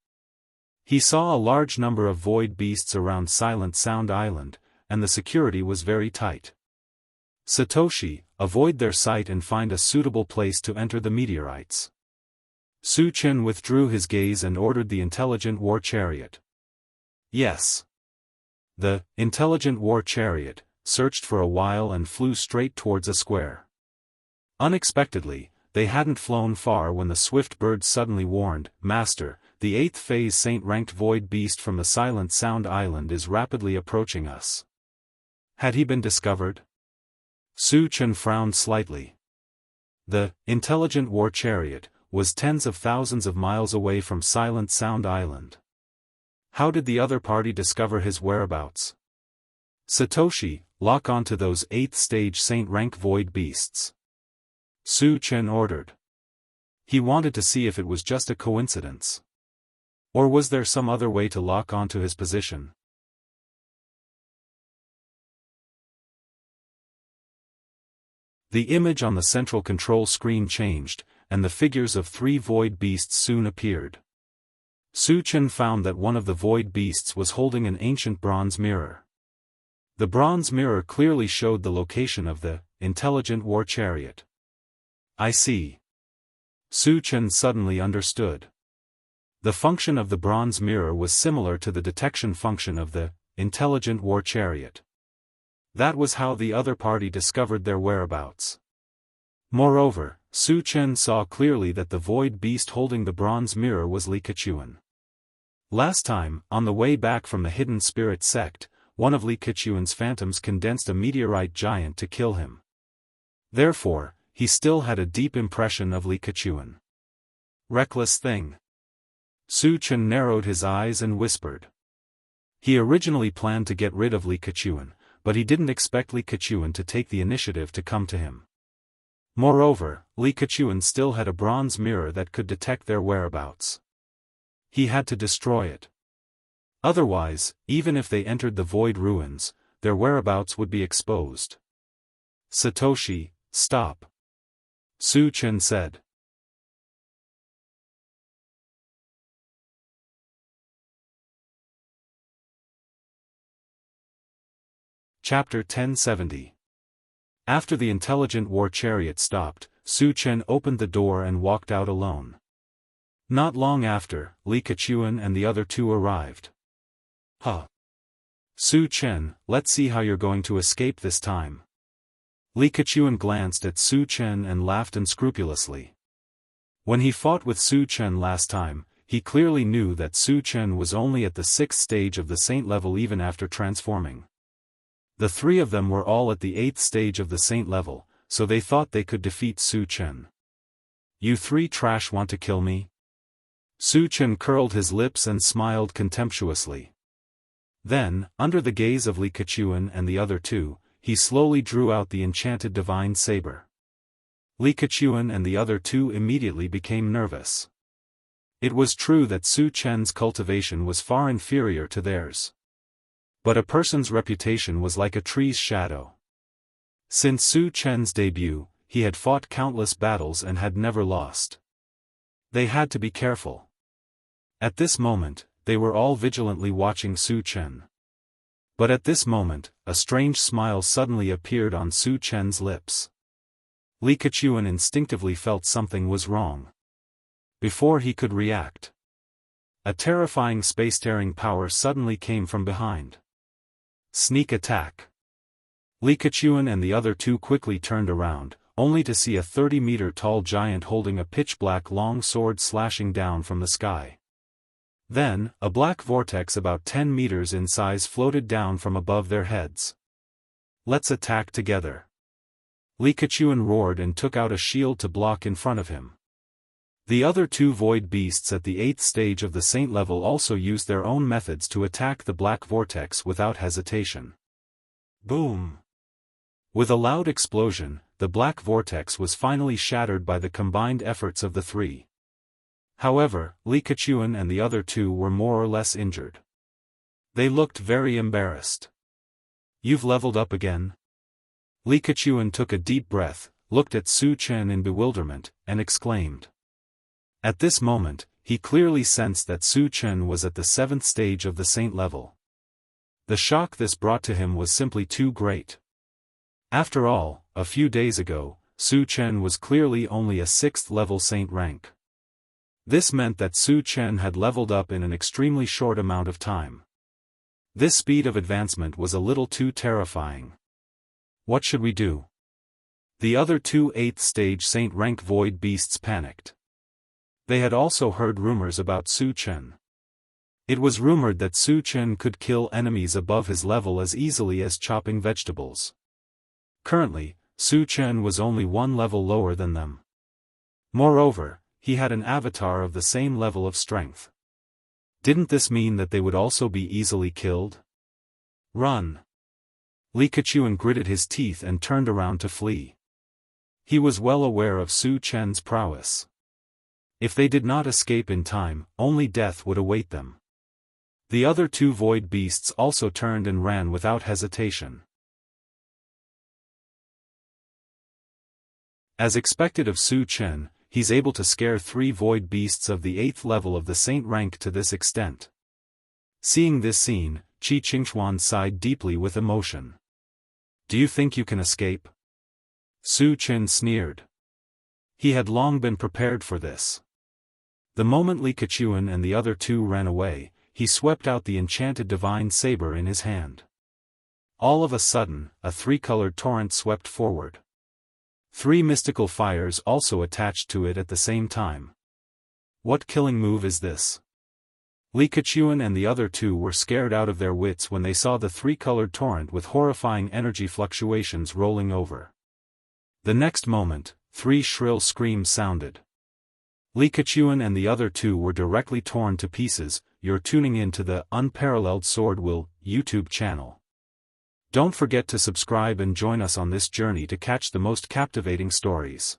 He saw a large number of void beasts around Silent Sound Island, and the security was very tight. "Satoshi, avoid their sight and find a suitable place to enter the meteorites." Su Chen withdrew his gaze and ordered the intelligent war chariot. "Yes." The intelligent war chariot searched for a while and flew straight towards a square. Unexpectedly, they hadn't flown far when the swift bird suddenly warned, "Master, the 8th phase saint-ranked void beast from the Silent Sound Island is rapidly approaching us." Had he been discovered? Su Chen frowned slightly. The intelligent war chariot was tens of thousands of miles away from Silent Sound Island. How did the other party discover his whereabouts? "Satoshi, lock onto those 8th stage saint-rank void beasts," Su Chen ordered. He wanted to see if it was just a coincidence. Or was there some other way to lock onto his position? The image on the central control screen changed, and the figures of 3 void beasts soon appeared. Su Chen found that one of the void beasts was holding an ancient bronze mirror. The bronze mirror clearly showed the location of the intelligent war chariot. I see. Su Chen suddenly understood. The function of the bronze mirror was similar to the detection function of the intelligent war chariot. That was how the other party discovered their whereabouts. Moreover, Su Chen saw clearly that the void beast holding the bronze mirror was Li Keqian. Last time, on the way back from the hidden spirit sect, one of Li Keqian's phantoms condensed a meteorite giant to kill him. Therefore, he still had a deep impression of Li Keqian. Reckless thing. Su Chen narrowed his eyes and whispered. He originally planned to get rid of Li Keqian, but he didn't expect Li Keqian to take the initiative to come to him. Moreover, Li Keqian still had a bronze mirror that could detect their whereabouts. He had to destroy it. Otherwise, even if they entered the void ruins, their whereabouts would be exposed. Satoshi, stop. Su Chen said. Chapter 1070. After the intelligent war chariot stopped, Su Chen opened the door and walked out alone. Not long after, Li Keqian and the other 2 arrived. Huh. Su Chen, let's see how you're going to escape this time. Li Keqian glanced at Su Chen and laughed unscrupulously. When he fought with Su Chen last time, he clearly knew that Su Chen was only at the 6th stage of the saint level even after transforming. The 3 of them were all at the 8th stage of the saint level, so they thought they could defeat Su Chen. You 3 trash want to kill me? Su Chen curled his lips and smiled contemptuously. Then, under the gaze of Li Keqian and the other 2, he slowly drew out the enchanted divine saber. Li Keqian and the other 2 immediately became nervous. It was true that Su Chen's cultivation was far inferior to theirs. But a person's reputation was like a tree's shadow. Since Su Chen's debut, he had fought countless battles and had never lost. They had to be careful. At this moment, they were all vigilantly watching Su Chen. But at this moment, a strange smile suddenly appeared on Su Chen's lips. Li Keqian instinctively felt something was wrong. Before he could react, a terrifying space-tearing power suddenly came from behind. Sneak attack. Li Keqian and the other 2 quickly turned around, only to see a 30-meter-tall giant holding a pitch-black long sword slashing down from the sky. Then, a black vortex about 10 meters in size floated down from above their heads. Let's attack together. Li Keqian roared and took out a shield to block in front of him. The other 2 void beasts at the 8th stage of the saint level also used their own methods to attack the black vortex without hesitation. Boom! With a loud explosion, the black vortex was finally shattered by the combined efforts of the 3. However, Li Keqian and the other 2 were more or less injured. They looked very embarrassed. You've leveled up again? Li Keqian took a deep breath, looked at Su Chen in bewilderment, and exclaimed. At this moment, he clearly sensed that Su Chen was at the 7th stage of the saint level. The shock this brought to him was simply too great. After all, a few days ago, Su Chen was clearly only a 6th level saint rank. This meant that Su Chen had leveled up in an extremely short amount of time. This speed of advancement was a little too terrifying. What should we do? The other 2 8th stage saint rank void beasts panicked. They had also heard rumors about Su Chen. It was rumored that Su Chen could kill enemies above his level as easily as chopping vegetables. Currently, Su Chen was only 1 level lower than them. Moreover, he had an avatar of the same level of strength. Didn't this mean that they would also be easily killed? Run! Li Keqian gritted his teeth and turned around to flee. He was well aware of Su Chen's prowess. If they did not escape in time, only death would await them. The other 2 void beasts also turned and ran without hesitation. As expected of Su Chen, he's able to scare 3 void beasts of the 8th level of the saint rank to this extent. Seeing this scene, Qi Qingxuan sighed deeply with emotion. Do you think you can escape? Su Chen sneered. He had long been prepared for this. The moment Li Keqiuan and the other 2 ran away, he swept out the enchanted divine saber in his hand. All of a sudden, a 3-colored torrent swept forward. 3 mystical fires also attached to it at the same time. What killing move is this? Li Keqiuan and the other 2 were scared out of their wits when they saw the 3-colored torrent with horrifying energy fluctuations rolling over. The next moment, 3 shrill screams sounded. Li Keqiuan and the other 2 were directly torn to pieces. You're tuning in to the Unparalleled SwordWill YouTube channel. Don't forget to subscribe and join us on this journey to catch the most captivating stories.